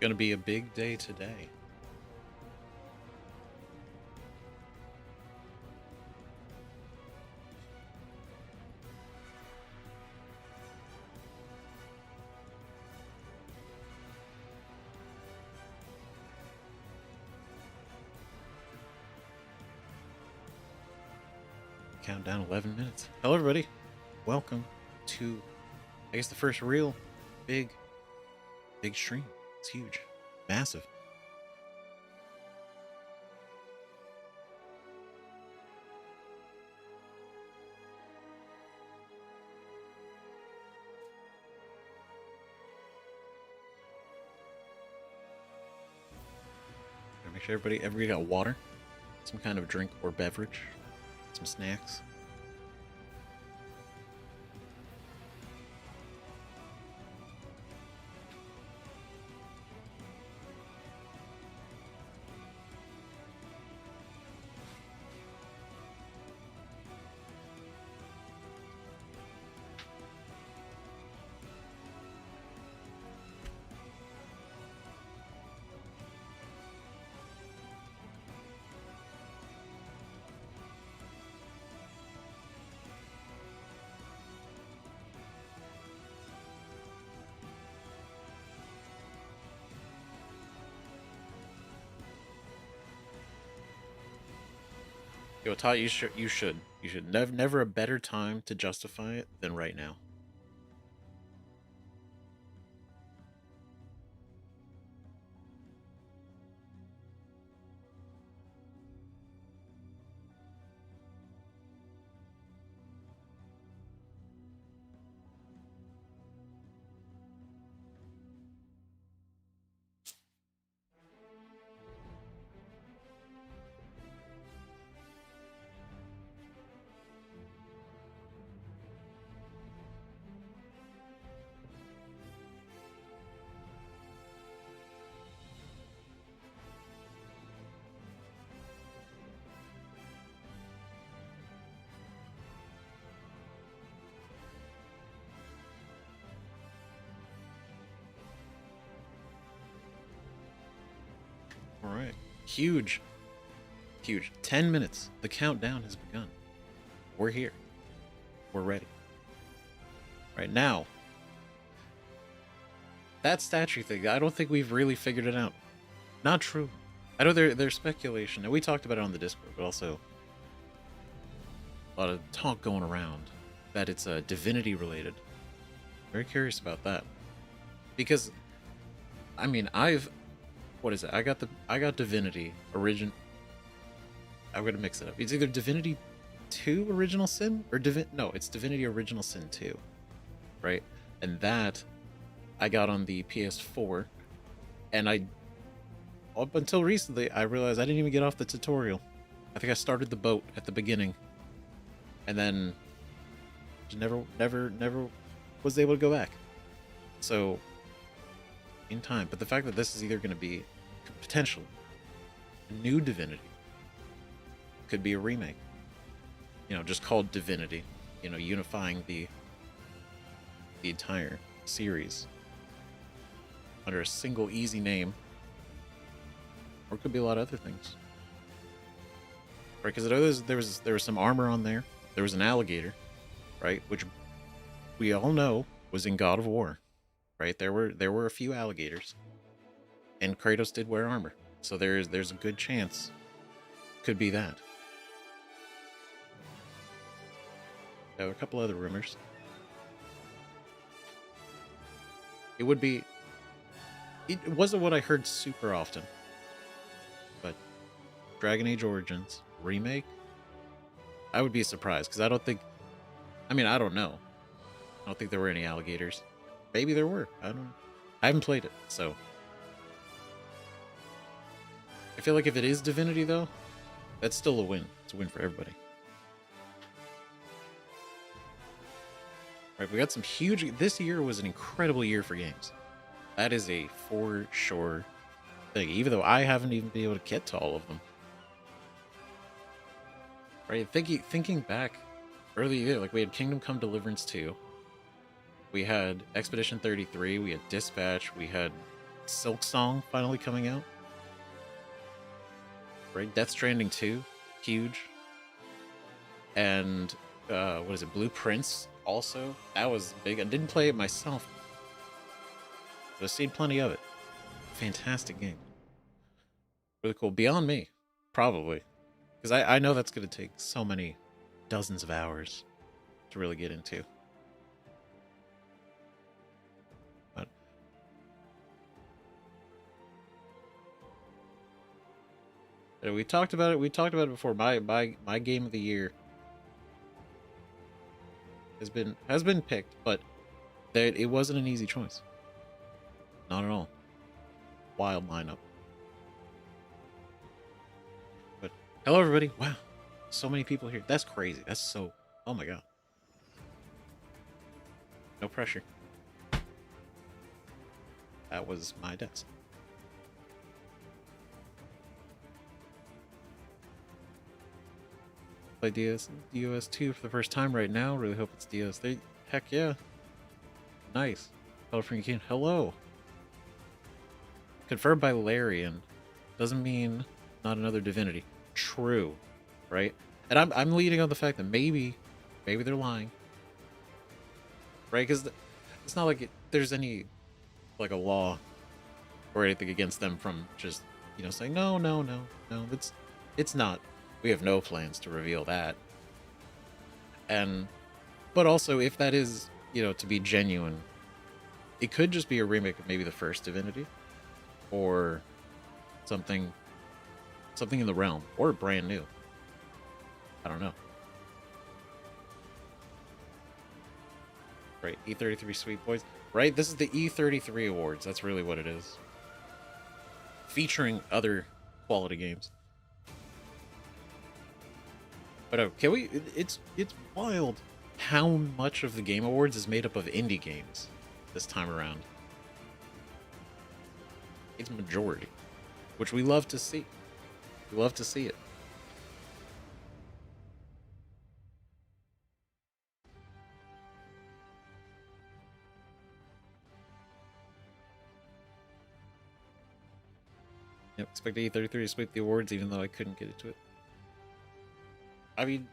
Gonna be a big day today. Countdown 11 minutes. Hello, everybody. Welcome to, I guess, the first real big stream. It's huge, massive. Gotta make sure everybody got water, some kind of drink or beverage, some snacks. Yo, Todd, you should never a better time to justify it than right now. All right, huge 10 minutes. The countdown has begun. We're here. We're ready. Right now, that statue thing, I don't think we've really figured it out. Not true. I know there's speculation, and we talked about it on the Discord, but also a lot of talk going around that it's divinity related. Very curious about that. Because, I mean, what is it? I got Divinity Origin. I'm gonna mix it up. It's either Divinity 2 Original Sin or it's Divinity Original Sin 2, right? And that I got on the PS4, and up until recently I realized I didn't even get off the tutorial. I think I started the boat at the beginning, and then just never was able to go back. So in time, but the fact that this is either going to be potentially a new Divinity, could be a remake, just called Divinity, unifying the entire series under a single easy name, or it could be a lot of other things, right? Because I know there was some armor on there. There was an alligator, right, which we all know was in God of War. Right, there were a few alligators, and Kratos did wear armor, so there's a good chance could be that. There were a couple other rumors. It wasn't what I heard super often, but Dragon Age Origins remake, I would be surprised, because I don't know. I don't think there were any alligators. Maybe there were. I don't know. I haven't played it, so I feel like if it is Divinity, though, that's still a win. It's a win for everybody. Right, we got some huge. This year was an incredible year for games. That is a for sure thing. Even though I haven't even been able to get to all of them. Right, thinking back early year, like we had Kingdom Come Deliverance 2. We had Expedition 33, we had Dispatch, we had Silk Song finally coming out. Right? Death Stranding 2, huge. And what is it? Blue Prince also. That was big. I didn't play it myself, but I've seen plenty of it. Fantastic game. Really cool. Beyond me, probably. Because I know that's going to take so many dozens of hours to really get into. But we talked about it. We talked about it before. My game of the year has been picked, but it wasn't an easy choice. Not at all. Wild lineup. But hello everybody. Wow. So many people here. That's crazy. That's so... Oh my god. No pressure. That was my desk. Play DOS2 for the first time right now. Really hope it's DOS3. Heck yeah. Nice. California King. Hello. Confirmed by Larian. Doesn't mean not another Divinity. True. Right? And I'm leading on the fact that maybe they're lying. Right? Because it's not like there's any, like, a law or anything against them from just, you know, saying, no, it's not. We have no plans to reveal that. But also, if that is, you know, to be genuine, it could just be a remake of maybe the first Divinity, or something in the realm, or brand new. I don't know. Right, E33 Sweet Boys. Right, this is the E33 Awards. That's really what it is. Featuring other quality games. But can we? It's wild how much of the Game Awards is made up of indie games this time around. It's majority, which we love to see. We love to see it. Yep, expect E33 to sweep the awards, even though I couldn't get into it. I mean,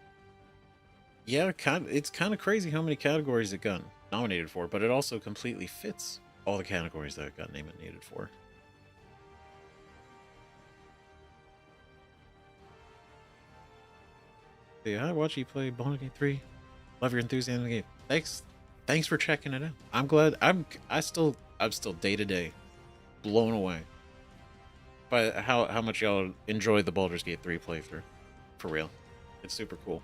yeah, it's kind of crazy how many categories it got nominated for, but it also completely fits all the categories that it got nominated for. Yeah, I watch you play Baldur's Gate 3. Love your enthusiasm in the game. Thanks for checking it out. I'm glad. I'm still day to day blown away by how much y'all enjoy the Baldur's Gate 3 playthrough. For real. It's super cool.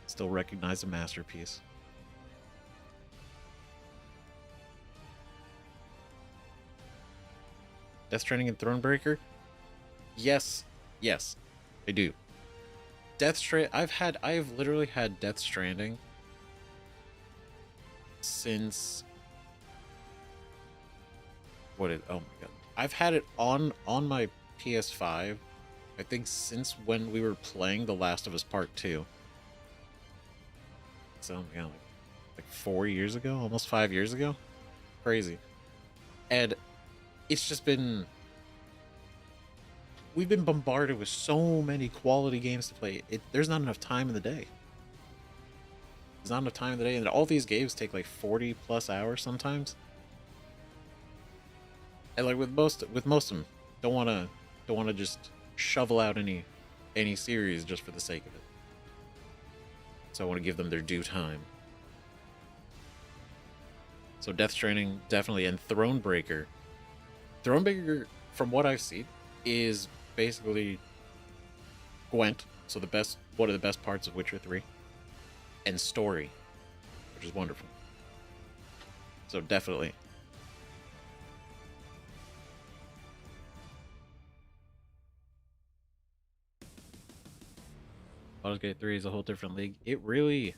Still recognize a masterpiece. Death Stranding and Thronebreaker? Yes, I do. I've literally had Death Stranding since oh my god. I've had it on my PS5, I think, since when we were playing The Last of Us Part 2. So, yeah, like 4 years ago, almost 5 years ago. Crazy. And it's just been... We've been bombarded with so many quality games to play. There's not enough time in the day. There's not enough time in the day, and all these games take like 40 plus hours sometimes. And like with most of them, don't wanna just shovel out any series just for the sake of it. So I want to give them their due time. So Death Stranding, definitely, and Thronebreaker. Thronebreaker, from what I've seen, is basically Gwent, so one of the best parts of Witcher 3, and story, which is wonderful. So definitely. Baldur's Gate 3 is a whole different league. It really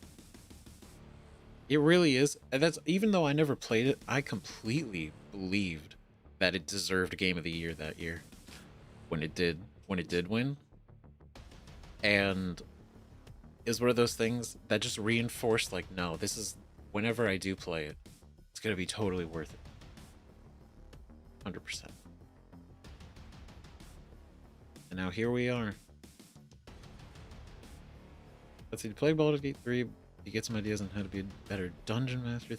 is. And that's, even though I never played it, I completely believed that it deserved Game of the Year that year when it did win. And is one of those things that just reinforced, like, no, this is, whenever I do play it, it's gonna be totally worth it. 100%. And now here we are. Let's see, to play Baldur's Gate 3, you get some ideas on how to be a better dungeon master.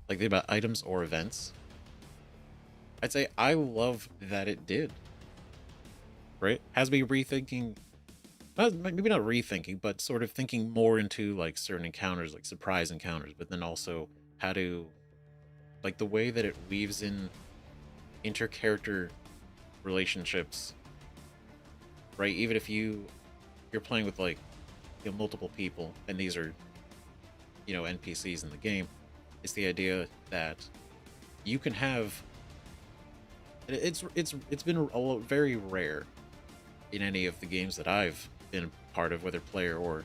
Like, about items or events. I'd say I love that it did. Right? Has me rethinking, maybe not rethinking, but sort of thinking more into, like, certain encounters, like surprise encounters, but then also how to, like, the way that it weaves in inter-character relationships, right? Even if you're playing with, like, multiple people, and these are, NPCs in the game, it's the idea that you can have, it's been very rare in any of the games that I've been a part of, whether player or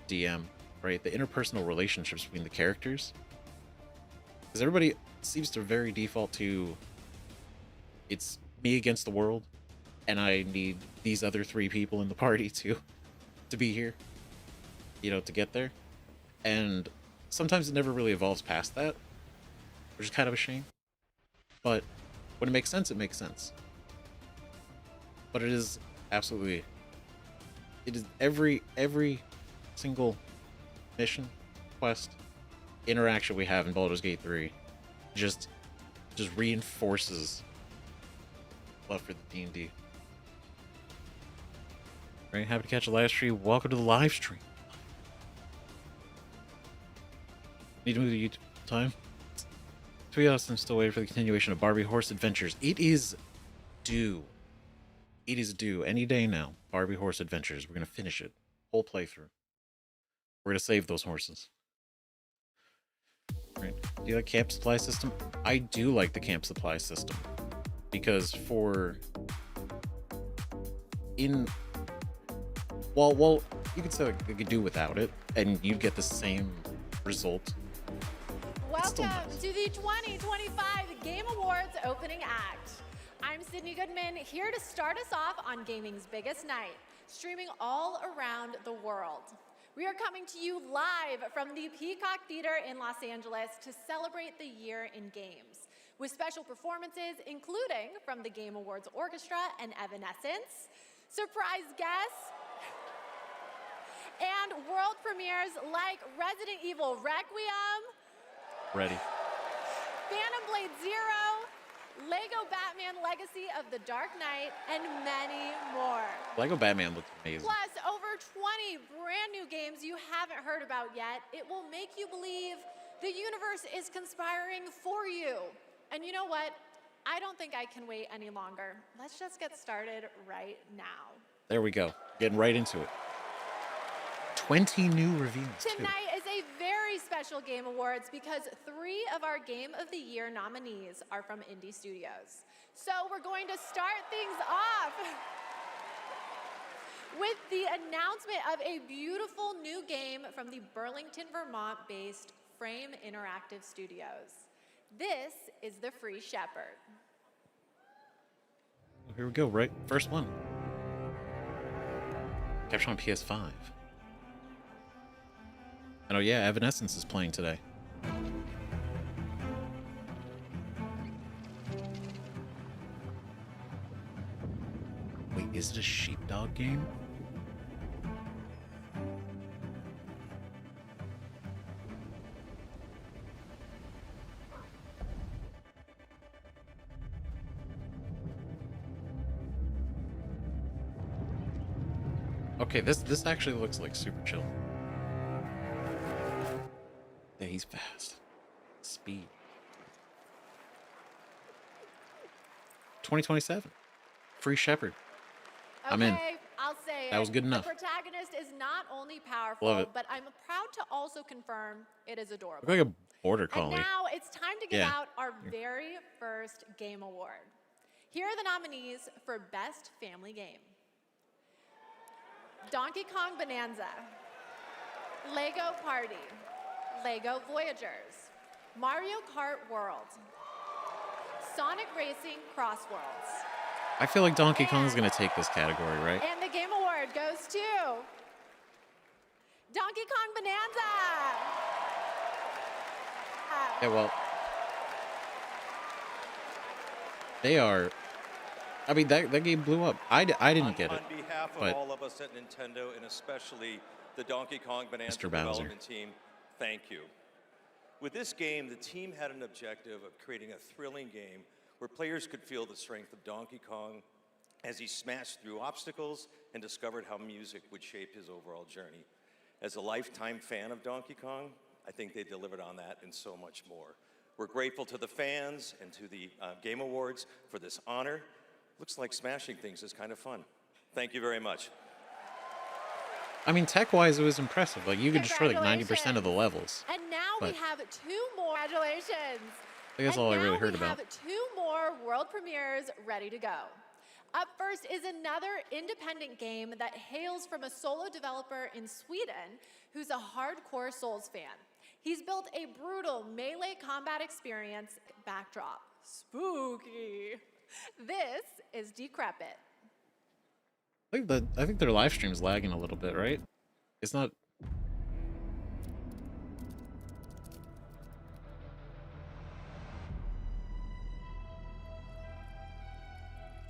DM, right? The interpersonal relationships between the characters, because everybody seems to very default to, it's me against the world, and I need these other 3 people in the party to be here, to get there. And sometimes it never really evolves past that, which is kind of a shame. But when it makes sense, it makes sense. But it is absolutely, it is every single mission, quest, interaction we have in Baldur's Gate 3 just reinforces love for the D&D. Right, happy to catch a live stream. Welcome to the live stream. Need to move the YouTube time. To be honest, I'm still waiting for the continuation of Barbie Horse Adventures. It is due. It is due any day now. Barbie Horse Adventures. We're going to finish it. Whole playthrough. We're going to save those horses. Right. Do you like camp supply system? I do like the camp supply system. Because well, you could say, like, you could do without it, and you'd get the same result. Welcome to the 2025 Game Awards opening act. I'm Sydney Goodman, here to start us off on gaming's biggest night, streaming all around the world. We are coming to you live from the Peacock Theater in Los Angeles to celebrate the year in games, with special performances including from the Game Awards Orchestra and Evanescence, surprise guests, and world premieres like Resident Evil Requiem, Ready. Phantom Blade Zero, Lego Batman Legacy of the Dark Knight, and many more. Lego Batman looks amazing. Plus, over 20 brand new games you haven't heard about yet. It will make you believe the universe is conspiring for you. And you know what? I don't think I can wait any longer. Let's just get started right now. There we go. Getting right into it. 20 new reveals, Tonight is a very special Game Awards because 3 of our Game of the Year nominees are from indie studios. So we're going to start things off with the announcement of a beautiful new game from the Burlington, Vermont-based Frame Interactive Studios. This is The Free Shepherd. Here we go, right? First one. Captured on PS5. And oh yeah, Evanescence is playing today. Wait, is it a sheepdog game? Okay, this actually looks like super chill. Yeah, he's fast. Speed. 2027. Free Shepherd. Okay, I'm in. I'll say That was good enough. The protagonist is not only powerful, Love it. but I'm proud to also confirm it is adorable. Look like a border collie. And now it's time to give Yeah. out our very first Game Award. Here are the nominees for Best Family Game. Donkey Kong Bonanza, Lego Party, Lego Voyagers, Mario Kart World, Sonic Racing Cross Worlds. I feel like Donkey Kong is going to take this category, right? And the Game Award goes to Donkey Kong Bonanza. Yeah, well, they are. I mean, that game blew up. I didn't get it. On behalf of But all of us at Nintendo, and especially the Donkey Kong Bonanza Mr. Bowser. development team, thank you. With this game, the team had an objective of creating a thrilling game where players could feel the strength of Donkey Kong as he smashed through obstacles and discovered how music would shape his overall journey. As a lifetime fan of Donkey Kong, I think they delivered on that and so much more. We're grateful to the fans and to the Game Awards for this honor. Looks like smashing things is kind of fun. Thank you very much. I mean, tech-wise, it was impressive. Like, you could destroy like 90% of the levels. And now we have 2 more. Congratulations. I think that's all I really heard about. We have 2 more world premieres ready to go. Up first is another independent game that hails from a solo developer in Sweden who's a hardcore Souls fan. He's built a brutal melee combat experience backdrop. Spooky. This is Decrepit. I think their live stream's lagging a little bit, right? It's not.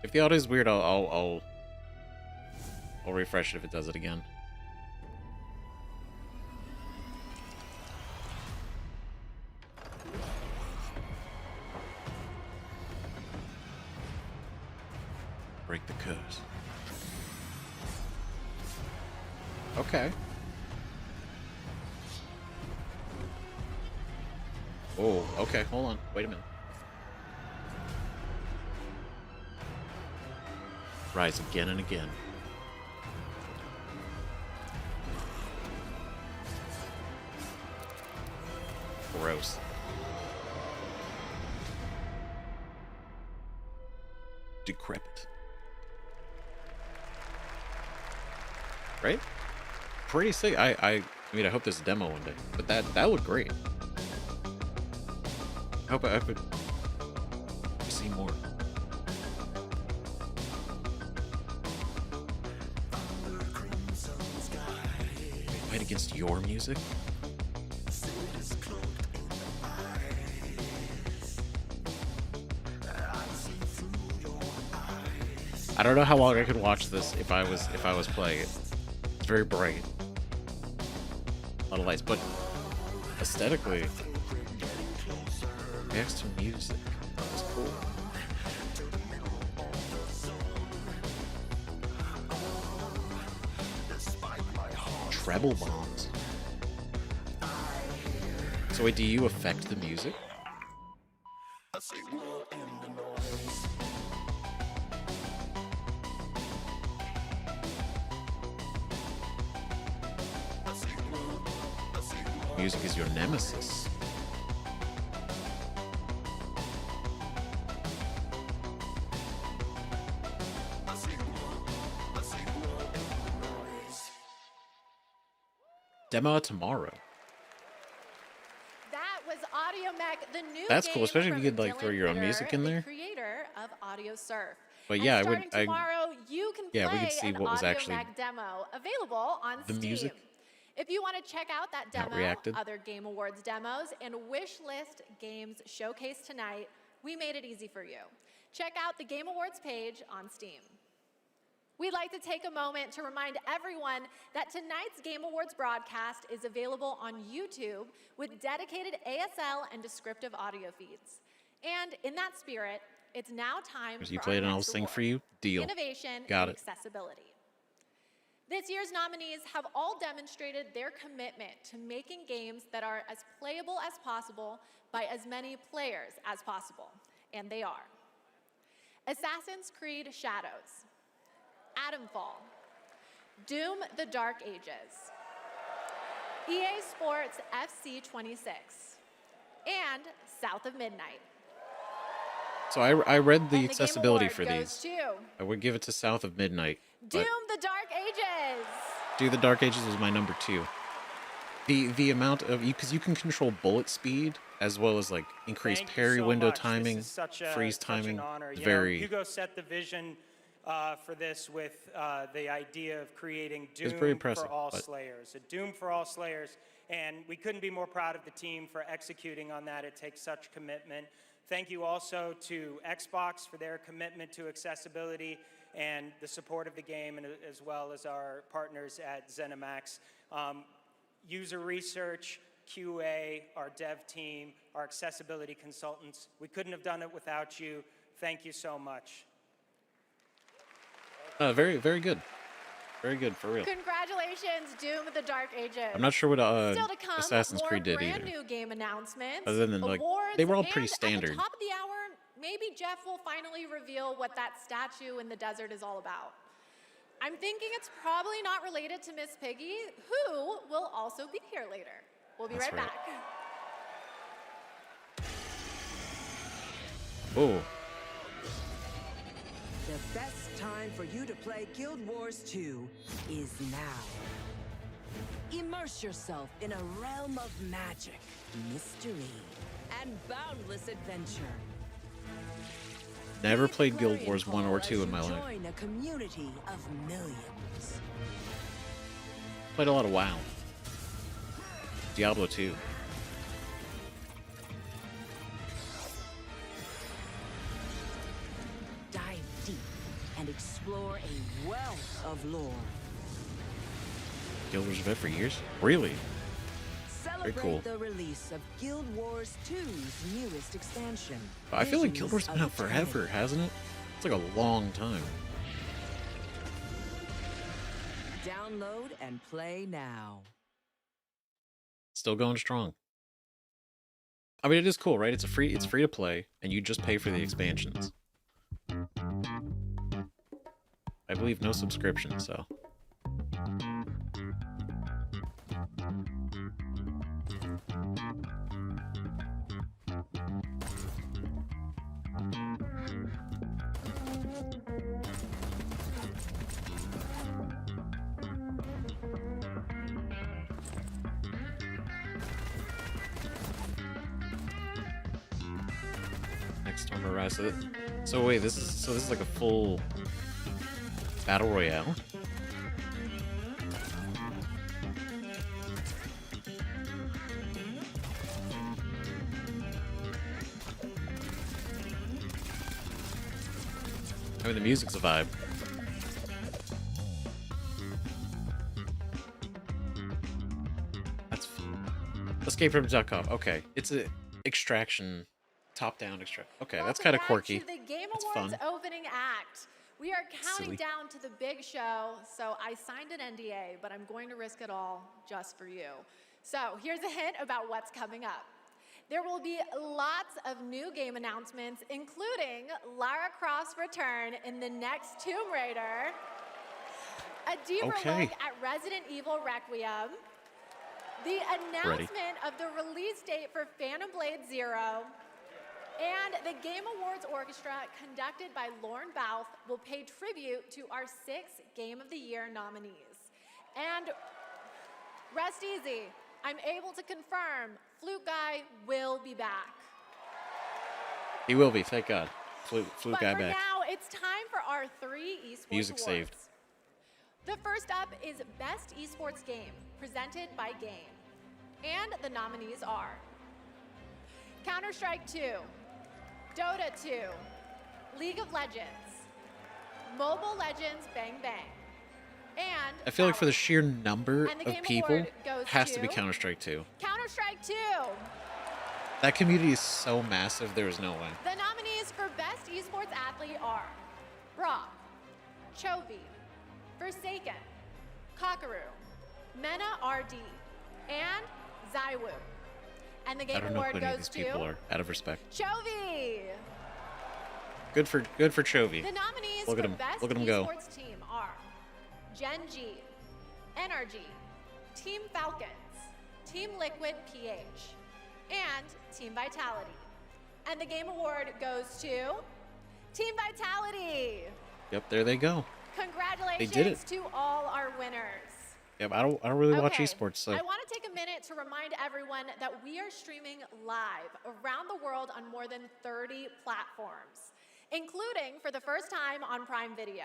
If the audio's weird, I'll refresh it if it does it again. Break the curse. Okay. Oh, okay. Hold on. Wait a minute. Rise again and again. Gross. Decrepit. Right? Pretty sick. I mean, I hope there's a demo one day. But that looked great. I hope I could see more. Fight against your music? I don't know how long I could watch this if I was playing it. It's very bright. A lot of lights, but aesthetically, reacts to music. That was cool. Treble bombs. So wait, do you affect the music? Music is your nemesis. Demo tomorrow. That was Audio Mech, the new That's cool, game especially if you from could like throw Dylan your own Ritter, music in the there. Creator of Audio Surf. But And yeah, I starting would. tomorrow, you can yeah, we play could see an what was Audio actually Mech demo available on the Steam. music. If you want to check out that Not demo, reacted. other Game Awards demos, and wish list games showcased tonight, we made it easy for you. Check out the Game Awards page on Steam. We'd like to take a moment to remind everyone that tonight's Game Awards broadcast is available on YouTube with dedicated ASL and descriptive audio feeds. And in that spirit, it's now time You for play it our and I'll next sing award, for you. Deal. Innovation Got and it. Accessibility. This year's nominees have all demonstrated their commitment to making games that are as playable as possible by as many players as possible. And they are Assassin's Creed Shadows, Atomfall, Doom: The Dark Ages, EA Sports FC 26, and South of Midnight. So I read the And Game accessibility Award for goes these. to I would give it to South of Midnight. Doom: But The Dark Ages. The Dark Ages was my number 2. The amount of because you can control bullet speed as well as like increase Thank you parry so window much. This timing, is such freeze such an timing. honor. It's You know, very Hugo set the vision for this with the idea of creating It's Doom pretty impressive, for all but- Slayers. A Doom for all Slayers. And we couldn't be more proud of the team for executing on that. It takes such commitment. Thank you also to Xbox for their commitment to accessibility and the support of the game, and as well as our partners at ZeniMax. User research, QA, our dev team, our accessibility consultants. We couldn't have done it without you. Thank you so much. Very, very good. Very good, for real. Congratulations, Doom of the Dark Ages. I'm not sure what Still to come, Assassin's more Creed did brand either. new game announcements, Other than, like, awards, they were all pretty and standard. At the top of the hour, maybe Jeff will finally reveal what that statue in the desert is all about. I'm thinking it's probably not related to Miss Piggy, who will also be here later. We'll be That's right right. back. Oh, The best time for you to play Guild Wars 2 is now. Immerse yourself in a realm of magic, mystery, and boundless adventure. never Be played Guild clarion Wars 1 call or as 2 in you my life. Join a community of millions. Played a lot of WoW. Diablo 2. Dive deep and explore a wealth of lore. Guild Wars have been for years? Really? Celebrate cool. the release of Guild Wars 2's newest expansion. I feel like Guild Wars has been out Visions of forever, Eternity. hasn't it? It's like a long time. Download and play now. Still going strong. I mean, it is cool, right? It's free to play, and you just pay for the expansions. I believe no subscription, so. Next Storm Rise. So wait, this is like a full battle royale. I mean, the music's a vibe. That's fun. Escape from Tarkov. Okay, it's a extraction, top-down extraction. Okay, that's Welcome kind of back quirky. To the Game That's Awards fun. opening act. We are counting Silly. down to the big show, so I signed an NDA, but I'm going to risk it all just for you. So here's a hint about what's coming up. There will be lots of new game announcements, including Lara Croft's return in the next Tomb Raider, a deeper Okay. look at Resident Evil Requiem, the announcement of the release date for Phantom Blade Zero, and the Game Awards Orchestra, conducted by Lauren Bouth, will pay tribute to our 6 Game of the Year nominees. And rest easy, I'm able to confirm Flute Guy will be back. He will be, thank God. Flew But guy for back. now, it's time for our 3 esports Music awards. saved. The first up is Best Esports Game, presented by Game. And the nominees are Counter-Strike 2, Dota 2, League of Legends, Mobile Legends Bang Bang, and I feel like for the Valorant. sheer number And the of Game people, Award goes has to be to- Counter-Strike 2. Counter-Strike 2. That community is so massive, there is no way. The nominees for Best Esports Athlete are Brock, Chovy, Forsaken, Kakaru, Mena RD, and Zywoo. And the I Game don't know Award who any of goes these people to are, out of respect. Chovy. Good for Chovy. The nominees Look at for him. Best Look at him go. Esports Team are Gen G, NRG, Team Falcons, Team Liquid PH, and Team Vitality. And the Game Award goes to Team Vitality. Yep, there they go. Congratulations did it. to all our winners. Yep, I don't really watch Okay, esports, so I want to take a minute to remind everyone that we are streaming live around the world on more than 30 platforms. including for the first time on Prime Video.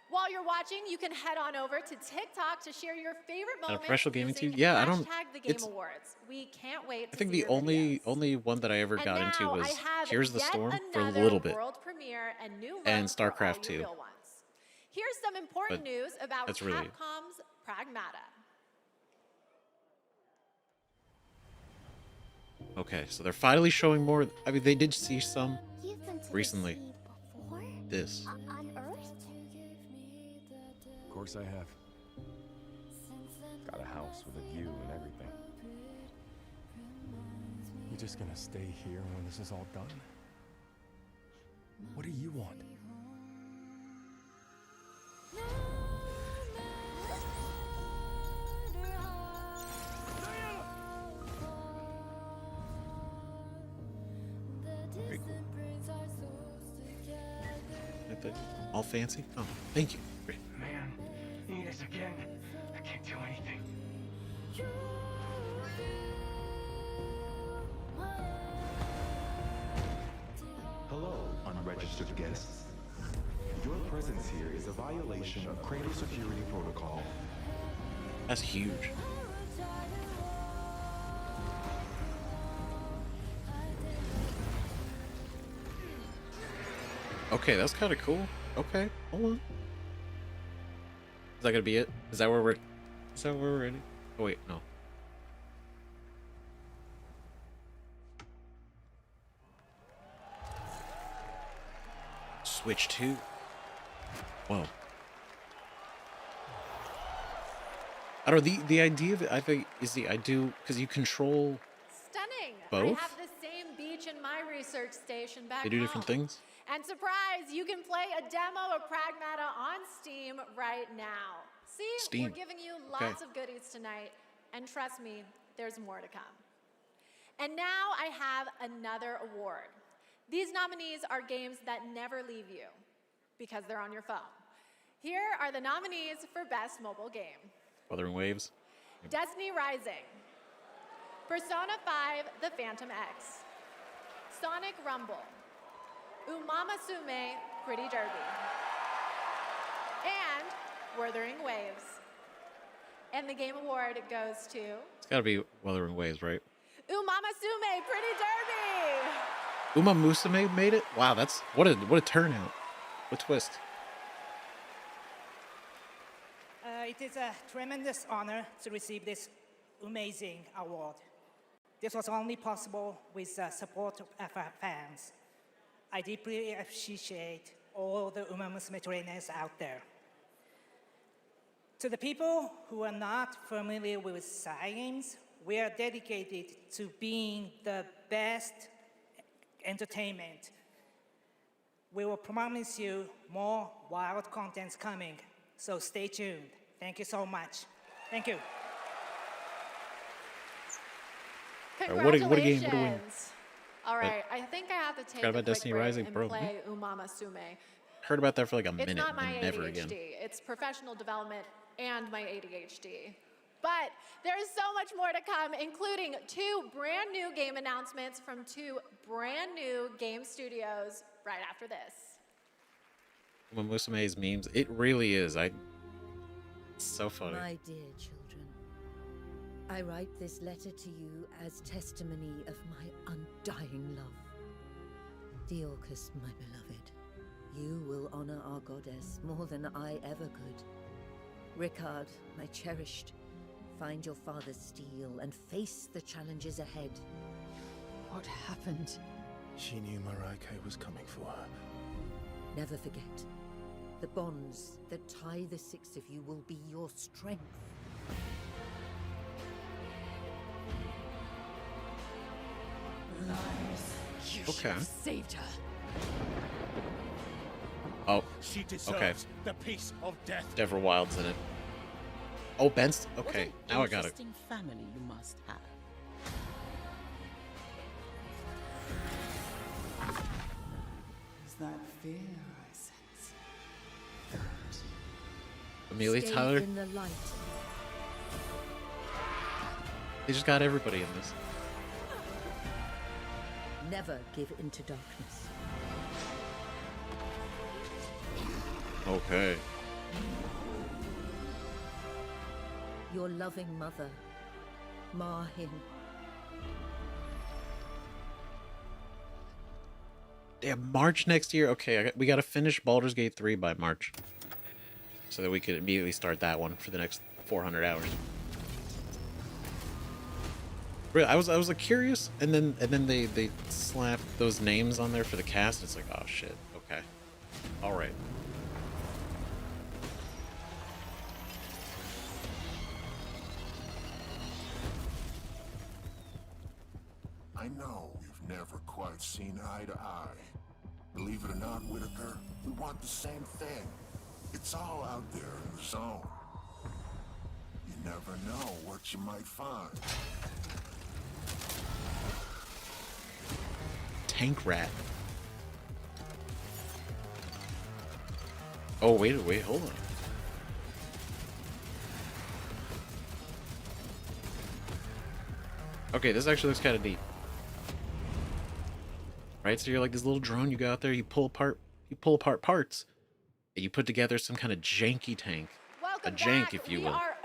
While you're watching, you can head on over to TikTok to share your favorite moments. Professional gaming using too? Yeah, I don't. hashtag the Game It's. Awards. We can't wait to I think see the your videos. only one that I ever And got into now I was have Here's the yet Storm for a another little bit, world premiere and new and room for all StarCraft you 2. real ones. Here's some important But news about that's really it. Capcom's Pragmata. Okay, so they're finally showing more. I mean, they did see some You've been to recently. the sea before? This. On Earth? Of course I have. Got a house with a view and everything. You just gonna stay here when this is all done? What do you want? Very cool. Like that, all fancy. Oh, thank you. Great. Man, eat us again. I can't do anything. Hello, unregistered guests. Your presence here is a violation of Cradle Security Protocol. That's huge. Okay, that's kind of cool. Okay, hold on. Is that gonna be it? Is that where we're? Is that where we're ready? Oh wait, no. Switch 2. Whoa. I don't know, the idea of it, I think, is because you control, Stunning. Both? I have the same beach in my research station back they do different home. things. And surprise, you can play a demo of Pragmata on Steam right now. See, Steam. we're giving you lots of goodies tonight, and trust me, there's more to come. And now I have another award. These nominees are games that never leave you because they're on your phone. Here are the nominees for Best Mobile Game. Wuthering Waves. Destiny Rising, Persona 5 The Phantom X, Sonic Rumble, Umamasume Pretty Derby, and Wuthering Waves. And the Game Award goes to It's gotta be Wuthering Waves, right? Umamasume Pretty Derby! Uma Musume made it? Wow, that's what a turnout. What a twist. It is a tremendous honor to receive this amazing award. This was only possible with the support of our fans. I deeply appreciate all the Uma Musume trainers out there. To the people who are not familiar with science, we are dedicated to being the best entertainment. We will promise you more wild contents coming, so stay tuned. Thank you so much. Thank you. Alright, what a game, what a win. Congratulations. All right, I think I have to take Forgot a about quick Destiny break Rising, and bro. play Umamasume. Heard about that for like a It's minute not my and never ADHD. again. It's professional development and my ADHD. But there is so much more to come, including 2 brand new game announcements from 2 brand new game studios right after this. Uma Musume's memes, it really is. It's so funny. My dear children, I write this letter to you as testimony of my undying love. Deorcus, my beloved, you will honor our goddess more than I ever could. Rickard, my cherished, find your father's steel and face the challenges ahead. What happened? She knew Maraike was coming for her. Never forget, the bonds that tie the 6 of you will be your strength. You Okay. should have saved her. Oh, She deserves okay. the peace of death. Deborah Wild's in it. Oh, Ben's okay. What an Now I got it. interesting family you must have. Is that fear I sense? Amelia Stay Tyler. in the light. They just got everybody in this. Never give into darkness. Okay. Your loving mother, Mahin. Yeah, March next year. Okay, we got to finish Baldur's Gate 3 by March, so that we could immediately start that one for the next 400 hours. Really, I was like curious, and then they slapped those names on there for the cast. It's like, oh shit. Okay, all right. I know we've never quite seen eye to eye. Believe it or not, Whitaker, we want the same thing. It's all out there in the zone. You never know what you might find. Tank rat. Oh, wait, hold on. Okay, this actually looks kind of neat. Right, so you're like this little drone, you go out there, you pull apart parts, and you put together some kind of janky tank. Welcome a jank, back. if you we will. are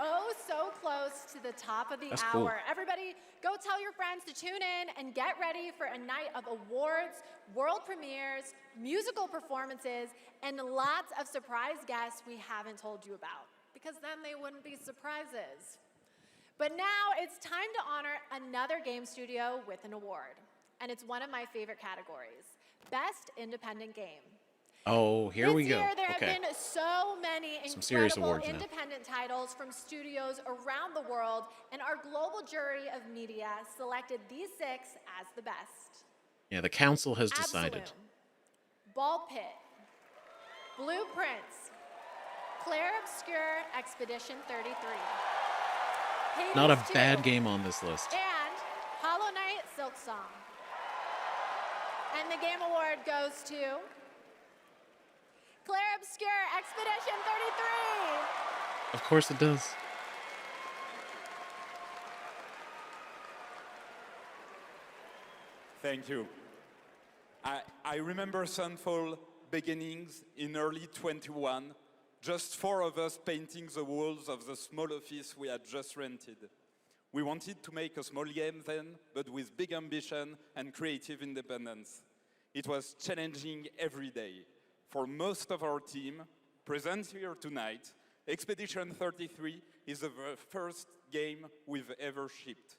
so close to the top of the That's hour. cool. Everybody, go tell your friends to tune in and get ready for a night of awards, world premieres, musical performances, and lots of surprise guests we haven't told you about, because then they wouldn't be surprises. But now it's time to honor another game studio with an award. And it's one of my favorite categories, Best Independent Game. Oh, here we go. This year there Okay. have been so many Some serious incredible awards now. independent titles from studios around the world, and our global jury of media selected these 6 as the best. Yeah, the council has decided. Absolum, Ball Pit, Blueprints, Claire Obscure Expedition 33. Hades Not a 2, bad game on this list. and Hollow Knight Silksong. And the game award goes to Claire Obscure Expedition 33. Of course it does. Thank you. I remember Sunfall beginnings in early 21, just 4 of us painting the walls of the small office we had just rented. We wanted to make a small game then, but with big ambition and creative independence. It was challenging every day. For most of our team, present here tonight, Expedition 33 is the first game we've ever shipped.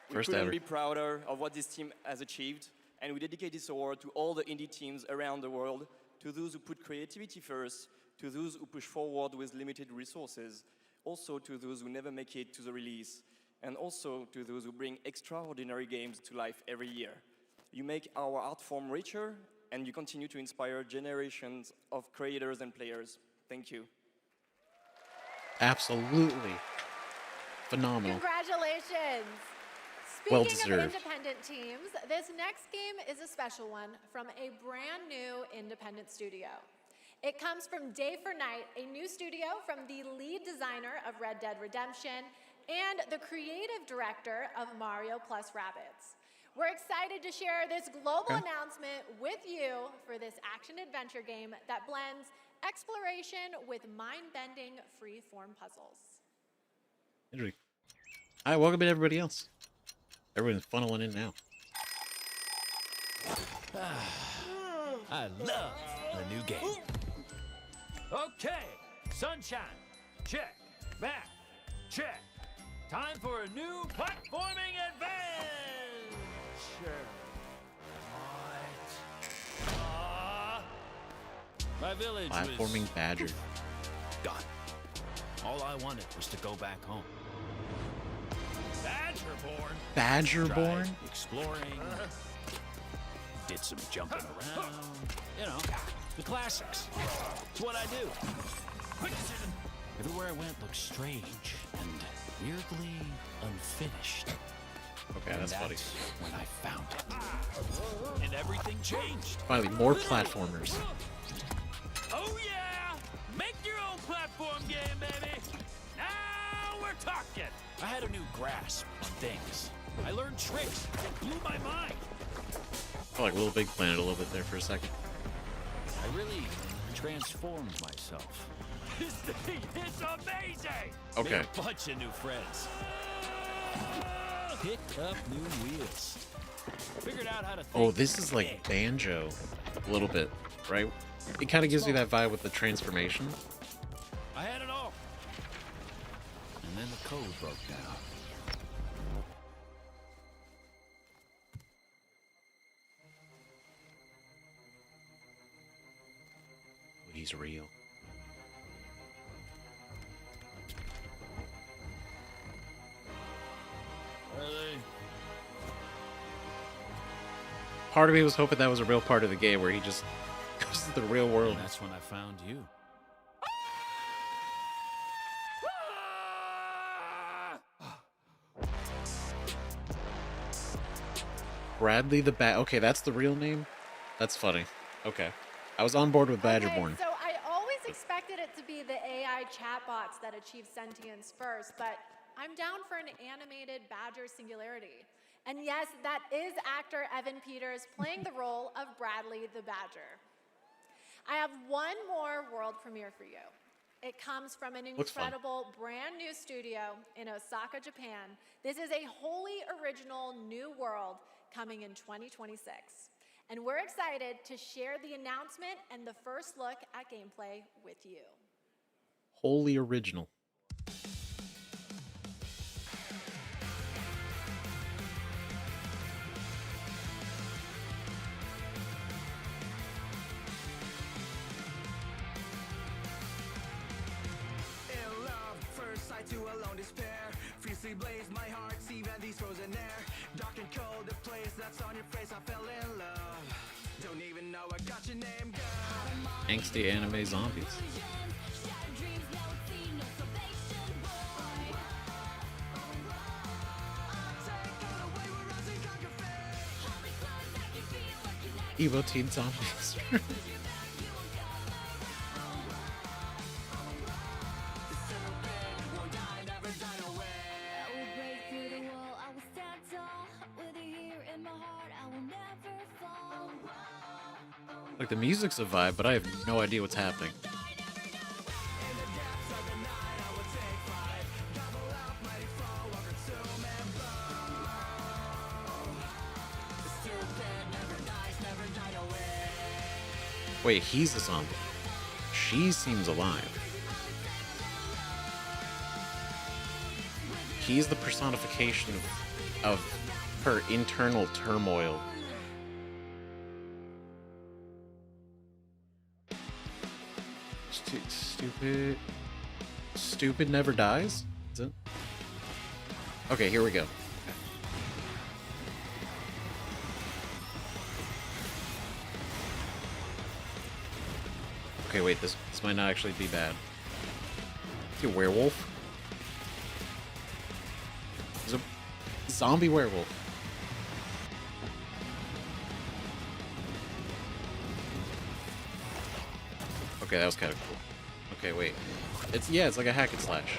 First we couldn't ever. be prouder of what this team has achieved, and we dedicate this award to all the indie teams around the world, to those who put creativity first, to those who push forward with limited resources, also to those who never make it to the release, and also to those who bring extraordinary games to life every year. You make our art form richer, and you continue to inspire generations of creators and players. Thank you. Absolutely. Phenomenal. Congratulations. Well Speaking of deserved. independent teams, this next game is a special one from a brand new independent studio. It comes from Day for Night, a new studio from the lead designer of Red Dead Redemption and the creative director of Mario plus Rabbids. We're excited to share this global announcement with you for this action-adventure game that blends exploration with mind-bending free-form puzzles. Interesting. All right, welcome in everybody else. Everyone's funneling in now. I love the new game. Okay, sunshine, check. Back, check. Time for a new platforming adventure. What? My village Platforming was badger. gone. All I wanted was to go back home. Badgerborn. Badgerborn? Tried exploring. Did some jumping around. You know, the classics. It's what I do. Everywhere I went looked strange and weirdly unfinished. Okay, that's funny. When I found it. And everything changed. Finally, more platformers. Oh yeah! Make your own platform game, baby! Now we're talking! I had a new grasp on things. I learned tricks that blew my mind. I felt like Little Big Planet a little bit there for a second. I really transformed myself. This thing is amazing! Okay. Made a bunch of new friends. Picked up new wheels. Figured out how to think. Oh, this is like Banjo a little bit, right? It kind of gives you that vibe with the transformation. I had it all. And then the code broke down. He's real. Are they? Part of me was hoping that was a real part of the game where he just goes to the real world. And that's when I found you. Bradley the Bat. Okay, that's the real name? That's funny. Okay. I was on board with Badgerborn. Okay, so I always expected it to be the AI chatbots that achieve sentience first, but I'm down for an animated Badger singularity. And yes, that is actor Evan Peters playing the role of Bradley the Badger. I have one more world premiere for you. It comes from an Looks fun. incredible brand new studio in Osaka, Japan. This is a wholly original new world coming in 2026. And we're excited to share the announcement and the first look at gameplay with you. Wholly original. In love, first sight to alone despair. Fiercely blaze my heart, even these frozen air. Dark and cold, the place that's on your face, I fell in love. Don't even know I got your name, girl. Angsty anime zombies. Evo Teen Zombies. Like, the music's a vibe, but I have no idea what's happening. Wait, he's a zombie. She seems alive. He's the personification of her internal turmoil. Stupid never dies? Is it? Okay, here we go. Okay, wait, this might not actually be bad. Is he a werewolf? He's a zombie werewolf. Okay, that was kind of cool. Okay, wait. It's like a hack and slash.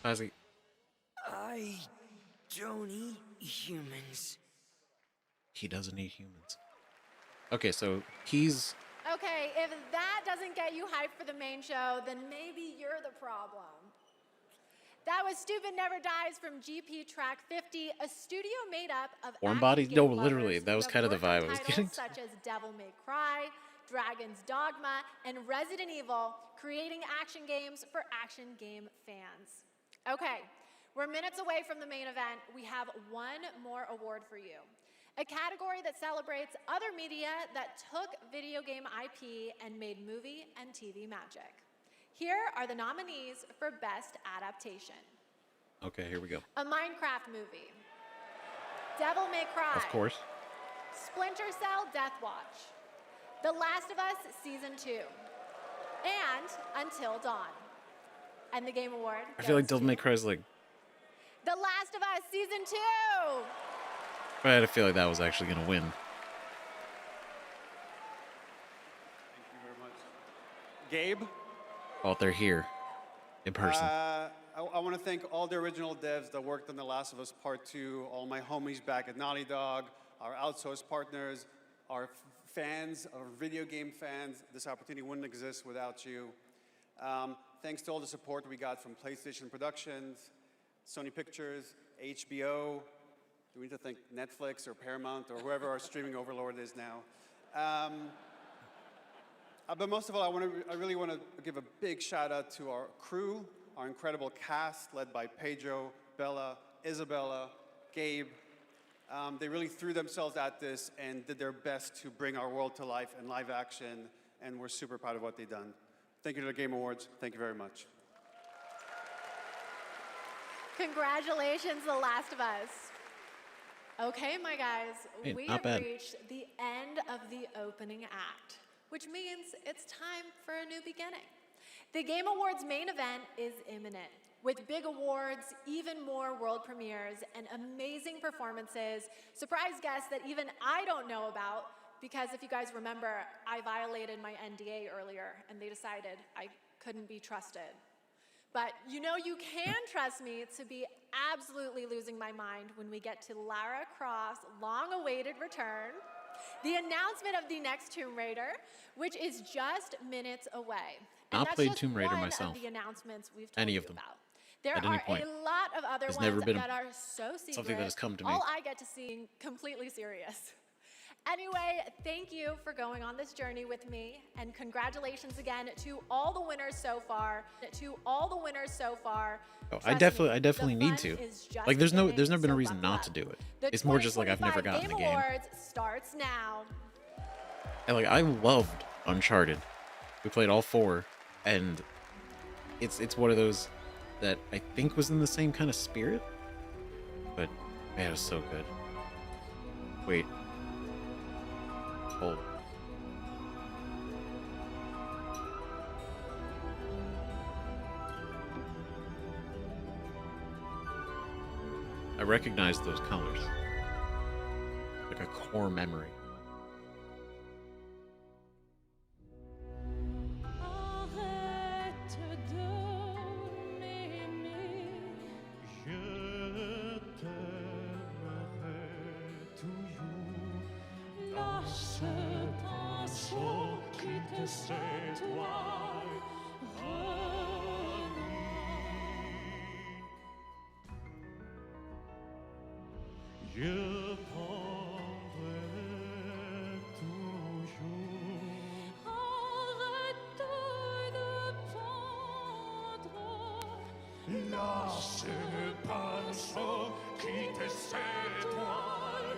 How's he? I don't eat humans. He doesn't eat humans. Okay, so he's... Okay, if that doesn't get you hyped for the main show, then maybe you're the problem. That was Stupid Never Dies from GP Track 50, a studio made up of Warm action bodies? game No, lovers literally, that who was have kind of the worked on vibe I was titles getting. such as Devil May Cry, Dragon's Dogma, and Resident Evil, creating action games for action game fans. Okay, we're minutes away from the main event. We have one more award for you. A category that celebrates other media that took video game IP and made movie and TV magic. Here are the nominees for Best Adaptation. Okay, here we go. A Minecraft movie. Devil May Cry. Of course. Splinter Cell Death Watch. The Last of Us Season 2. And Until Dawn. And the Game Award I feel like goes Devil May Cry is like... The Last of Us Season 2! I had a feeling that was actually going to win. Gabe? Oh, they're here. In person. I want to thank all the original devs that worked on The Last of Us Part 2, all my homies back at Naughty Dog, our outsourced partners, our fans, our video game fans. This opportunity wouldn't exist without you. Thanks to all the support we got from PlayStation Productions, Sony Pictures, HBO. Do we need to thank Netflix or Paramount or whoever our streaming overlord is now? But most of all, I really want to give a big shout out to our crew, our incredible cast led by Pedro, Bella, Isabella, Gabe. They really threw themselves at this and did their best to bring our world to life in live action, and we're super proud of what they've done. Thank you to the Game Awards. Thank you very much. Congratulations, The Last of Us. Okay, my guys, Hey, we not have bad. reached the end of the opening act, which means it's time for a new beginning. The Game Awards main event is imminent. With big awards, even more world premieres, and amazing performances, surprise guests that even I don't know about, because if you guys remember, I violated my NDA earlier, and they decided I couldn't be trusted. But you know you can trust me to be absolutely losing my mind when we get to Lara Croft's long-awaited return, the announcement of the next Tomb Raider, which is just minutes away. And Not that's played just Tomb Raider one myself. Of the announcements we've told Any you of them. about. There At any are point. a lot of other There's ones never been that are so secret. something that has come to me. All I get to see completely serious. Anyway, thank you for going on this journey with me, and congratulations again to all the winners so far. Oh, Trust I me, definitely the need fun to. is just Like, there's never beginning, been a so reason buckle not up. to do it. The It's more just like I've never 2025 gotten the Game game. Awards starts now. And like, I loved Uncharted. We played all 4, and it's one of those that I think was in the same kind of spirit. But man, it was so good. Wait. Hold. I recognize those colors. Like a core memory. Je prendrai toujours. Arrête de prendre. Lâche le pinceau, quitte cette toile.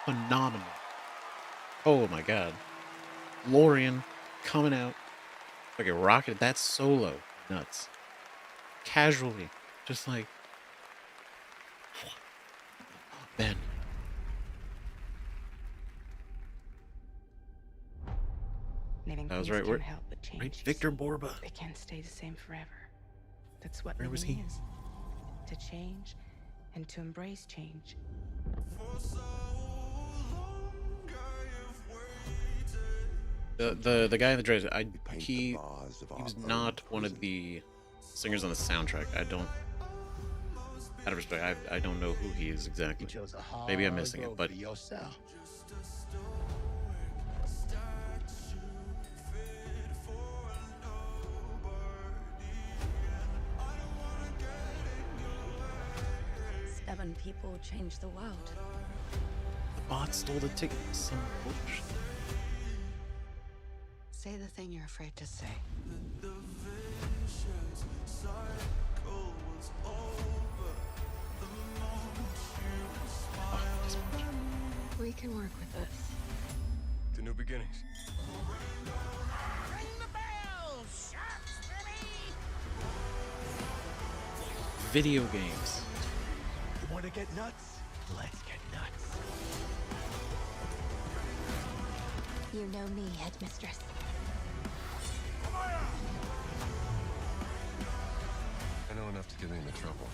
phenomenal. Oh my god. Lorian coming out like a rocket. That solo. Nuts. Casually. Just like, Ben. Living That was things right. can't help but change. Right? Victor Borba. They can't stay the same forever. That's what Where was living he? is. To change and to embrace change. The guy in the dress, he was not one of the singers on the soundtrack. Out of respect, I don't know who he is exactly. Maybe I'm missing it, but Stubborn people change the world. the bot stole the ticket. Some bullshit. Say the thing you're afraid to say. We can work with this. To new beginnings. Ring the bell, sharks, baby! Video games. You want to get nuts? Let's get nuts. You know me, headmistress. I know enough to get me into trouble.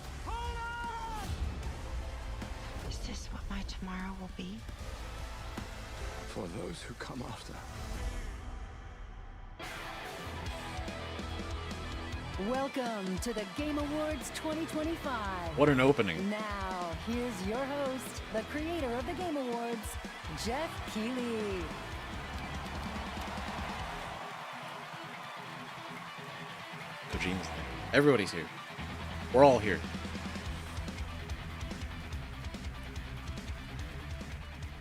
Is this what my tomorrow will be? For those who come after. Welcome to the Game Awards 2025. What an opening. Now, here's your host, the creator of the Game Awards, Jeff Keighley. Kojima's there. Everybody's here. We're all here.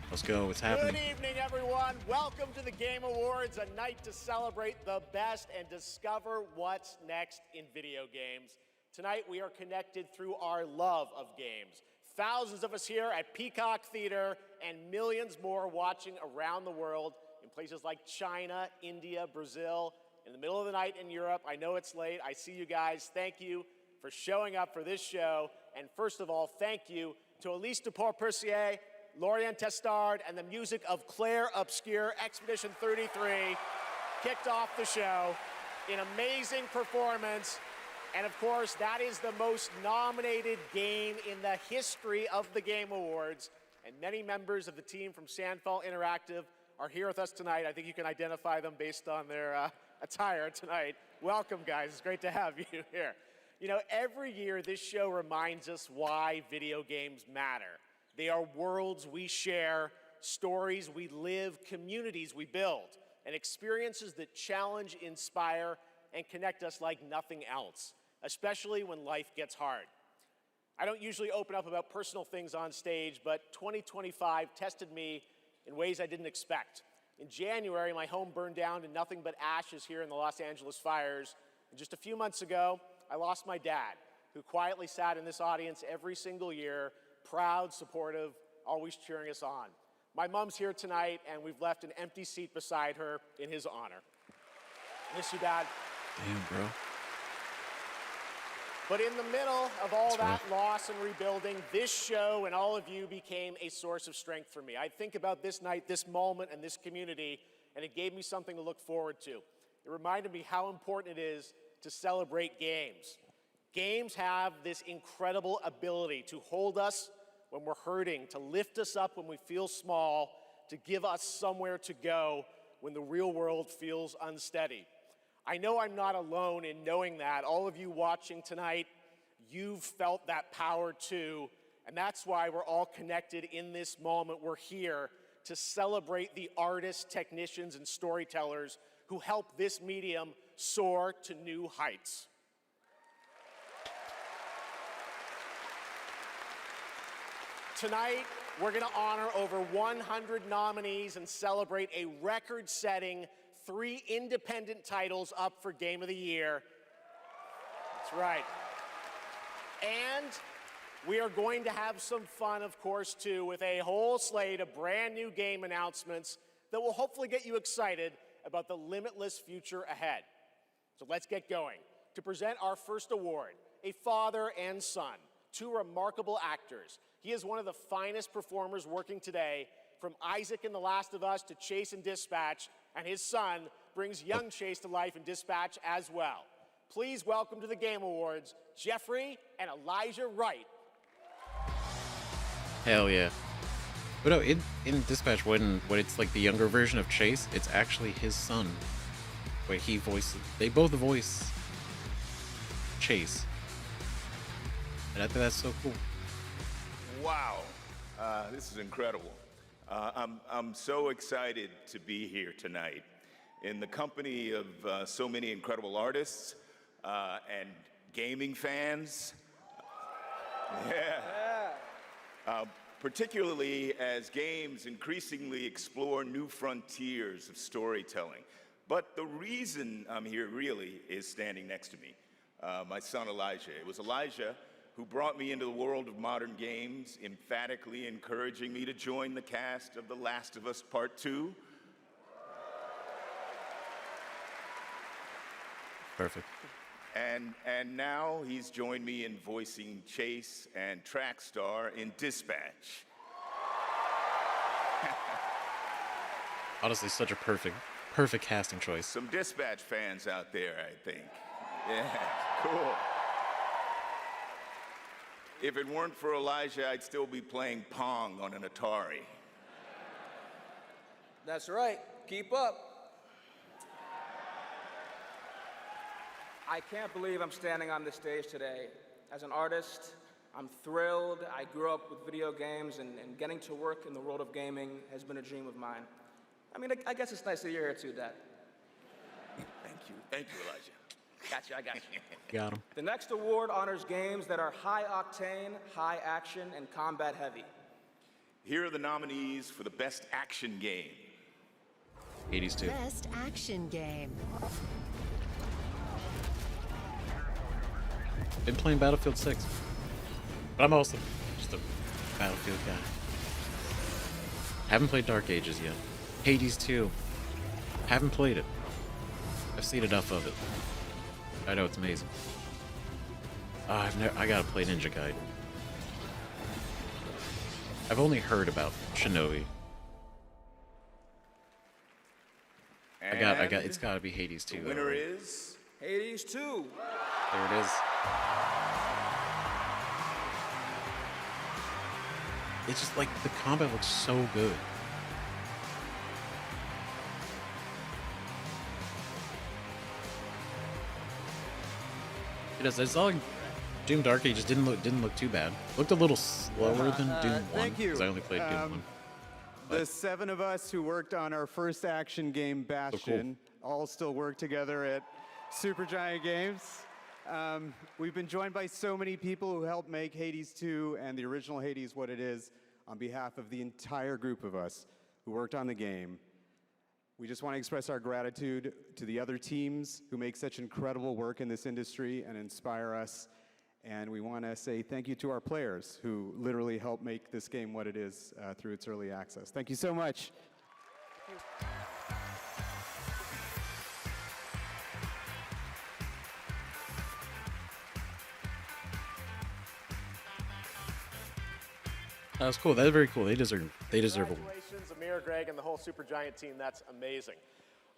Let's go. What's happening? Good evening, everyone. Welcome to the Game Awards, a night to celebrate the best and discover what's next in video games. Tonight, we are connected through our love of games. Thousands of us here at Peacock Theater and millions more watching around the world in places like China, India, Brazil, in the middle of the night in Europe. I know it's late. I see you guys. Thank you for showing up for this show. And first of all, thank you to Elise Duport-Percier, Lorian Testard, and the music of Claire Obscure. Expedition 33 kicked off the show. An amazing performance. And of course, that is the most nominated game in the history of the Game Awards. And many members of the team from Sandfall Interactive are here with us tonight. I think you can identify them based on their attire tonight. Welcome, guys. It's great to have you here. You know, every year this show reminds us why video games matter. They are worlds we share, stories we live, communities we build, and experiences that challenge, inspire, and connect us like nothing else, especially when life gets hard. I don't usually open up about personal things on stage, but 2025 tested me in ways I didn't expect. In January, my home burned down to nothing but ashes here in the Los Angeles fires. And just a few months ago, I lost my dad, who quietly sat in this audience every single year, proud, supportive, always cheering us on. My mom's here tonight, and we've left an empty seat beside her in his honor. Miss you, Dad. Damn, bro. But in the middle of all that loss and rebuilding, this show and all of you became a source of strength for me. I think about this night, this moment, and this community, and it gave me something to look forward to. It reminded me how important it is to celebrate games. Games have this incredible ability to hold us when we're hurting, to lift us up when we feel small, to give us somewhere to go when the real world feels unsteady. I know I'm not alone in knowing that. All of you watching tonight, you've felt that power too, and that's why we're all connected in this moment. We're here to celebrate the artists, technicians, and storytellers who help this medium soar to new heights. Tonight, we're going to honor over 100 nominees and celebrate a record-setting 3 independent titles up for Game of the Year. That's right. And We are going to have some fun, of course, too, with a whole slate of brand new game announcements that will hopefully get you excited about the limitless future ahead. So let's get going. To present our first award, a father and son, two remarkable actors. He is one of the finest performers working today, from Isaac in The Last of Us to Chase in Dispatch, and his son brings young Chase to life in Dispatch as well. Please welcome to the Game Awards, Jeffrey and Elijah Wright. Hell yeah. But no, in Dispatch, when it's like the younger version of Chase, it's actually his son. Where they both voice Chase. And I think that's so cool. Wow, this is incredible. I'm so excited to be here tonight in the company of so many incredible artists and gaming fans. Particularly as games increasingly explore new frontiers of storytelling. But the reason I'm here really is standing next to me, my son Elijah. It was Elijah who brought me into the world of modern games, emphatically encouraging me to join the cast of The Last of Us Part 2. Perfect. And now he's joined me in voicing Chase and Trackstar in Dispatch. Honestly, such a perfect casting choice. Some Dispatch fans out there, I think. Yeah, cool. If it weren't for Elijah, I'd still be playing Pong on an Atari. That's right. Keep up. I can't believe I'm standing on this stage today. As an artist, I'm thrilled. I grew up with video games, and getting to work in the world of gaming has been a dream of mine. I mean, I guess it's nice that you're here too, Dad. Thank you, Elijah. I got you. Got him. The next award honors games that are high octane, high action, and combat heavy. Here are the nominees for the Best Action Game. Hades 2. Best action game. Been playing Battlefield 6. But I'm also just a Battlefield guy. Haven't played Dark Ages yet. Hades 2. Haven't played it. I've seen enough of it. I know it's amazing. I gotta play Ninja Gaiden. I've only heard about Shinobi. It's gotta be Hades 2. The winner is Hades 2. There it is. It's just like the combat looks so good. It does. It's all like Doom Dark Ages didn't look too bad. Looked a little slower than Doom 1 Thank you. because I only played Doom 1. The 7 of us who worked on our first action game, Bastion, all still work together at Supergiant Games. We've been joined by so many people who helped make Hades 2 and the original Hades what it is. On behalf of the entire group of us who worked on the game, we just want to express our gratitude to the other teams who make such incredible work in this industry and inspire us. And we want to say thank you to our players who literally helped make this game what it is through its early access. Thank you so much. That was cool. That's very cool. They deserve a win. Congratulations, Amir, Greg, and the whole Supergiant team. That's amazing.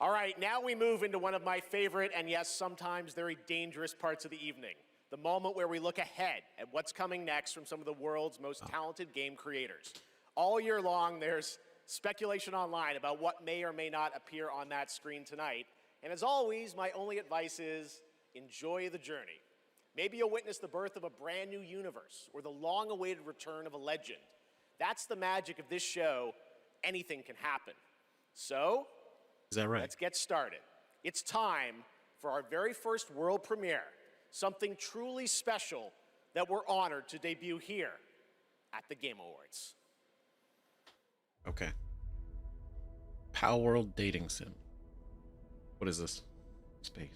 All right, now we move into one of my favorite and, yes, sometimes very dangerous parts of the evening. The moment where we look ahead at what's coming next from some of the world's most talented game creators. All year long, there's speculation online about what may or may not appear on that screen tonight. And as always, my only advice is enjoy the journey. Maybe you'll witness the birth of a brand new universe or the long-awaited return of a legend. That's the magic of this show. Anything can happen. So, is that right? Let's get started. It's time for our very first world premiere, something truly special that we're honored to debut here at the Game Awards. Okay. Pal World Dating Sim. What is this? Space.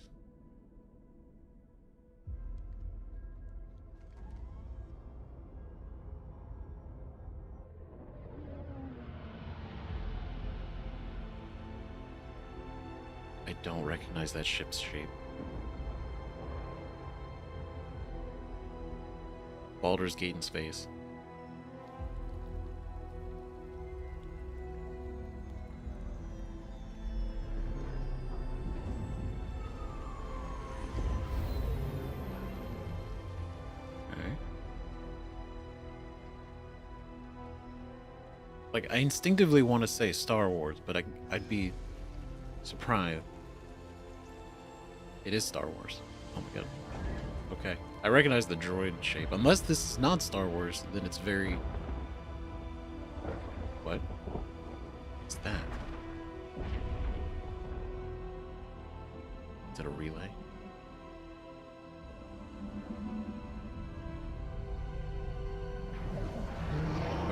recognize that ship's shape. Baldur's Gate in space. Like, I instinctively want to say Star Wars, but I'd be surprised. It is Star Wars. Oh my god. Okay. I recognize the droid shape. Unless this is not Star Wars, then it's very... What? What's that? Is it a relay?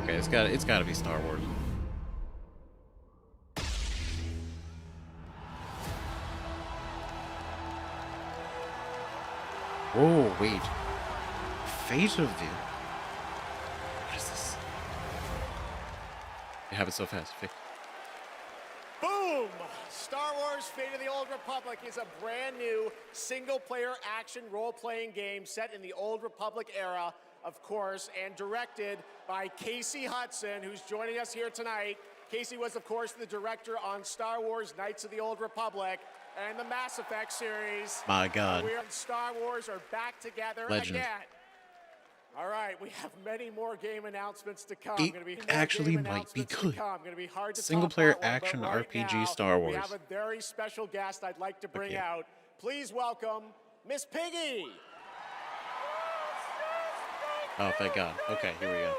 Okay, it's got to be Star Wars. Oh wait, Fate of the. What is this? It happens so fast. Fate. Boom! Star Wars Fate of the Old Republic is a brand new single-player action role-playing game set in the Old Republic era, of course, and directed by Casey Hudson, who's joining us here tonight. Casey was, of course, the director on Star Wars Knights of the Old Republic and the Mass Effect series. My God. We and Star Wars are back together Legend. again. All right, we have many more game announcements to come. It actually might be good. Single-player action RPG Star Wars. We have a very special guest I'd like to bring out. Please welcome Miss Piggy. Oh, thank God. Okay, here we go.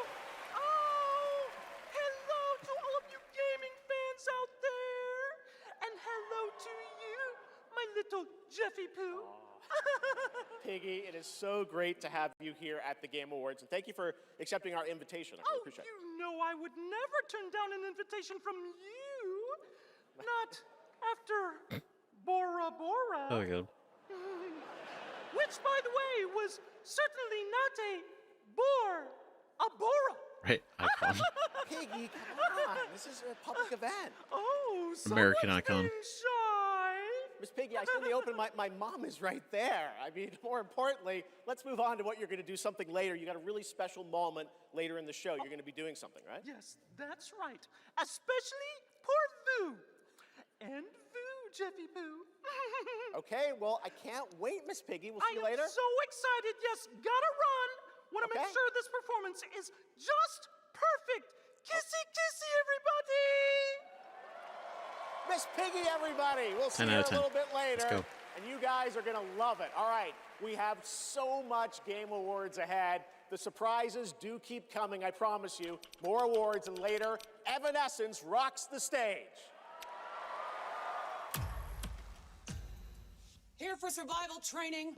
Hello to all of you gaming fans out there, and hello to you, my little Jeffy Poo. Piggy, it is so great to have you here at the Game Awards, and thank you for accepting our invitation. I really appreciate it. You know I would never turn down an invitation from you. Not after Bora Bora. Oh, God. Which, by the way, was certainly not a Bora. Right, icon. Piggy, come on. This is a public event. Oh, American icon. shy. Miss Piggy, I said in the open, my mom is right there. I mean, more importantly, let's move on to what you're going to do something later. You got a really special moment later in the show. You're going to be doing something, right? Yes, that's right. Especially for Vu. And Vu, Jeffy Poo. Okay, well, I can't wait, Miss Piggy. We'll see you later. I am so excited. Yes, gotta run. Want to make sure this performance is just perfect. Kissy, kissy, everybody. Miss Piggy, everybody. We'll see 10 you out a of 10. little bit later. Let's go. And you guys are going to love it. All right, we have so much Game Awards ahead. The surprises do keep coming, I promise you. More awards, and later, Evanescence rocks the stage. Here for survival training?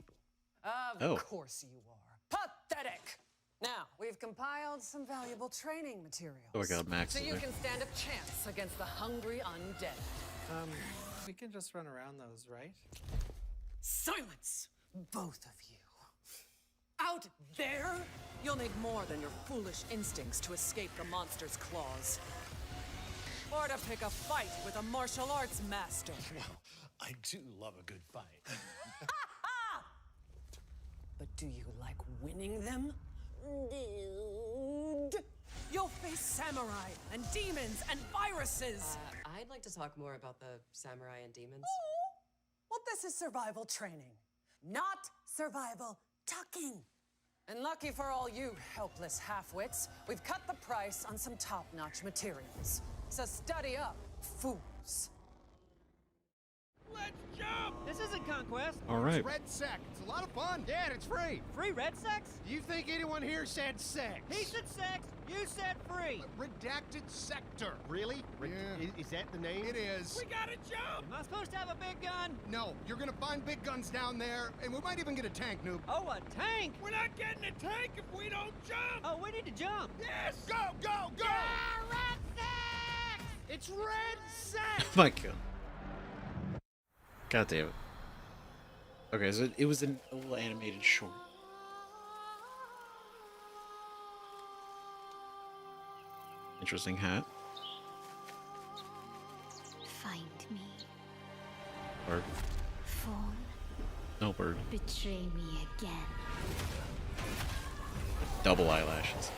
Oh. Of course you are. Pathetic! Now, we've compiled some valuable training materials. Oh my God, Max So is you there. can stand a chance against the hungry undead. We can just run around those, right? Silence! Both of you. Out there, you'll need more than your foolish instincts to escape the monster's claws. Or to pick a fight with a martial arts master. Well, I do love a good fight. But do you like winning them? Dude. You'll face samurai and demons and viruses. I'd like to talk more about the samurai and demons. Well, this is survival training, not survival talking. And lucky for all you helpless half-wits, we've cut the price on some top-notch materials. So study up, fools. Let's jump! This isn't Conquest. All right. It's Red Sec. It's a lot of fun. Yeah, and it's free. Free Red Sex? Do you think anyone here said sex? He said sex. You said free. Redacted Sector. Really? Yeah. Is that the name? It is. We gotta jump! Am I supposed to have a big gun? No. You're gonna find big guns down there, and we might even get a tank, noob. Oh, a tank? We're not getting a tank if we don't jump! Oh, we need to jump. Yes! Go, go, go! Yeah, Red Sex! It's Red Sex! Oh my God. God damn it. Okay, so it was a little animated short. Interesting hat. Find me. Or phone. No bird. Betray me again. Double eyelashes.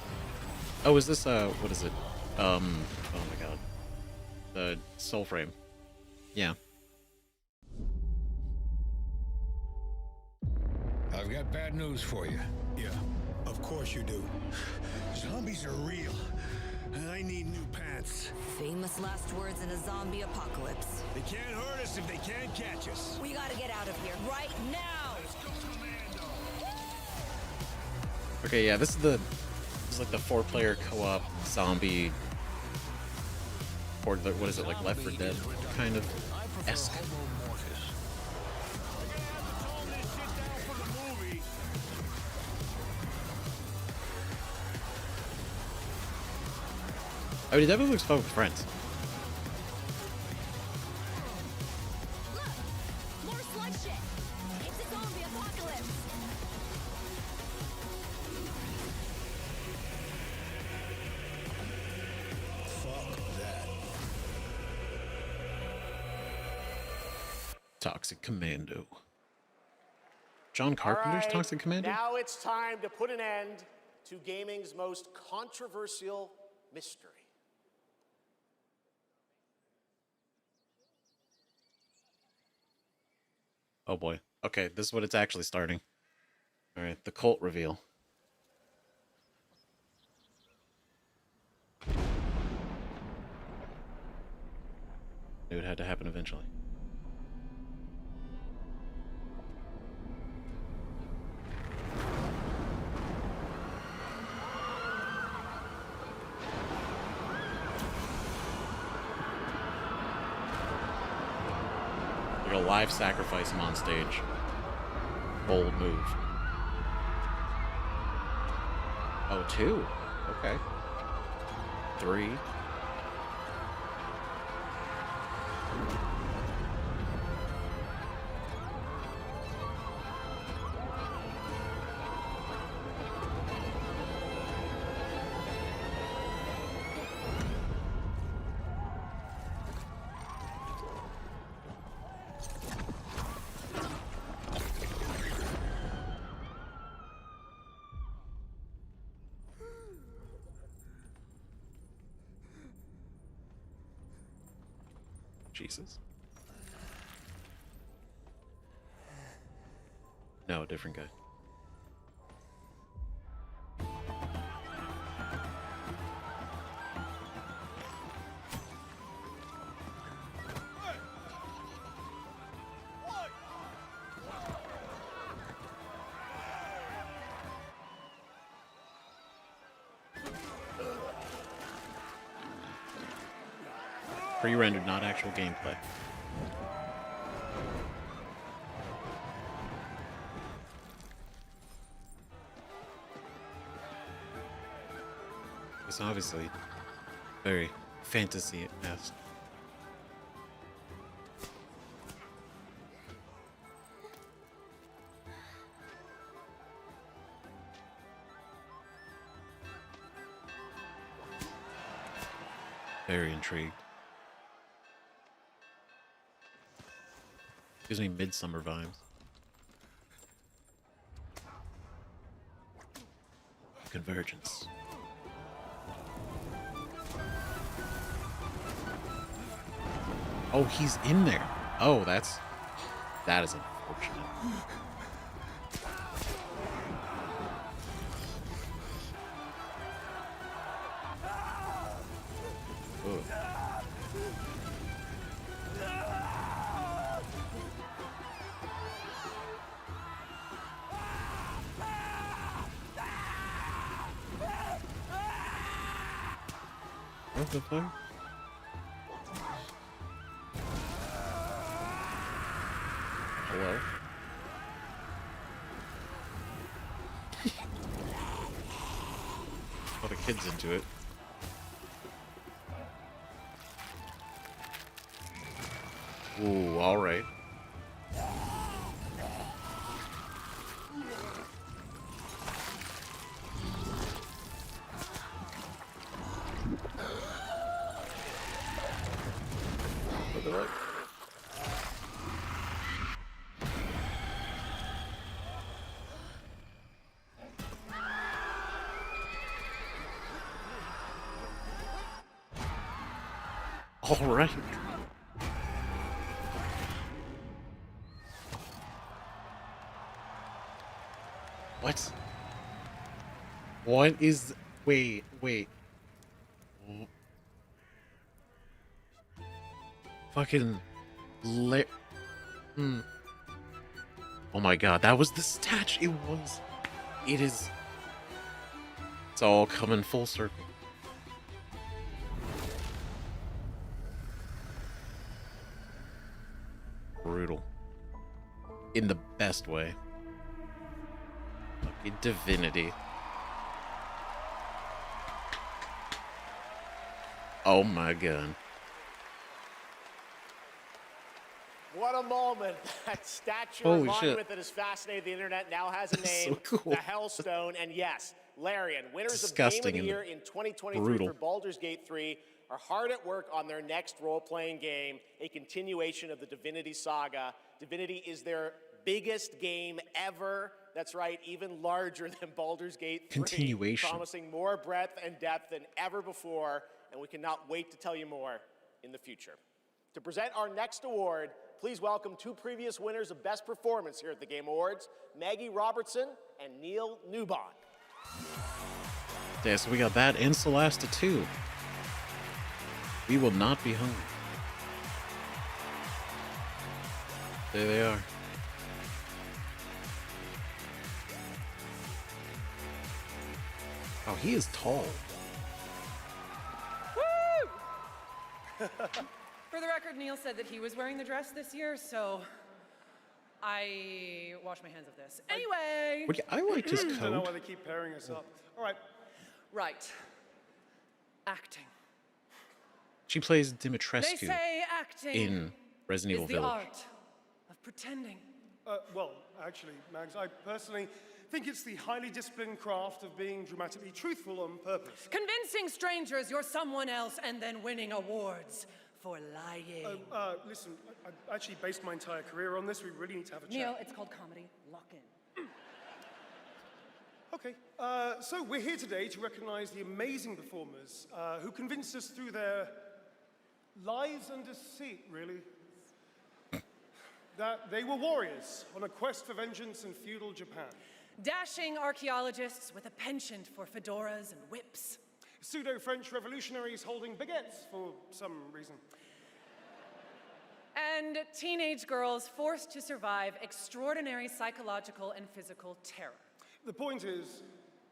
Oh, is this what is it? Oh my god. The Soul Frame. Yeah. I've got bad news for you. Yeah, of course you do. Zombies are real. And I need new pants. Famous last words in a zombie apocalypse. They can't hurt us if they can't catch us. We gotta get out of here right now! Let's go, Commando! Okay, yeah, this is like the 4-player co-op zombie, or the, what is it, like Left 4 Dead kind of esque. I mean, it definitely looks fun with friends. Look! More slug shit! It's a zombie apocalypse! Fuck that. Toxic Commando. John Carpenter's All right, Toxic Commando? Now it's time to put an end to gaming's most controversial mystery. Oh boy. Okay, this is what it's actually starting. Alright, the cult reveal. Knew it had to happen eventually. You're gonna live sacrifice him on stage. Bold move. Oh, 2. Okay. 3. Jesus. No, different guy. Pre-rendered, not actual gameplay. It's obviously very fantasy-esque. Very intrigued. Gives me Midsummer vibes. Convergence. Oh, he's in there. Oh, that is unfortunate. Ugh. What the fuck? Hello? Oh, the kid's into it. Ooh, alright. What the fuck? All right. What? What is... Wait. Fucking... Oh my god, that was the statue. It was... It is... It's all coming full circle. Brutal. In the best way. Fucking divinity. Oh my god. What a moment. That statue Holy monument shit. that has fascinated the internet now has a That's name, so cool. the Hellstone. And yes, Larian, winners Disgusting of Game of the and Year in 2023 brutal. for Baldur's Gate 3 are hard at work on their next role-playing game, a continuation of the Divinity saga. Divinity is their biggest game ever. That's right, even larger than Baldur's Gate 3. Continuation. Promising more breadth and depth than ever before, and we cannot wait to tell you more in the future. To present our next award, please welcome two previous winners of Best Performance here at the Game Awards, Maggie Robertson and Neil Newbon. Yeah, so we got that and Celasta too. We will not be hungry. There they are. Oh, he is tall. Woo! For the record, Neil said that he was wearing the dress this year, so I wash my hands of this. Anyway. I liked his I don't know coat. why they keep pairing us up. All right. Right. Acting. She plays They Dimitrescu say acting in Resident Evil is the Village. art of pretending. Well, actually, Mags, I personally think it's the highly disciplined craft of being dramatically truthful on purpose. Convincing strangers you're someone else and then winning awards for lying. Listen, I actually based my entire career on this. We really need to have a chat. Neil, it's called comedy. Lock in. Okay, so we're here today to recognize the amazing performers who convinced us through their lies and deceit, really, that they were warriors on a quest for vengeance in feudal Japan. Dashing archaeologists with a penchant for fedoras and whips. Pseudo-French revolutionaries holding baguettes for some reason. And teenage girls forced to survive extraordinary psychological and physical terror. The point is,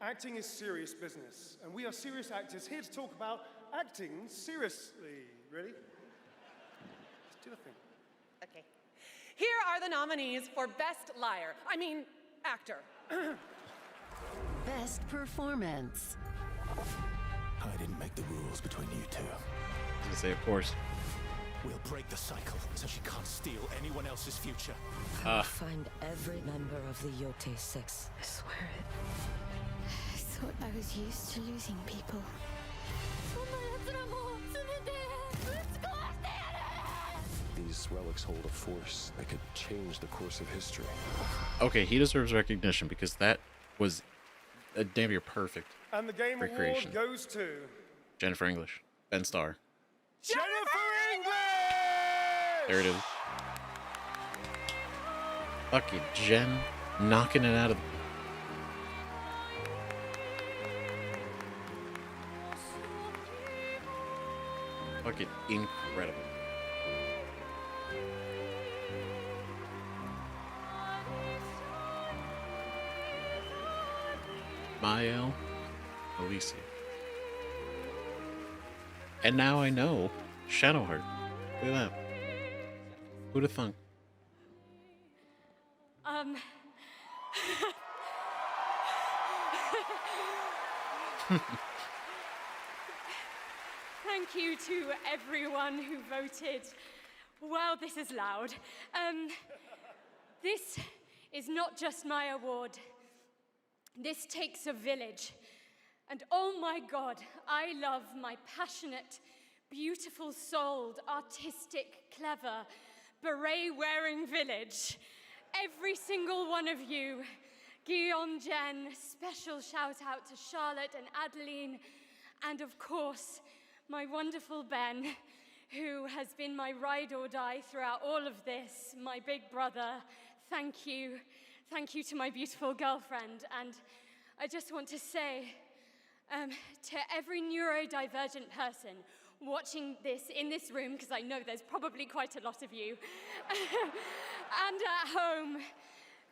acting is serious business, and we are serious actors here to talk about acting seriously, really. Just do the thing. Okay. Here are the nominees for Best Liar. I mean, Actor. Best performance. I didn't make the rules between you two. I was gonna say, of course. We'll break the cycle so she can't steal anyone else's future. I'll find every member of the Yote Six. I swear it. I thought I was used to losing people. These relics hold a force that could change the course of history. Okay, he deserves recognition because that was a damn near perfect And the Game Award recreation. goes to... Jennifer English, Ben Starr. Jennifer English! There it is. Fucking Jen knocking it out of the... Fucking incredible. Mael, Alicia. And now I know Shadowheart. Look at that. Who'd have thunk? Thank you to everyone who voted. Wow, this is loud. This is not just my award. This takes a village. And oh my God, I love my passionate, beautiful-souled, artistic, clever, beret-wearing village. Every single one of you. Guillaume, Jen, special shout-out to Charlotte and Adeline, and of course, my wonderful Ben, who has been my ride or die throughout all of this, my big brother, thank you. Thank you to my beautiful girlfriend. And I just want to say to every neurodivergent person watching this in this room, because I know there's probably quite a lot of you, and at home,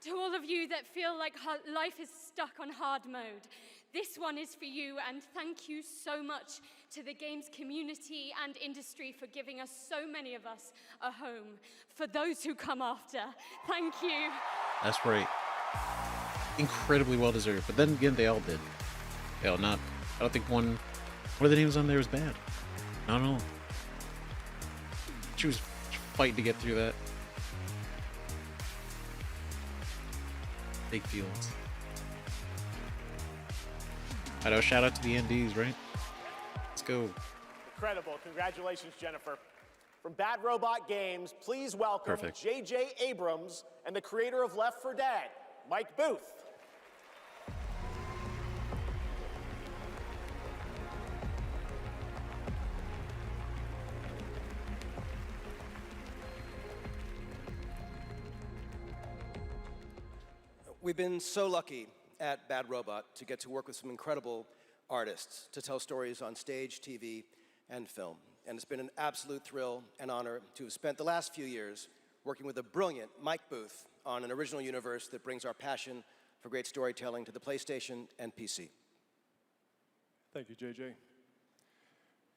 to all of you that feel like life is stuck on hard mode, this one is for you, and thank you so much to the games community and industry for giving us, so many of us, a home. For those who come after, thank you. That's right. Incredibly well deserved. But then again, they all did. They all not. I don't think one of the names on there was bad. Not at all. She was fighting to get through that. Big feelings. I know, shout out to the NDs, right? Let's go. Incredible. Congratulations, Jennifer. From Bad Robot Games, please welcome J.J. Abrams and the creator of Left 4 Dead, Mike Booth. We've been so lucky at Bad Robot to get to work with some incredible artists to tell stories on stage, TV, and film. And it's been an absolute thrill and honor to have spent the last few years working with a brilliant Mike Booth on an original universe that brings our passion for great storytelling to the PlayStation and PC. Thank you, JJ.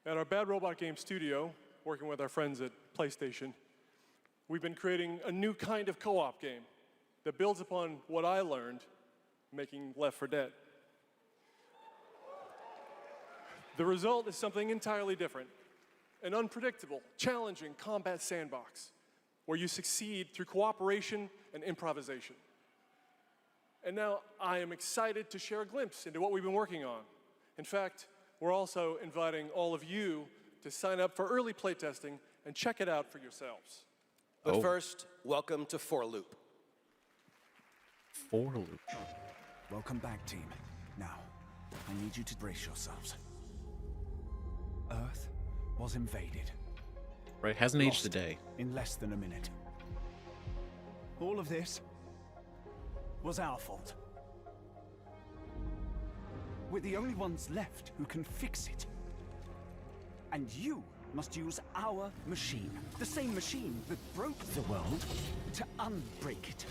At our Bad Robot Game studio, working with our friends at PlayStation, we've been creating a new kind of co-op game that builds upon what I learned making Left 4 Dead. The result is something entirely different, an unpredictable, challenging combat sandbox where you succeed through cooperation and improvisation. And now I am excited to share a glimpse into what we've been working on. In fact, we're also inviting all of you to sign up for early playtesting and check it out for yourselves. But first, welcome to 4 Loop. 4 Loop. Welcome back, team. Now, I need you to brace yourselves. Earth was invaded. Right, hasn't aged Lost a day. in less than a minute. All of this was our fault. We're the only ones left who can fix it. And you must use our machine, the same machine that broke the world, to unbreak it.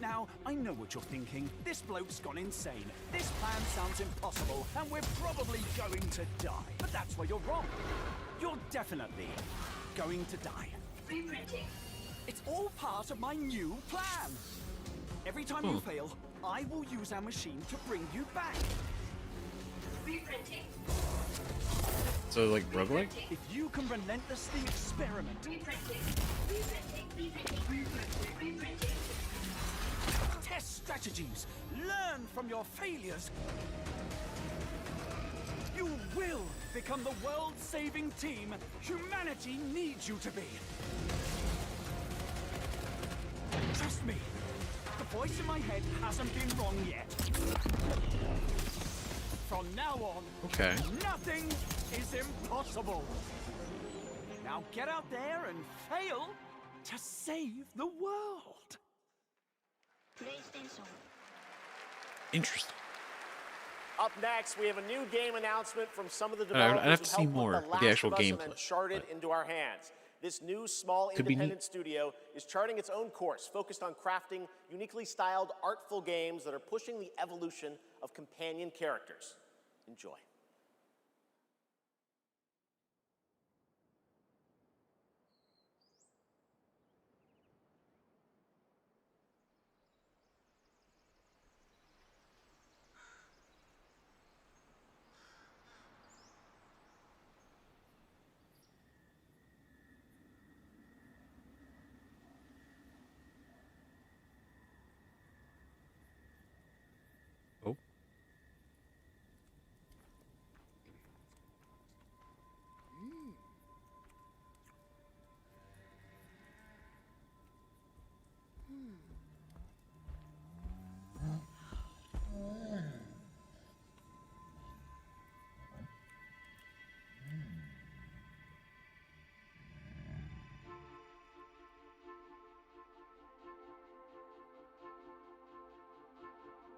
Now, I know what you're thinking. This bloke's gone insane. This plan sounds impossible, and we're probably going to die. But that's where you're wrong. You're definitely going to die. Reprinting. It's all part of my new plan. Every time you fail, I will use our machine to bring you back. Reprinting. So, like, roguelike? If you can relentlessly experiment. Test strategies. Learn from your failures. You will become the world-saving team humanity needs you to be. Trust me. The voice in my head hasn't been wrong yet. From now on, nothing is impossible. Now get out there and fail to save the world. Interesting. Up next, we have a new game announcement from some of the I'd developers have to who see helped more put of The the Last actual of Us and gameplay, Uncharted into our hands. This new, small, Could be independent studio is charting its own course, focused on crafting uniquely styled, artful games that are pushing the evolution of companion characters. Enjoy.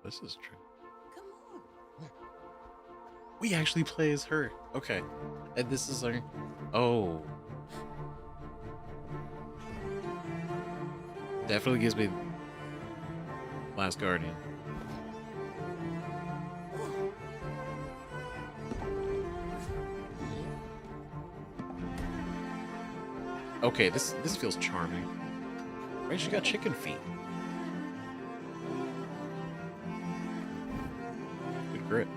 This is true. We actually play as her. Okay. And this is our... Oh. Definitely gives me Last Guardian. Okay, this feels charming. Right, she got chicken feet. Good grip.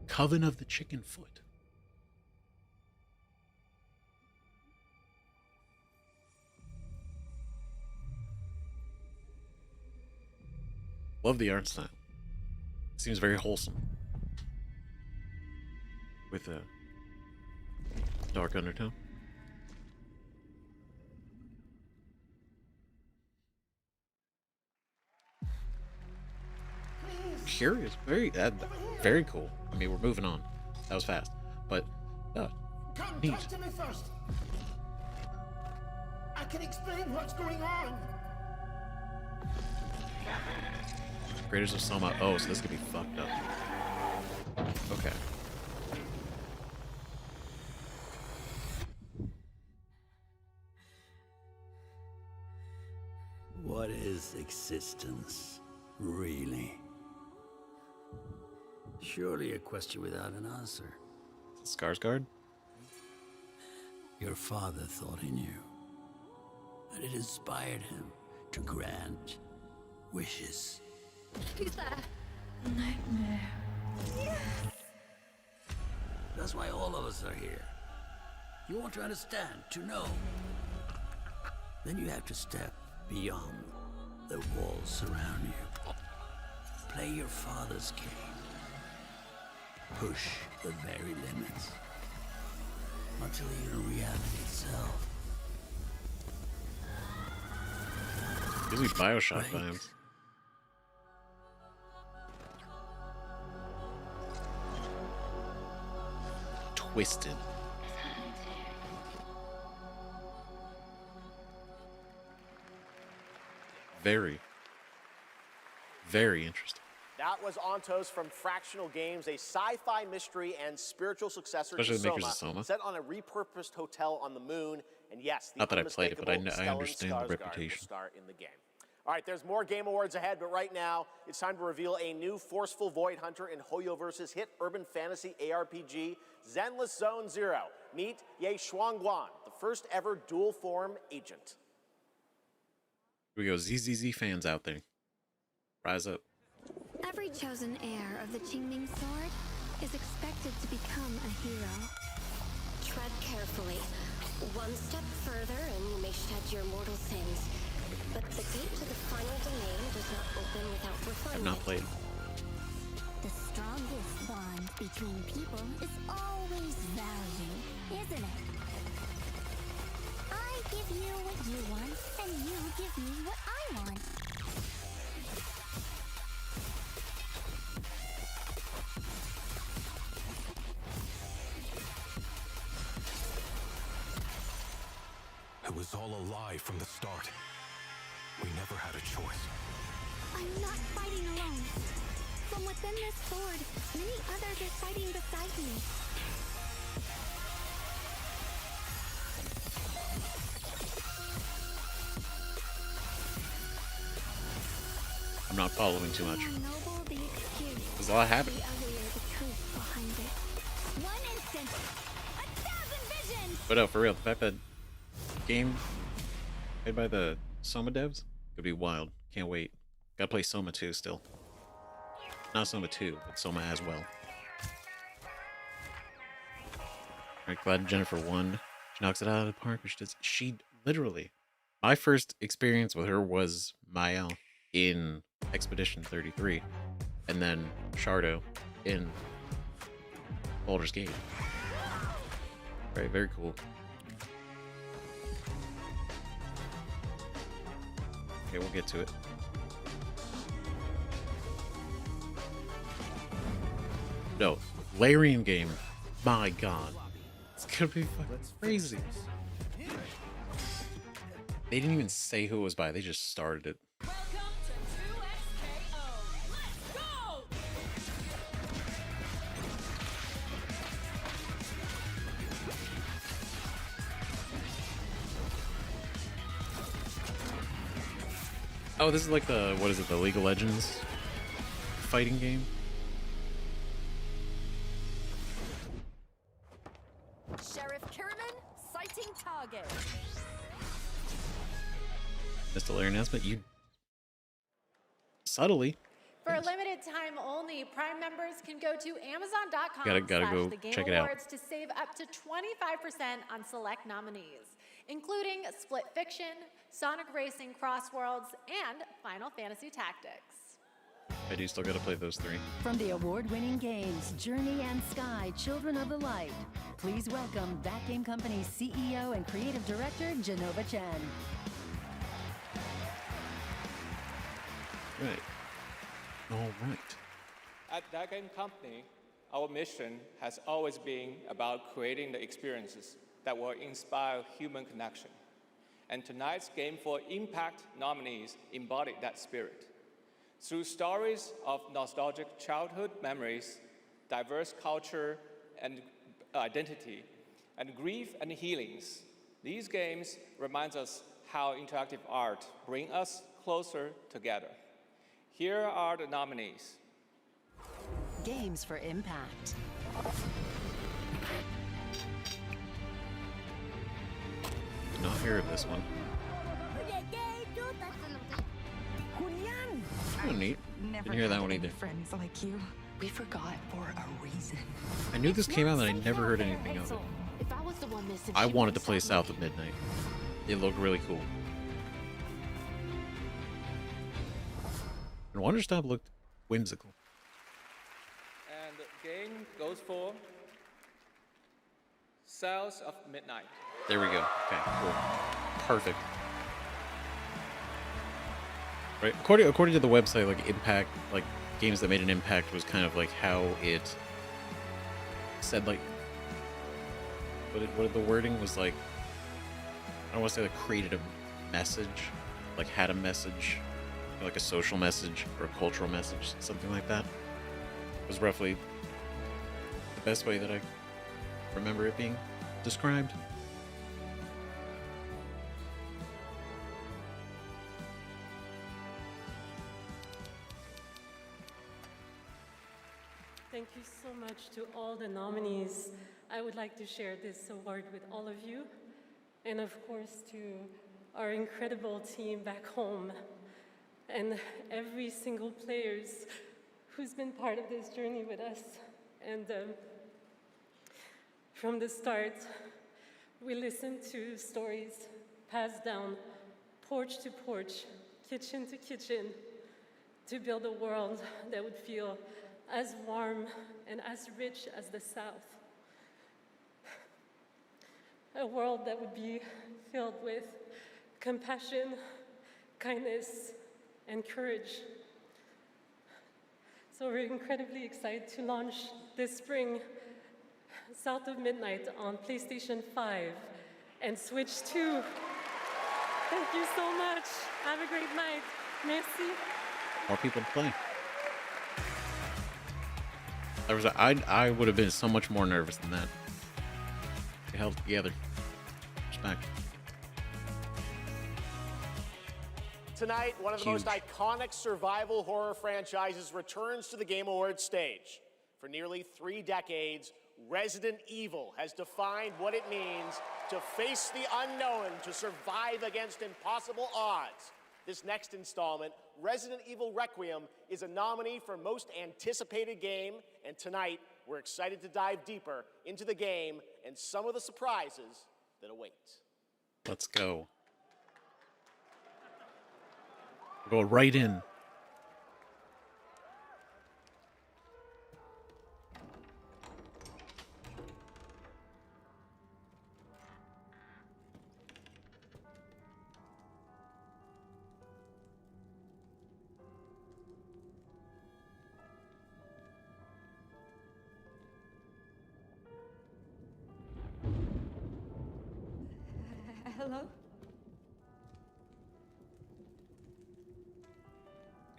Coven of the Chicken Foot. Love the art style. Seems very wholesome. With a dark undertone. Curious. Very cool. I mean, we're moving on. That was fast. But, Come neat. talk to me first. I can explain what's going on. Creators of Soma. Oh, so this could be fucked up. Okay. What is existence, really? Surely a question without an answer. Skarsgård? Your father thought he knew, and it inspired him to grant wishes. Who's there? Nightmare. Yes! That's why all of us are here. You want to understand, to know. Then you have to step beyond the walls surround you. Play your father's game. Push the very limits. Until you're reality itself. Gives me Bioshock vibes. Twisted. Very, very interesting. That was Ontos from Fractional Games, a sci-fi mystery and spiritual successor Especially to the makers of Soma. set on a repurposed hotel on the moon. And yes, the Not that I played it, but I unmistakable understand the Stellan Skarsgård reputation. will star in the game. All right, there's more Game Awards ahead, but right now it's time to reveal a new forceful Void Hunter in Hoyoverse's hit urban fantasy ARPG, Zenless Zone Zero. Meet Ye Shuangguan, the first ever dual form agent. Here we go, ZZZ fans out there. Rise up. Every chosen heir of the Qingming sword is expected to become a hero. Tread carefully. One step further and you may shed your mortal sins. But the gate to the final domain does not open without I've refinement. not played. The strongest bond between people is always value, isn't it? I give you what you want, and you give me what I want. It was all a lie from the start. We never had a choice. I'm not fighting alone. From within this sword, many others are fighting beside me. I'm not following too much. The more noble the excuse, There's a lot happening. the uglier the truth behind it. One instant, 1,000 visions! But no, for real, the fact that game made by the Soma devs could be wild. Can't wait. Gotta play Soma 2 still. Not Soma 2, but Soma as well. Alright, glad Jennifer won. She knocks it out of the park, but she literally, my first experience with her was Mael in Expedition 33, and then Shardo in Baldur's Gate. Right, very cool. Okay, we'll get to it. No, Larian game. My God, it's gonna be fucking crazy. They didn't even say who it was by. They just started it. Oh, this is like the, what is it, the League of Legends fighting game? Sheriff Kierman, sighting target. Missed a Larry announcement. You subtly. For a limited time only, Prime members can go to Amazon.com Gotta go the Game check it out. Awards to save up to 25% on select nominees, including Split Fiction, Sonic Racing Cross Worlds, and Final Fantasy Tactics. I do still gotta play those 3. From the award-winning games Journey and Sky, Children of the Light, please welcome That Game Company's CEO and Creative Director, Genova Chen. Right. All right. At That Game Company, our mission has always been about creating the experiences that will inspire human connection. And tonight's Game for Impact nominees embody that spirit. Through stories of nostalgic childhood memories, diverse culture and identity, and grief and healings, these games remind us how interactive art brings us closer together. Here are the nominees. Games for Impact. Did not hear of this one. Oh, neat. Didn't hear that one either. Friends like you. We forgot for a reason. I knew this came out and I never heard anything of it. If I was the one missing, I wanted to play South of Midnight. It looked really cool. And Wonderstop looked whimsical. And the game goes for South of Midnight. There we go. Okay, cool. Perfect. Right. According to the website, like Impact, like games that made an impact was kind of like how it said, like, what the wording was like. I don't want to say like created a message, like had a message, like a social message or a cultural message, something like that. It was roughly the best way that I remember it being described. Thank you so much to all the nominees. I would like to share this award with all of you, and of course to our incredible team back home, and every single players who's been part of this journey with us. And from the start, we listened to stories passed down porch to porch, kitchen to kitchen, to build a world that would feel as warm and as rich as the South. A world that would be filled with compassion, kindness, and courage. So we're incredibly excited to launch this spring South of Midnight on PlayStation 5 and Switch 2. Thank you so much. Have a great night. Merci. More people to play. I would have been so much more nervous than that. They held it together. Respect. Tonight, one of the most iconic survival horror franchises returns to the Game Awards stage. For nearly 3 decades, Resident Evil has defined what it means to face the unknown, to survive against impossible odds. This next installment, Resident Evil Requiem, is a nominee for Most Anticipated Game, and tonight, we're excited to dive deeper into the game and some of the surprises that await. Let's go. Go right in.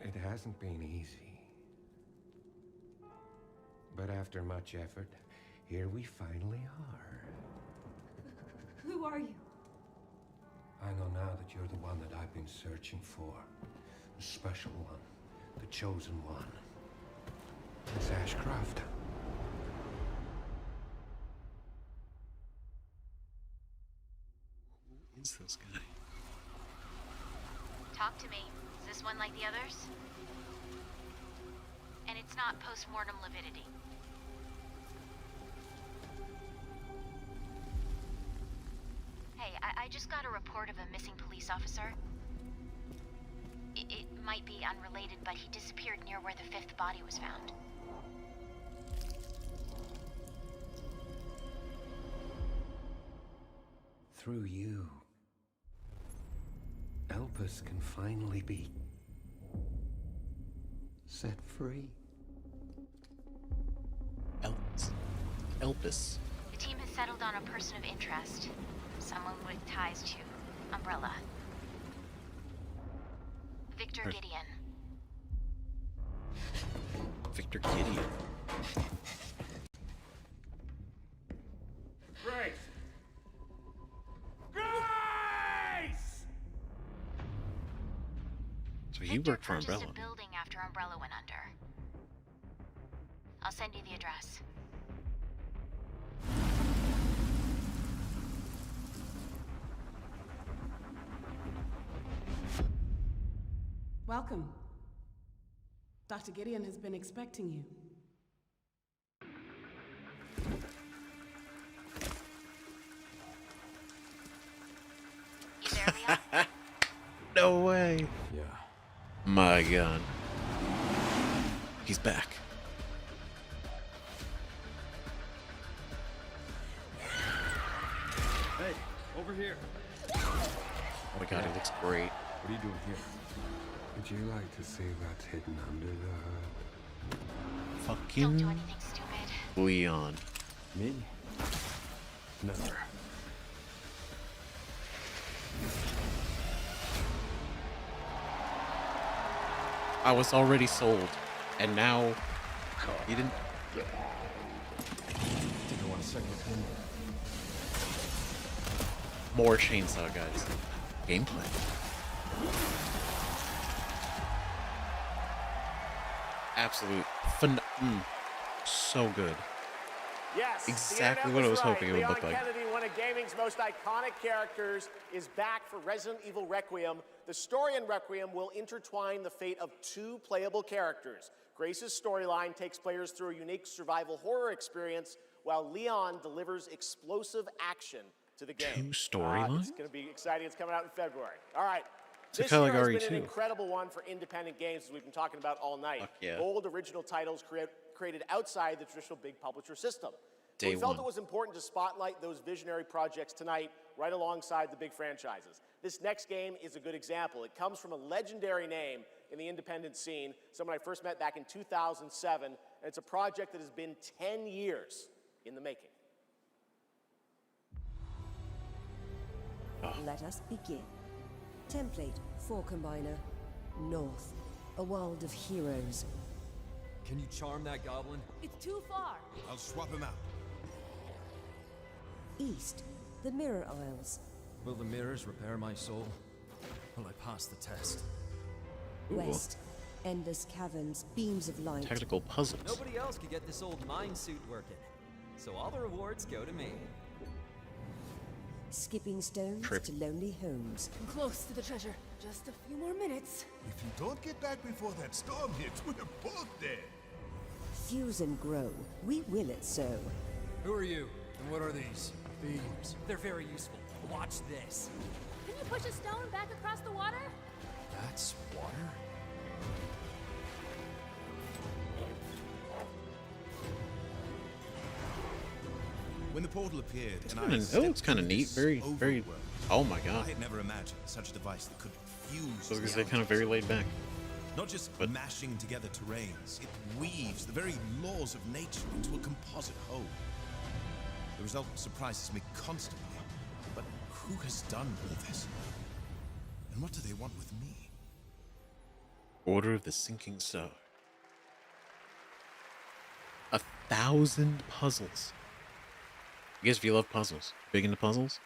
It hasn't been easy. But after much effort, here we finally are. Who are you? I know now that you're the one that I've been searching for. The special one. The chosen one. It's Ashcroft. Who is this guy? Talk to me. Is this one like the others? And it's not post-mortem lividity. Hey, I just got a report of a missing police officer. It might be unrelated, but he disappeared near where the fifth body was found. Through you, Elpis can finally be set free. Elpis. The team has settled on a person of interest. Someone with ties to Umbrella. Victor Gideon. Victor Gideon. Grace! Grace! So he worked for Umbrella. Purchased a building after Umbrella went under. I'll send you the address. Welcome. Dr. Gideon has been expecting you. You there, Leon? No way. Yeah. My God. He's back. Hey, over here. Oh my God, he looks great. What are you doing here? Would you like to see what's hidden under the hood? Fucking Don't do anything stupid. Leon. Me? Never. I was already sold, and now he didn't. Think I want a second opinion. More chainsaw guys. Gameplay. Absolute so good. Yes, Exactly the what I internet was right. hoping it would Leon look like. Kennedy, one of gaming's most iconic characters, is back for Resident Evil Requiem. The story in Requiem will intertwine the fate of two playable characters. Grace's storyline takes players through a unique survival horror experience, while Leon delivers explosive action to the game. Two storylines? It's going to be exciting. It's coming out in February. All right. So This kinda year like has been an RE2. incredible one for independent games, as we've been talking about all night. Fuck yeah. Bold original titles created outside the traditional big publisher system. Day We felt one. it was important to spotlight those visionary projects tonight, right alongside the big franchises. This next game is a good example. It comes from a legendary name in the independent scene, someone I first met back in 2007, and it's a project that has been 10 years in the making. Let us begin. Template for Combiner. North. A world of heroes. Can you charm that goblin? It's too far. I'll swap him out. East. The Mirror Isles. Will the mirrors repair my soul? Will I pass the test? West. Endless caverns. Beams of light. Technical puzzles. Nobody else could get this old mind suit working. So all the rewards go to me. Skipping stones Trip. to lonely homes. I'm close to the treasure. Just a few more minutes. If you don't get back before that storm hits, we're both dead. Fuse and grow. We will it so. Who are you? And what are these? Beams. They're very useful. Watch this. Can you push a stone back across the water? That's water? When the portal appeared, and It looks kind of neat. Very. Oh my God. I had never imagined such a device that could fuse. So because they're kind of very laid back. Not just mashing together terrains, it weaves the very laws of nature into a composite whole. The result surprises me constantly. But who has done all this? And what do they want with me? Order of the Sinking Star. 1,000 puzzles. I guess if you love puzzles, big into puzzles,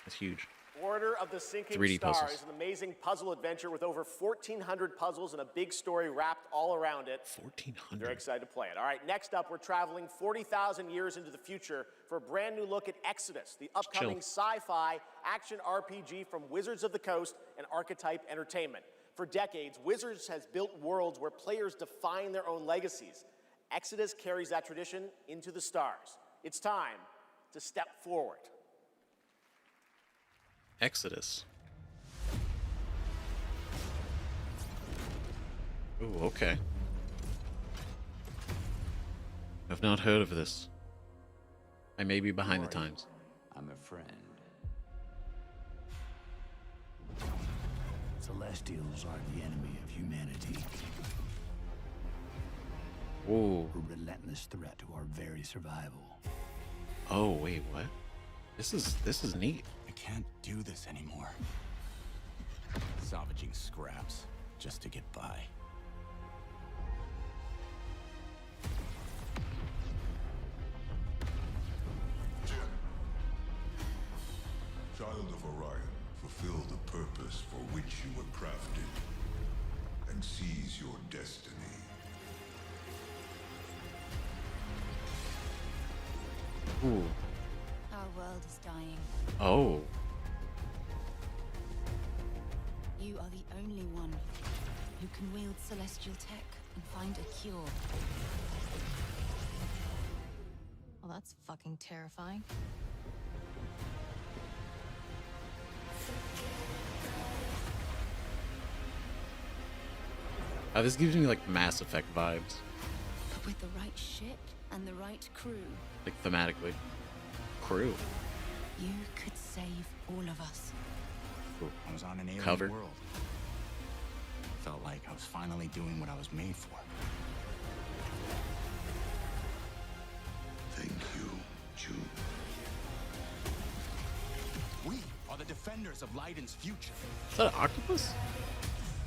that's huge. Order of the Sinking 3D Star puzzles. is an amazing puzzle adventure with over 1,400 puzzles and a big story wrapped all around it. 1,400. Very excited to play it. All right, next up, we're traveling 40,000 years into the future for a brand new look at Exodus, the upcoming sci-fi action RPG from Wizards of the Coast and Archetype Entertainment. For decades, Wizards has built worlds where players define their own legacies. Exodus carries that tradition into the stars. It's time to step forward. Exodus. Ooh, okay. I've not heard of this. I may be behind the times. I'm a friend. Celestials are the enemy of humanity. Ooh. A relentless threat to our very survival. Oh, wait, what? This is neat. I can't do this anymore. Salvaging scraps just to get by. Child of Orion, fulfill the purpose for which you were crafted, and seize your destiny. Ooh. Our world is dying. Oh. You are the only one who can wield celestial tech and find a cure. Well, that's fucking terrifying. This gives me like Mass Effect vibes. But with the right ship and the right crew, Like thematically. Crew. you could save all of us. I was on an alien Covered. world. Felt like I was finally doing what I was made for. Thank you, June. We are the defenders of Leiden's future. Is that an octopus?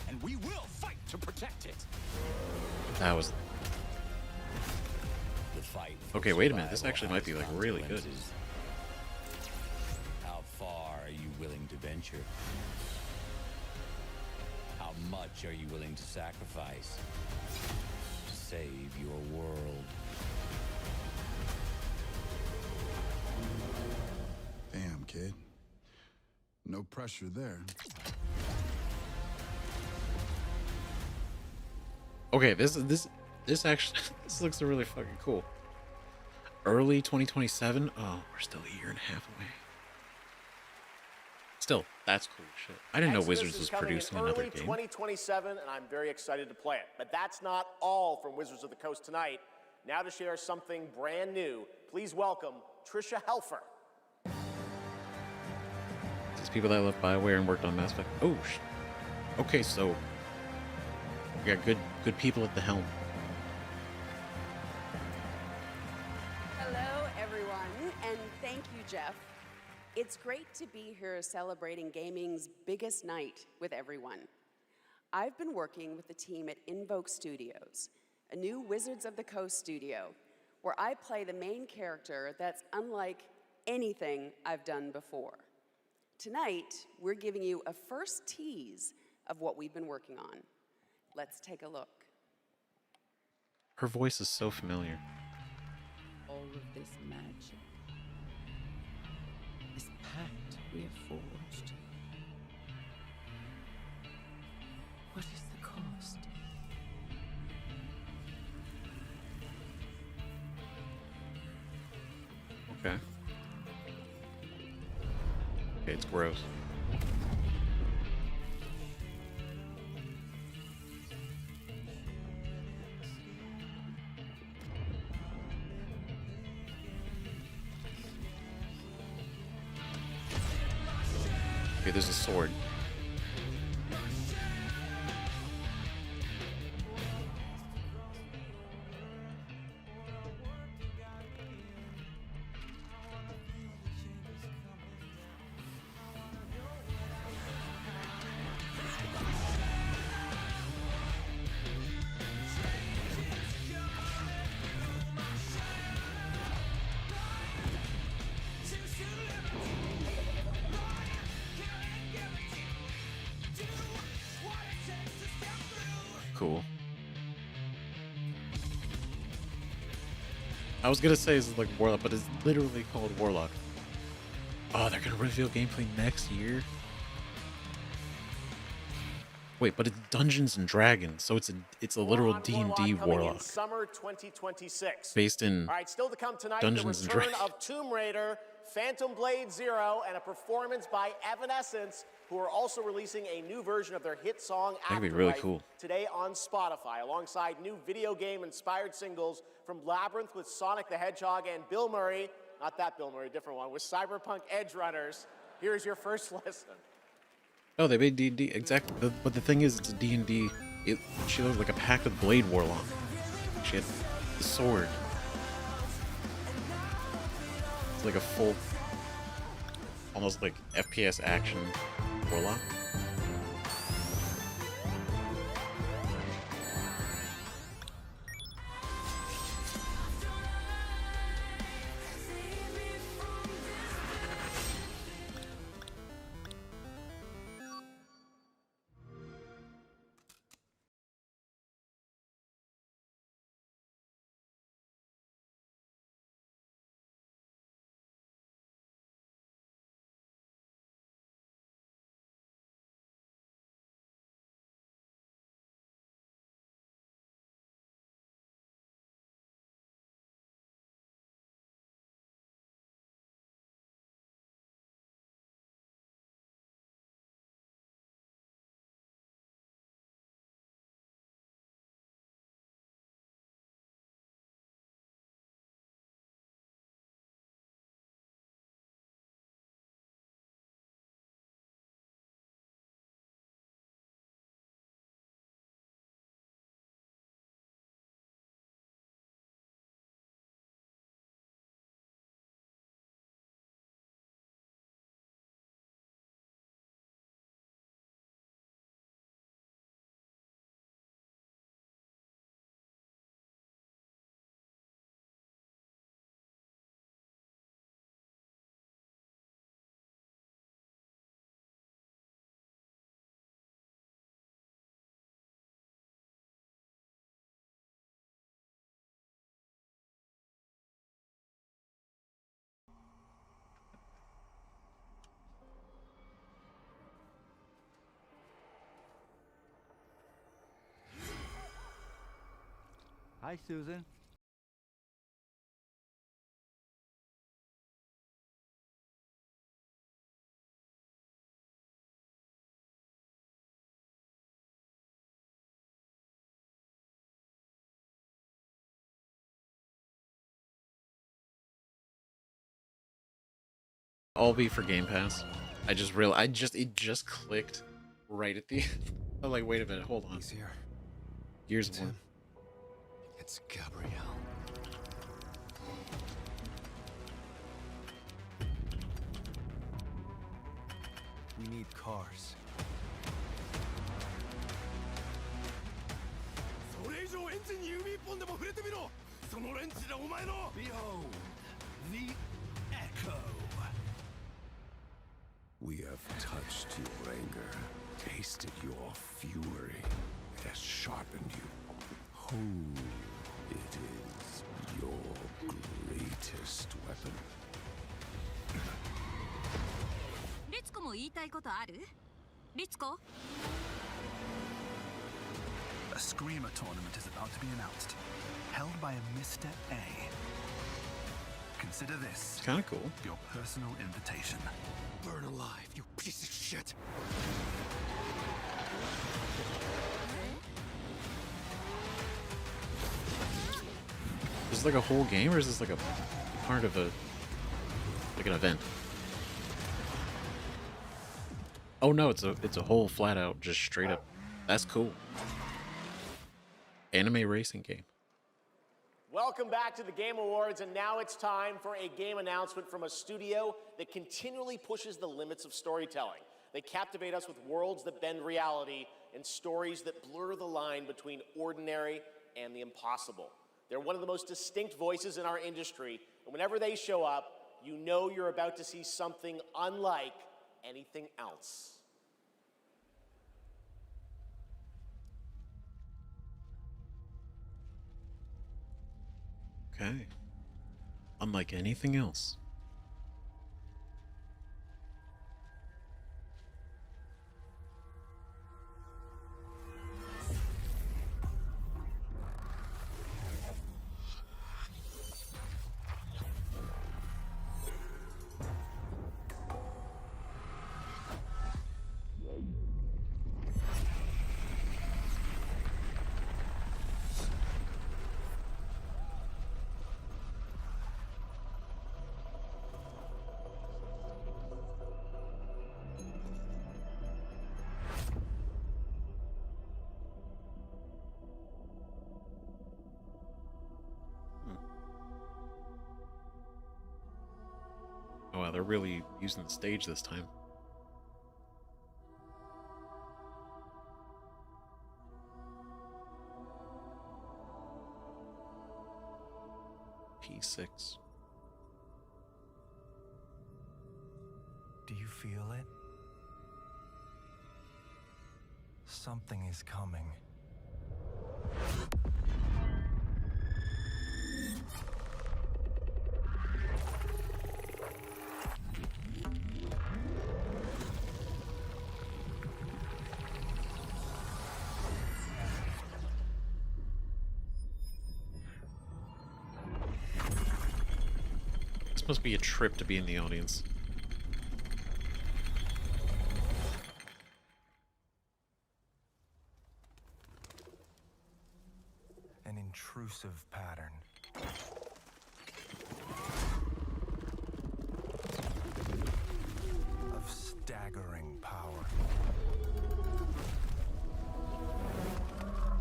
And we will fight to protect it. That was. The fight. Okay, wait a minute. This actually might be like really good. How far are you willing to venture? How much are you willing to sacrifice to save your world? Damn, kid. No pressure there. Okay, this actually this looks really fucking cool. Early 2027. Oh, we're still a year and a half away. Still, that's cool shit. I didn't know Exodus Wizards is was coming producing in another early game. 2027, and I'm very excited to play it. But that's not all from Wizards of the Coast tonight. Now to share something brand new, please welcome Trisha Helfer. These people that left BioWare and worked on Mass Effect. Oh, okay, so we got good people at the helm. Hello, everyone, and thank you, Jeff. It's great to be here celebrating gaming's biggest night with everyone. I've been working with the team at Invoke Studios, a new Wizards of the Coast studio, where I play the main character that's unlike anything I've done before. Tonight, we're giving you a first tease of what we've been working on. Let's take a look. Her voice is so familiar. All of this magic, this pact we have forged. What is the cost? Okay. Okay, it's gross. Okay, there's a sword. cool. I was gonna say it's like Warlock, but it's literally called Warlock. Oh, they're gonna reveal gameplay next year? Wait, but it's Dungeons and Dragons, so it's a literal D&D Warlock. Summer 2026. Based in All right, still to come tonight, Dungeons the and return Dragons. of Tomb Raider, Phantom Blade Zero, and a performance by Evanescence, who are also releasing a new version of their hit song That could be Afterlife really cool. today on Spotify, alongside new video game-inspired singles from Labyrinth with Sonic the Hedgehog and Bill Murray, not that Bill Murray, a different one, with Cyberpunk Edge Runners. Here's your first listen. Oh, they made D&D, exactly. But the thing is, it's a D&D. She looked like a pack of Blade Warlock. She had the sword. It's like a full, almost like FPS action Warlock. Hi, Susan. All be for Game Pass. It just clicked right at the end. I'm like, wait a minute, hold on. He's here. Gears It's of War. him. It's Gabrielle. We need cars. Behold, the Echo. We have touched your anger, tasted your fury. It has sharpened you. Who it is your greatest weapon. リツコも言いたいことある？リツコ？ A Screamer tournament is about to be announced, held by a Mr. A. Consider this Kind of cool. your personal invitation. Burn alive, you piece of shit! Is this like a whole game, or is this like a part of an event? Oh no, it's a whole flat out, just straight up. That's cool. Anime racing game. Welcome back to the Game Awards, and now it's time for a game announcement from a studio that continually pushes the limits of storytelling. They captivate us with worlds that bend reality and stories that blur the line between ordinary and the impossible. They're one of the most distinct voices in our industry, and whenever they show up, you know you're about to see something unlike anything else. Okay. Unlike anything else. Oh wow, they're really using the stage this time. P6. Do you feel it? Something is coming. This must be a trip to be in the audience. An intrusive pattern. Of staggering power.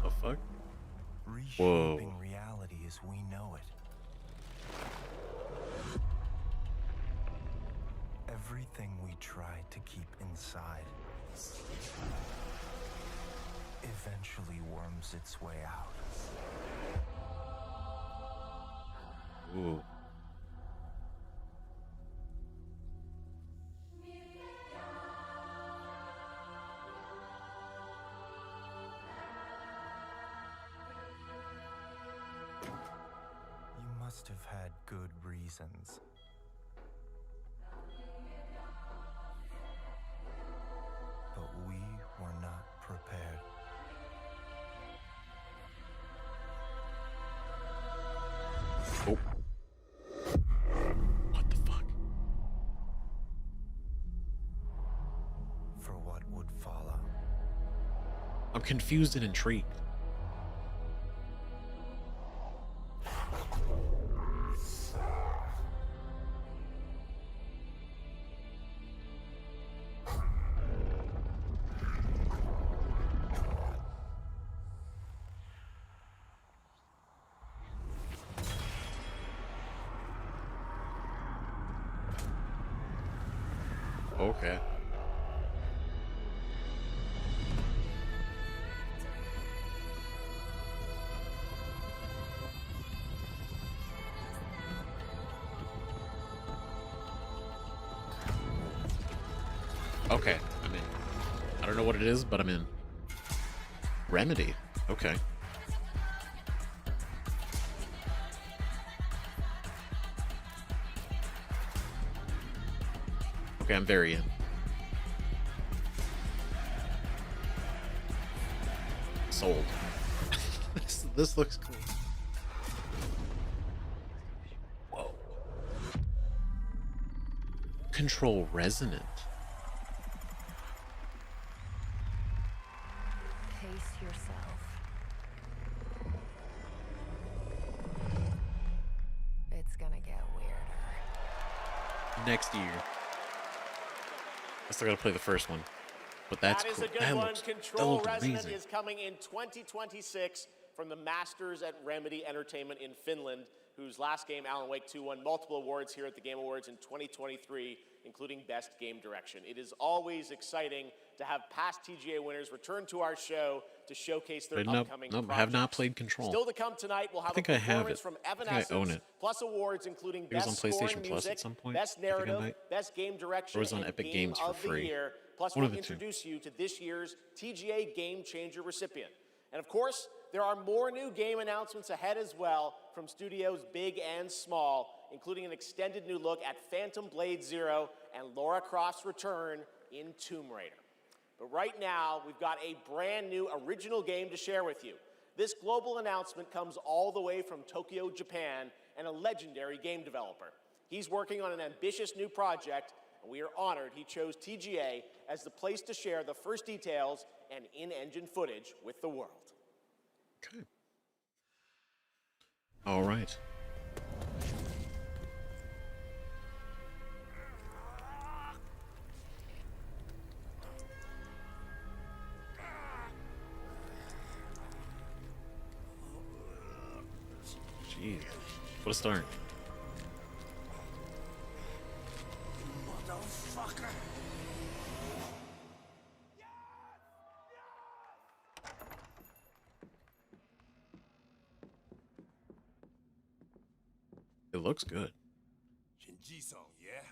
The fuck? Reshaping reality as we know it. Everything we tried to keep inside eventually worms its way out. Ooh. You must have had good reasons. But we were not prepared. Oh. What the fuck? For what would follow. I'm confused and intrigued. Okay. Okay, I'm in. I don't know what it is, but I'm in. Remedy. Okay. Okay, I'm very in. Sold. This looks cool. Whoa. Control resonant. Pace yourself. It's gonna get weirder. Next year. I still gotta play the first one. But that's that is cool. a good That one. looks, Control that Resonant amazing. is coming in 2026 from the Masters at Remedy Entertainment in Finland, whose last game, Alan Wake 2, won multiple awards here at the Game Awards in 2023, including Best Game Direction. It is always exciting to have past TGA winners return to our show to showcase their upcoming Nope, I projects. have not played Control. Still to come tonight, we'll have I think a I have performance it. from I think Evanescence, I own it. plus awards including It was Best on Scoring PlayStation Plus Music, at some point. Best I think I Narrative, might. Best Game Direction, Or it was on and Epic Game Games for of the free. Year. Plus, One we'll of the two. introduce you to this year's TGA Game Changer recipient. And of course, There are more new game announcements ahead as well from studios big and small, including an extended new look at Phantom Blade Zero and Lara Croft's return in Tomb Raider. But right now, we've got a brand new original game to share with you. This global announcement comes all the way from Tokyo, Japan, and a legendary game developer. He's working on an ambitious new project, and we are honored he chose TGA as the place to share the first details and in-engine footage with the world. Okay. All right. Jeez. What a start. Motherfucker! It looks good. Shinji-san, yeah?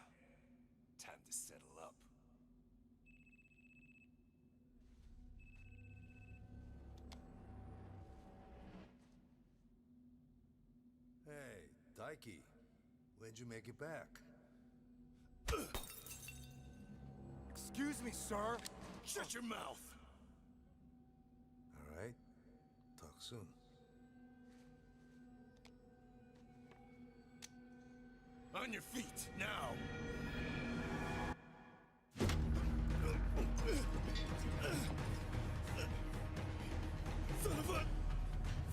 Time to settle up. Hey, Daiki. When'd you make it back? Excuse me, sir. Shut your mouth. All right. Talk soon. On your feet, now. Son of a...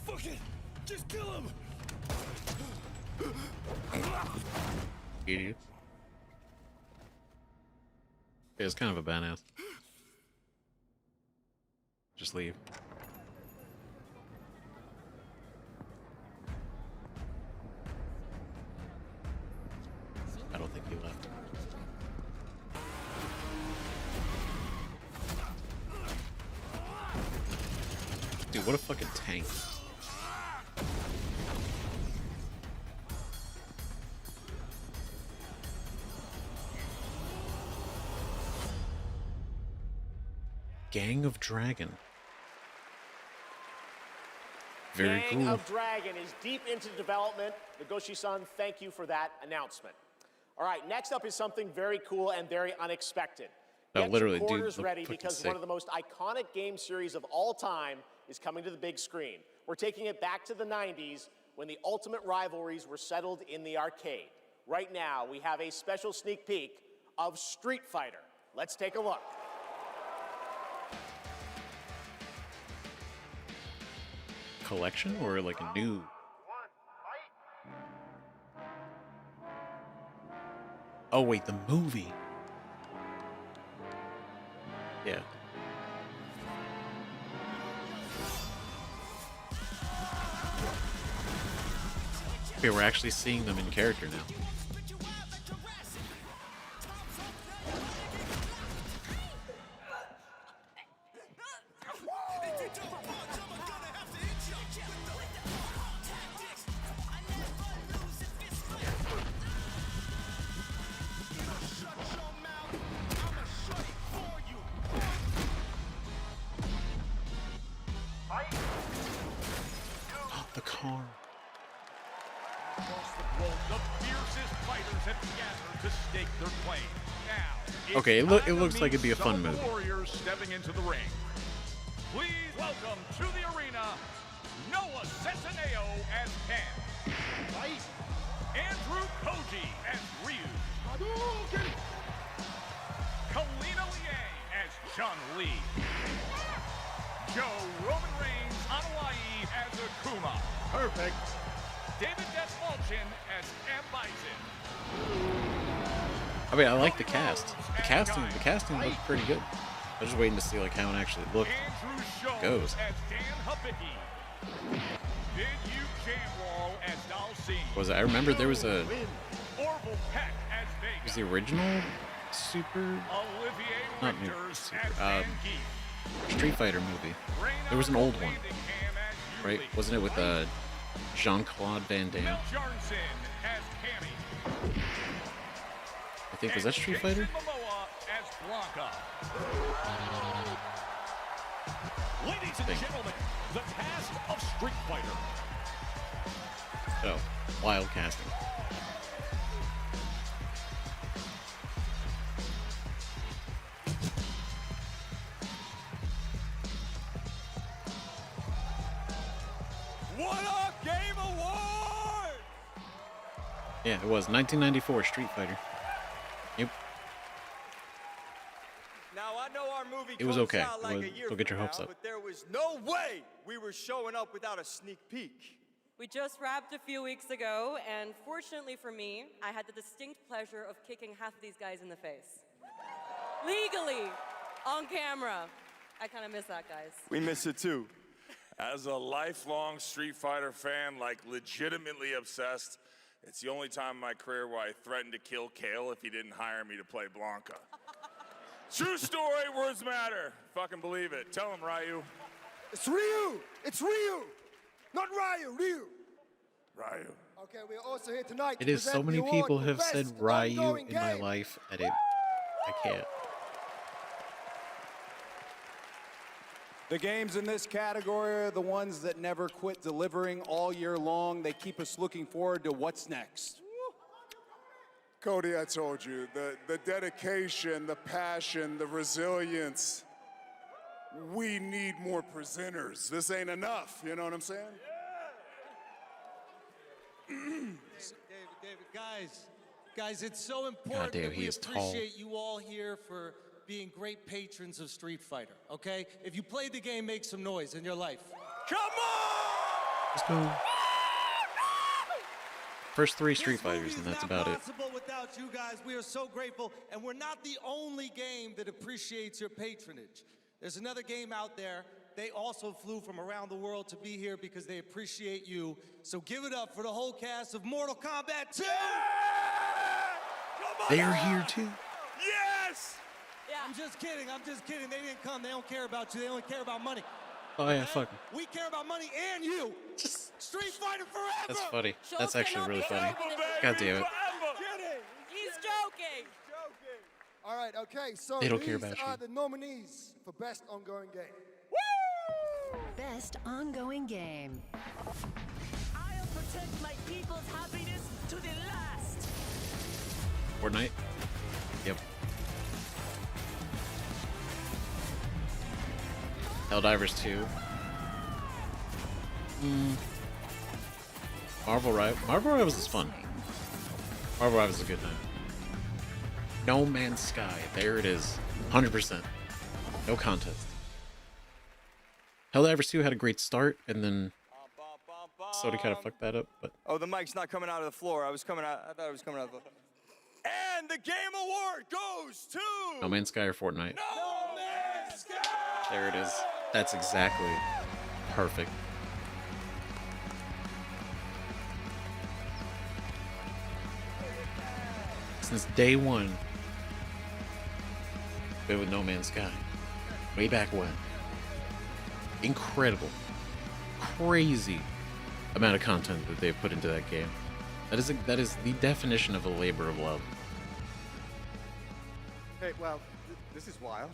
Fuck it! Just kill him! Idiot. Yeah, it's kind of a badass. Just leave. I don't think he left. Dude, what a fucking tank. Gang of Dragon. Very Gang cool. of Dragon is deep into development. Nagoshi-san, thank you for that announcement. All right, next up is something very cool and very unexpected. No, Get literally, your dude, quarters look ready fucking because sick. one of the most iconic game series of all time is coming to the big screen. We're taking it back to the 90s when the ultimate rivalries were settled in the arcade. Right now, we have a special sneak peek of Street Fighter. Let's take a look. Collection or like a new? Oh wait, the movie. Yeah. Okay, we're actually seeing them in character now. The car. Across the globe, the fiercest fighters have gathered to stake their claim. Now, Okay, it's it time to looks like meet it'd be a some fun of the movie. warriors stepping into the ring. Please welcome to the arena, Noah Centineo as Ken. Fight. Andrew Koji as Ryu. Hadouken! Kalina Liang as Chun-Li. Joe Roman Reigns Anawai as Akuma. Perfect. David Dastmalchian as M. Bison. I mean, I like the cast. The casting looks pretty good. I'm just waiting to see like how it actually Andrew Schoen goes. as Dan Hubicki. Bid Yu Janwall as Dalcine. Was it? I remember there was a. Orville Peck as Vega. Was the original Super? Olivier Not new. Richters Super. as Van Geet. Street Fighter movie. There was an old one, right? Wasn't it with Jean-Claude Van Damme? Mel Jarnson as Cammy. I think was that Street Fighter? Momoa as Blanca. Ladies and gentlemen, the cast of Street Fighter. Oh, wild casting. What a game award! Yeah, it was 1994 Street Fighter. Yep. Now I know our movie It was comes okay. out like a year Don't get your from hopes now, up. but there was no way we were showing up without a sneak peek. We just wrapped a few weeks ago, and fortunately for me, I had the distinct pleasure of kicking half of these guys in the face. Legally, on camera. I kind of miss that, guys. We miss it too. As a lifelong Street Fighter fan, like legitimately obsessed, it's the only time in my career where I threatened to kill Kale if he didn't hire me to play Blanca. True story, words matter. Fucking believe it. Tell him, Ryu. It's Ryu! It's Ryu! Not Ryu, Ryu! Ryu. Okay, we're also here tonight It to is so present the many award people for have Best said Ryu Ongoing in my Game. life that I can't. The games in this category are the ones that never quit delivering all year long. They keep us looking forward to what's next. Cody, I told you, the dedication, the passion, the resilience. We need more presenters. This ain't enough, you know what I'm saying? David, guys, it's so important damn, that he we is tall. appreciate you all here for being great patrons of Street Fighter, okay? If you played the game, make some noise in your life. Come on! Let's go. First 3 Street Fighters, and that's about it. Possible without you guys. We are so grateful, and we're not the only game that appreciates your patronage. There's another game out there. They also flew from around the world to be here because they appreciate you. So give it up for the whole cast of Mortal Kombat 2! They are here too. Yes! Yeah. I'm just kidding. They didn't come. They don't care about you. They only care about money. Oh yeah, fuck 'em. We care about money and you. Street Fighter forever! That's funny. That's actually really funny. God damn it. He's joking. All right, okay, so They don't these care about are you. the nominees for Best Ongoing Game. Best ongoing game. I'll protect my people's happiness to the last. Fortnite. Yep. Helldivers 2. Marvel Rivals is fun. Marvel Rivals is a good time. No Man's Sky. There it is. 100%. No contest. Helldivers 2 had a great start, and then Sony kind of fucked that up. But Oh, the mic's not coming out of the floor. I thought it was coming out of the floor. And the game award goes to No Man's Sky or Fortnite. No Man's Sky! There it is. That's exactly perfect. Since day one, been with No Man's Sky. Way back when. Incredible. Crazy amount of content that they've put into that game. That is the definition of a labor of love. Okay, well, this is wild.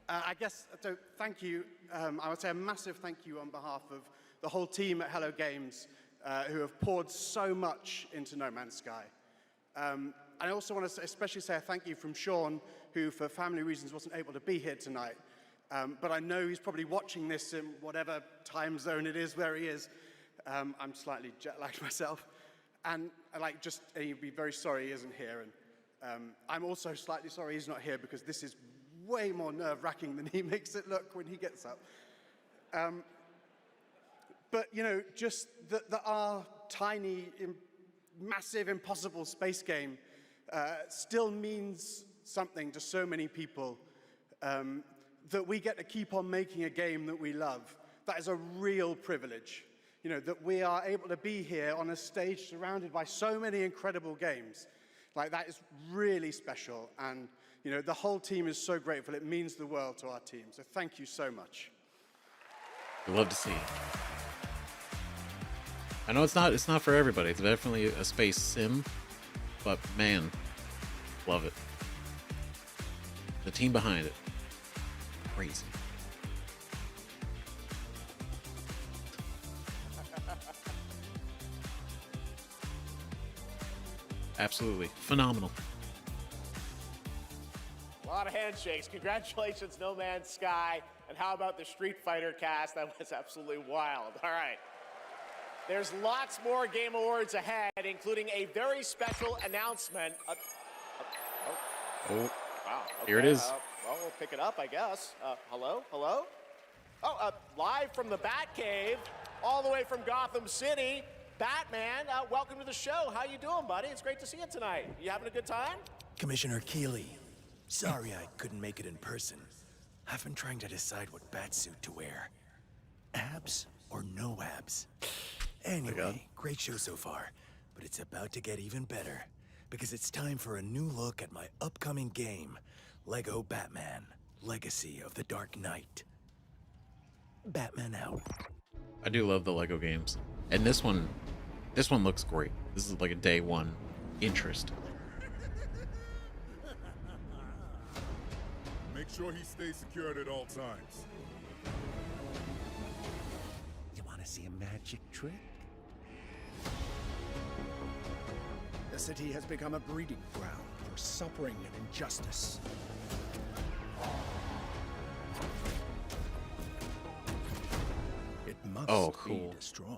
I guess, so thank you. I would say a massive thank you on behalf of the whole team at Hello Games who have poured so much into No Man's Sky. I also want to especially say a thank you from Sean, who for family reasons wasn't able to be here tonight. But I know he's probably watching this in whatever time zone it is where he is. I'm slightly jet-lagged myself. And he'd be very sorry he isn't here. And I'm also slightly sorry he's not here because this is way more nerve-wracking than he makes it look when he gets up. But, you know, just that our tiny, massive, impossible space game still means something to so many people that we get to keep on making a game that we love. That is a real privilege. You know, that we are able to be here on a stage surrounded by so many incredible games. Like, that is really special. And, you know, the whole team is so grateful. It means the world to our team. So thank you so much. We love to see it. I know it's not for everybody. It's definitely a space sim, but man, love it. The team behind it, crazy. Absolutely. Phenomenal. A lot of handshakes. Congratulations, No Man's Sky. And how about the Street Fighter cast? That was absolutely wild. All right. There's lots more Game Awards ahead, including a very special announcement. Oh, Wow. Okay. here it is. Well, we'll pick it up, I guess. Hello? Hello? Oh, live from the Batcave, all the way from Gotham City, Batman, welcome to the show. How you doing, buddy? It's great to see you tonight. You having a good time? Commissioner Keeley, sorry I couldn't make it in person. I've been trying to decide what batsuit to wear. Abs or no abs? Anyway, great show so far, but it's about to get even better because it's time for a new look at my upcoming game, Lego Batman: Legacy of the Dark Knight. Batman out. I do love the Lego games. And this one looks great. This is like a day one interest. Make sure he stays secured at all times. You want to see a magic trick? The city has become a breeding ground for suffering and injustice. It must be destroyed.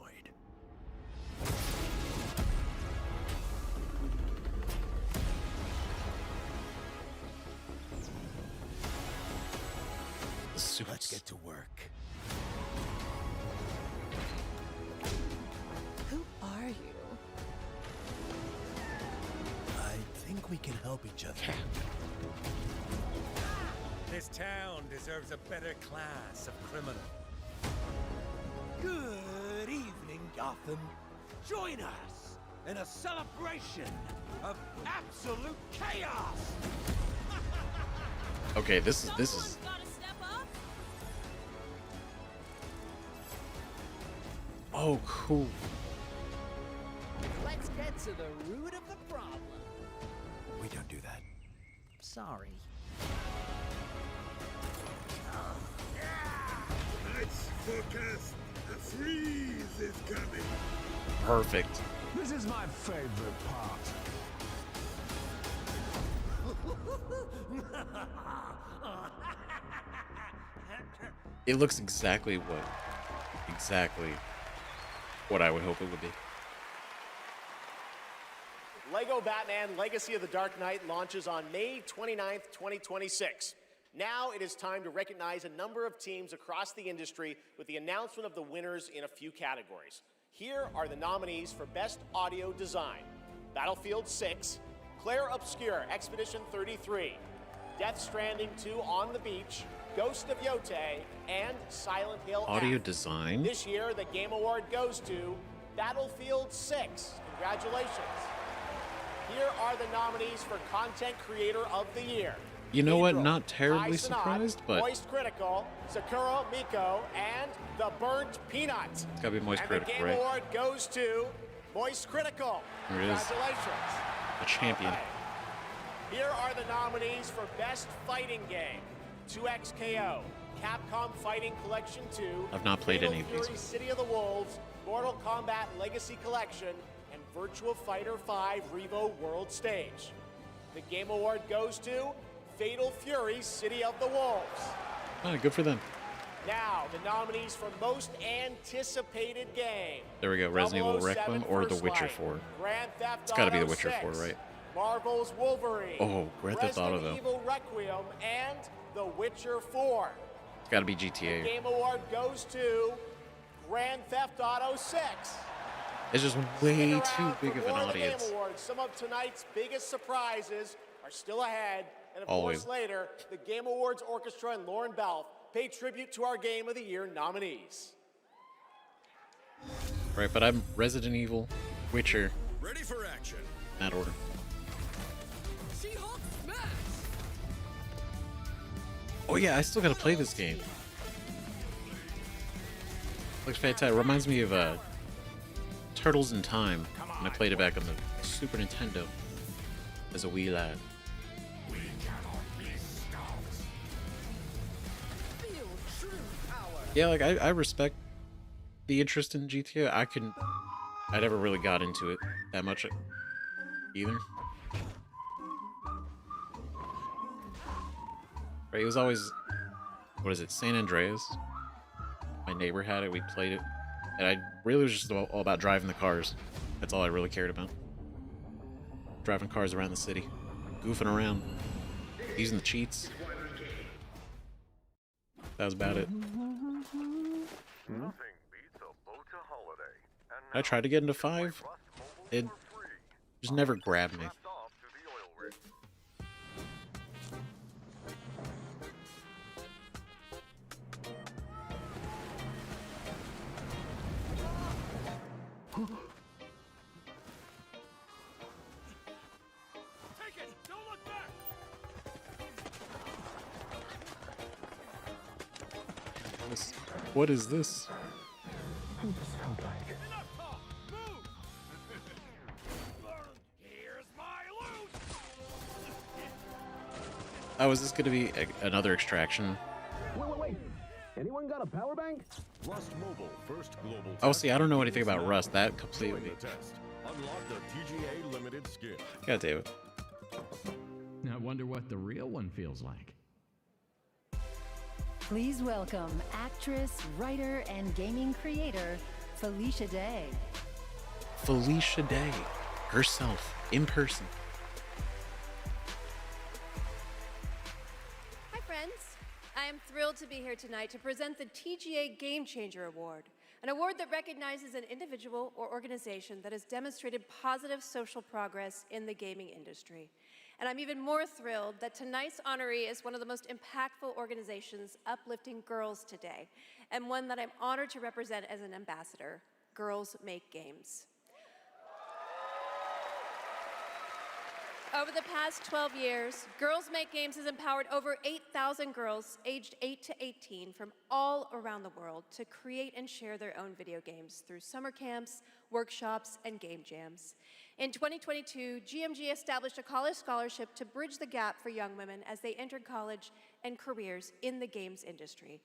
Let's get to work. Who are you? I think we can help each other. This town deserves a better class of criminal. Good evening, Gotham. Join us in a celebration of absolute chaos. Okay, this is Oh, cool. Let's get to the root of the problem. We don't do that. Sorry. Let's focus. The freeze is coming. Perfect. This is my favorite part. It looks exactly what I would hope it would be. Lego Batman Legacy of the Dark Knight launches on May 29th, 2026. Now it is time to recognize a number of teams across the industry with the announcement of the winners in a few categories. Here are the nominees for Best Audio Design: Battlefield 6, Claire Obscure, Expedition 33, Death Stranding 2 On the Beach, Ghost of Yotei, and Silent Hill Audio F. design. This year, the Game Award goes to Battlefield 6. Congratulations. Here are the nominees for Content Creator of the Year. You know what? Pedro, Not terribly Kai Cenat, surprised, but Moist Critical, Sakura Miko, and The Burnt Peanut. it's gotta be Moist And Critical, the Game right? Award goes to Moist Critical. There it is. Congratulations. A champion. Here are the nominees for Best Fighting Game: 2XKO, Capcom Fighting Collection 2, I've not played Fatal any of these. Fury City of the Wolves, Mortal Kombat Legacy Collection, and Virtua Fighter 5 Revo World Stage. The Game Award goes to Fatal Fury City of the Wolves. Oh, good for them. Now, the nominees for Most Anticipated Game. There we go. Resident Evil 007 Requiem or The First Witcher Light, 4. Grand Theft It's gotta be The Auto Witcher 6, 4, right? Marvel's Wolverine. Oh, Grand Theft Auto, Resident though. Evil Requiem, and The Witcher 4. It's gotta be The GTA. Game Award goes to Grand Theft Auto 6. It's just Stick way around too for big of an more of the Game audience. Awards. Some of tonight's biggest surprises are still ahead. And of Always. course, later, the Game Awards Orchestra and Lauren Balfe pay tribute to our Game of the Year nominees. Right, but I'm Resident Evil, Witcher, Ready for action. in that order. She-Hulk smash! Oh yeah, I still gotta play this game. Looks fantastic. Reminds me of Turtles in Time when I played it back on the Super Nintendo as a wee lad. Feel true power. Yeah, like I respect the interest in GTA. I never really got into it that much. either. Right, it was always, what is it, San Andreas? My neighbor had it, we played it. And I really was just all about driving the cars. That's all I really cared about. Driving cars around the city. Goofing around. Using the cheats. That was about it. I tried to get into 5. It just never grabbed me. What is this? Oh, is this going to be another extraction? Wait. Anyone got a power bank? Rust Mobile, first global. Oh, see, I don't know anything about Rust. That completely. Unlock the TGA limited skin. God damn it. I wonder what the real one feels like. Please welcome actress, writer, and gaming creator, Felicia Day. Felicia Day. Herself. In person. Hi, friends. I am thrilled to be here tonight to present the TGA Game Changer Award, an award that recognizes an individual or organization that has demonstrated positive social progress in the gaming industry. And I'm even more thrilled that tonight's honoree is one of the most impactful organizations uplifting girls today, and one that I'm honored to represent as an ambassador, Girls Make Games. Over the past 12 years, Girls Make Games has empowered over 8,000 girls aged 8 to 18 from all around the world to create and share their own video games through summer camps, workshops, and game jams. In 2022, GMG established a college scholarship to bridge the gap for young women as they entered college and careers in the games industry.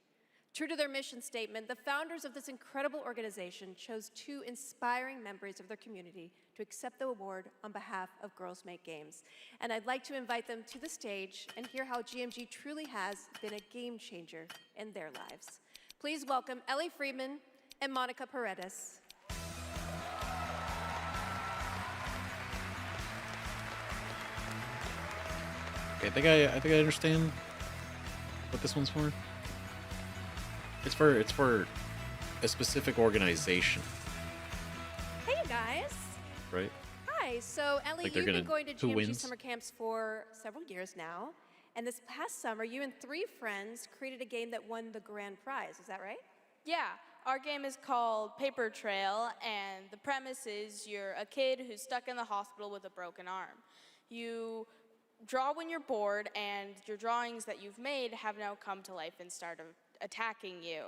True to their mission statement, the founders of this incredible organization chose 2 inspiring members of their community to accept the award on behalf of Girls Make Games. And I'd like to invite them to the stage and hear how GMG truly has been a game changer in their lives. Please welcome Ellie Friedman and Monica Paredes. Okay, I think I understand what this one's for. It's for a specific organization. Hey, you guys. Right? Hi. So, Ellie, Like you've been going to who GMG wins? summer camps for several years now. And this past summer, you and 3 friends created a game that won the grand prize. Is that right? Yeah, our game is called Paper Trail, and the premise is you're a kid who's stuck in the hospital with a broken arm. You draw when you're bored, and your drawings that you've made have now come to life and start attacking you.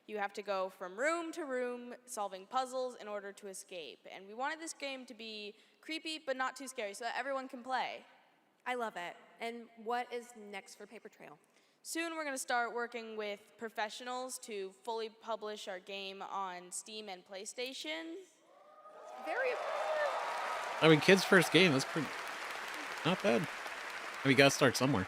You have to go from room to room solving puzzles in order to escape. And we wanted this game to be creepy but not too scary so that everyone can play. I love it. And what is next for Paper Trail? Soon we're going to start working with professionals to fully publish our game on Steam and PlayStation. Very I mean, kids' first game, that's pretty not bad. I mean, you gotta start somewhere.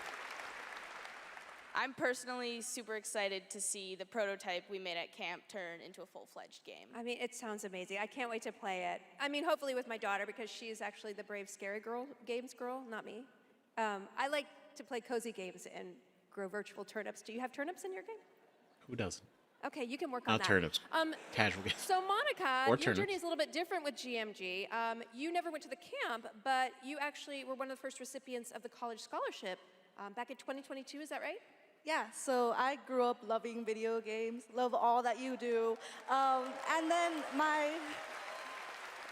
I'm personally super excited to see the prototype we made at camp turn into a full-fledged game. I mean, it sounds amazing. I can't wait to play it. I mean, hopefully with my daughter, because she is actually the brave, scary games girl, not me. I like to play cozy games and grow virtual turnips. Do you have turnips in your game? Who doesn't? Okay, you can work on Not that. turnips. Casual games. So Monica, Or your turnips. journey is a little bit different with GMG. You never went to the camp, but you actually were one of the first recipients of the college scholarship back in 2022, is that right? Yeah, so I grew up loving video games, love all that you do. And then my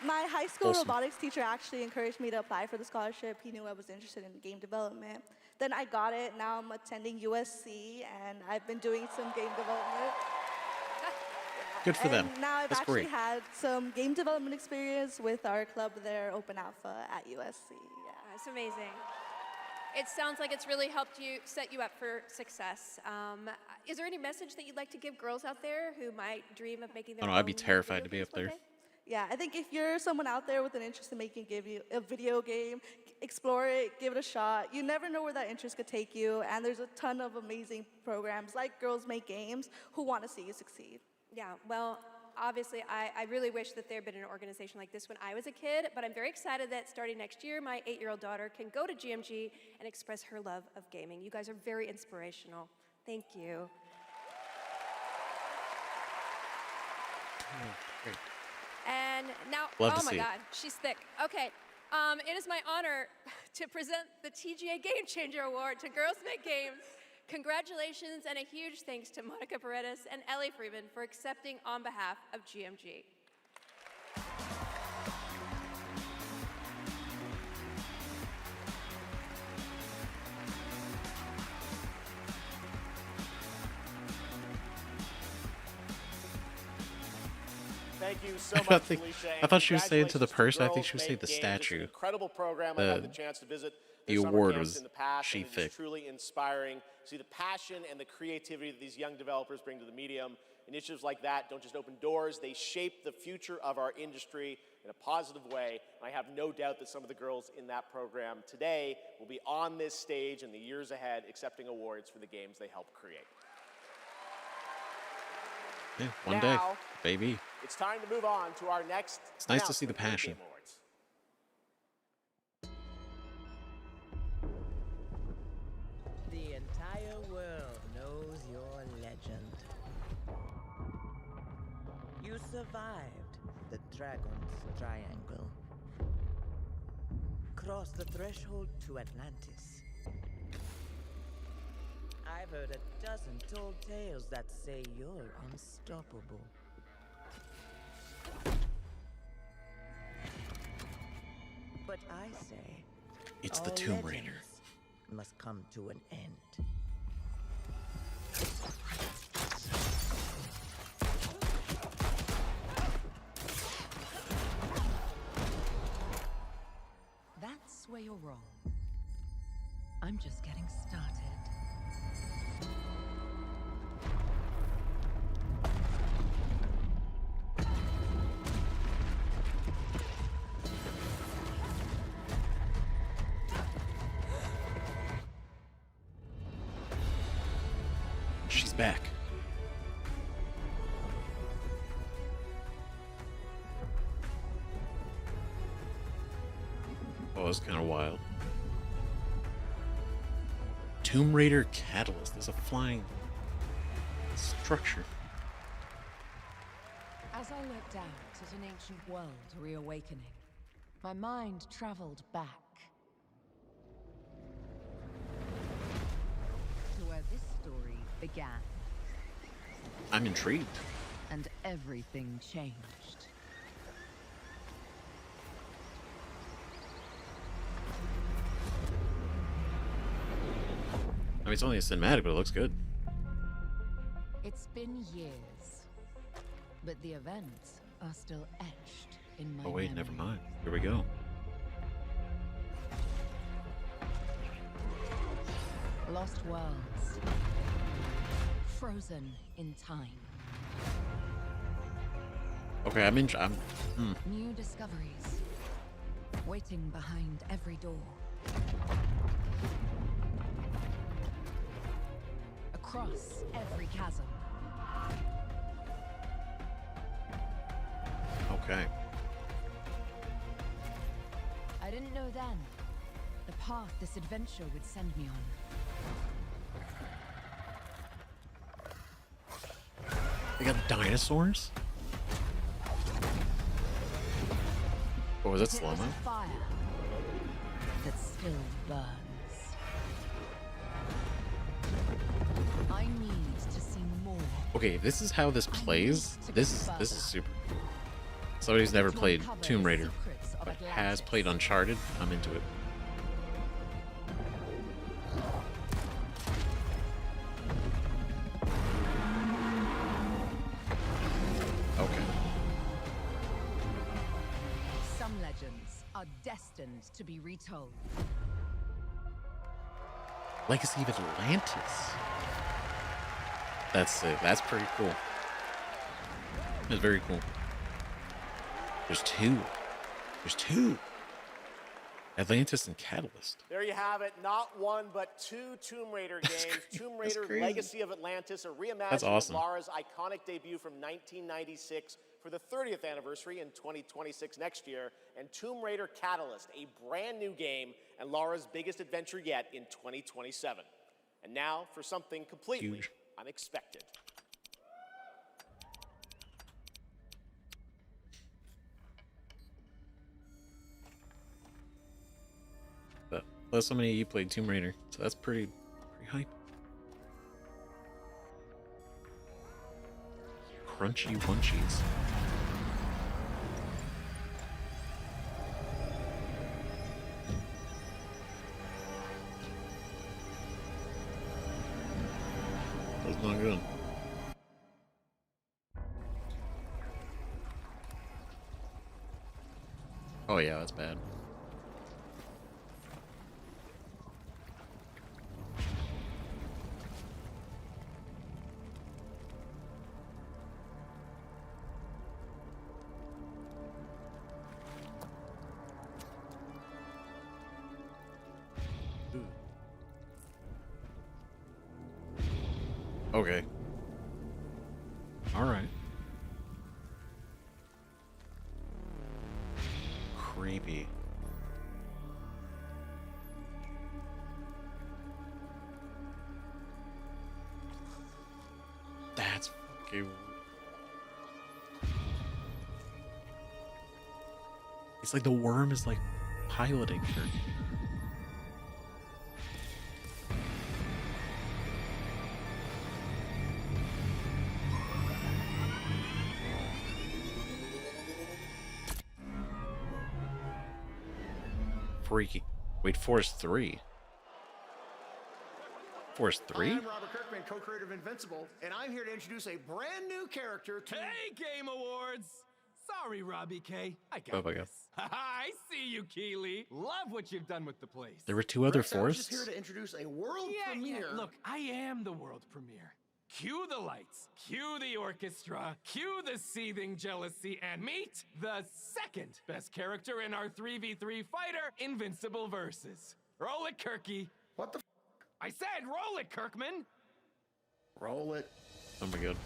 high school Awesome. robotics teacher actually encouraged me to apply for the scholarship. He knew I was interested in game development. Then I got it. Now I'm attending USC, and I've been doing some game development. Good for them. And now I've That's actually great. had some game development experience with our club there, Open Alpha at USC. Yeah. That's amazing. It sounds like it's really helped you set you up for success. Is there any message that you'd like to give girls out there who might dream of making I their don't know, I'd be own terrified video to be games up there. one day? Yeah, I think if you're someone out there with an interest in making a video game, explore it, give it a shot. You never know where that interest could take you, and there's a ton of amazing programs like Girls Make Games who want to see you succeed. Yeah, well, obviously, I really wish that there had been an organization like this when I was a kid, but I'm very excited that starting next year, my 8-year-old daughter can go to GMG and express her love of gaming. You guys are very inspirational. Thank you. Great. And now, Love to oh my see it. God, she's thick. Okay, it is my honor to present the TGA Game Changer Award to Girls Make Games. Congratulations and a huge thanks to Monica Paredes and Ellie Freeman for accepting on behalf of GMG. Thank you so I much, think- Felicia. I thought she was saying to the congratulations person. I think Girls she was saying Make the Games. It's an statue. incredible program. I had the chance to visit the their summer award camps was in the past, and it she-thick. is truly inspiring. See the passion and the creativity that these young developers bring to the medium. Initiatives like that don't just open doors, they shape the future of our industry in a positive way. And I have no doubt that some of the girls in that program today will be on this stage in the years ahead accepting awards for the games they helped create. Yeah, one day, Now, baby. It's time to move on to our next. It's nice to see the announcement for passion. Game Awards. The entire world knows your legend. You survived the Dragon's Triangle. Crossed the threshold to Atlantis. I've heard a dozen tall tales that say you're unstoppable. But I say, It's the all Tomb Raider. legends must come to an end. That's where you're wrong. I'm just getting started. She's back. Oh, that's kind of wild. Tomb Raider Catalyst. There's a flying structure. As I looked out at an ancient world reawakening, my mind traveled back to where this story began. I'm intrigued. And everything changed. I mean, it's only a cinematic, but it looks good. It's been years, but the events are still etched in my Oh wait, never memory. mind. Here we go. Lost worlds. Frozen in time. Okay, I'm in. New discoveries. Waiting behind every door. Across every chasm. Okay. I didn't know then the path this adventure would send me on. They got dinosaurs? Or was it It slow was mo? a fire that still burns. I need to see more. Okay, if this is how this plays, this is super. Somebody who's never played Tomb Raider, but has played Uncharted, I'm into it. Okay. Some legends are destined to be retold. Legacy of Atlantis. That's sick. That's pretty cool. That's very cool. There's two. There's two. Atlantis and Catalyst. There you have it. Not one, but two Tomb Raider games. Tomb Raider Legacy of Atlantis, a reimagining awesome. of Lara's iconic debut from 1996 for the 30th anniversary in 2026 next year, and Tomb Raider Catalyst, a brand new game and Lara's biggest adventure yet in 2027. And now for something completely unexpected. But plus, so many of you played Tomb Raider, so that's pretty hype. Crunchy Munchies. That's not good. Oh yeah, that's bad. Okay. All right. Creepy. That's fucking... It's like the worm is like piloting her. Freaky. Wait, Force 3? Force 3? I'm Robert Kirkman, co-creator of Invincible, and I'm here to introduce a brand new character to... Hey, Game Awards! Sorry, Robbie K. I got Oh my god. this. I see you, Keeley. Love what you've done with the place. There were two other Rex, I was just Forces? here to introduce a world Yeah, premiere. look, I am the world premiere. Cue the lights, cue the orchestra, cue the seething jealousy, and meet the second best character in our 3v3 fighter, Invincible Versus. Roll it, Kirky. What the f? I said roll it, Kirkman. Roll it. Oh my god.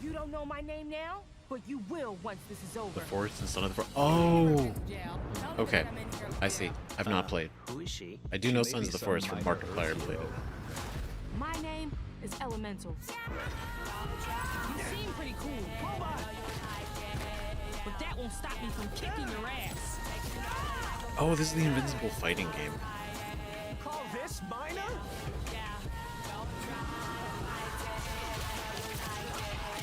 You don't know my name now, but you will once this is over. The Force and Son of the Force. Oh! Okay. I see. I've not played. Who is she? I do know Sons of the Force from Markiplier played it. My name is Elemental. You seem pretty cool, but that won't stop me from kicking your ass. Oh, this is the Invincible fighting game. You call this minor?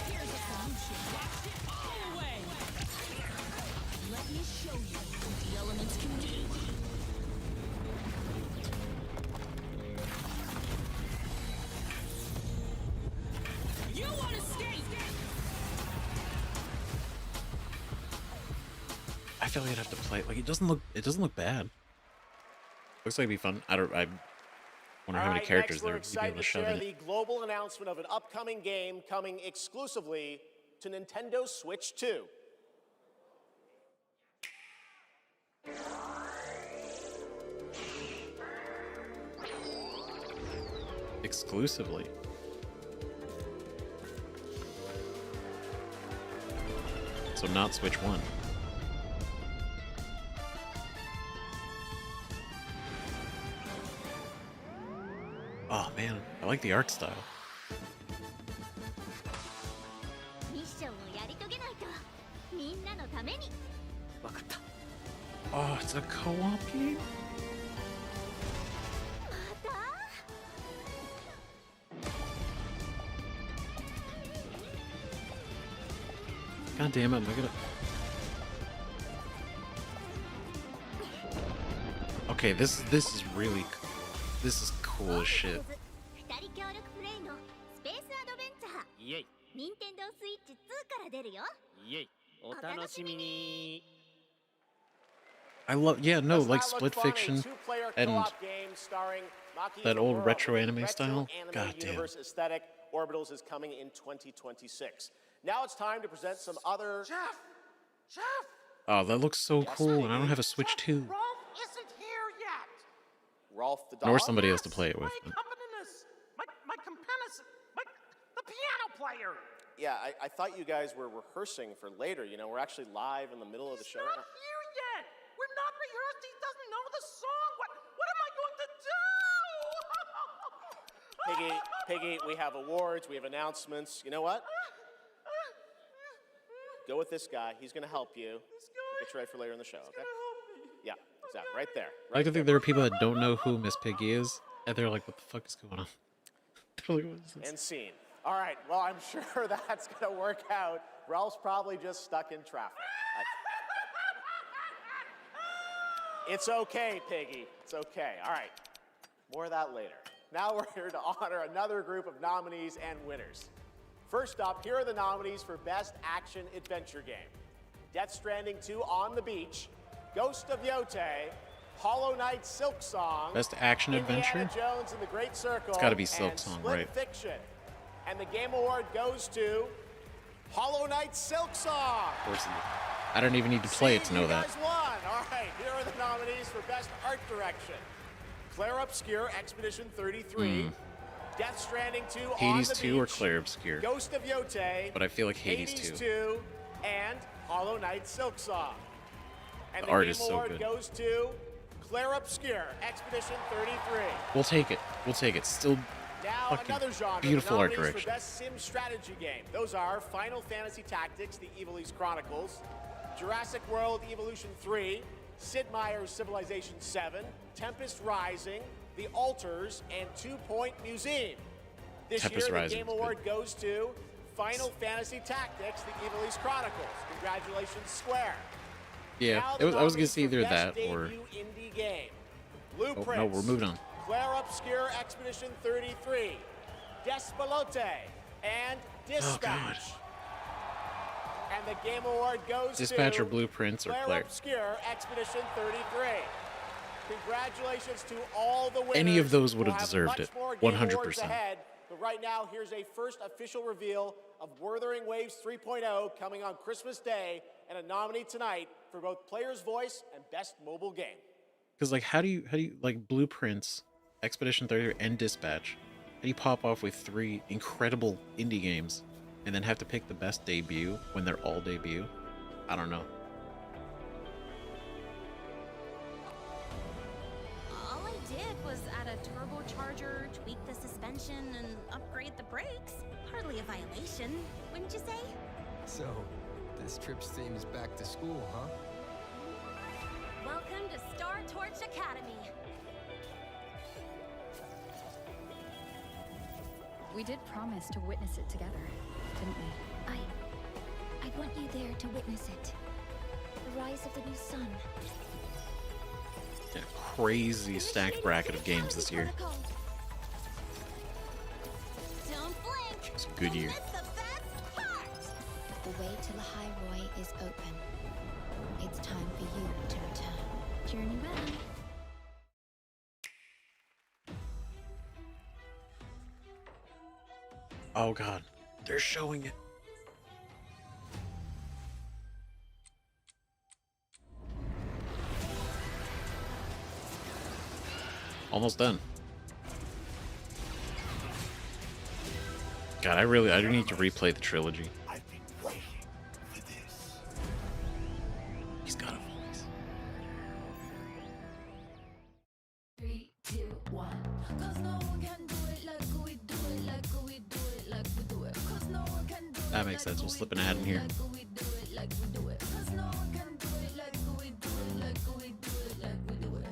Here's a solution. Watch it all away. Let me show you what the elements can do. You want to skate? I feel like I'd have to play it. Like it doesn't look bad. Looks like it'd be fun. I wonder how many characters there would be able to shove in it. The global announcement of an upcoming game coming exclusively to Nintendo Switch 2. Exclusively. So not Switch 1. Oh man, I like the art style. Oh, it's a co-op game? God damn it, am I gonna... Okay, this is really... This is cool as shit. I love, yeah, no, like Split Fiction and that old retro anime style. God damn. Orbitals is coming in 2026. Now it's time to present some other... Jeff! Oh, that looks so cool, and I don't have a Switch 2. Rolf isn't here yet. Rolf the dog? Nor somebody else to play it with. My accompanist, the piano player. Yeah, I thought you guys were rehearsing for later. You know, we're actually live in the middle of the show. He's not here yet. We're not rehearsed. He doesn't know the song. What am I going to do? Piggy, we have awards, we have announcements. You know what? Go with this guy. He's going to help you. Get you ready for later in the show, okay? Yeah, exactly. Right there. I like to think there are people that don't know who Miss Piggy is, and they're like, what the fuck is going on? They're like, what is this? And scene. All right, well, I'm sure that's going to work out. Ralph's probably just stuck in traffic. It's okay, Piggy. It's okay. All right, more of that later. Now we're here to honor another group of nominees and winners. First up, here are the nominees for Best Action Adventure Game. Death Stranding 2 On the Beach, Ghost of Yote, Hollow Knight Silk Song, Best Action Indiana Adventure? Jones and the Great Circle, It's gotta be Silk and Song, Split right? Fiction. And the Game Award goes to Hollow Knight Silk Song. Of course it is. I don't even need to play it to know that. You guys won. All right, here are the nominees for Best Art Direction. Claire Obscure, Expedition 33. Death Stranding 2 On Hades the 2 or Beach, Claire Obscure. Ghost of Yote, But I feel like Hades 2. and Hollow Knight Silk Song. And The the art Game is so Award good. goes to Claire Obscure, Expedition 33. We'll take it. We'll take it. Still Now fucking another genre. beautiful the art nominees direction. for Best Sim Strategy Game. Those are Final Fantasy Tactics, The Evil East Chronicles, Jurassic World Evolution 3, Sid Meier's Civilization 7, Tempest Rising, The Alters, and 2 Point Museum. This Tempest year, Rising the Game is good. Award goes to Final Fantasy Tactics, The Evil East Chronicles. Congratulations, Square. Yeah, Now it was, I was gonna nominees say for either Best that or. Debut Indie Game. Oh, Blueprints. no, we're moving on. Claire Obscure Expedition 33, Despalote, and Dispatch. And the Game Award goes Dispatch to or Blueprints or Claire. Obscure Expedition 33. Congratulations to all the winners. Any of those would We'll have deserved much it, more Game 100%. Awards ahead, but right now, here's a first official reveal of Wuthering Waves 3.0 coming on Christmas Day, and a nominee tonight for both Player's Voice and Best Mobile Game. Because like, how do you like Blueprints, Expedition 33, and Dispatch? How do you pop off with 3 incredible indie games, and then have to pick the best debut when they're all debut? I don't know. All I did was add a turbocharger, tweak the suspension, and upgrade the brakes. Hardly a violation, wouldn't you say? So, this trip's theme is back to school, huh? Welcome to Star Torch Academy. We did promise to witness it together, didn't we? I want you there to witness it. The rise of the new sun. Yeah, crazy stacked bracket of games this year. Don't blink. It's a good year. Miss the best part. The way to the High Roy is open. It's time for you to return. Journey well. Oh god, they're showing it. Almost done. God, I do need to replay the trilogy. I've been waiting for this. He's got a voice. 3, 2, 1. 'Cause no one can do it like we do it, like we do it, like we do it. 'Cause no one can do it. That makes sense. We'll slip an ad in here. Like we do it, like we do it. 'Cause no one can do it like we do it, like we do it, like we do it.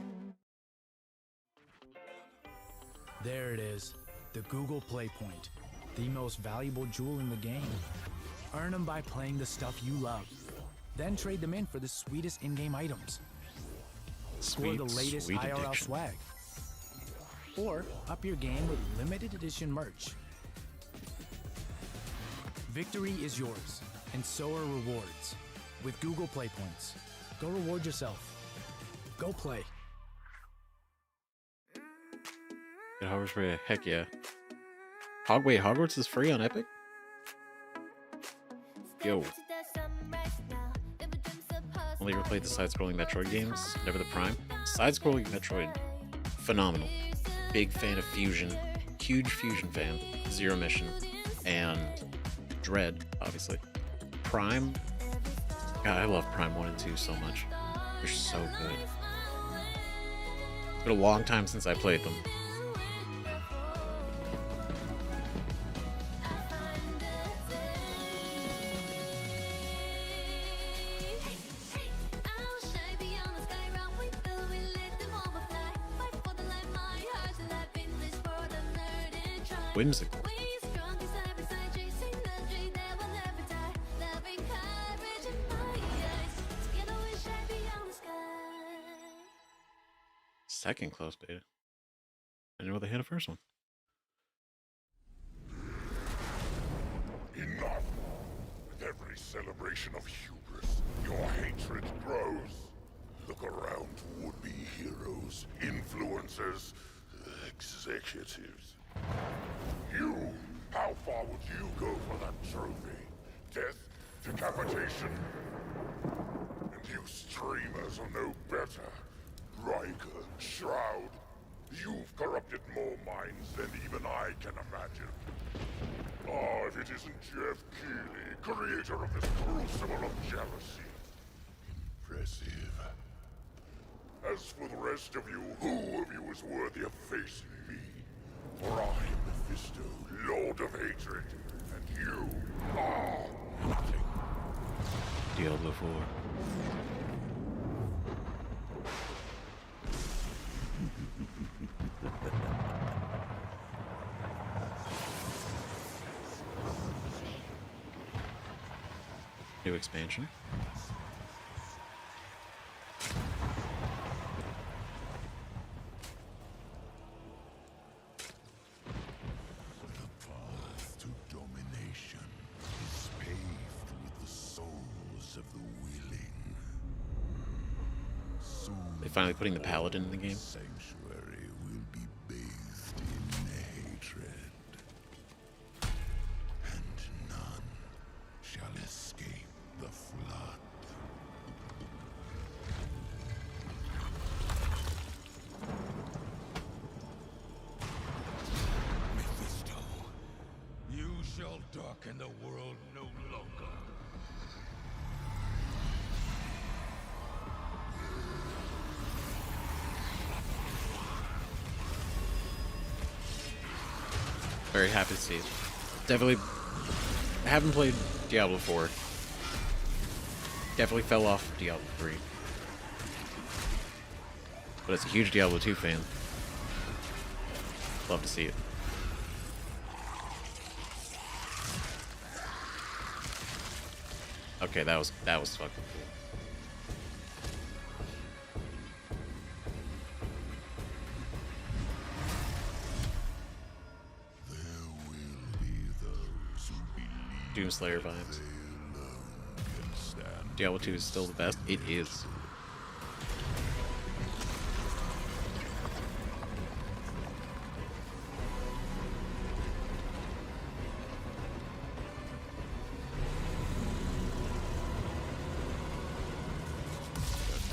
There it is, the Google Play Point, the most valuable jewel in the game. Earn them by playing the stuff you love. Then trade them in for the sweetest in-game items. Score the latest sweet IRL addiction. swag. Or up your game with limited edition merch. Victory is yours, and so are rewards. With Google Play Points, go reward yourself. Go play. It hovers for you. Heck yeah. Wait, Hogwarts is free on Epic? Yo. Only ever played the side-scrolling Metroid games, never the Prime. Side-scrolling Metroid, phenomenal. Big fan of Fusion, huge Fusion fan. Zero Mission, and Dread, obviously. Prime, God, I love Prime 1 and 2 so much. They're so good. It's been a long time since I played them. Whimsical. Second close beta. I know they had a first one. Enough! With every celebration of hubris, your hatred grows. Look around would-be heroes, influencers, executives. You! How far would you go for that trophy? Death? Decapitation? And you streamers are no better. Riker, Shroud, you've corrupted more minds than even I can imagine. Oh, if it isn't Jeff Keighley, creator of this crucible of jealousy. Impressive. As for the rest of you, who of you is worthy of facing me? For I am Mephisto, Lord of Hatred, and you are nothing. Diablo 4. New expansion. To domination is paved with the souls of the willing. Soon They finally putting the paladin in the game. Sanctuary will be bathed in hatred, and none shall escape the flood. Mephisto, you shall darken the world no longer. Very happy to see it. Definitely haven't played Diablo 4. Definitely fell off Diablo 3. But as a huge Diablo 2 fan, love to see it. Okay, that was fucking cool. Doomslayer vibes. Diablo 2 is still the best. It is.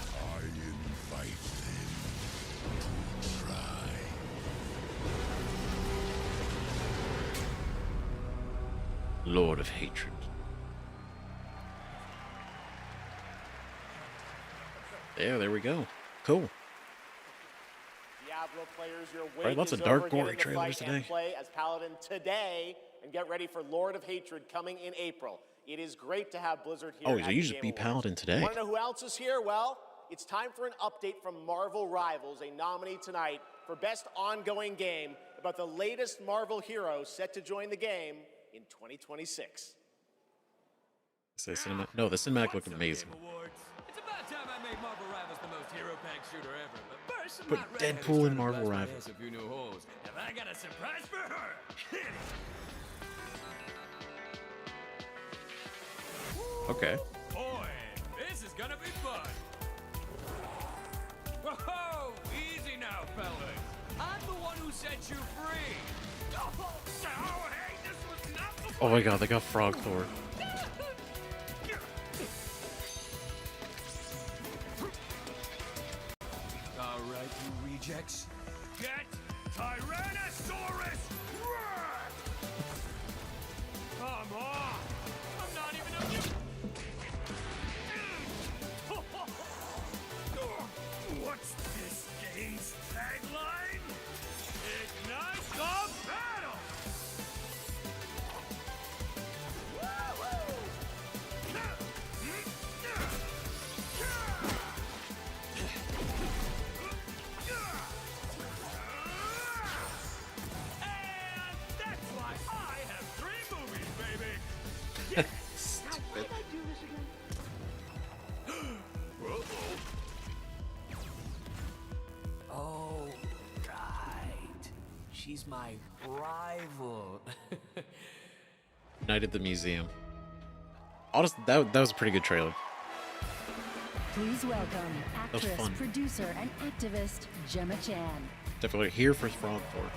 I invite them to try. Lord of Hatred. Yeah, there we go. Cool. Diablo players, your wait Right, lots is of dark, over. gory Get in the trailers fight and today. play as Paladin today, and get ready for Lord of Hatred coming in April. It is great to have Blizzard here. Oh, at so you the just Game beat Awards. Paladin today. Want to know who else is here? Well, it's time for an update from Marvel Rivals, a nominee tonight for Best Ongoing Game about the latest Marvel hero set to join the game in 2026. Say cinema. No, the cinematic looked amazing. It's about time I made Marvel Rivals the most hero-packed shooter ever. But first, I'm Put not redheaded Deadpool in trying to Marvel blast my Rivals. ass a few new holes. And I got a surprise for her. Okay. Boy, this is gonna be fun. Whoa, easy now, fellas. I'm the one who set you free. Oh, hey, this was not the Oh my god, they got Frog Thor. All right, you rejects. Get Tyrannosaurus Rex! Come on! I'm not even a mutant! What's this game's tagline? Ignite the battle! And that's why I have 3 movies, baby! Stupid. Oh, right. She's my rival. Night at the Museum. Honestly, that was a pretty good trailer. Please welcome was actress, fun. producer, and activist Gemma Chan. Definitely here for Frog Thor.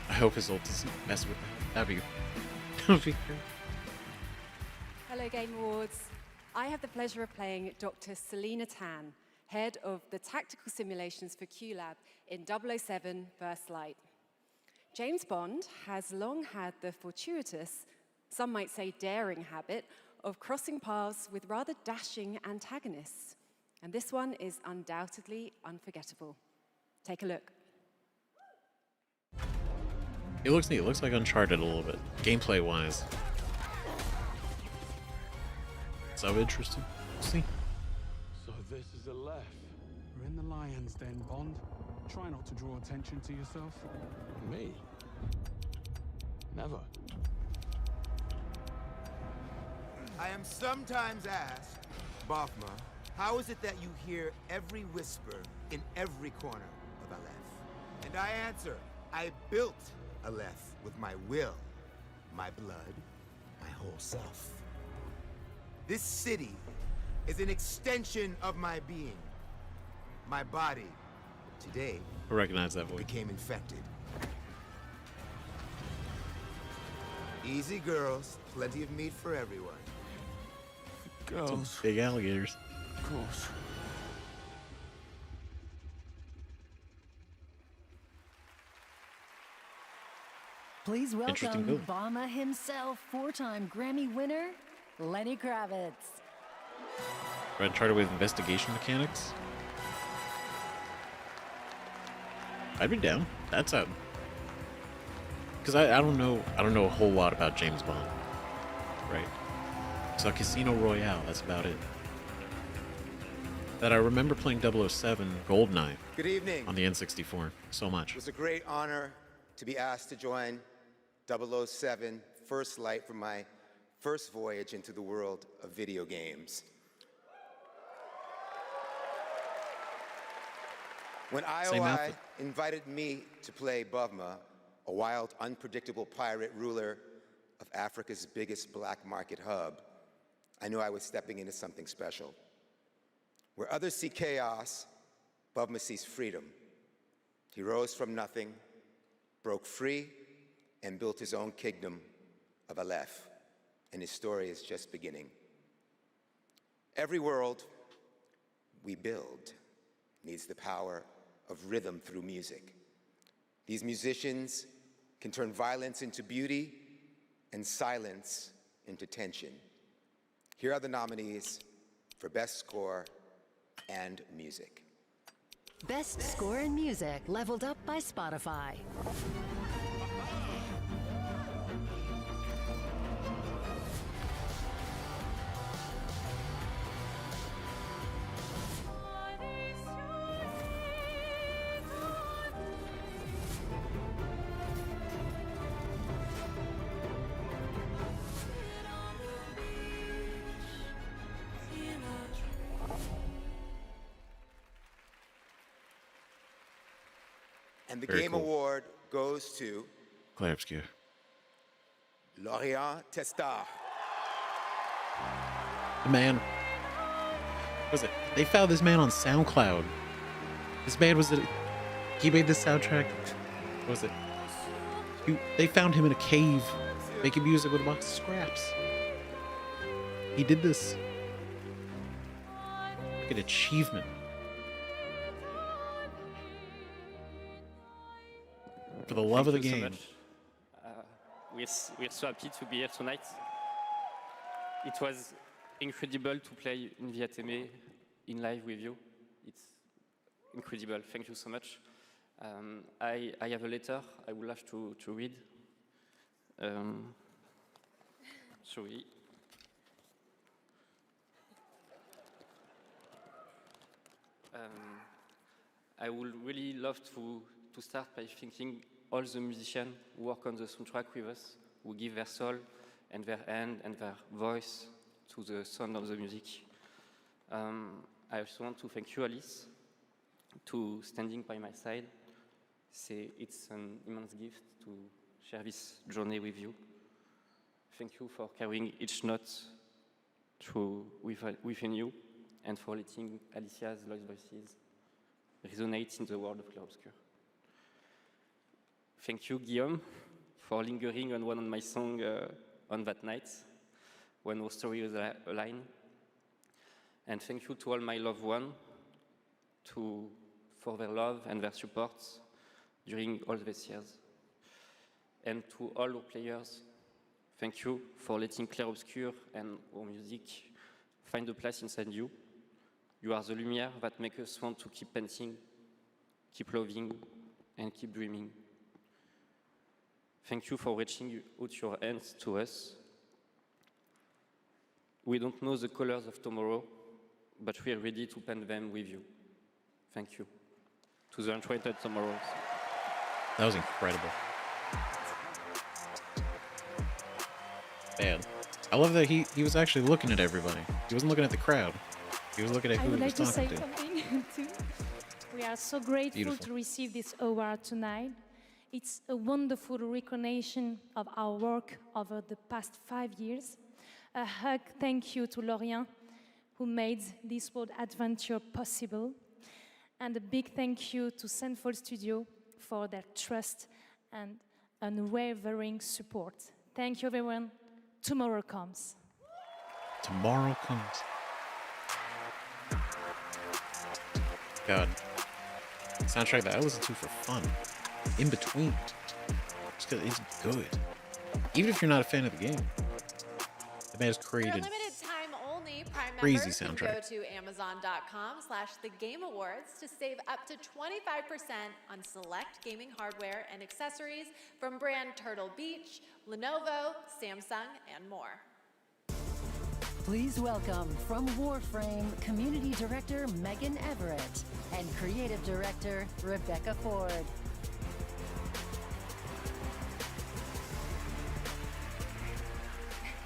I hope his ult doesn't mess with that. That'd be great. Hello Game Awards. I have the pleasure of playing Dr. Selena Tan, head of the tactical simulations for QLab in 007 First Light. James Bond has long had the fortuitous, some might say daring habit, of crossing paths with rather dashing antagonists. And this one is undoubtedly unforgettable. Take a look. It looks neat. It looks like Uncharted a little bit, gameplay-wise. So interesting. We'll see. So this is a left. We're in the lion's den, Bond. Try not to draw attention to yourself. Me? Never. I am sometimes asked, Bafma, how is it that you hear every whisper in every corner of Aleph? And I answer, I built Aleph with my will, my blood, my whole self. This city is an extension of my being. My body, today, I recognize that voice. became infected. Easy girls, plenty of meat for everyone. Some big alligators. Of course. Please Interesting welcome build. Obama himself, 4-time Grammy winner, Lenny Kravitz. Uncharted with investigation mechanics. I'd be down. That's out. Because I don't know a whole lot about James Bond. Right. So Casino Royale, that's about it. That I remember playing 007 GoldenEye Good evening. on the N64 so much. It was a great honor to be asked to join 007 First Light for my first voyage into the world of video games. When Same IOI outfit. invited me to play Bavma, a wild, unpredictable pirate ruler of Africa's biggest black market hub, I knew I was stepping into something special. Where others see chaos, Bavma sees freedom. He rose from nothing, broke free, and built his own kingdom of Aleph, and his story is just beginning. Every world we build needs the power of rhythm through music. These musicians can turn violence into beauty and silence into tension. Here are the nominees for Best Score and Music. Best Score in Music, leveled up by Spotify. And the Very Game cool. Award goes to Claire Obscure. Laurent Testard. The man. What was it? They found this man on SoundCloud. This man he made this soundtrack. What was it? They found him in a cave making music with a box of scraps. He did this. Look at achievement. For the love of the game. We're so happy to be here tonight. It was incredible to play in Viateme in live with you. It's incredible. Thank you so much. I have a letter I would love to read. Sorry. I would really love to start by thanking all the musicians who work on the soundtrack with us, who give their soul and their hand and their voice to the sound of the music. I also want to thank you, Alice, to standing by my side. It's an immense gift to share this journey with you. Thank you for carrying each note within you and for letting Alicia's lost voices resonate in the world of Clarobscur. Thank you, Guillaume, for lingering on one of my songs on that night when our story was aligned. And thank you to all my loved ones for their love and their support during all these years. And to all our players, thank you for letting Clarobscur and our music find a place inside you. You are the lumière that makes us want to keep painting, keep loving, and keep dreaming. Thank you for reaching out your hands to us. We don't know the colors of tomorrow, but we are ready to paint them with you. Thank you. To the Untitled Tomorrows. That was incredible. Man, I love that he was actually looking at everybody. He wasn't looking at the crowd. He was looking at who he was talking to. I would like to say something too. We are so grateful Beautiful. to receive this award tonight. It's a wonderful recognition of our work over the past 5 years. A hug thank you to Lorient, who made this world adventure possible. And a big thank you to Central Studio for their trust and unwavering support. Thank you, everyone. Tomorrow comes. Tomorrow comes. God. Soundtrack that I listen to for fun. In between. Just because it's good. Even if you're not a fan of the game. The man has For a created limited time only, Prime crazy members can soundtrack. go to Amazon.com/TheGameAwards to save up to 25% on select gaming hardware and accessories from brand Turtle Beach, Lenovo, Samsung, and more. Please welcome from Warframe, Community Director Megan Everett and Creative Director Rebecca Ford.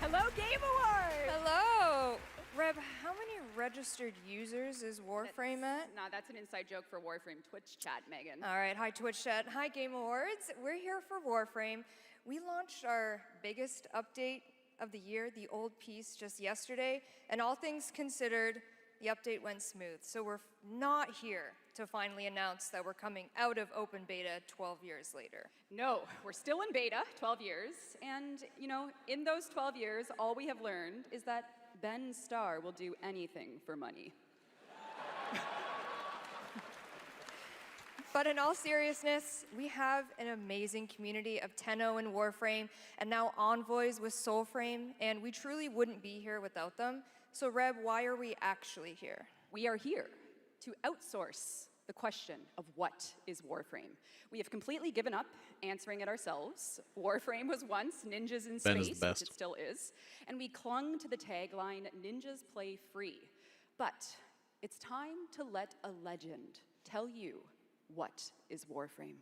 Hello, Game Awards! Hello! Reb, how many registered users is Warframe at? No, that's an inside joke for Warframe Twitch chat, Megan. All right, hi Twitch chat, hi Game Awards. We're here for Warframe. We launched our biggest update of the year, the old piece, just yesterday, and all things considered, the update went smooth. So we're not here to finally announce that we're coming out of open beta 12 years later. No, we're still in beta, 12 years, and you know, in those 12 years, all we have learned is that Ben Starr will do anything for money. But in all seriousness, we have an amazing community of Tenno and Warframe, and now Envoys with Soulframe, and we truly wouldn't be here without them. So Reb, why are we actually here? We are here to outsource the question of what is Warframe. We have completely given up answering it ourselves. Warframe was once ninjas in Ben is space, the which best. it still is, and we clung to the tagline, ninjas play free. But it's time to let a legend tell you what is Warframe.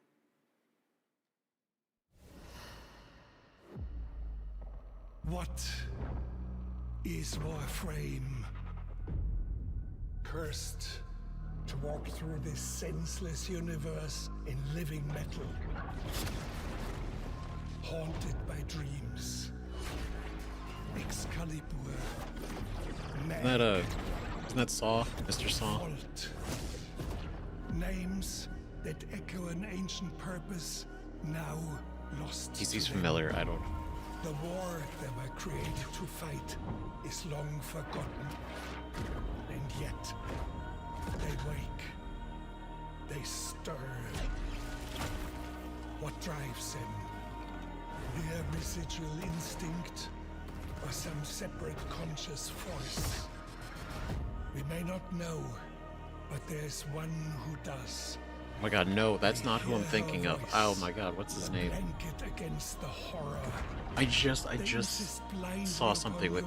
What is Warframe? Cursed to walk through this senseless universe in living metal. Haunted by dreams. Excalibur. Isn't that Saw? Mr. Saw? Names that echo an ancient purpose, now lost. He seems familiar, I don't know. The war they were created to fight is long forgotten. And yet, they wake. They stir. What drives them? Their residual instinct or some separate conscious force? We may not know, but there's one who does. Oh my god, no, that's not who I'm thinking of. Oh my god, what's his name? Blanket against the horror. I just saw something with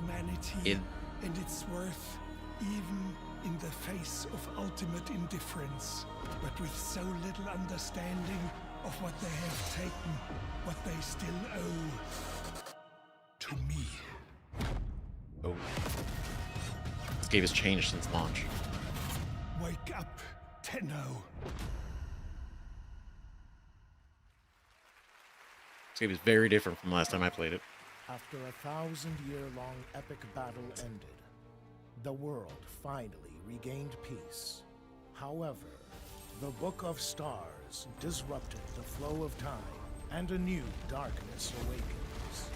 it. And its worth, even in the face of ultimate indifference, but with so little understanding of what they have taken, what they still owe to me. Oh. This game has changed since launch. Wake up, Tenno. This game is very different from last time I played it. After a 1,000-year-long epic battle ended, the world finally regained peace. However, the Book of Stars disrupted the flow of time, and a new darkness awakens.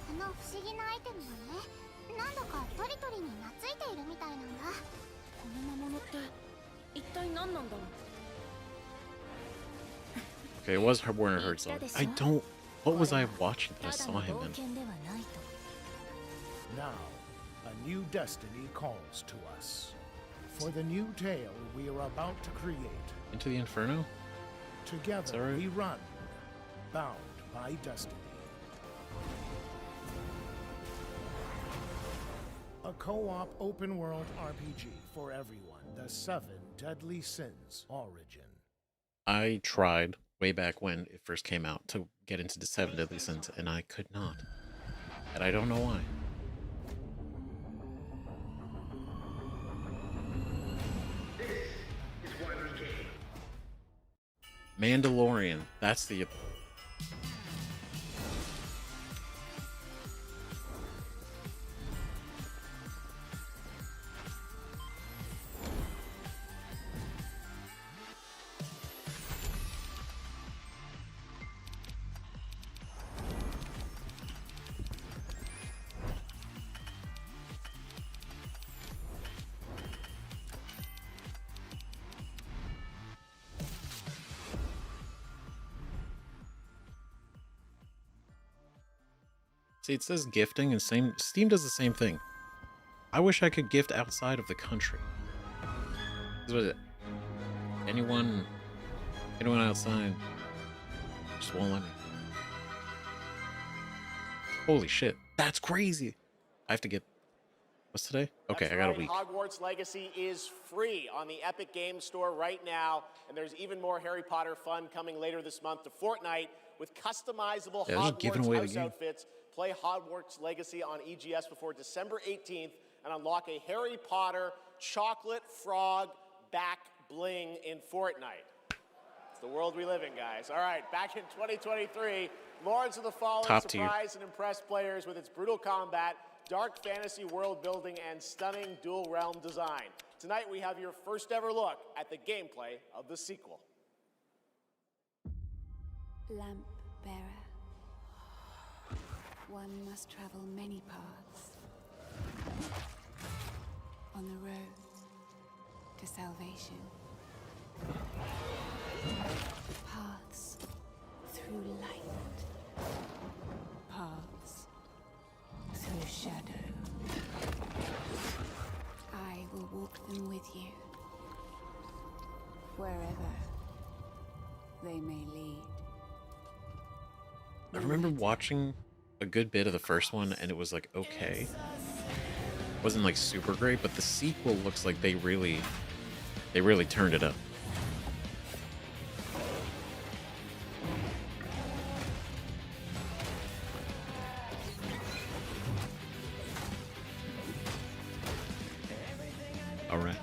あの不思議なアイテムがね、なんだかトリトリに懐いているみたいなんだ。この魔物って一体何なんだろう。 Okay, it was Werner Herzog. I don't. What was I watching that I saw him in? Now, a new destiny calls to us. For the new tale we are about to create. Into the Inferno? Together we run, bound by destiny. A co-op open-world RPG for everyone. The 7 Deadly Sins Origin. I tried way back when it first came out to get into the 7 Deadly Sins, and I could not. And I don't know why. Mandalorian. That's the... See, it says gifting, and Steam does the same thing. I wish I could gift outside of the country. What is it? Anyone outside just won't let me. Holy shit, that's crazy. I have to get... What's today? Okay, I got a week. Hogwarts Legacy is free on the Epic Games Store right now, and there's even more Harry Potter fun coming later this month to Fortnite with customizable Hogwarts house outfits. Play Hogwarts Legacy on EGS before December 18th and unlock a Harry Potter chocolate frog back bling in Fortnite. It's the world we live in, guys. All right, back in 2023, Lords of the Fallen surprised and impressed players with its brutal combat, dark fantasy world building, and stunning dual realm design. Tonight, we have your first ever look at the gameplay of the sequel. Lamp bearer. One must travel many paths on the road to salvation. Paths through light. Paths through shadow. I will walk them with you, wherever they may lead. I remember watching a good bit of the first one, and it was like okay. Wasn't like super great, but the sequel looks like they really turned it up. All right.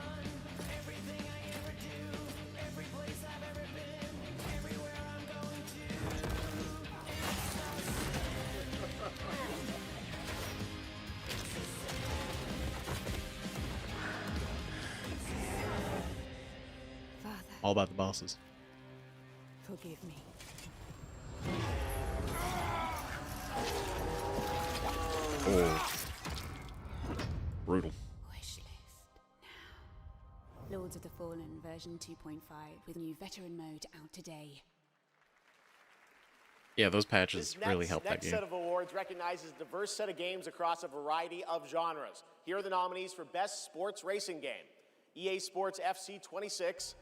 All about the bosses. Forgive me. Oh. Brutal. Lords of the Fallen version 2.5 with new veteran mode out today. Yeah, those patches really helped that Next game. set of awards recognizes a diverse set of games across a variety of genres. Here are the nominees for Best Sports Racing Game: EA Sports FC 26,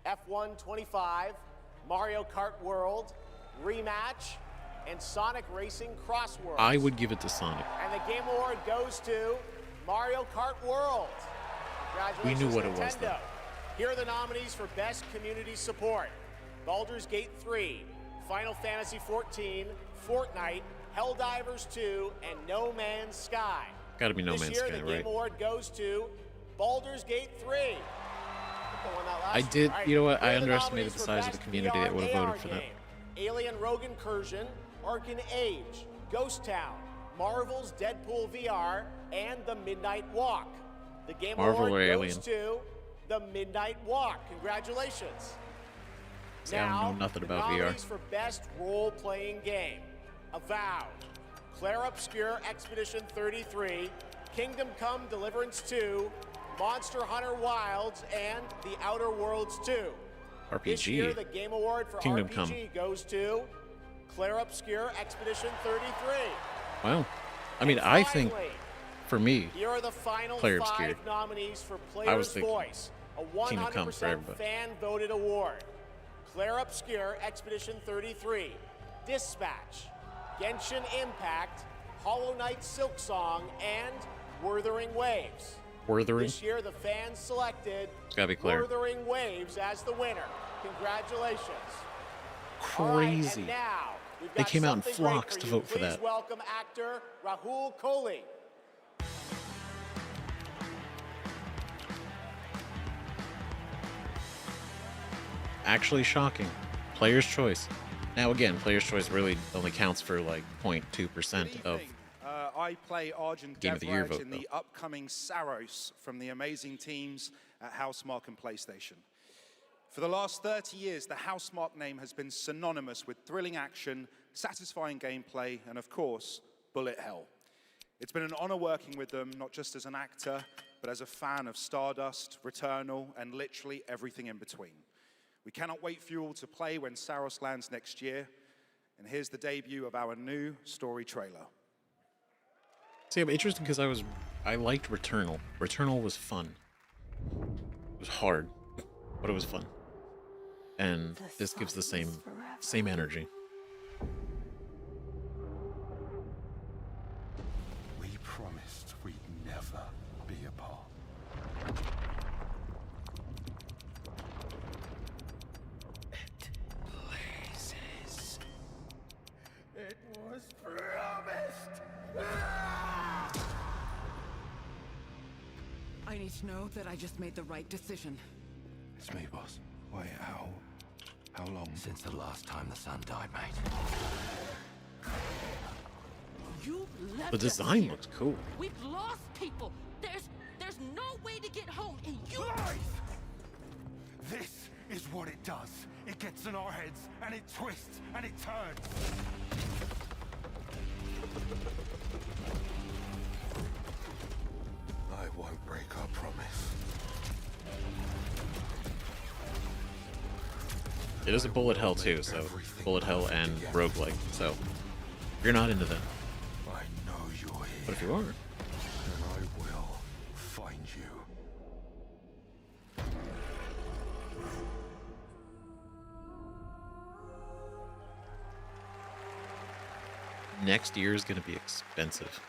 F1 25, Mario Kart World, Rematch, and Sonic Racing Crossworld. I would give it to Sonic. And the Game Award goes to Mario Kart World. We Congratulations, knew what Nintendo. it was, though. Here are the nominees for Best Community Support: Baldur's Gate 3, Final Fantasy 14, Fortnite, Helldivers 2, and No Man's Sky. Gotta be No This Man's year, Sky, the right? Game Award goes to Baldur's Gate 3. I did, you know what? I Here are the underestimated nominees the for size of the Best community that would have VR voted for that. game: Alien Rogue Incursion, Arcan Age, Ghost Town, Marvel's Deadpool VR, and The Midnight Walk. The Game Marvel Award or goes Alien? to The Midnight Walk. Congratulations. See, I don't know nothing about the VR. nominees for Best Role-Playing Game: Avowed, Claire Obscure Expedition 33, Kingdom Come Deliverance 2, Monster Hunter Wilds, and The Outer Worlds 2. This RPG. year, the Game Award for Kingdom RPG Come. goes to Claire Obscure Expedition 33. Well, I mean, I think, Finally, for me, here are the final Player 5 Obscure. nominees for I was Player's thinking Voice, a Kingdom Come for 100% everybody. fan-voted award. Claire Obscure Expedition 33, Dispatch, Genshin Impact, Hollow Knight Silksong, and Wuthering Waves. Wuthering? This year, the fans selected It's gotta be Claire. Wuthering Waves as the winner. Congratulations. Crazy. And now, we've They got came out in something great flocks for to you. vote for Please that. welcome actor Rahul Kohli. Actually shocking. Player's choice. Now again, player's choice really only counts for like 0.2% of I play Arjun Game of the Year Devraj vote, in the upcoming Saros from the amazing teams at Housemarque and PlayStation. For the last 30 years, the Housemarque name has been synonymous with thrilling action, satisfying gameplay, and of course, bullet hell. It's been an honor working with them, not just as an actor, but as a fan of Stardust, Returnal, and literally everything in between. We cannot wait for you all to play when Saros lands next year. And here's the debut of our new story trailer. See, I'm interested because I liked Returnal. Returnal was fun. It was hard, but it was fun. And this gives the same energy. We promised we'd never be apart. Places. It was promised. I need to know that I just made the right decision. It's me, boss. Wait, how long? Since the last time the sun died, mate. You left The us design here. looks cool. We've lost people. There's no way to get home, and you. This is what it does. It gets in our heads, and it twists, and it turns. I won't break our promise. It is a bullet hell too, so bullet hell and roguelike. So if you're not into that. I know you're here. But if you are, And I will find you. next year is going to be expensive.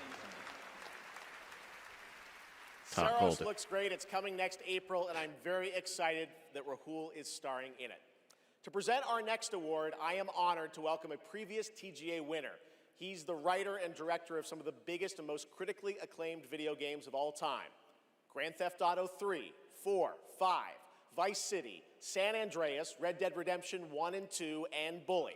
Top, Saros hold it. looks great. It's coming next April, and I'm very excited that Rahul is starring in it. To present our next award, I am honored to welcome a previous TGA winner. He's the writer and director of some of the biggest and most critically acclaimed video games of all time: Grand Theft Auto 3, 4, 5, Vice City, San Andreas, Red Dead Redemption 1 and 2, and Bully.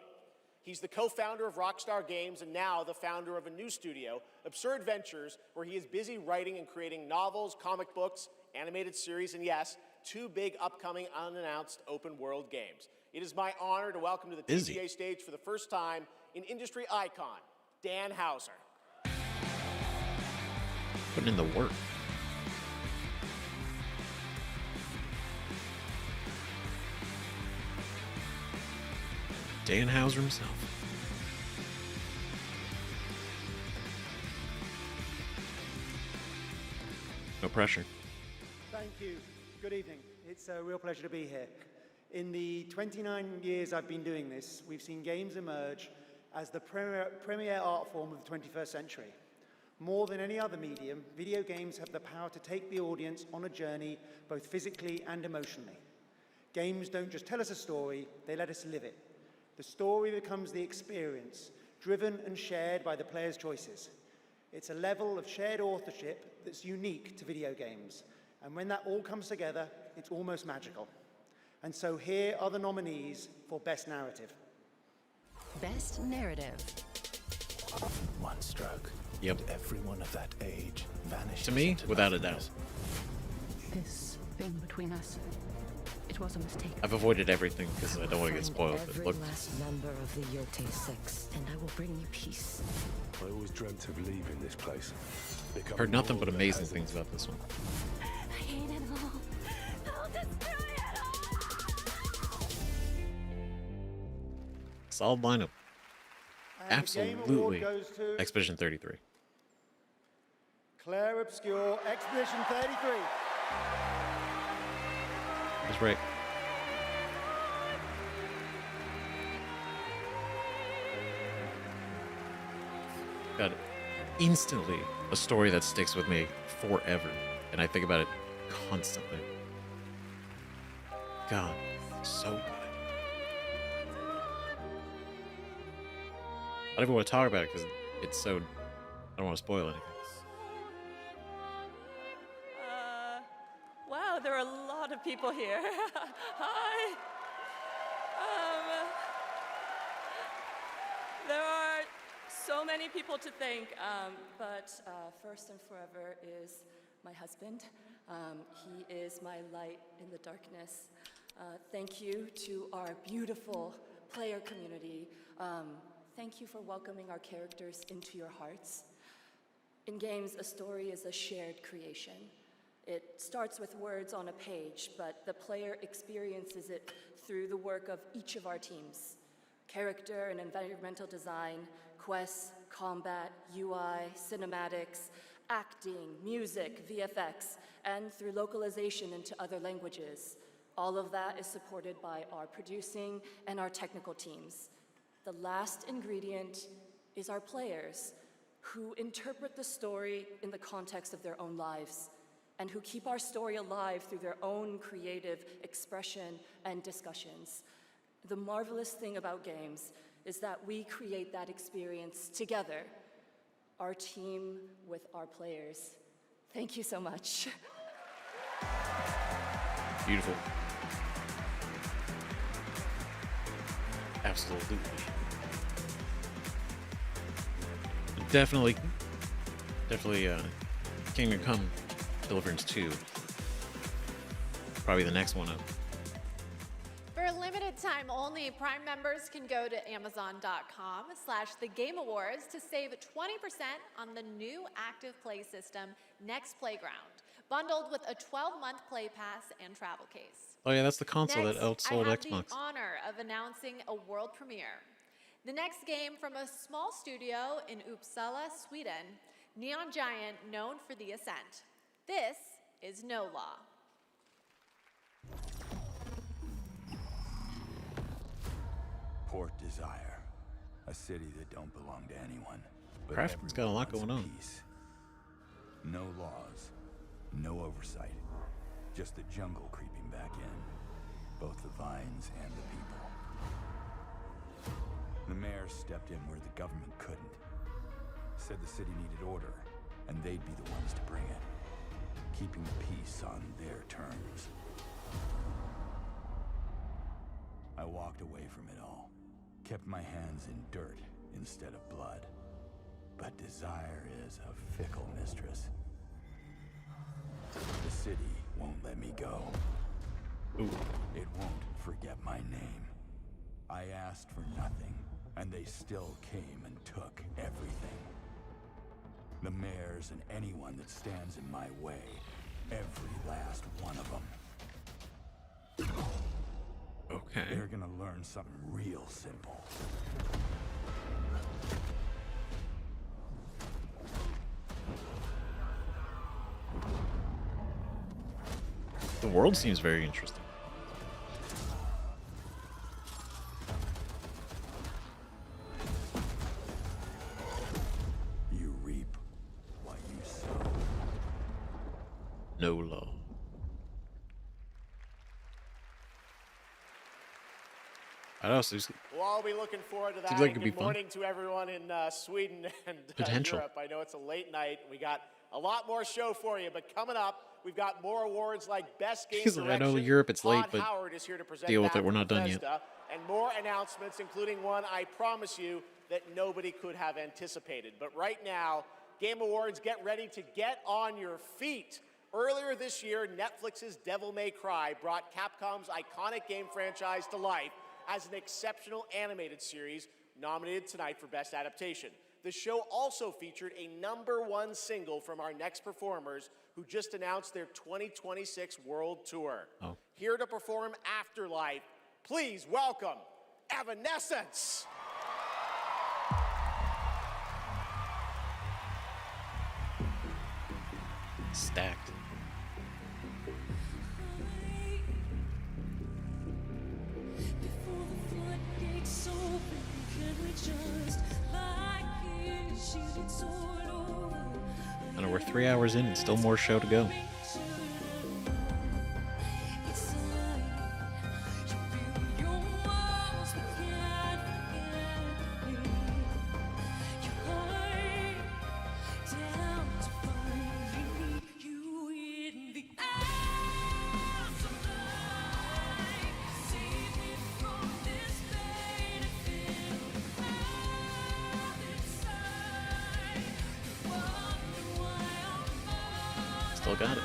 He's the co-founder of Rockstar Games and now the founder of a new studio, Absurd Ventures, where he is busy writing and creating novels, comic books, animated series, and yes, two big upcoming unannounced open world games. It is my honor to welcome to the Busy. TGA stage for the first time an industry icon, Dan Houser. Putting in the work. Dan Houser himself. No pressure. Thank you. Good evening. It's a real pleasure to be here. In the 29 years I've been doing this, we've seen games emerge as the premier art form of the 21st century. More than any other medium, video games have the power to take the audience on a journey, both physically and emotionally. Games don't just tell us a story, they let us live it. The story becomes the experience, driven and shared by the player's choices. It's a level of shared authorship that's unique to video games. And when that all comes together, it's almost magical. And so here are the nominees for Best Narrative. Best Narrative. One stroke. Yep. And everyone of that age vanishes. To me, into without a doubt. nothingness. This thing between us, it was a mistake. I've avoided everything because I don't want to get spoiled. Every But look, last member of the Yote Six, and I will bring you peace. I always dreamt of leaving this place. I've heard nothing but amazing things about this one. I hate it all. I'll destroy it all. Solid lineup. And the Game Award Absolutely. goes to Expedition 33. Claire Obscure, Expedition 33. That's right. Got instantly a story that sticks with me forever, and I think about it constantly. God, so good. I don't even want to talk about it because it's so. I don't want to spoil anything. Wow, there are a lot of people here. Hi. There are so many people to thank, but first and forever is my husband. He is my light in the darkness. Thank you to our beautiful player community. Thank you for welcoming our characters into your hearts. In games, a story is a shared creation. It starts with words on a page, but the player experiences it through the work of each of our teams. Character and environmental design, quests, combat, UI, cinematics, acting, music, VFX, and through localization into other languages. All of that is supported by our producing and our technical teams. The last ingredient is our players, who interpret the story in the context of their own lives, and who keep our story alive through their own creative expression and discussions. The marvelous thing about games is that we create that experience together, our team with our players. Thank you so much. Beautiful. Absolutely. Definitely Kingdom Come Deliverance 2. Probably the next one up. For a limited time only, Prime members can go to Amazon.com/thegameawards to save 20% on the new active play system, Next Playground, bundled with a 12-month play pass and travel case. Oh yeah, that's the console Next, that outsold I have Xbox. the honor of announcing a world premiere. The next game from a small studio in Uppsala, Sweden, Neon Giant, known for The Ascent. This is No Law. Port Desire, a city that don't belong to anyone. But Craftman's got a lot everyone going wants on. peace. No laws, no oversight, just the jungle creeping back in, both the vines and the people. The mayor stepped in where the government couldn't. Said the city needed order, and they'd be the ones to bring it, keeping the peace on their terms. I walked away from it all, kept my hands in dirt instead of blood. But desire is a fickle mistress. The city won't let me go. Ooh. It won't forget my name. I asked for nothing, and they still came and took everything. The mayors and anyone that stands in my way. Every last one of them. Okay. They're gonna learn something real simple. The world seems very interesting. You reap what you sow. No law. I don't know. We'll all be looking forward to that. Seems like it'd be Good fun. morning to everyone in Sweden and Potential. Europe. I know it's a late night. We got a lot more show for you, but coming up, we've got more awards like Best Game He's like, I Direction. know Europe, it's late, Todd but Howard is here to present deal with that it. We're from not done yet. Bethesda, and more announcements, including one I promise you that nobody could have anticipated. But right now, Game Awards, get ready to get on your feet. Earlier this year, Netflix's Devil May Cry brought Capcom's iconic game franchise to life as an exceptional animated series nominated tonight for Best Adaptation. The show also featured a #1 single from our next performers who just announced their 2026 World Tour. Oh. Here to perform Afterlife, please welcome Evanescence. Stacked. I know we're 3 hours in and still more show to go. Still got it.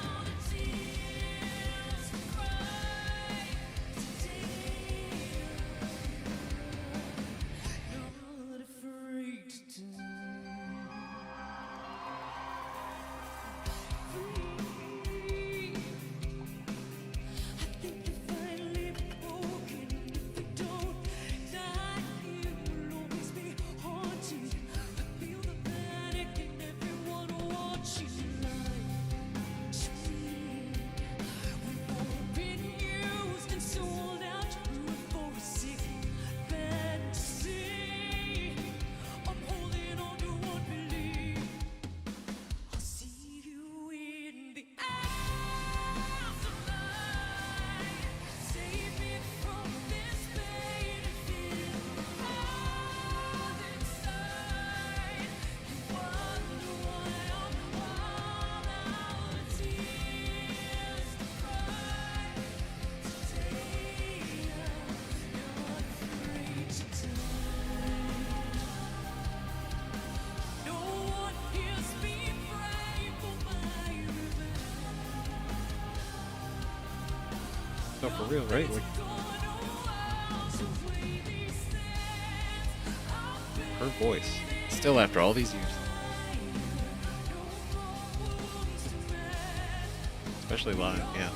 Oh, for real, right? Like, her voice. Still after all these years. Especially live, yeah.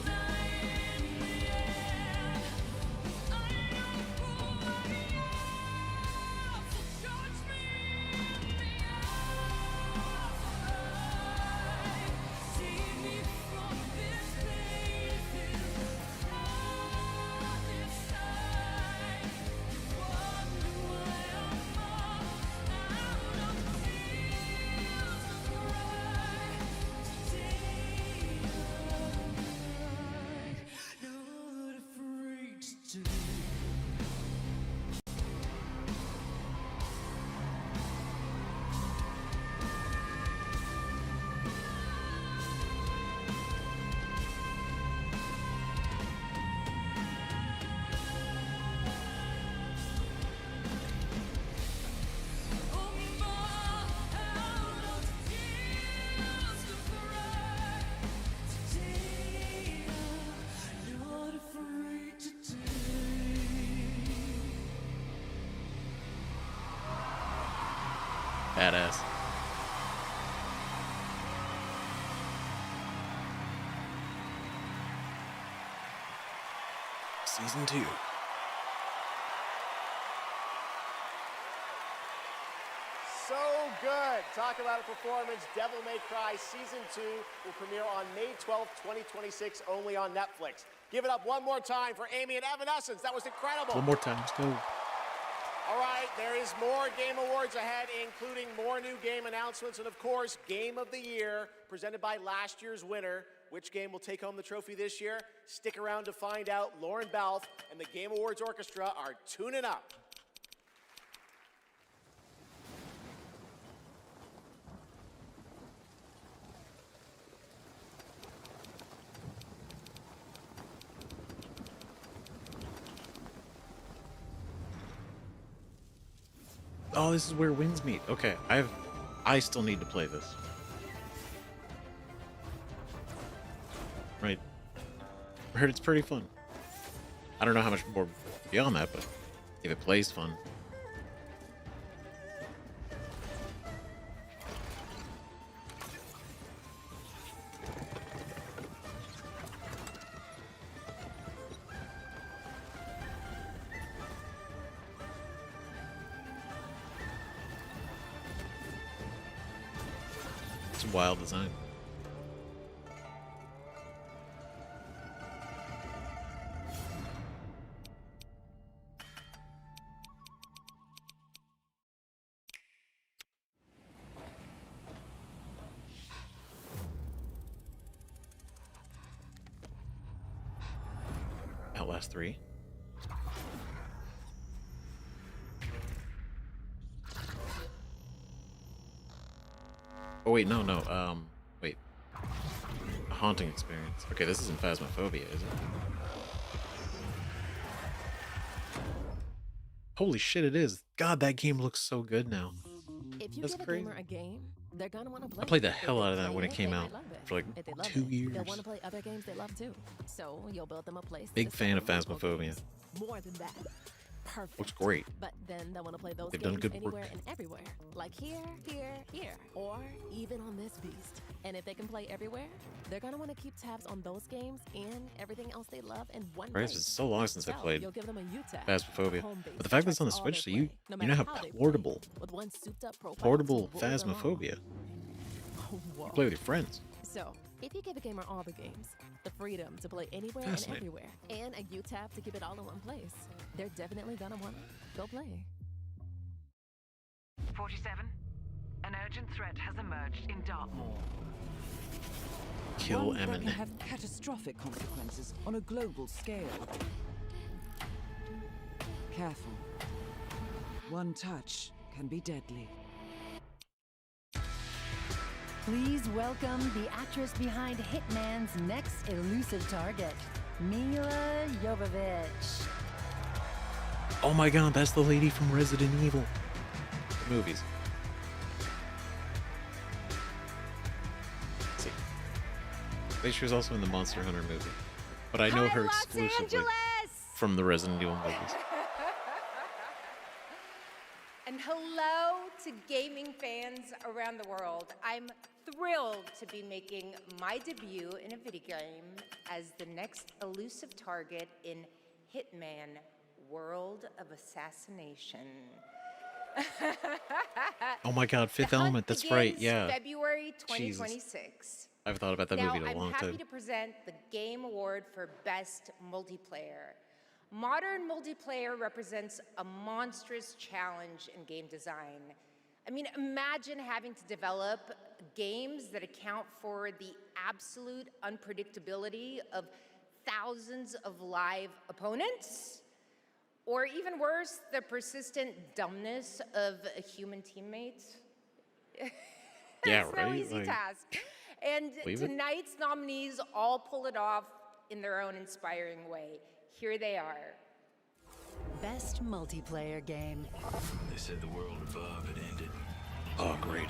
badass. Season 2. So good. Talk about a performance. Devil May Cry Season 2 will premiere on May 12th, 2026, only on Netflix. Give it up one more time for Amy and Evanescence. That was incredible. One more time. Let's go. All right, there is more Game Awards ahead, including more new game announcements and, of course, Game of the Year, presented by last year's winner. Which game will take home the trophy this year? Stick around to find out. Lauren Balfe and the Game Awards Orchestra are tuning up. Oh, this is where wins meet. Okay, I still need to play this. Right. I heard it's pretty fun. I don't know how much more beyond that, but if it plays fun. It's a wild design. Outlast 3. Oh wait, no. Wait. A haunting experience. Okay, this isn't Phasmophobia, is it? Holy shit, it is. God, that game looks so good now. If you That's give a crazy. gamer a game, they're gonna want to play. I played the If hell they out of that play when it came they out love it. for like If they love 2 it, years. They'll want to play other games they love too. So you'll build them a place. Big fan of Phasmophobia. More than that. Perfect. Looks great. But then they'll want to play those They've games done good anywhere work. and everywhere. Like here, or even on this beast. And if they can play everywhere, they're gonna want to keep tabs on those games and everything else they love in one Christ, place. it's so long since I So played you'll give them a U-tab, Phasmophobia. a home base But the fact that it's on the tracks all Switch, so their you play, no know matter how how they play, portable with one souped-up profile portable to rule them all. Phasmophobia. Whoa. You play with your friends. So, if you give a gamer all the games, the freedom to play anywhere and Fascinating. everywhere, and a U-tab to keep it all in one place, they're definitely gonna want to go play. 47. An urgent threat has emerged in Dartmoor. Kill One that can Eminem. have catastrophic consequences on a global scale. Careful. One touch can be deadly. Please welcome the actress behind Hitman's next elusive target, Mila Jovovich. Oh my god, that's the lady from Resident Evil. The movies. Let's see. I think she was also in the Monster Hunter movie. But I know Hi, her Los exclusively Angeles! from the Resident Evil movies. And hello to gaming fans around the world. I'm thrilled to be making my debut in a video game as the next elusive target in Hitman World of Assassination. Oh my god, Fifth The hunt Element, that's right, begins yeah. February Jesus. 2026. I've thought about that Now, movie in a I'm long happy time. to present the Game Award for Best Multiplayer. Modern multiplayer represents a monstrous challenge in game design. I mean, imagine having to develop games that account for the absolute unpredictability of thousands of live opponents, or even worse, the persistent dumbness of a human teammate. Yeah, It's right? no easy Like, task. And believe it? tonight's nominees all pull it off in their own inspiring way. Here they are. Best multiplayer game. They said the world above had ended. Oh, great.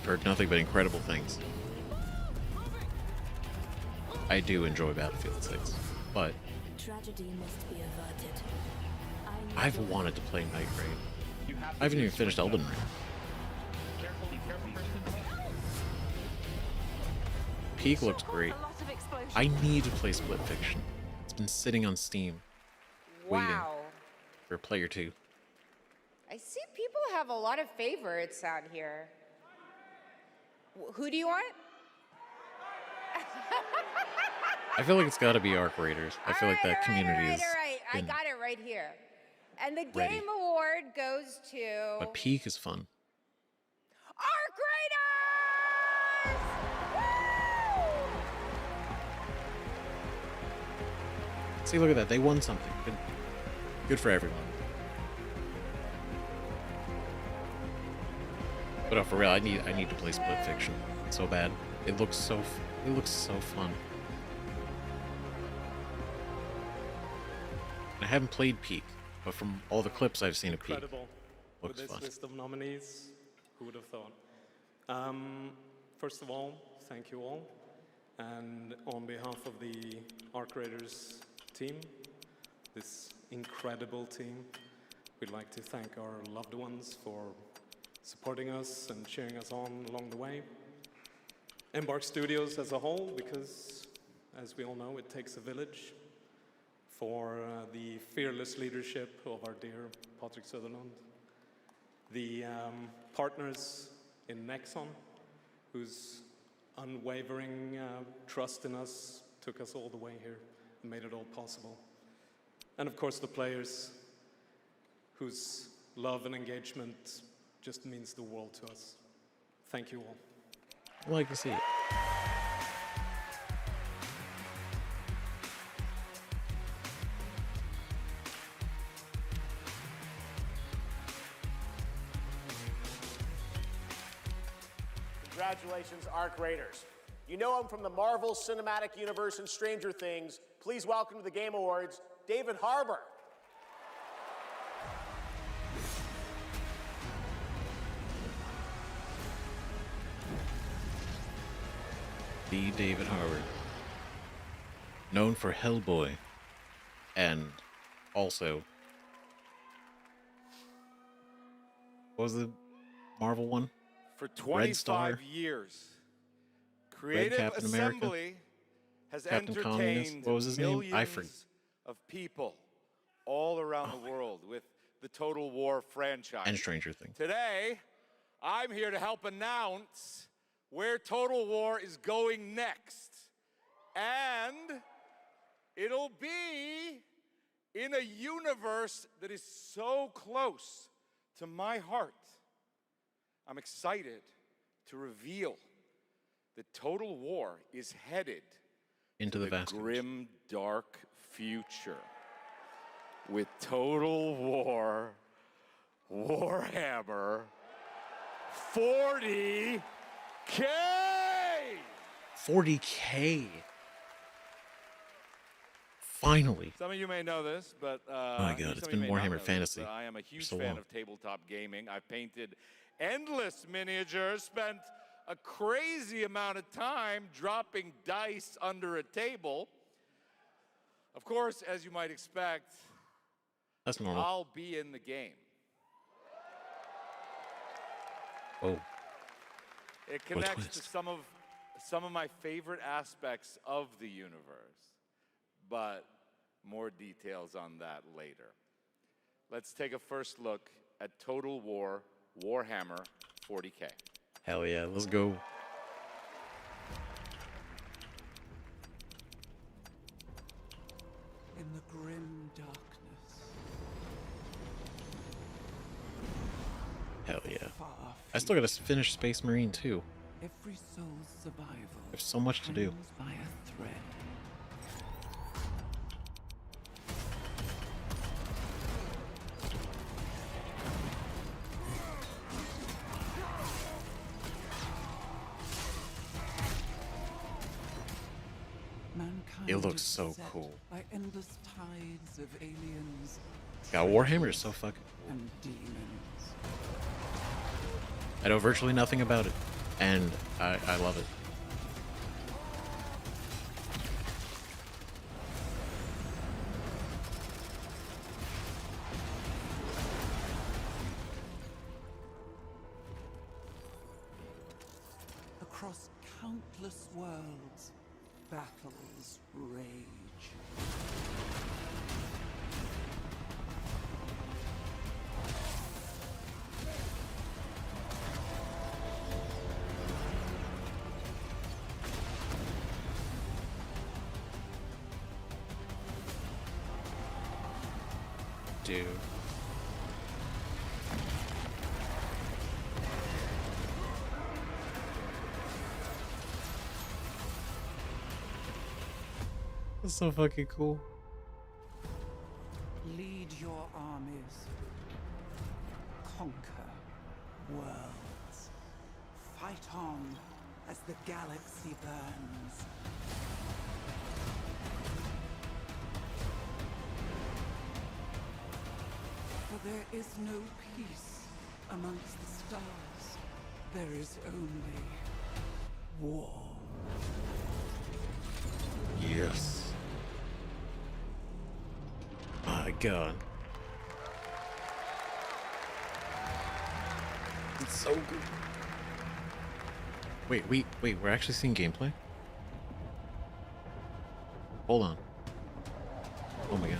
Heard nothing but incredible things. I do enjoy Battlefield 6, but Tragedy must be averted. I've wanted to play Night Raid. I haven't even finished Elden Ring. Peak looks great. I need to play Split Fiction. It's been sitting on Steam, waiting Wow. for player 2. I see people have a lot of favorites out here. Who do you want? I feel like it's got to be Arc Raiders. I feel like that community is. All right. I got it right here. And the ready. game award goes to But Peak is fun. Arc Raiders! See, look at that. They won something. Good for everyone. But for real, I need to play Split Fiction so bad. It looks so fun. I haven't played Peak, but from all the clips I've seen of Peak, Incredible. looks With this fun. list of nominees, who would have thought? First of all, thank you all. And on behalf of the Arc Raiders team, this incredible team, we'd like to thank our loved ones for supporting us and cheering us on along the way. Embark Studios as a whole, because as we all know, it takes a village, for the fearless leadership of our dear Patrick Sutherland. The partners in Nexon, whose unwavering trust in us took us all the way here and made it all possible. And of course the players, whose love and engagement just means the world to us. Thank you all. I like to see it. Congratulations, Arc Raiders. You know him from the Marvel Cinematic Universe and Stranger Things. Please welcome to the Game Awards, David Harbour. The David Harbour. Known for Hellboy. And also... What was the Marvel one? For Red Star, 25 years, Creative Captain America, Assembly has Captain Communist. entertained What was his name? I forget. millions of people all around the world with the Total War franchise. And Stranger Things. Today, I'm here to help announce where Total War is going next. And it'll be in a universe that is so close to my heart. I'm excited to reveal that Total War is headed into the vast grim, dark future with Total War Warhammer 40K. 40K. Finally. Some of you may know this, but oh my God, it's been Warhammer Fantasy. I am a huge so fan long. of tabletop gaming. I've painted endless miniatures, spent a crazy amount of time dropping dice under a table. Of course, as you might expect, that's normal. I'll be in the game. Oh. It connects to some of my favorite aspects of the universe, but more details on that later. Let's take a first look at Total War Warhammer 40K. Hell yeah, let's go. In the grim darkness. Hell yeah. I still gotta finish Space Marine too. Every soul's survival. There's so much to do. hangs by a thread. It looks so cool. By endless tides of aliens. Yeah, Warhammer is so fucking cool. And demons. I know virtually nothing about it, and I love it. Across countless worlds, battles rage. Dude. That's so fucking cool. Lead your armies. Conquer worlds. Fight on as the galaxy burns. For there is no peace amongst the stars. There is only war. Yes. My God. It's so good. Wait, we're actually seeing gameplay? Hold on. Oh my God.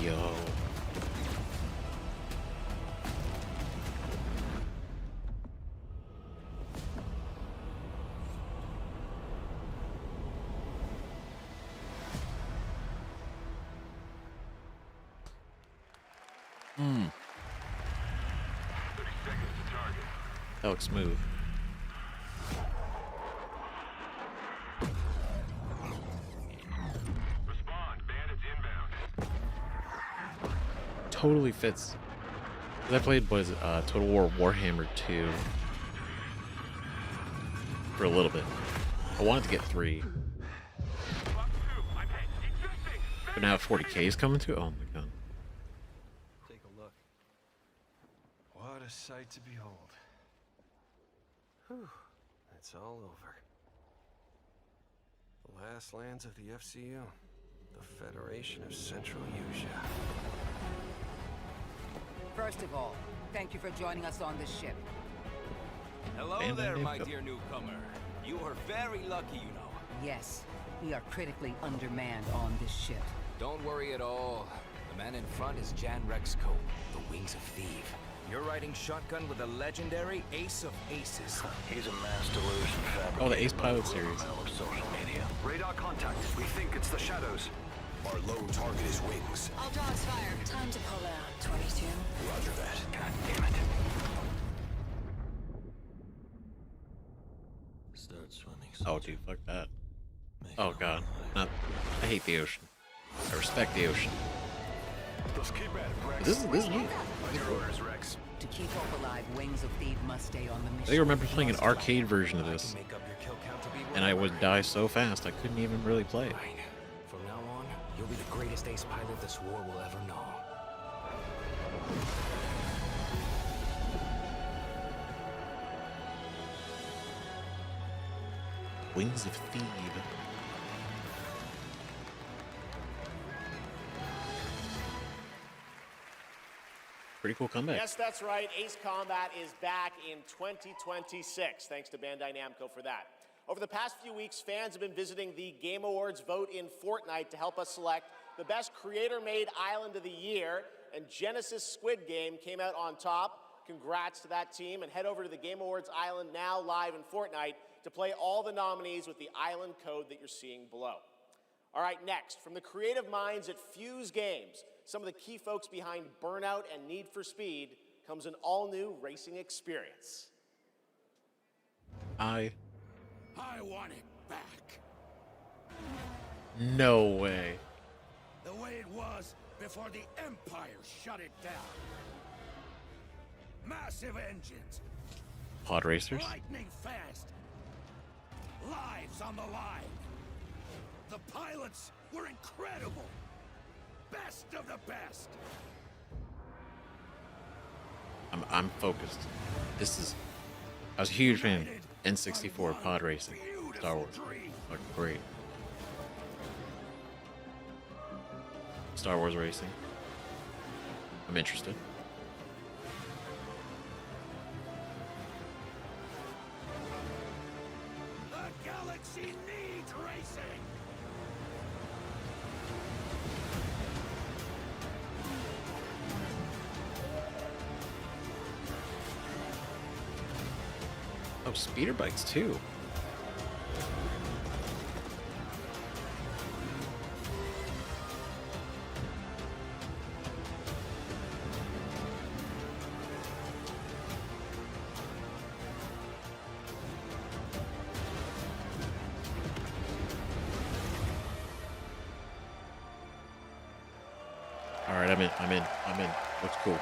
Yo. That looks smooth. Totally fits. 'Cause I played Total War Warhammer 2 for a little bit. I wanted to get 3. But now 40K is coming to. Oh my God. Take a look. What a sight to behold. Whew, it's all over. The last lands of the FCU, the Federation of Central Usia. First of all, thank you for joining us on this ship. Hello there, my dear newcomer. You are very lucky, you know. Yes, we are critically undermanned on this ship. Don't worry at all. The man in front is Jan Rexco, the Wings of Thief. You're riding shotgun with the legendary Ace of Aces. He's a mass delusion fabricator. Oh, the Ace Pilot series. Of social media. Radar contact. We think it's the shadows. Our lone target is Wings. All dogs fire. Time to pull out, 22. Roger that. God damn it. Start swimming. Oh, dude, fuck that. Oh God, not. I hate the ocean. I respect the ocean. Let's keep at it, Rex. This is neat. Your orders, Rex. To keep hope alive, Wings of Thief must stay on the mission. I remember playing an arcade version of this, and I would die so fast I couldn't even really play it. From now on, you'll be the greatest ace pilot this war will ever know. Wings of Thief. Pretty cool comeback. Yes, that's right. Ace Combat is back in 2026. Thanks to Bandai Namco for that. Over the past few weeks, fans have been visiting the Game Awards vote in Fortnite to help us select the best creator-made island of the year, and Genesis Squid Game came out on top. Congrats to that team, and head over to the Game Awards island now live in Fortnite to play all the nominees with the island code that you're seeing below. All right, next, from the creative minds at Fuse Games, some of the key folks behind Burnout and Need for Speed, comes an all-new racing experience. I want it back. No way. The way it was before the Empire shut it down. Massive engines. Pod racers? Lightning fast. Lives on the line. The pilots were incredible. Best of the best. I'm focused. I was a huge fan of N64 pod racing. Star Wars. Fucking great. Star Wars racing. I'm interested. The galaxy needs racing! Oh, speeder bikes too. All right, I'm in. Looks cool.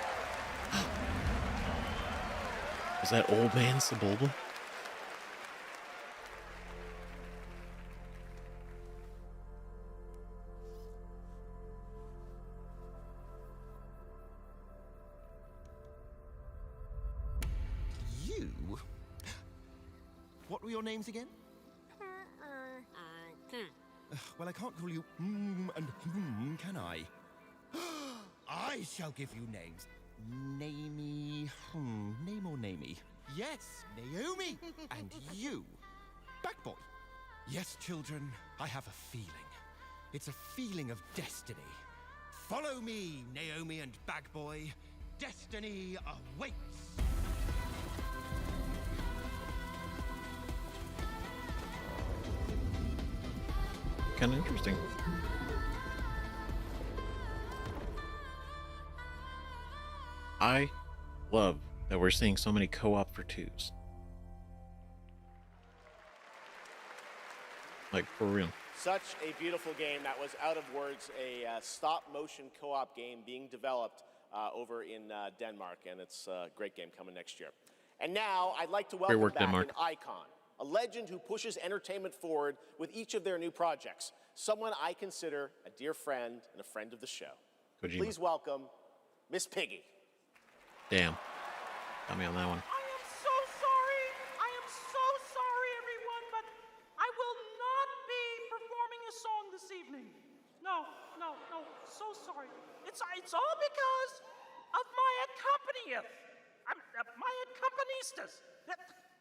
Is that old man Sebulba? You? What were your names again? Well, I can't call you and can I? I shall give you names. Namey. Name or namey? Yes, Naomi. And you, Backboy. Yes, children, I have a feeling. It's a feeling of destiny. Follow me, Naomi and Bagboy. Destiny awaits. Kind of interesting. I love that we're seeing so many co-op for twos. Like, for real. Such a beautiful game. That was Out of Words, a stop-motion co-op game being developed over in Denmark, and it's a great game coming next year. And now, I'd like to welcome back Denmark. an icon, a legend who pushes entertainment forward with each of their new projects, someone I consider a dear friend and a friend of the show. Kojima. Please welcome Miss Piggy. Damn. Got me on that one. I am so sorry. I am so sorry, everyone, but I will not be performing a song this evening. No. So sorry. It's all because of my accompanist. My accompanist.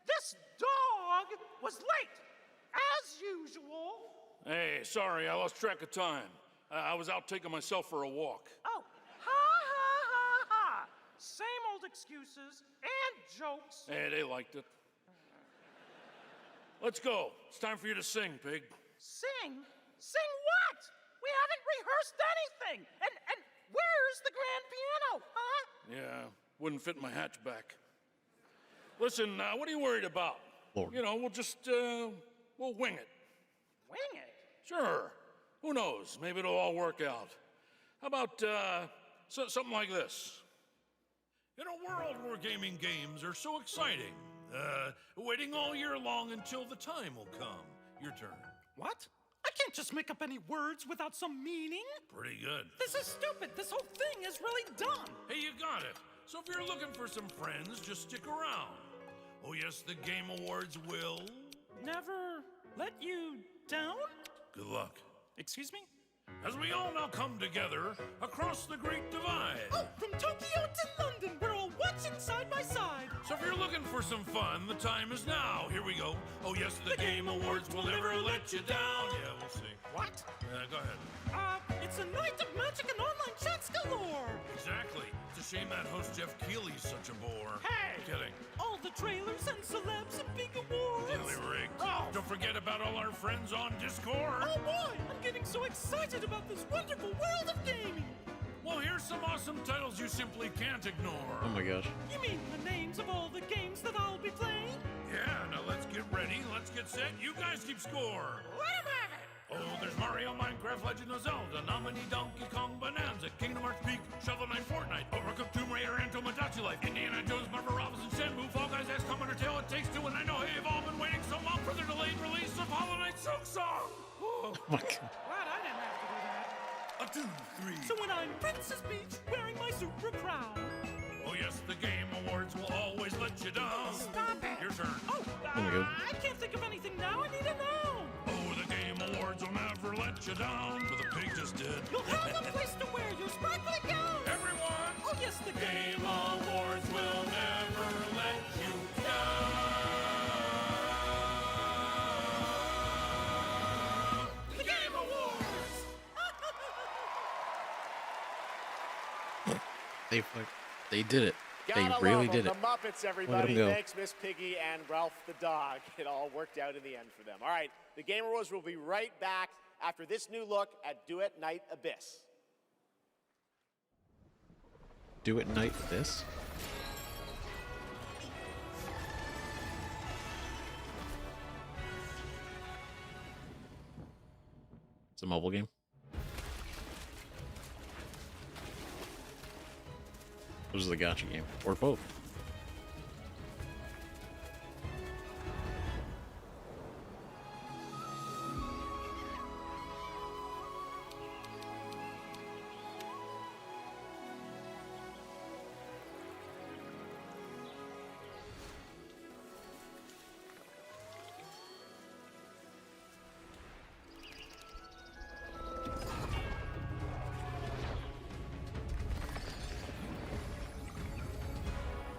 This dog was late, as usual. Hey, sorry, I lost track of time. I was out taking myself for a walk. Oh, ha. Same old excuses and jokes. Hey, they liked it. Let's go. It's time for you to sing, Pig. Sing? Sing what? We haven't rehearsed anything. And where's the grand piano, huh? Yeah, wouldn't fit in my hatchback. Listen, what are you worried about? Lord. You know, we'll just, we'll wing it. Wing it? Sure. Who knows? Maybe it'll all work out. How about, something like this? In a world where gaming games are so exciting, waiting all year long until the time will come. Your turn. What? I can't just make up any words without some meaning. Pretty good. This is stupid. This whole thing is really dumb. Hey, you got it. So if you're looking for some friends, just stick around. Oh yes, the Game Awards will... Never let you down? Good luck. Excuse me? As we all now come together across the Great Divide. Oh, from Tokyo to London, we're all watching side by side. So if you're looking for some fun, the time is now. Here we go. Oh yes, the Game Awards will never let you down. Yeah, we'll see. What? Go ahead. It's a night of magic and online chats galore. Exactly. It's a shame that host Jeff Keighley's such a bore. Hey! Kidding. All the trailers and celebs and big awards. Really rigged. Oh. Don't forget about all our friends on Discord. Oh boy, I'm getting so excited about this wonderful world of gaming. Well, here's some awesome titles you simply can't ignore. Oh my gosh. You mean the names of all the games that I'll be playing? Yeah, now let's get ready, let's get set. You guys keep score. Let 'em have it. Oh, there's Mario, Minecraft, Legend of Zelda, Nominee, Donkey Kong, Bonanza, Kingdom Hearts Peak, Shovel Knight, Fortnite, Overcooked, Tomb Raider, and Tomodachi Life, Indiana Jones, Marvel Robinson, Shenmue, Fall Guys, XCOM, Undertale, It Takes Two, and I know you've all been waiting so long for the delayed release of Hollow Knight Silk Song. Oh my god. Glad I didn't have to do that. 1, 2, 3. So when I'm Princess Peach wearing my super crown. Oh yes, the Game Awards will always let you down. Stop it. Your turn. Oh, my God. I can't think of anything now. I need to know. Oh, the Game Awards will never let you down. But the pig just did. You'll have a place to wear your sparkly gown. Everyone, Oh They did it. They Gotta really love 'em. did it. The Muppets, Look at 'em everybody. go. Thanks, Miss Piggy and Ralph the dog. It all worked out in the end for them. All right, the Game Awards will be right back after this new look at Duet Night Abyss. Do it night this. It's a mobile game. This is a gacha game, or both.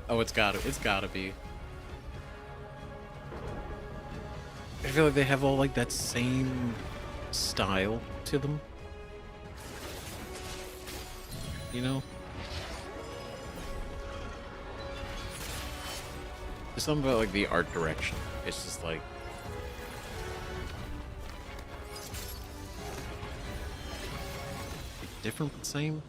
Oh, it's gotta be. I feel like they have all like that same style to them. You know? There's something about like the art direction. It's just like different but same.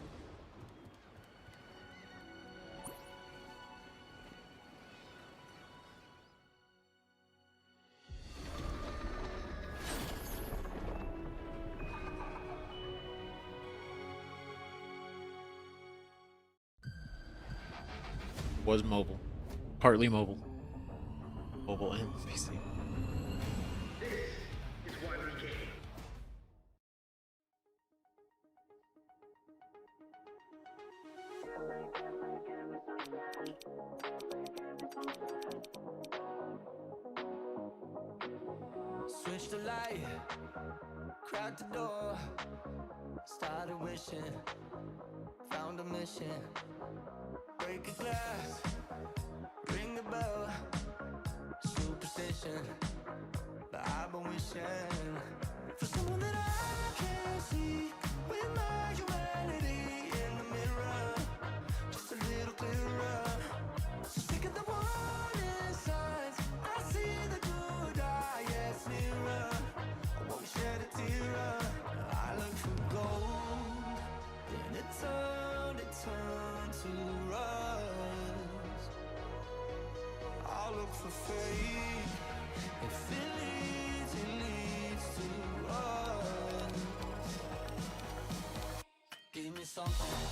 Was mobile. Partly mobile. Mobile and PC. Switch the light, crack the door, started wishing, found a mission, break a glass, ring the bell, superstition, but I've been wishing for someone that I can see with my humanity in the mirror, just a little clearer. So sick of the warning signs, I see the good eye, yes, nearer. I won't shed a tear. I look for gold, then it turned to rust. I look for faith, if it leads to us. Give me something,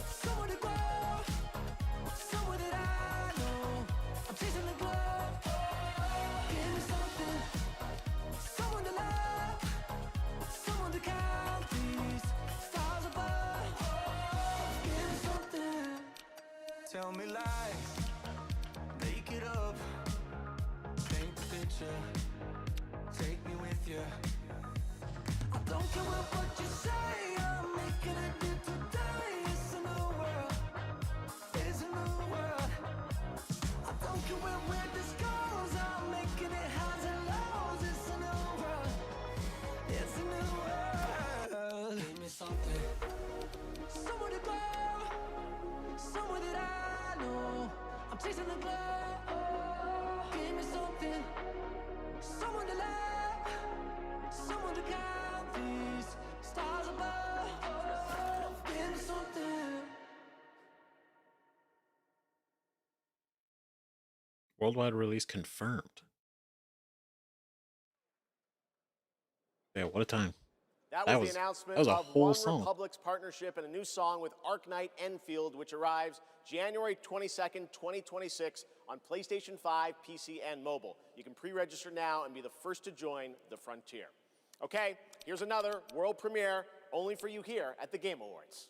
somewhere to go, somewhere that I know. I'm chasing the glow. Give me something, someone to love, someone to count these stars above. Give me something, tell me lies, make it up, paint the picture, take me with you. I don't care what you say, I'm making it new today. It's a new world, it's a new world. I don't care where this goes, I'm making it highs and lows. It's a new world, it's a new world. Give me something, somewhere to go, somewhere that I know. I'm chasing the glow. Give me something, someone to love, someone to count these stars above. Give me something. Worldwide release confirmed. Yeah, what a time. That was the announcement that was a of whole One song. Republic's partnership and a new song with Arknight Enfield, which arrives January 22nd, 2026 on PlayStation 5, PC, and mobile. You can pre-register now and be the first to join the frontier. Okay, here's another world premiere only for you here at the Game Awards.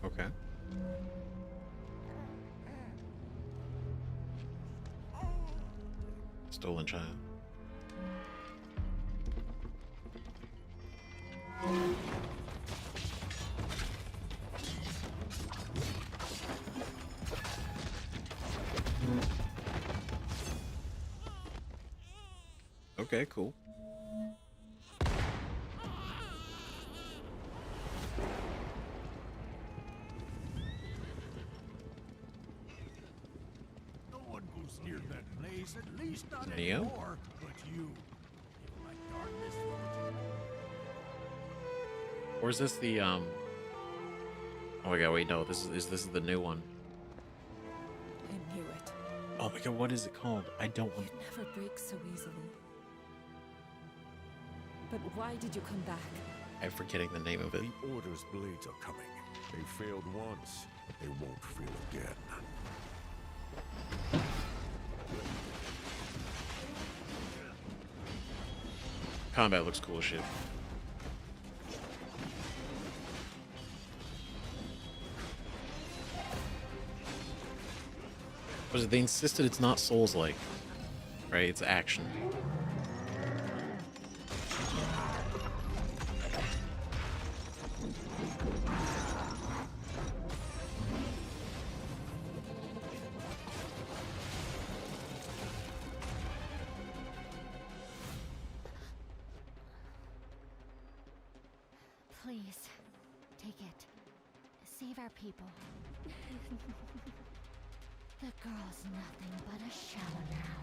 Okay. Stolen Child. Okay, cool. No one goes near that place, at least not Neo? anymore. But you, if my darkness Or is this the Oh my god, wait, no, this is the new one. I knew it. Oh my god, what is it called? I don't want. It never breaks so easily. But why did you come back? I'm forgetting the name of it. The Order's blades are coming. They failed once, but they won't fail again. Combat looks cool as shit. Was it they insisted it's not Souls-like, right? It's action. Please, take it. Save our people. The girl's nothing but a shell now.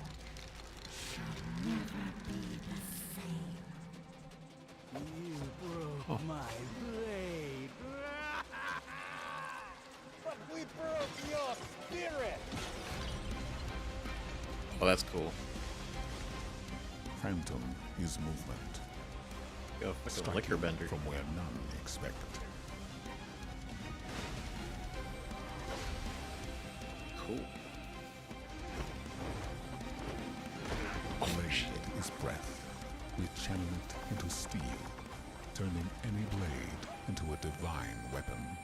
She'll never be the same. You broke my blade. But we broke your spirit. Oh, that's cool. Phantom is movement. Go fucking liquor bender. From where none expected. Cool. Blade is breath. We channel it into steel, turning any blade into a divine weapon.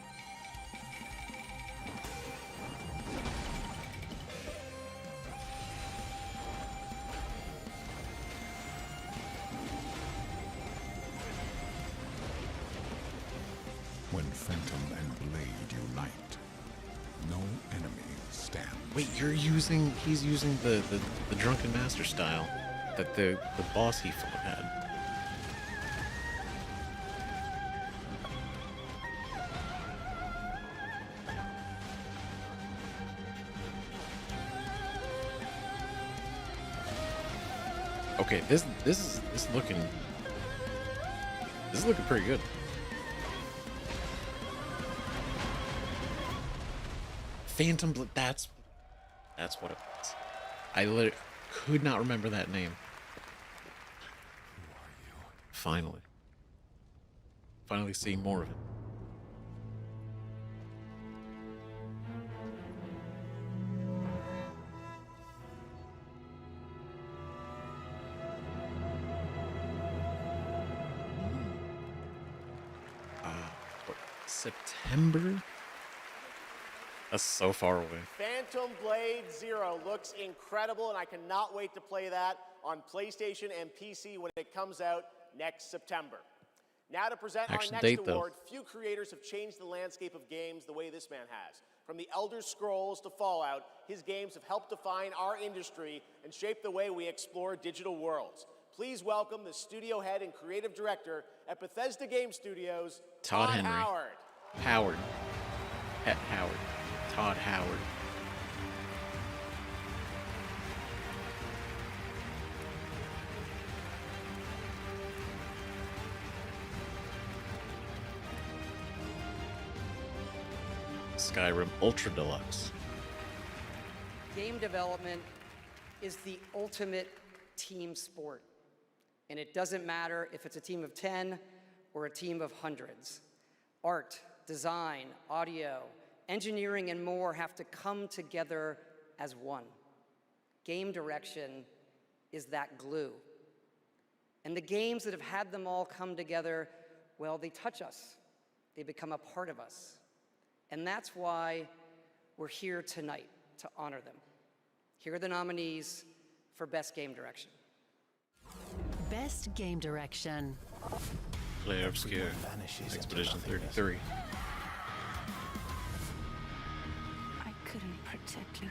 When Phantom and Blade unite, no enemy stands. Wait, he's using the Drunken Master style that the boss he fought had. Okay, this is looking pretty good. Phantom Blade, that's what it was. I literally could not remember that name. Who are you? Finally seeing more of it. What, September? That's so far away. Phantom Blade Zero looks incredible, and I cannot wait to play that on PlayStation and PC when it comes out next September. Now to present Action our date, next though. award, few creators have changed the landscape of games the way this man has. From the Elder Scrolls to Fallout, his games have helped define our industry and shape the way we explore digital worlds. Please welcome the studio head and creative director at Bethesda Game Studios, Todd Henry. Howard. Howard. Howard. Todd Howard. Skyrim Ultra Deluxe. Game development is the ultimate team sport. And it doesn't matter if it's a team of 10 or a team of hundreds. Art, design, audio, engineering, and more have to come together as one. Game direction is that glue. And the games that have had them all come together, well, they touch us. They become a part of us. And that's why we're here tonight, to honor them. Here are the nominees for Best Game Direction. Best Game Direction. Play Obscure. Expedition 33. I couldn't protect you.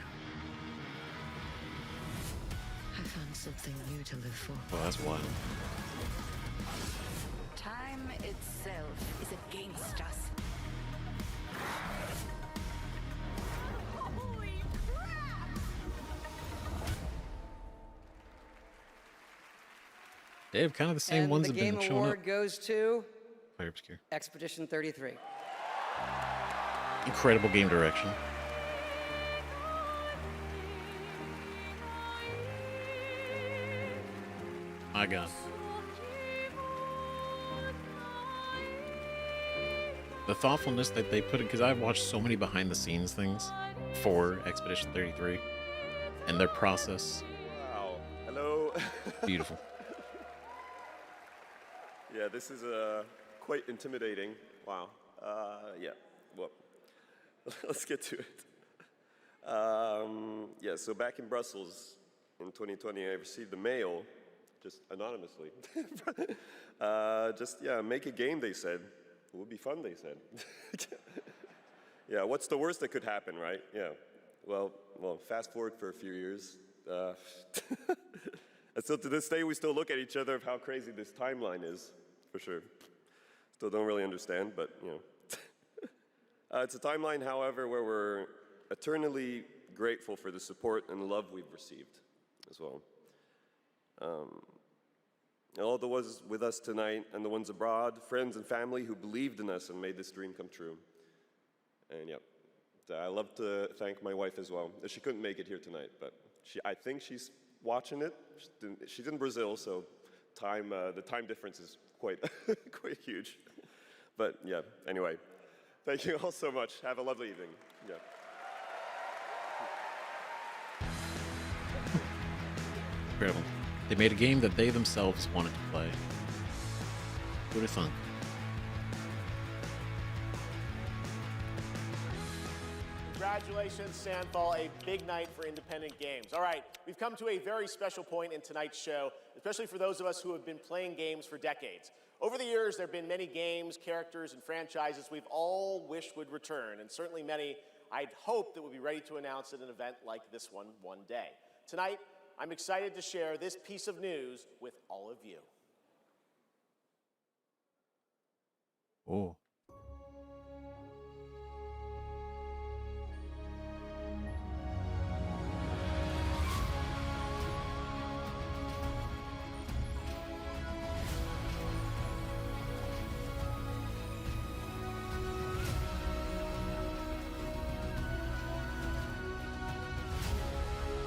found something new to live for. Oh, that's wild. Time itself is against us. They have kind of the same And ones the that have game been showing award up. goes to Quite obscure. Expedition 33. Incredible game direction. My God. The thoughtfulness that they put in, because I've watched so many behind the scenes things for Expedition 33 and their process. Wow. Hello. Beautiful. Yeah, this is quite intimidating. Wow. Yeah. Well, let's get to it. Yeah, so back in Brussels in 2020, I received a mail, just anonymously. Make a game, they said. It would be fun, they said. Yeah, what's the worst that could happen, right? Yeah. Well, fast forward for a few years. And still to this day, we still look at each other of how crazy this timeline is, for sure. Still don't really understand, but, you know. It's a timeline, however, where we're eternally grateful for the support and love we've received as well. All the ones with us tonight and the ones abroad, friends and family who believed in us and made this dream come true. And yep, I love to thank my wife as well. She couldn't make it here tonight, but I think she's watching it. She's in Brazil, so the time difference is quite quite huge. But yeah, anyway, thank you all so much. Have a lovely evening. Yeah. Incredible. They made a game that they themselves wanted to play. Who'd have thunk? Congratulations, Sandfall. A big night for independent games. All right, we've come to a very special point in tonight's show, especially for those of us who have been playing games for decades. Over the years, there have been many games, characters, and franchises we've all wished would return, and certainly many I'd hoped that would be ready to announce at an event like this one day. Tonight, I'm excited to share this piece of news with all of you. Oh.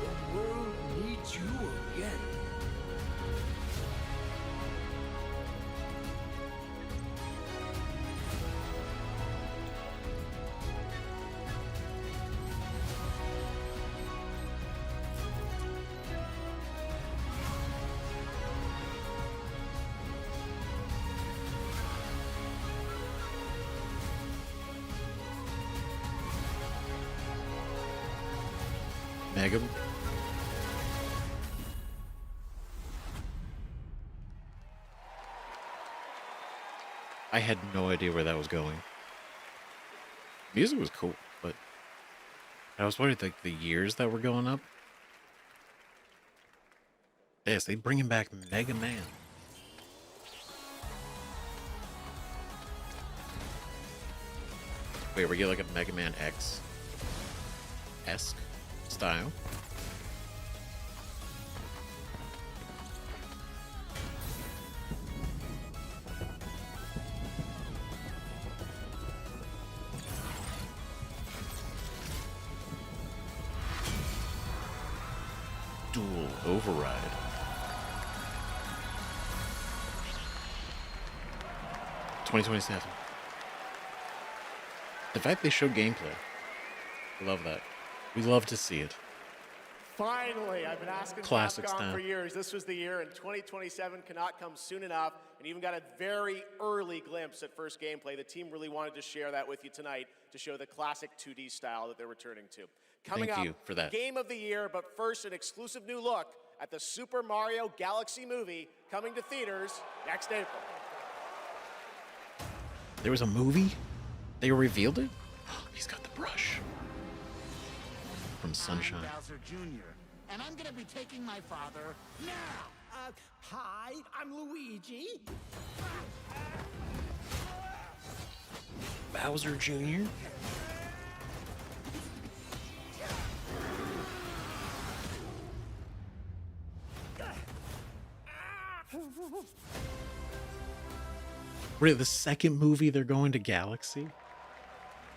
The world needs you again. Mega. I had no idea where that was going. Music was cool, but I was worried like the years that were going up. Yes, they bringing back Mega Man. Wait, we get like a Mega Man X-esque style. Dual Override. $2027. The fact they show gameplay. Love that. We love to see it. Finally, I've been asking Classic Capcom style. for years. This was the year, and 2027 cannot come soon enough. And even got a very early glimpse at first gameplay. The team really wanted to share that with you tonight to show the classic 2D style that they're returning to. Coming Thank up, you for that. Game of the Year, but first an exclusive new look at the Super Mario Galaxy movie coming to theaters next April. There was a movie? They revealed it? He's got the brush. From Sunshine. Bowser Jr. and I'm gonna be taking my father now. Hi, I'm Luigi. Bowser Jr. Wait, the second movie they're going to Galaxy?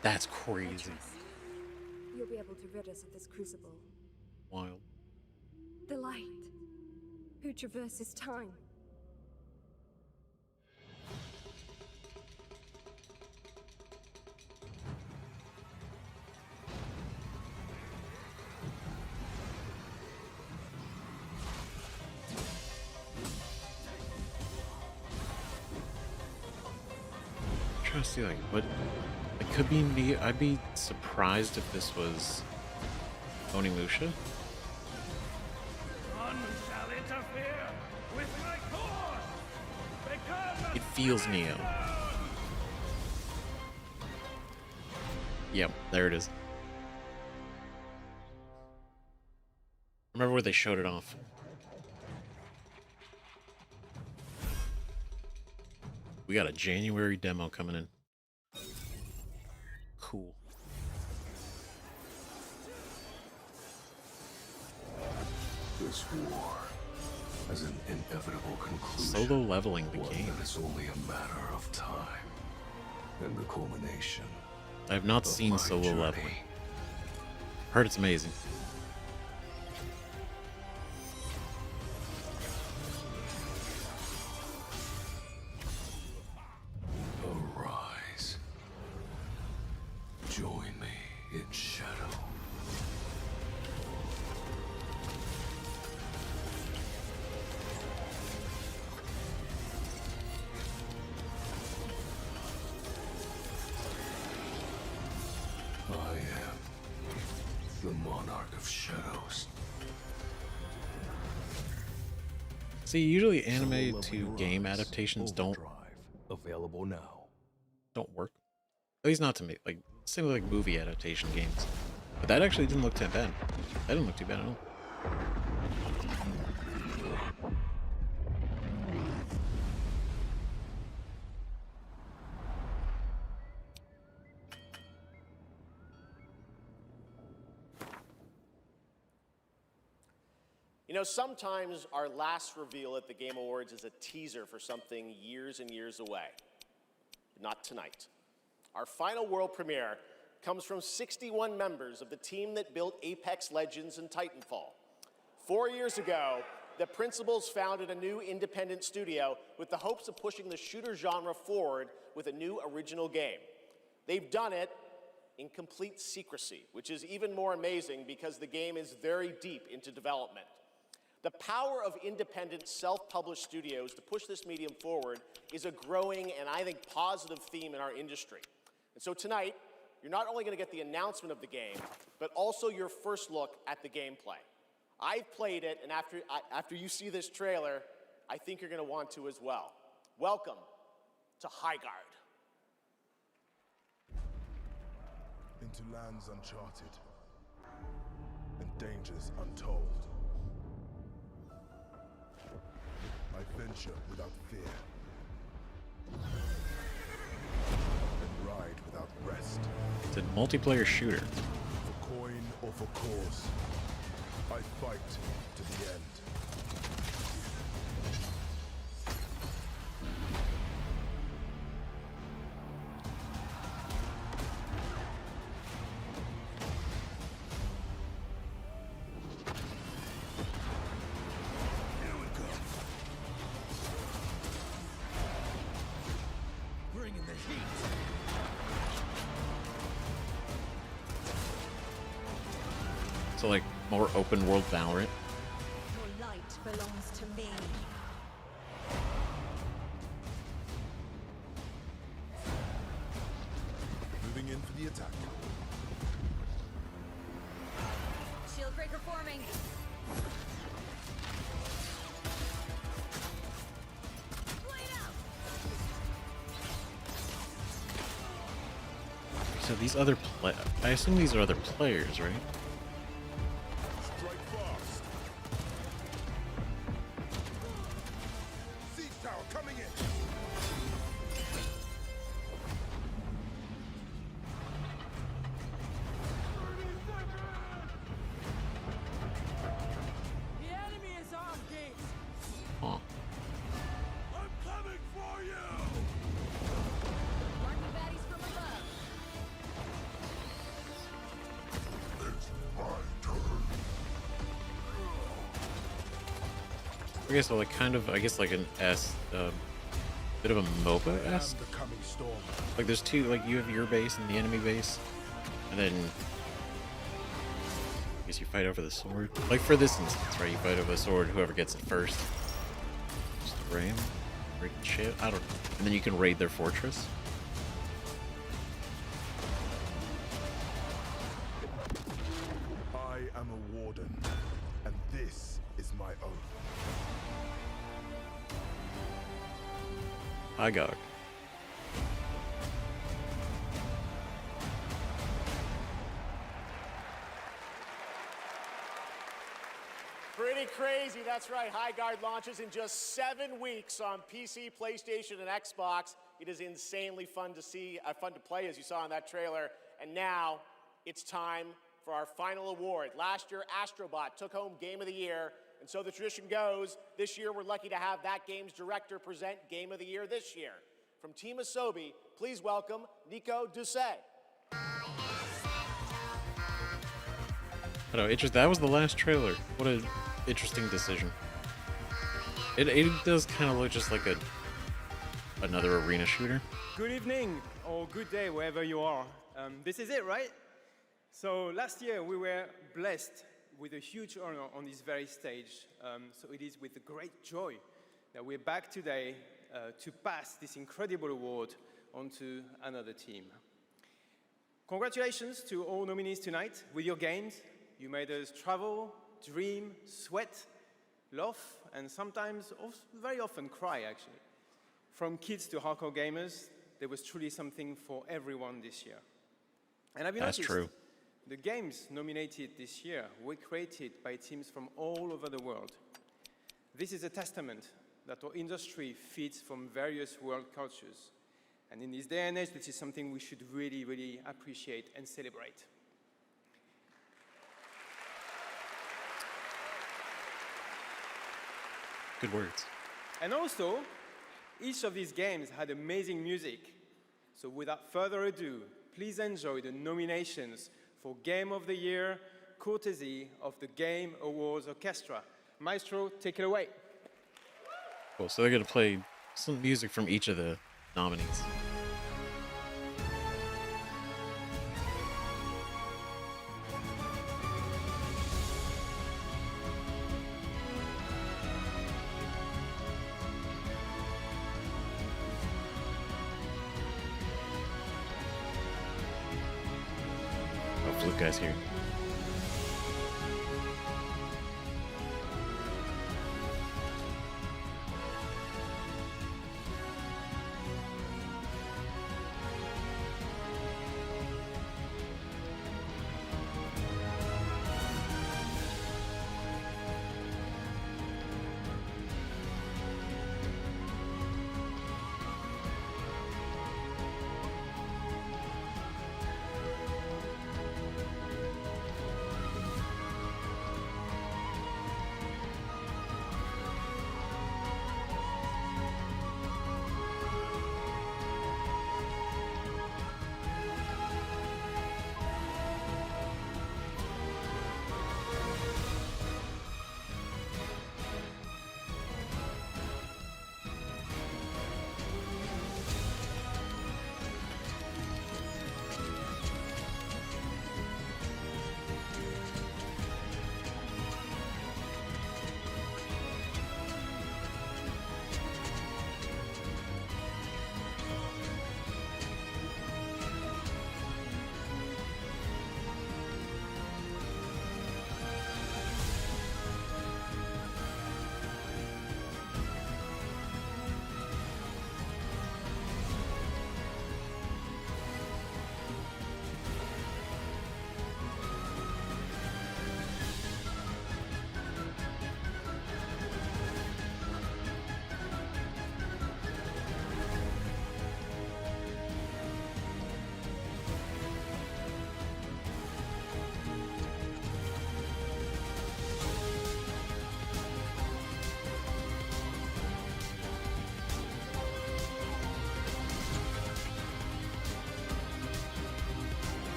That's crazy. You'll be able to rid us of this crucible. Wild. The light, who traverses time. I'm trying to see, like, what it could be. Me, I'd be surprised if this was Onimusha. None shall interfere with my course. Become It feels Neo. Yep, there it is. Remember where they showed it off? We got a January demo coming in. Cool. This war has an inevitable conclusion. Solo leveling the game. That is only a matter of time. And the culmination. I have not seen solo leveling. Heard it's amazing. Arise. Join me in shadow. I am the monarch of shadows. See, usually anime to game adaptations don't Available now. work. At least not to me. Like, same with like movie adaptation games. But that actually didn't look too bad. That didn't look too bad at all. You know, sometimes our last reveal at the Game Awards is a teaser for something years and years away. Not tonight. Our final world premiere comes from 61 members of the team that built Apex Legends and Titanfall. 4 years ago, the principals founded a new independent studio with the hopes of pushing the shooter genre forward with a new original game. They've done it in complete secrecy, which is even more amazing because the game is very deep into development. The power of independent, self-published studios to push this medium forward is a growing and I think positive theme in our industry. And so tonight, you're not only going to get the announcement of the game, but also your first look at the gameplay. I've played it, and after you see this trailer, I think you're going to want to as well. Welcome to Highguard. Into lands uncharted and dangers untold. I venture without fear and ride without rest. It's a multiplayer shooter. For coin or for cause, I fight to the end. So like more open world Valorant. Your light belongs to me. Moving in for the attack. Shield breaker forming. So these other I assume these are other players, right? Strike fast. Okay, so like kind of, I guess like an bit of a MOBA-esque. The coming storm. Like there's two, like you have your base and the enemy base, and then I guess you fight over the sword. Like for this instance, right? You fight over the sword, whoever gets it first. Just ram, raid shit. I don't know. And then you can raid their fortress. I am a warden, and this is my oath. Hi, God. Pretty crazy, that's right. High Guard launches in just 7 weeks on PC, PlayStation, and Xbox. It is insanely fun to see, fun to play, as you saw in that trailer. And now it's time for our final award. Last year, Astrobot took home Game of the Year, and so the tradition goes, this year we're lucky to have that game's director present Game of the Year this year. From Team Asobi, please welcome Nico Doucet. I don't know, that was the last trailer. What an interesting decision. It does kind of look just like another arena shooter. Good evening or good day wherever you are. This is it, right? So last year we were blessed with a huge honor on this very stage. So it is with great joy that we're back today to pass this incredible award onto another team. Congratulations to all nominees tonight with your games. You made us travel, dream, sweat, laugh, and sometimes, very often cry, actually. From kids to hardcore gamers, there was truly something for everyone this year. And have you That's noticed? true. The games nominated this year were created by teams from all over the world. This is a testament that our industry feeds from various world cultures. And in this day and age, this is something we should really, really appreciate and celebrate. Good words. And also, each of these games had amazing music. So without further ado, please enjoy the nominations for Game of the Year, courtesy of the Game Awards Orchestra. Maestro, take it away. Cool, so they're going to play some music from each of the nominees. Flute guy's here.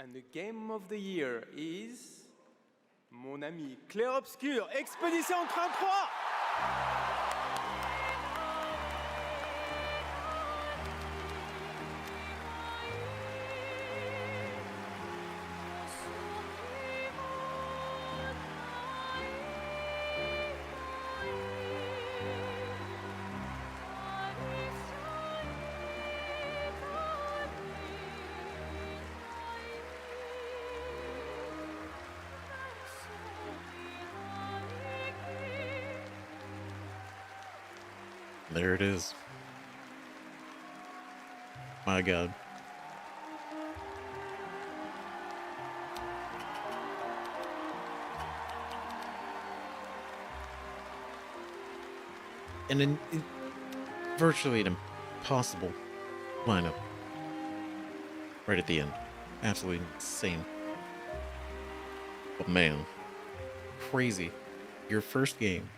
And the game of the year is mon ami Clair Obscur, Expédition 33. There it is. My God. And virtually an impossible lineup right at the end. Absolutely insane. But man, crazy. Your first game,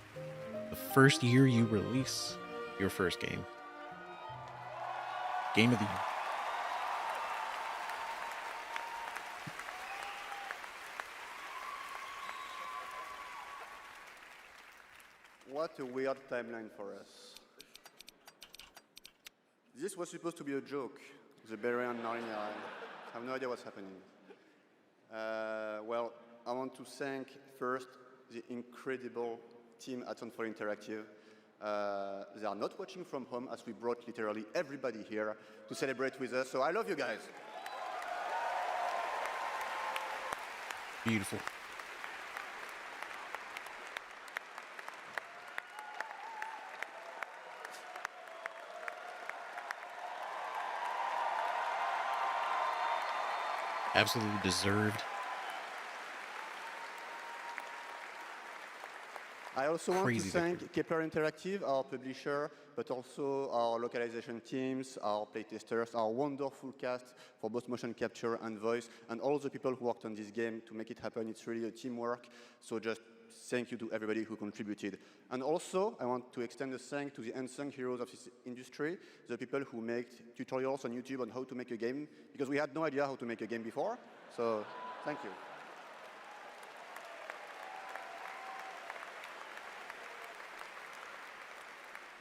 the first year you release your first game. Game of the year. What a weird timeline for us. This was supposed to be a joke, the Berry and Narnia. I have no idea what's happening. Well, I want to thank first the incredible team at Untitled Interactive. They are not watching from home as we brought literally everybody here to celebrate with us. So I love you guys. Beautiful. Absolutely deserved. I also want to Crazy thank Kepler Interactive, our publisher, but also our localization teams, our playtesters, our wonderful cast for both motion capture and voice, and all the people who worked on this game to make it happen. It's really a teamwork, so just thank you to everybody who contributed. And also, I want to extend a thank to the unsung heroes of this industry, the people who make tutorials on YouTube on how to make a game, because we had no idea how to make a game before, so thank you.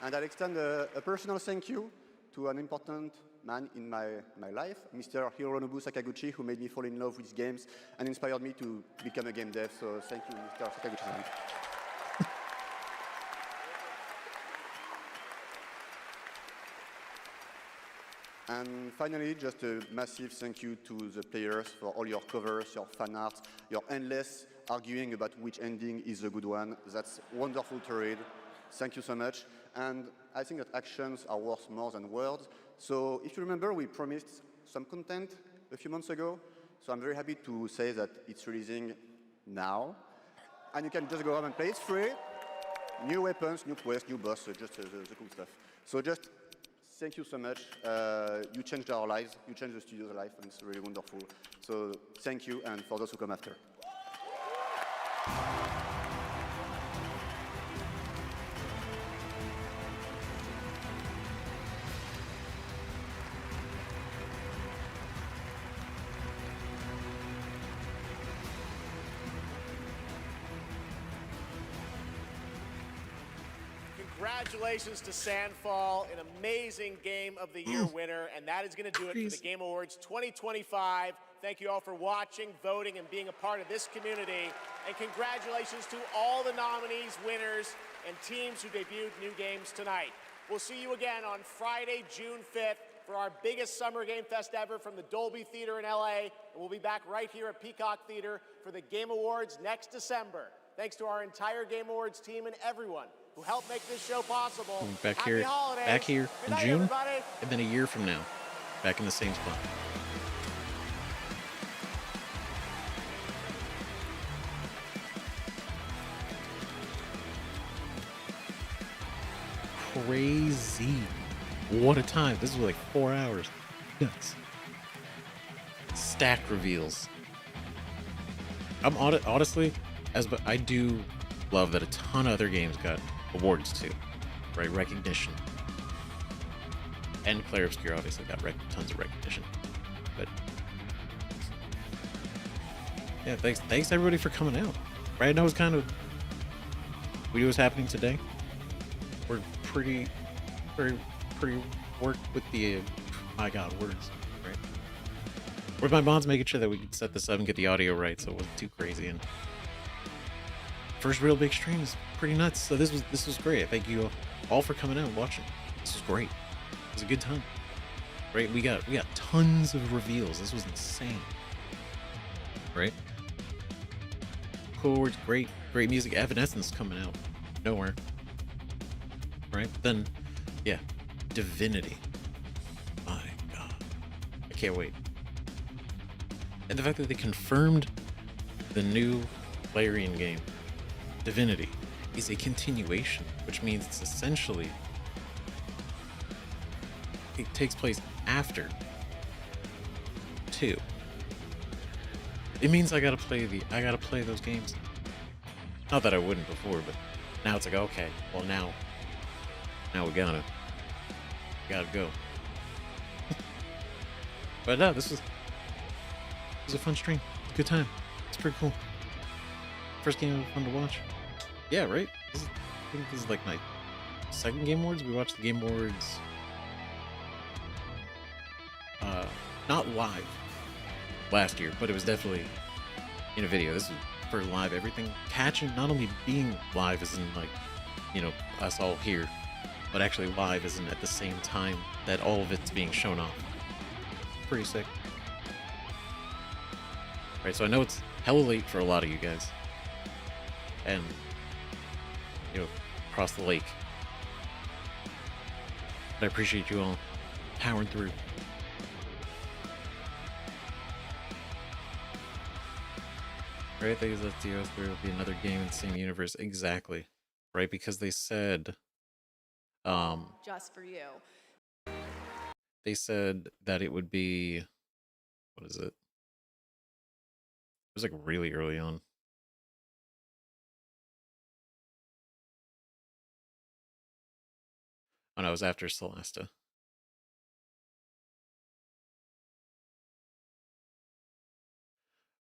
And I'll extend a personal thank you to an important man in my life, Mr. Hironobu Sakaguchi, who made me fall in love with games and inspired me to become a game dev. So thank you, Mr. Sakaguchi. And finally, just a massive thank you to the players for all your covers, your fan art, your endless arguing about which ending is the good one. That's wonderful to read. Thank you so much. And I think that actions are worth more than words. So if you remember, we promised some content a few months ago. So I'm very happy to say that it's releasing now. And you can just go home and play. It's free. New weapons, new quests, new boss, just the cool stuff. So just thank you so much. You changed our lives. You changed the studio's life, and it's really wonderful. So thank you, and for those who come after. Congratulations to Sandfall, an amazing Game of the Year winner, and that is going to do it for the Game Awards 2025. Thank you all for watching, voting, and being a part of this community. And congratulations to all the nominees, winners, and teams who debuted new games tonight. We'll see you again on Friday, June 5th for our biggest summer game fest ever from the Dolby Theater in LA. And we'll be back right here at Peacock Theater for the Game Awards next December. Thanks to our entire Game Awards team and everyone who helped make this show possible. Back Happy here, holidays. back here Good in night, June, everybody. and then a year from now, back in the same spot. Crazy. What a time. This was like 4 hours. Nuts. Stacked reveals. I'm honestly, I do love that a ton of other games got awards too, right? Recognition. And Clair Obscur obviously got tons of recognition. But Yeah, thanks everybody for coming out. Right, I know it's kind of we knew what's happening today. We're pretty worked with the my god words, right? Where's my mom's making sure that we could set this up and get the audio right so it wasn't too crazy, and first real big stream is pretty nuts. So this was great. Thank you all for coming out and watching. This was great. It was a good time. Right? We got tons of reveals. This was insane. Right? Cool words, great music. Evanescence coming out. Nowhere. Right? Then, yeah. Divinity. My god. I can't wait. And the fact that they confirmed the new Larian game, Divinity, is a continuation, which means it's essentially it takes place after 2. It means I gotta play those games. Not that I wouldn't before, but now it's like, okay, well now we gotta go. But no, this was a fun stream. It's a good time. It's pretty cool. First game fun to watch. Yeah, right? I think this is like my second Game Awards. We watched the Game Awards not live last year, but it was definitely in a video. This is for live everything. Catching, not only being live as in like, you know, us all here, but actually live as in at the same time that all of it's being shown off. Pretty sick. Right, so I know it's hella late for a lot of you guys. And, you know, across the lake. But I appreciate you all powering through. Right, I think that's the there will be another game in the same universe. Exactly. Right, because they said just for you. They said that it would be, what is it? It was like really early on. Oh no, it was after Celesta.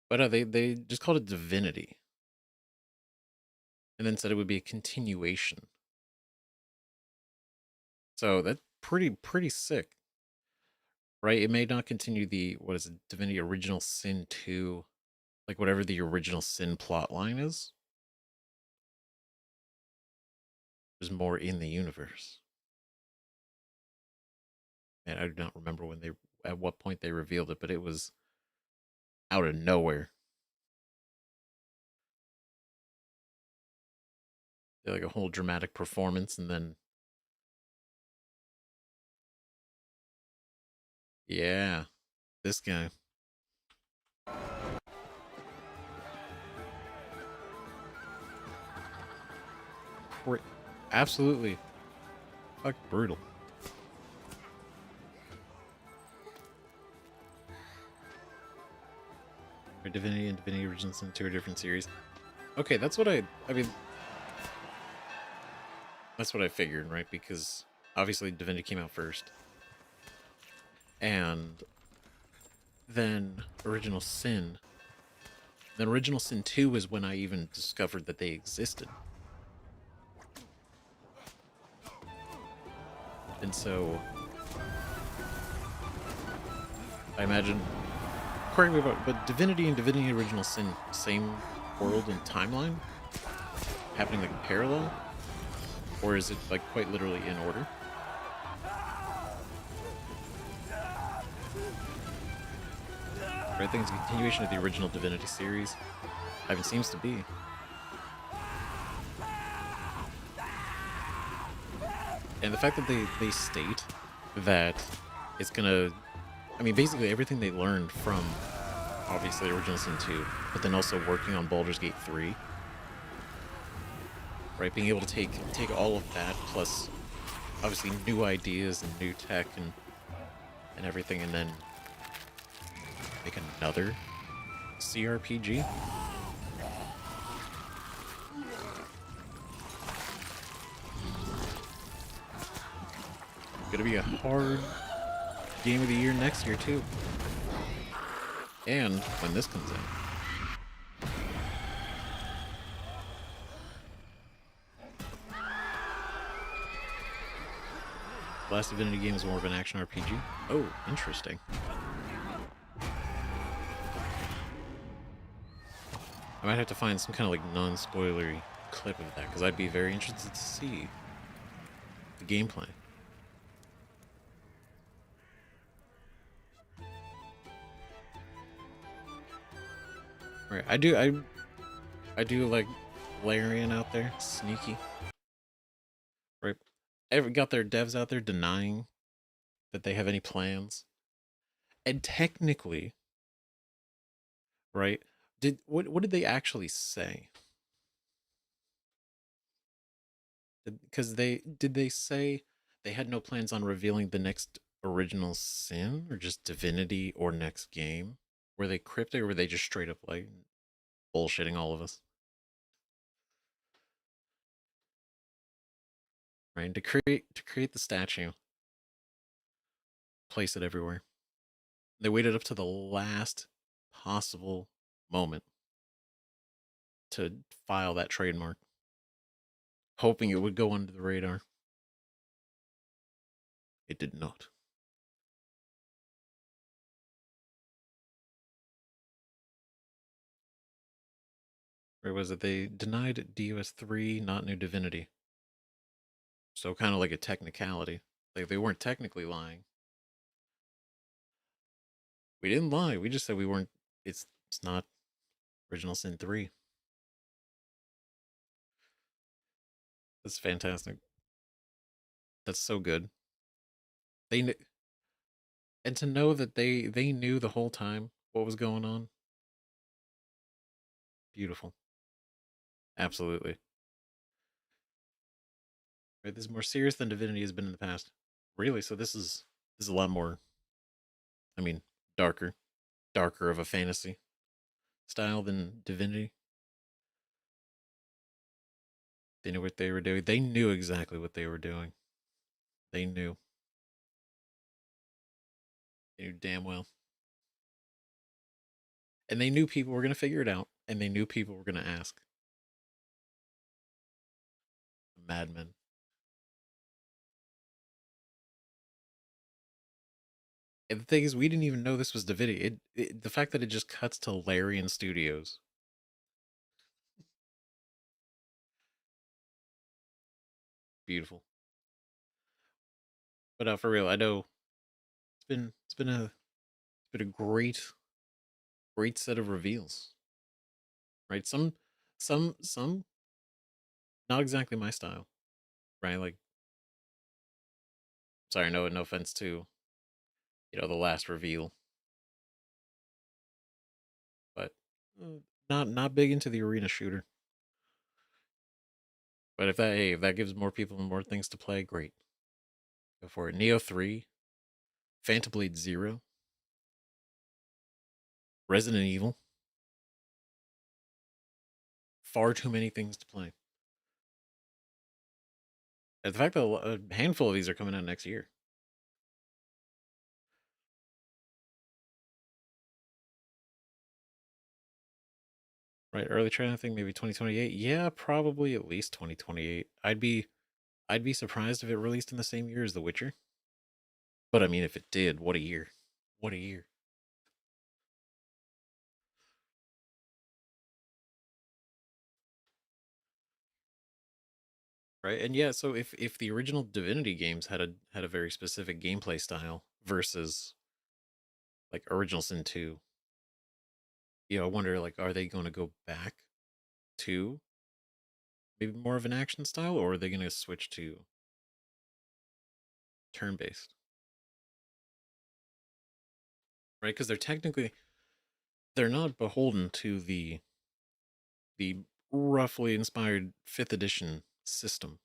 But they just called it Divinity. And then said it would be a continuation. So that's pretty sick. Right? It may not continue the, what is it, Divinity Original Sin 2, like whatever the original Sin plot line is. There's more in the universe. And I do not remember when at what point they revealed it, but it was out of nowhere. Like a whole dramatic performance, and then yeah, this guy. Absolutely. Fuck, brutal. Divinity and Divinity Original Sin 2 are different series. Okay, that's what I mean, that's what I figured, right? Because obviously Divinity came out first. And then Original Sin. Then Original Sin 2 is when I even discovered that they existed. And so I imagine, correct me about, but Divinity and Divinity Original Sin, same world and timeline? Happening like parallel? Or is it like quite literally in order? I think it's a continuation of the original Divinity series. It seems to be. And the fact that they state that it's gonna, I mean, basically everything they learned from, obviously, Original Sin 2, but then also working on Baldur's Gate 3, right? Being able to take all of that, plus, obviously, new ideas and new tech and everything, and then make another CRPG? Gonna be a hard game of the year next year too. And when this comes out. Last Divinity game is more of an action RPG. Oh, interesting. I might have to find some kind of like non-spoilery clip of that, because I'd be very interested to see the gameplay. Right, I do like Larian out there, sneaky. Right, got their devs out there denying that they have any plans, and technically, right? What did they actually say? Because did they say they had no plans on revealing the next original sin, or just Divinity, or next game? Were they cryptic, or were they just straight up like bullshitting all of us? Right, to create the statue, place it everywhere. They waited up to the last possible moment to file that trademark, hoping it would go under the radar. It did not. Or was it they denied DOS 3, not New Divinity? So kind of like a technicality. Like they weren't technically lying. We didn't lie. We just said we weren't. It's not Original Sin 3. That's fantastic. That's so good. And to know that they knew the whole time what was going on. Beautiful. Absolutely. Right, this is more serious than Divinity has been in the past. Really? So this is a lot more, I mean, darker of a fantasy style than Divinity. They knew what they were doing. They knew exactly what they were doing. They knew. They knew damn well. And they knew people were going to figure it out. And they knew people were going to ask. Madmen. And the thing is, we didn't even know this was Divinity. The fact that it just cuts to Larian Studios. Beautiful. But for real, I know it's been a great set of reveals. Right? Some not exactly my style. Right? Like, sorry, no offense to, the last reveal. But not big into the arena shooter. But if that gives more people more things to play, great. Go for it. Neo 3, Phantom Blade 0, Resident Evil. Far too many things to play. And the fact that a handful of these are coming out next year. Right, early trailer, I think maybe 2028. Yeah, probably at least 2028. I'd be surprised if it released in the same year as The Witcher. But I mean, if it did, what a year. What a year. Right? And yeah, so if the original Divinity games had a very specific gameplay style versus like Original Sin 2, I wonder, like, are they going to go back to maybe more of an action style, or are they going to switch to turn-based? Right? Because they're not beholden to the roughly inspired 5th edition system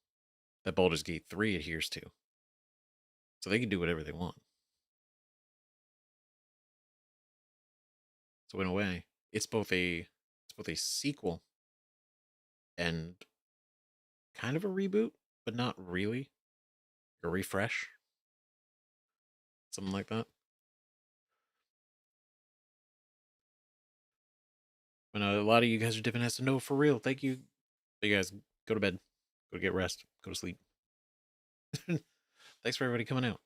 that Baldur's Gate 3 adheres to. So they can do whatever they want. So in a way, it's both a sequel and kind of a reboot, but not really. A refresh. Something like that. But a lot of you guys are dipping ass. No, for real. Thank you. You guys, go to bed. Go to get rest. Go to sleep. Thanks for everybody coming out.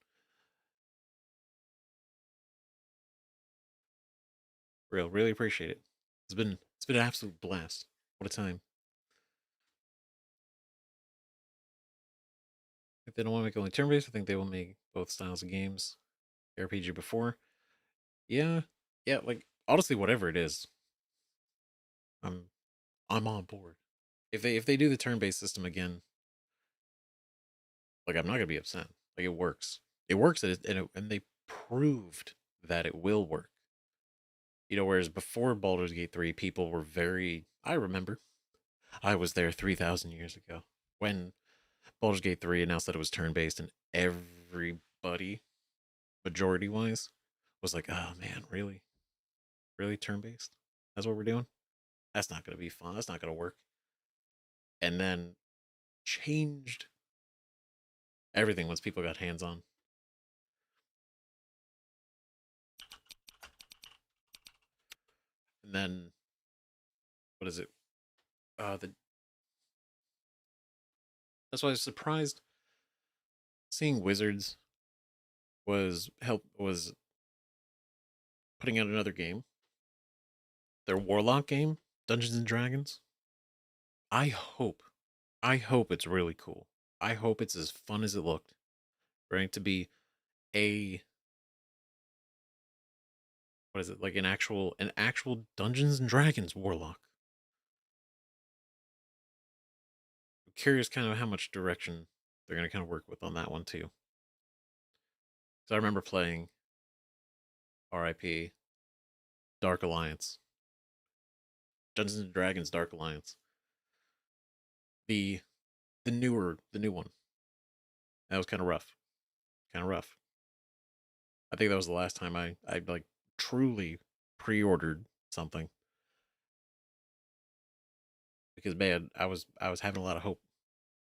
Really appreciate it. It's been an absolute blast. What a time. If they don't want to make only turn based, I think they will make both styles of games. RPG before. Yeah. Yeah, like honestly, whatever it is, I'm I'm on board. If they do the turn based system again, like I'm not gonna be upset. Like it works. It works and they proved that it will work. You know, whereas before Baldur's Gate 3, people were very I remember. I was there 3,000 years ago when Baldur's Gate 3 announced that it was turn based, and everybody, majority wise, was like, oh man, really? Really turn based? That's what we're doing? That's not going to be fun. That's not going to work. And then changed everything once people got hands on. And then, what is it? That's why I was surprised seeing Wizards was putting out another game. Their Warlock game, Dungeons and Dragons. I hope it's really cool. I hope it's as fun as it looked. Right? To be a what is it? Like an actual Dungeons and Dragons Warlock. I'm curious kind of how much direction they're gonna kind of work with on that one too. So I remember playing RIP Dark Alliance. Dungeons and Dragons Dark Alliance. The the new one. That was kind of rough. Kind of rough. I think that was the last time I like truly pre-ordered something because man, I was having a lot of hope,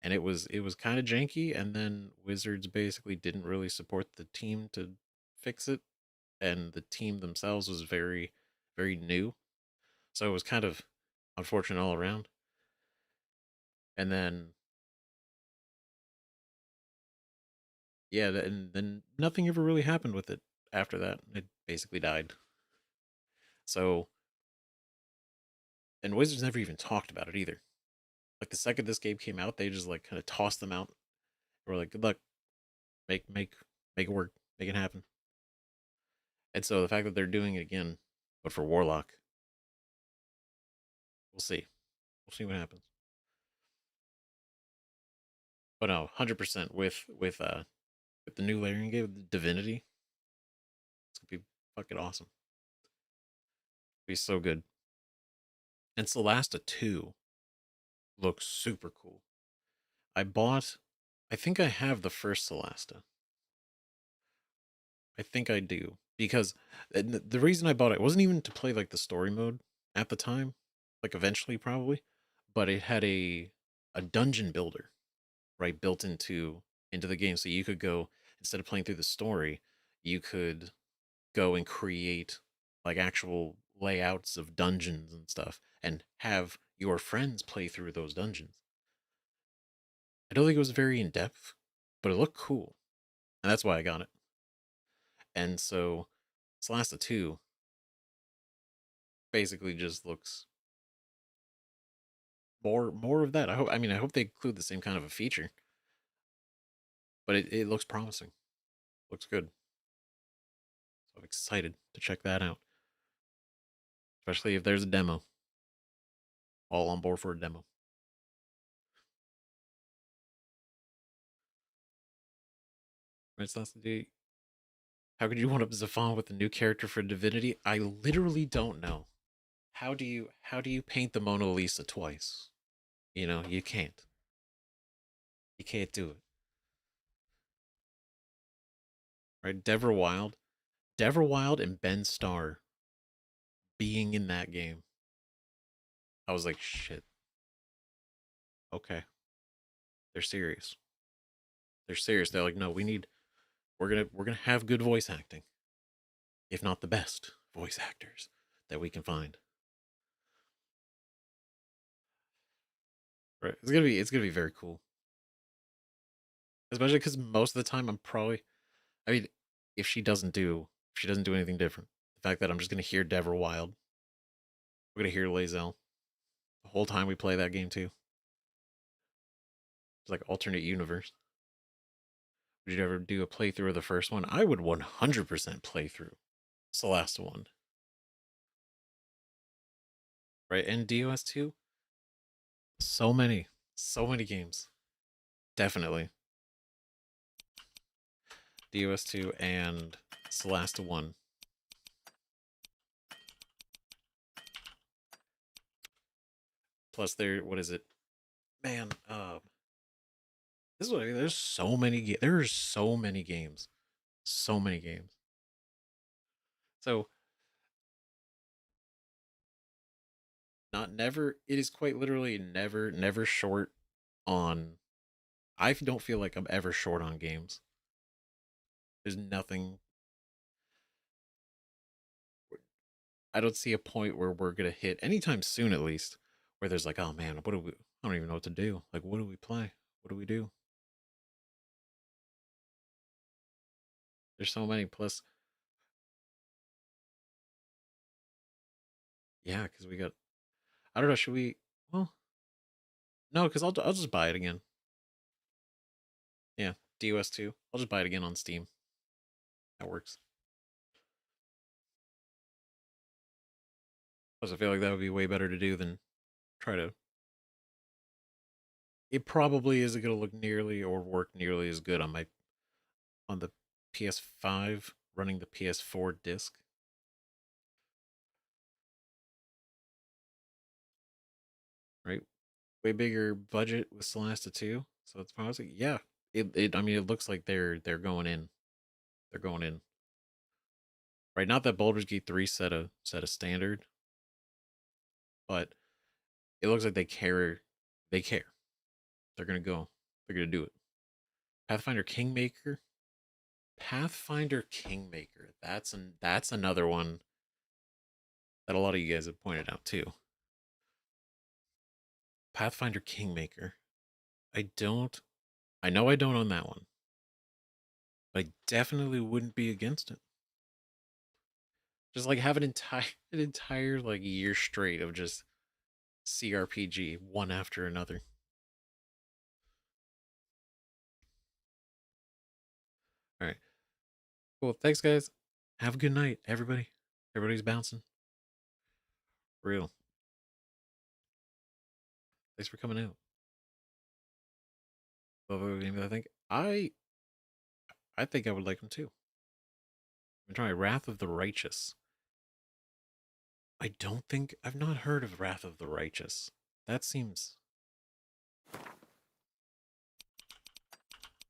and it was kind of janky, and then Wizards basically didn't really support the team to fix it, and the team themselves was very new, so it was kind of unfortunate all around. And then yeah, and then nothing ever really happened with it after that. It basically died. So and Wizards never even talked about it either. Like the second this game came out, they just like kind of tossed them out. We're like, good luck, make it work, make it happen. And so the fact that they're doing it again, but for Warlock, we'll see. We'll see what happens. But no, 100% with the new layering game, Divinity, it's gonna be fucking awesome. Be so good. And Celasta 2 looks super cool. I bought, I think I have the first Celasta. I think I do because the reason I bought it wasn't even to play like the story mode at the time, like eventually probably, but it had a dungeon builder, right, built into the game, so you could go instead of playing through the story, you could go and create like actual layouts of dungeons and stuff and have your friends play through those dungeons. I don't think it was very in depth, but it looked cool. And that's why I got it. And so Slasta 2 basically just looks more of that. I hope they include the same kind of a feature. But it looks promising. Looks good. So I'm excited to check that out. Especially if there's a demo. All on board for a demo. Right, Slasta 2. How could you one up Zafon with a new character for Divinity? I literally don't know. How do you paint the Mona Lisa twice? You know, you can't. You can't do it. Right? Deborah Wild and Ben Starr being in that game. I was like, shit. Okay. They're serious. They're serious. They're like, no, we're gonna have good voice acting. If not the best voice actors that we can find. Right. It's gonna be very cool. Especially because most of the time I'm probably, I mean, if she doesn't do anything different, the fact that I'm just gonna hear Dever Wild, we're gonna hear Lae'zel the whole time we play that game too. It's like alternate universe. Would you ever do a playthrough of the first one? I would 100% play through Celeste 1. Right? And DOS 2? So many. So many games. Definitely. DOS 2 and Celeste 1. Plus there, what is it? Man, this is what I mean. There's so many there's so many games. So many games. So not never, it is quite literally never short on, I don't feel like I'm ever short on games. There's nothing, I don't see a point where we're gonna hit anytime soon, at least, where there's like, oh man, what do we? I don't even know what to do. Like, what do we play? What do we do? There's so many. Plus, yeah, because we got. I don't know. Should we? Well, no, because I'll just buy it again. Yeah, DOS 2. I'll just buy it again on Steam. That works. Plus, I feel like that would be way better to do than try to. It probably isn't gonna look nearly or work nearly as good on the PS5 running the PS4 disc. Right? Way bigger budget with Celeste 2. So it's probably, yeah. I mean, it looks like they're going in. They're going in. Right? Not that Baldur's Gate 3 set a standard, but it looks like they care. They care. They're gonna go. They're gonna do it. Pathfinder Kingmaker. Pathfinder Kingmaker. That's another one that a lot of you guys have pointed out too. Pathfinder Kingmaker. I know I don't own that one. But I definitely wouldn't be against it. Just like have an entire like year straight of just CRPG one after another. All right. Cool. Thanks guys. Have a good night, everybody. Everybody's bouncing. Real. Thanks for coming out. I think I think I would like them too. I'm trying Wrath of the Righteous. I don't think I've not heard of Wrath of the Righteous. That seems.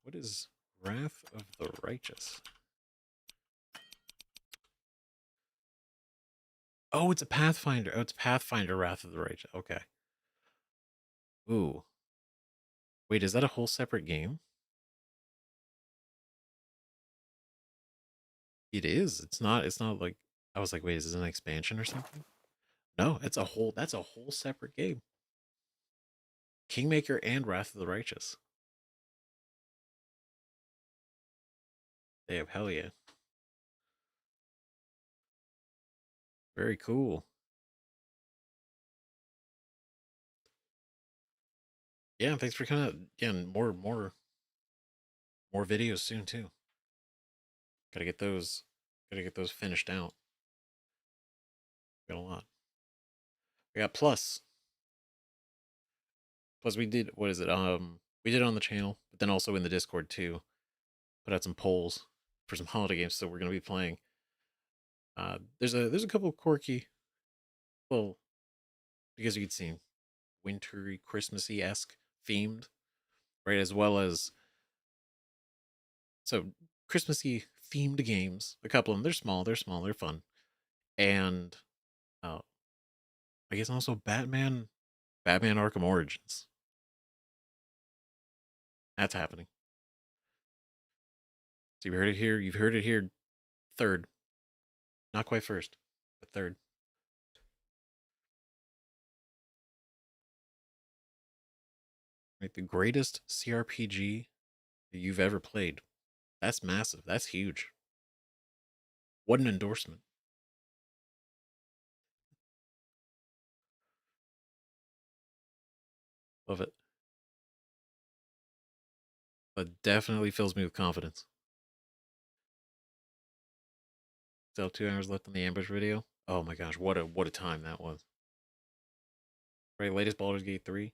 What is Wrath of the Righteous? Oh, it's a Pathfinder. Oh, it's Pathfinder Wrath of the Righteous. Okay. Ooh. Wait, is that a whole separate game? It is. It's not like, I was like, wait, is this an expansion or something? No, that's a whole separate game. Kingmaker and Wrath of the Righteous. Damn, hell yeah. Very cool. Yeah, thanks for coming out. Again, more videos soon too. Gotta get those finished out. Got a lot. We got Plus. Plus we did, what is it? We did it on the channel, but then also in the Discord too. Put out some polls for some holiday games, so we're gonna be playing. There's a couple of quirky, well, because you could see wintry, Christmassy-esque themed, right? As well as so Christmassy themed games. A couple of them, they're small, they're fun, and I guess also Batman Arkham Origins. That's happening. So you heard it here. You've heard it here. Third, not quite first, but third. Right, the greatest CRPG that you've ever played. That's massive. That's huge. What an endorsement. Love it. But definitely fills me with confidence. Still 2 hours left on the ambush video. Oh my gosh, what a time that was. Right, latest Baldur's Gate 3.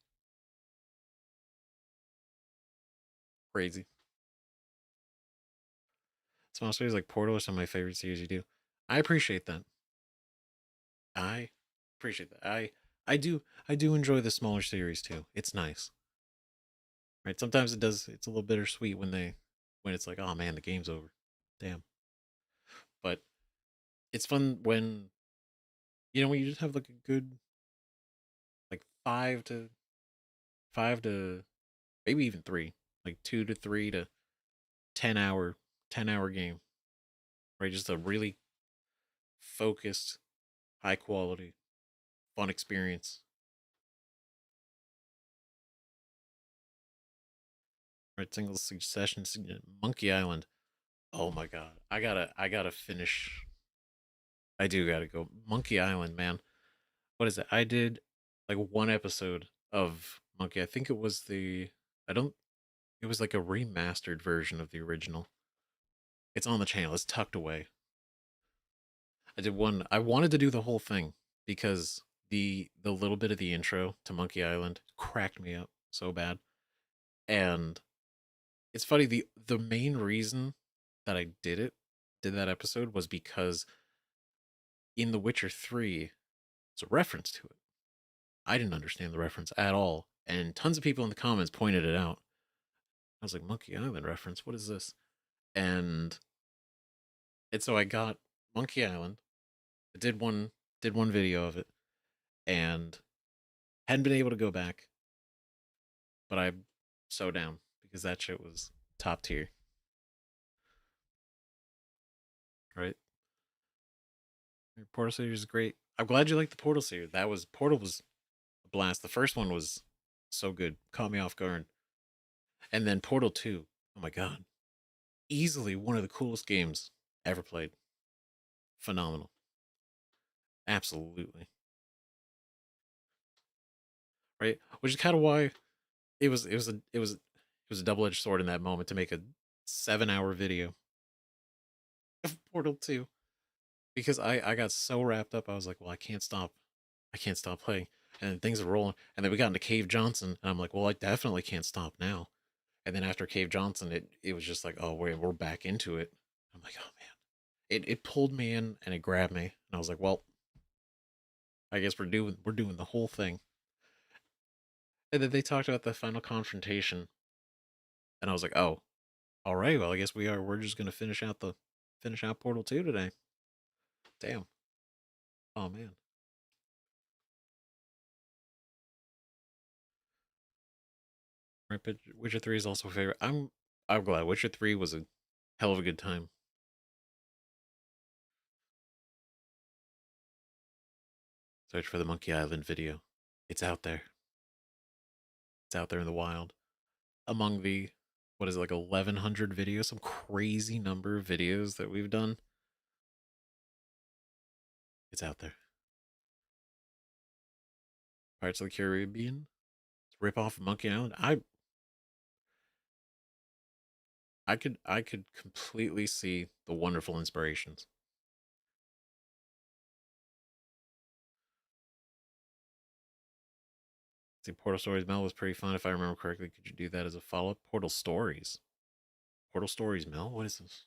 Crazy. Small series like Portal are some of my favorite series you do. I appreciate that. I appreciate that. I do enjoy the smaller series too. It's nice. Right? Sometimes it's a little bittersweet when it's like, oh man, the game's over. Damn. But it's fun when when you just have like a good like 5 to maybe even 3, like 2 to 3 to 10 hour game. Right? Just a really focused, high quality, fun experience. Right? Single succession Monkey Island. Oh my god. I gotta finish. I do gotta go. Monkey Island, man. What is it? I did like one episode of Monkey. I think it was I don't it was like a remastered version of the original. It's on the channel. It's tucked away. I did one. I wanted to do the whole thing because the little bit of the intro to Monkey Island cracked me up so bad. And it's funny, the main reason that I did that episode was because in The Witcher 3, it's a reference to it. I didn't understand the reference at all, and tons of people in the comments pointed it out. I was like, Monkey Island reference, what is this? And so I got Monkey Island. I did one video of it and hadn't been able to go back, but I'm so down because that shit was top tier. Right? Portal series is great. I'm glad you liked the Portal series. Portal was a blast. The first one was so good. Caught me off guard. And then Portal 2. Oh my god. Easily one of the coolest games ever played. Phenomenal. Absolutely. Right? Which is kind of why it was a double-edged sword in that moment to make a 7-hour video of Portal 2 because I got so wrapped up. I was like, well, I can't stop. I can't stop playing. And then things are rolling. And then we got into Cave Johnson, and I'm like, well, I definitely can't stop now. And then after Cave Johnson, it was just like, oh wait, we're back into it. I'm like, oh man. It pulled me in and it grabbed me. And I was like, well, I guess we're doing the whole thing. And then they talked about the final confrontation. And I was like, oh, all right, well, I guess we're just gonna finish out Portal 2 today. Damn. Oh man. Right, but Witcher 3 is also a favorite. I'm glad. Witcher 3 was a hell of a good time. Search for the Monkey Island video. It's out there. It's out there in the wild. Among the what is it, like 1,100 videos, some crazy number of videos that we've done. It's out there. Pirates of the Caribbean. Rip off of Monkey Island. I could completely see the wonderful inspirations. See, Portal Stories Mel was pretty fun if I remember correctly. Could you do that as a follow up? Portal Stories. Portal Stories Mel? What is this?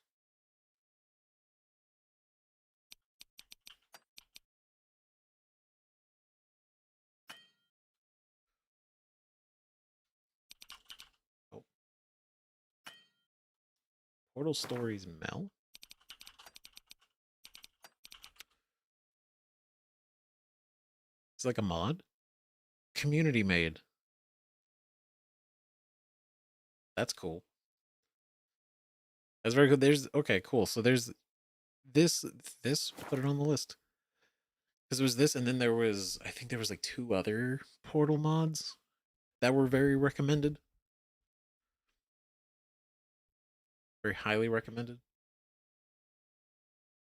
Oh. Portal Stories Mel? It's like a mod? Community made. That's cool. That's very good. There's okay, cool. So there's this put it on the list. Because it was this, and then I think there was like 2 other Portal mods that were very recommended. Very highly recommended.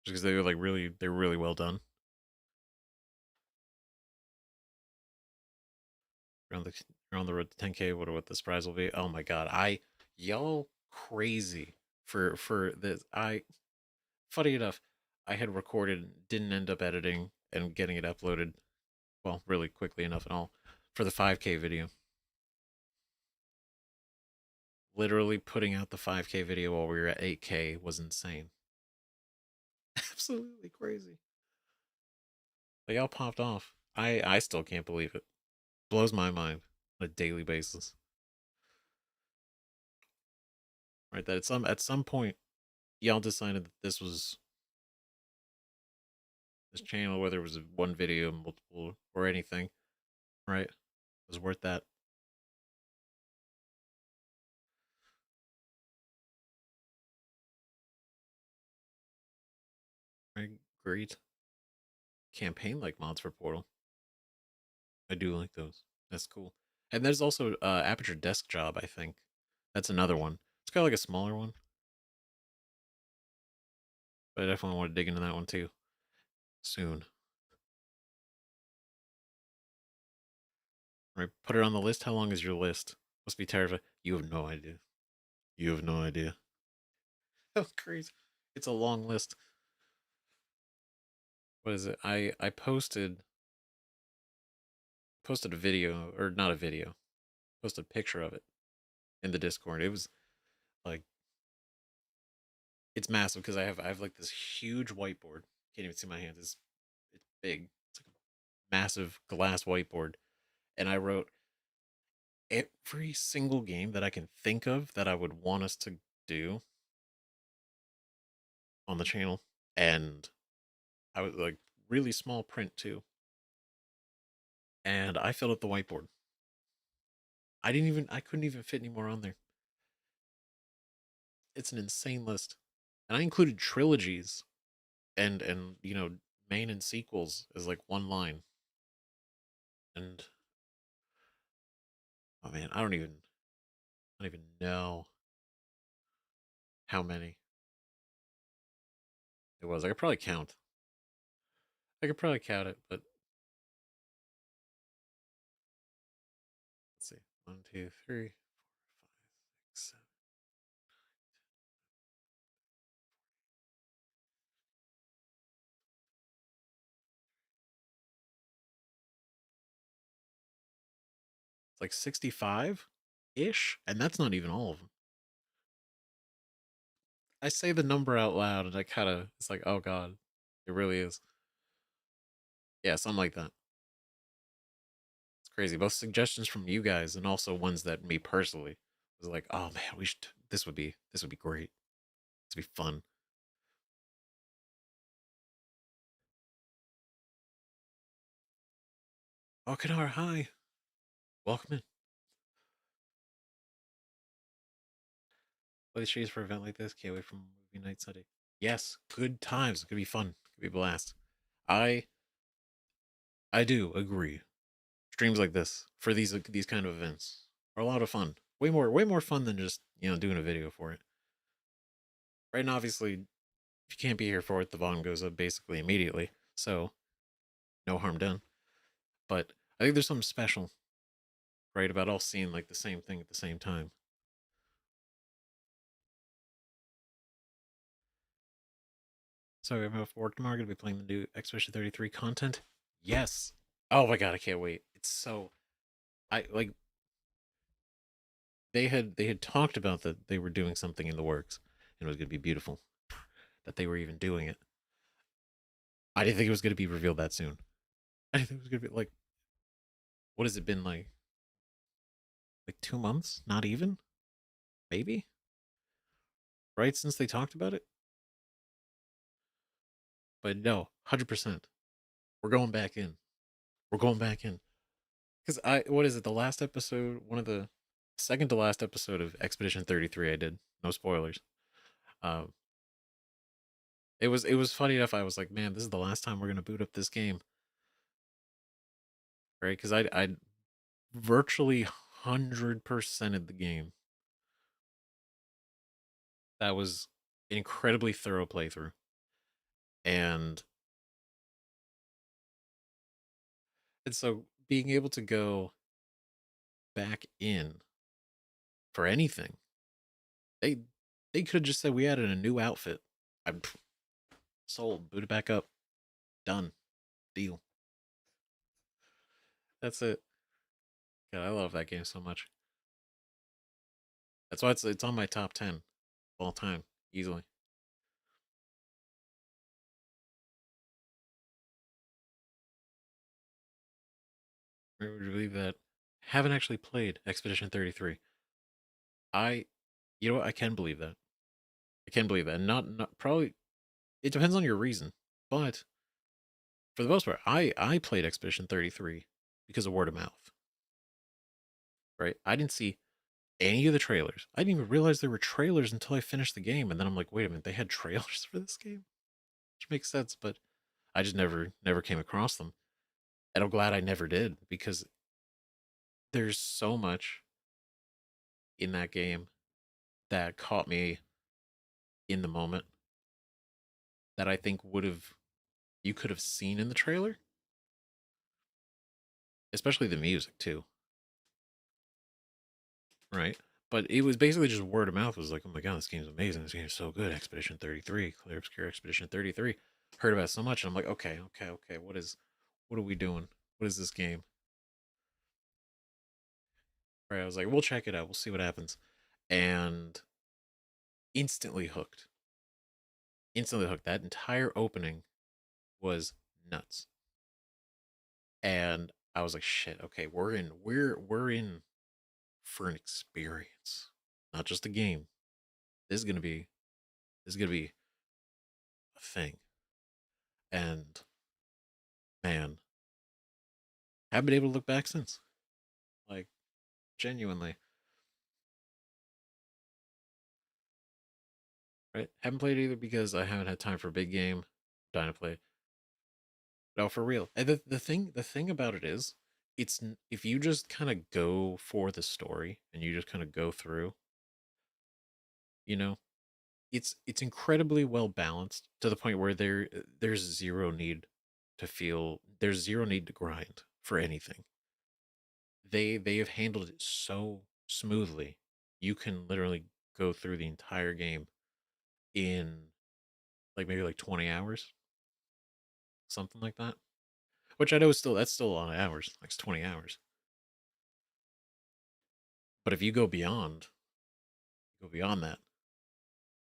Just because they were really well done. You're on the road to 10K. What this prize will be? Oh my god, y'all crazy for this. Funny enough, I had recorded, didn't end up editing and getting it uploaded, well, really quickly enough and all, for the 5K video. Literally putting out the 5K video while we were at 8K was insane. Absolutely crazy. They all popped off. I still can't believe it. Blows my mind on a daily basis. Right, that at some point y'all decided that this channel, whether it was one video, multiple, or anything, right, was worth that. Right, great. Campaign like mods for Portal. I do like those. That's cool. And there's also Aperture Desk Job, I think. That's another one. It's got like a smaller one. But I definitely want to dig into that one too. Soon. Right, put it on the list. How long is your list? Must be terrifying. You have no idea. You have no idea. That's crazy. It's a long list. What is it? I posted a video, or not a video. Posted a picture of it in the Discord. It was like, it's massive because I have like this huge whiteboard. Can't even see my hands. It's big. It's like a massive glass whiteboard, and I wrote every single game that I can think of that I would want us to do on the channel, and I was like really small print too. And I filled up the whiteboard. I couldn't even fit any more on there. It's an insane list. And I included trilogies and main and sequels as like one line. And oh man, I don't even know how many it was. I could probably count. I could probably count it, but let's see. 1, 2, 3, 4, 5, 6, 7. It's like 65 ish, and that's not even all of them. I say the number out loud, and it's like, oh god, it really is. Yeah, something like that. It's crazy. Both suggestions from you guys, and also ones that me personally was like, oh man, we should. This would be great. This would be fun. Oh, Kanar, hi. Welcome in. Play the trees for an event like this. Can't wait for movie night Sunday. Yes, good times. It's gonna be fun. It's gonna be a blast. I do agree. Streams like this for these kind of events are a lot of fun. Way more fun than just doing a video for it. Right now, obviously, if you can't be here for it, the volume goes up basically immediately. So no harm done. But I think there's something special, right, about all seeing like the same thing at the same time. So I'm off work tomorrow. Gonna be playing the new Expedition 33 content. Yes. Oh my god, I can't wait. It's so I like they had talked about that they were doing something in the works and it was gonna be beautiful. That they were even doing it. I didn't think it was gonna be revealed that soon. I didn't think it was gonna be like, what has it been like? Like 2 months? Not even? Maybe? Right since they talked about it? But no, 100%. We're going back in. We're going back in. Because what is it? The last episode, one of the second to last episode of Expedition 33 I did. No spoilers. Um, it was funny enough. I was like, man, this is the last time we're gonna boot up this game, right? Because I virtually 100%ed the game. That was an incredibly thorough playthrough. And so being able to go back in for anything, they they could have just said we added a new outfit. I'm sold, boot it back up, done, deal. That's it. God, I love that game so much. That's why it's on my top 10 of all time, easily. Where would you believe that? Haven't actually played Expedition 33. You know what? I can believe that. I can believe that. Not probably. It depends on your reason, but for the most part, I played Expedition 33 because of word of mouth. Right? I didn't see any of the trailers. I didn't even realize there were trailers until I finished the game, and then I'm like, wait a minute, they had trailers for this game, which makes sense, but I just never came across them, and I'm glad I never did because there's so much in that game that caught me in the moment that I think you could have seen in the trailer, especially the music too, right? But it was basically just word of mouth. It was like, oh my god, this game's amazing. This game's so good. Expedition 33, Clear Obscure Expedition 33. Heard about it so much, and I'm like, okay. What are we doing? What is this game? Right? I was like, we'll check it out. We'll see what happens, and instantly hooked. Instantly hooked. That entire opening was nuts, and I was like, shit. Okay, we're in for an experience, not just a game. This is gonna be this is gonna be a thing. And man, haven't been able to look back since. Like genuinely, right? Haven't played either because I haven't had time for a big game. Dying to play. No, for real. And the thing about it is, if you just kind of go for the story and you just kind of go through, you know, it's incredibly well balanced to the point where there's zero need there's zero need to grind for anything. They have handled it so smoothly. You can literally go through the entire game in like maybe like 20 hours, something like that. Which I know is that's still a lot of hours, like it's 20 hours. But if you go beyond that,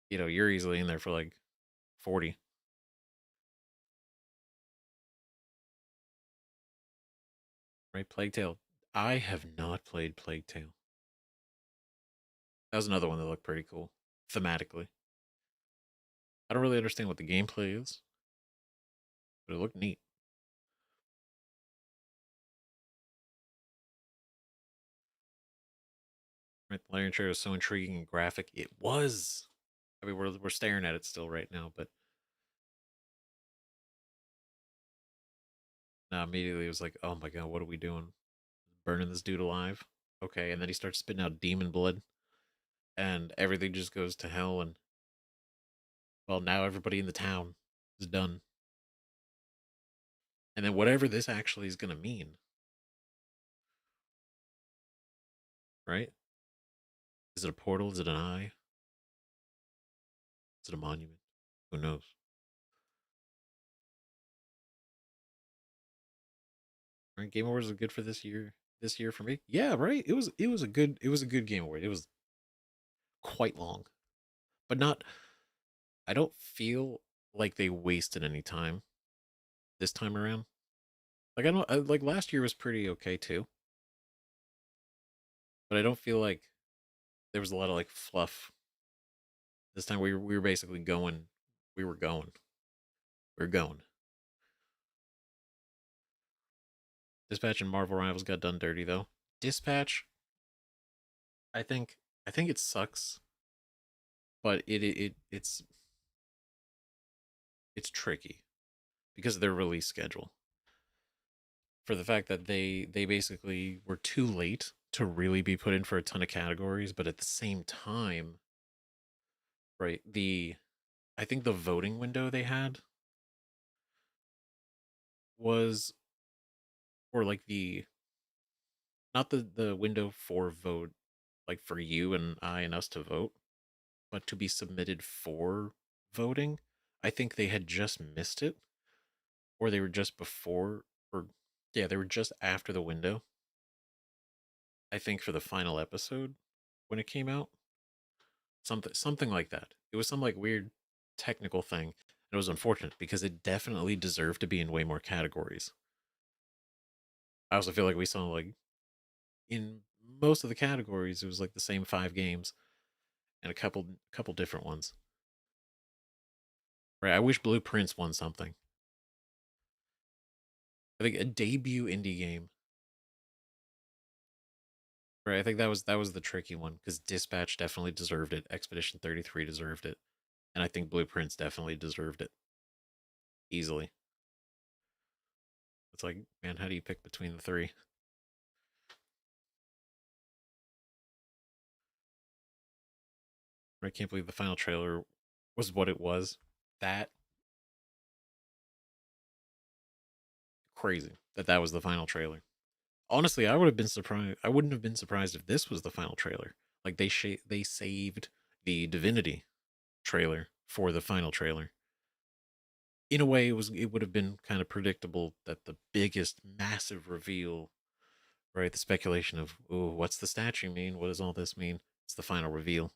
you're easily in there for like 40. Right? Plague Tale. I have not played Plague Tale. That was another one that looked pretty cool thematically. I don't really understand what the gameplay is, but it looked neat. Right? The Larian trailer was so intriguing and graphic. It was. I mean, we're staring at it still right now, but now immediately it was like, oh my god, what are we doing? Burning this dude alive? Okay, and then he starts spitting out demon blood, and everything just goes to hell. And well, now everybody in the town is done. And then whatever this actually is gonna mean, right? Is it a portal? Is it an eye? Is it a monument? Who knows? Right? Game Awards are good for this year. This year for me, yeah, right. It was a good Game Award. It was quite long, but not. I don't feel like they wasted any time this time around. Like like last year was pretty okay too, but I don't feel like there was a lot of like fluff. This time we were basically going. We were going. We are going. Dispatch and Marvel Rivals got done dirty though. Dispatch, I think I think it sucks, but it's tricky because of their release schedule. For the fact that they basically were too late to really be put in for a ton of categories, but at the same time, right? I think the voting window they had was, or like not the window for vote, like for you and I and us to vote, but to be submitted for voting. I think they had just missed it, or they were just before, or yeah, they were just after the window. I think for the final episode when it came out, something like that. It was some like weird technical thing. It was unfortunate because it definitely deserved to be in way more categories. I also feel like we saw like in most of the categories it was like the same 5 games and a couple different ones. Right? I wish Blueprints won something. I think a debut indie game. Right, I think that was the tricky one because Dispatch definitely deserved it. Expedition 33 deserved it, and I think Blueprints definitely deserved it easily. It's like, man, how do you pick between the three? I can't believe the final trailer was what it was. That crazy that was the final trailer. Honestly, I would have been surprised. I wouldn't have been surprised if this was the final trailer. Like they saved the Divinity trailer for the final trailer. In a way, it would have been kind of predictable that the biggest massive reveal, right? The speculation of, oh, what's the statue mean? What does all this mean? It's the final reveal,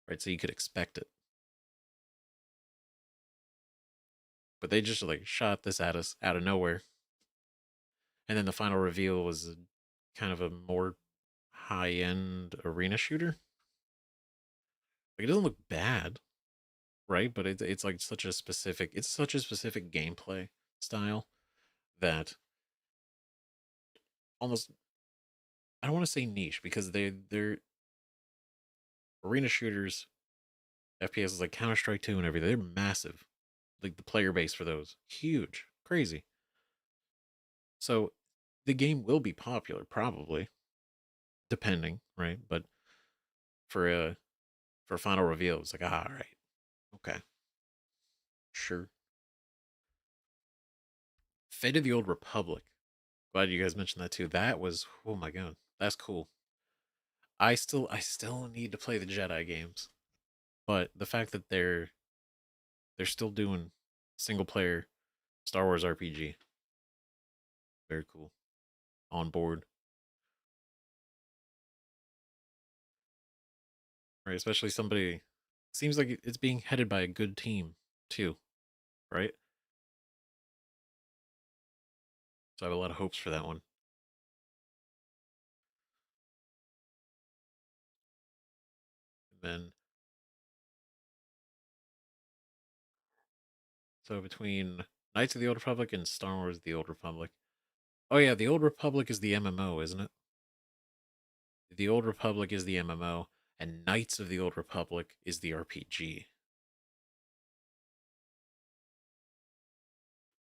right? So you could expect it, but they just like shot this at us out of nowhere, and then the final reveal was kind of a more high end arena shooter. Like it doesn't look bad, right? But it's like such a specific gameplay style that almost, I don't want to say niche because they're arena shooters, FPS is like Counter Strike 2 and everything. They're massive. Like the player base for those, huge, crazy. So the game will be popular, probably, depending, right? But for a final reveal, it's like, all right, okay, sure. Fate of the Old Republic. Glad you guys mentioned that too. That was, oh my god, that's cool. I still need to play the Jedi games, but the fact that they're still doing single player Star Wars RPG, very cool. On board, right? Especially somebody seems like it's being headed by a good team too, right? So I have a lot of hopes for that one. And then so between Knights of the Old Republic and Star Wars: The Old Republic. Oh yeah, the Old Republic is the MMO, isn't it? The Old Republic is the MMO, and Knights of the Old Republic is the RPG.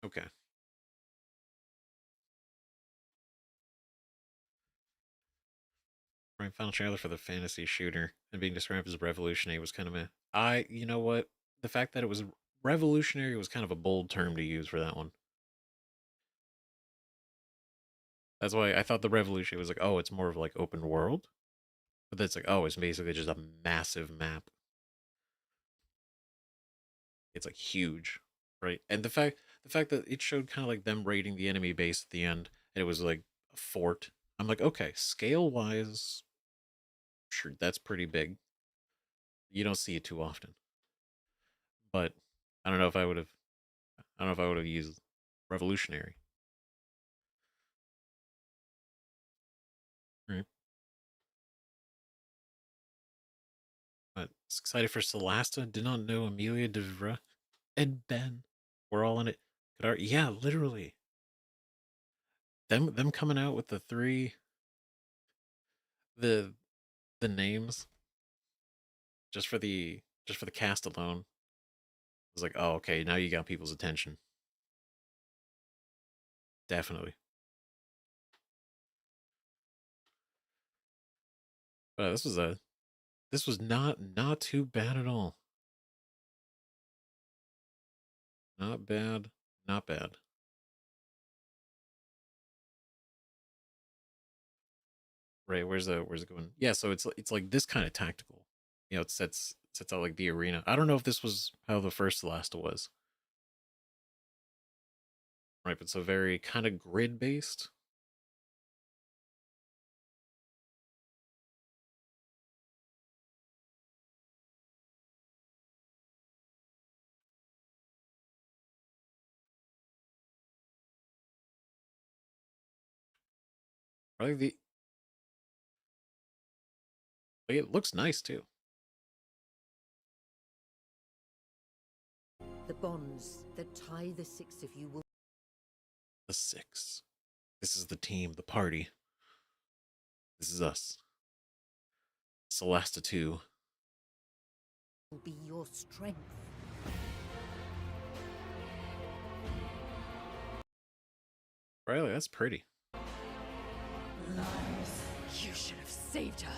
Okay. Right, final trailer for the fantasy shooter and being described as revolutionary was kind of a. You know what? The fact that it was revolutionary was kind of a bold term to use for that one. That's why I thought the revolution was like, oh, it's more of like open world, but that's like, oh, it's basically just a massive map. It's like huge, right? And the fact that it showed kind of like them raiding the enemy base at the end, and it was like a fort. I'm like, okay, scale wise, sure, that's pretty big. You don't see it too often, but I don't know if I would have. I don't know if I would have used revolutionary. Right. But excited for Celasta. Did not know Amelia Devra and Ben were all in it. Yeah, literally. Them coming out with the the names just for the cast alone. I was like, oh, okay, now you got people's attention. Definitely. This was a This was not too bad at all. Not bad, not bad. Right, where's it going? Yeah, so it's like this kind of tactical. You know, it sets out like the arena. I don't know if this was how the first Celeste was. Right, but so very kind of grid based. Like it looks nice too. The bonds that tie the six of you will The six. This is the team, the party. This is us. Celeste 2. be your strength. Riley, that's pretty. You should have saved her.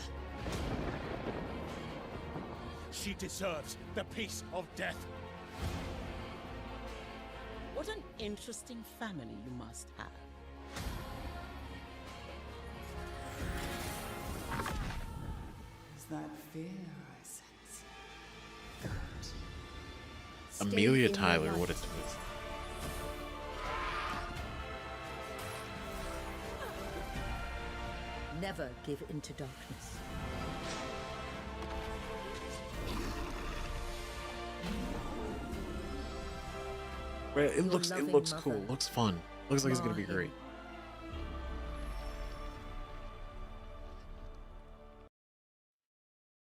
She deserves the peace of death. What an interesting family you must have. Is that fear I sense? Good. Amelia Tyler, what a twist. Never give into darkness. Right, it looks cool, looks fun. Looks like it's gonna be great.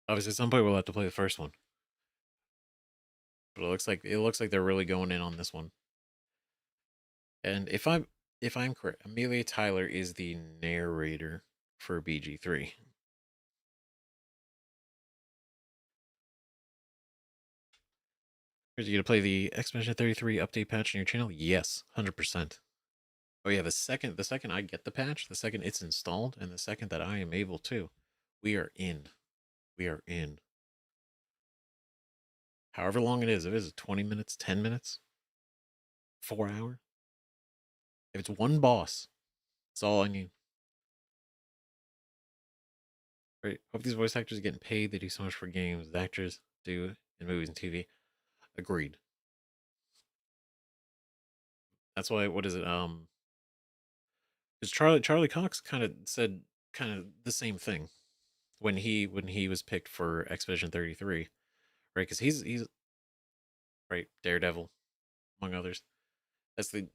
Obviously, at some point we'll have to play the first one. But it looks like they're really going in on this one. And if I'm correct, Amelia Tyler is the narrator for BG3. Are you gonna play the Expedition 33 update patch on your channel? Yes, 100%. Oh yeah, the second I get the patch, the second it's installed, and the second that I am able to, we are in. We are in. However long it is, if it's 20 minutes, 10 minutes, 4 hours. If it's one boss, that's all I need. Right. Hope these voice actors are getting paid. They do so much for games. The actors do in movies and TV. Agreed. That's why, what is it? Because Charlie Cox kind of said kind of the same thing when he was picked for Expedition 33, right? Because he's right, Daredevil, among others. That's the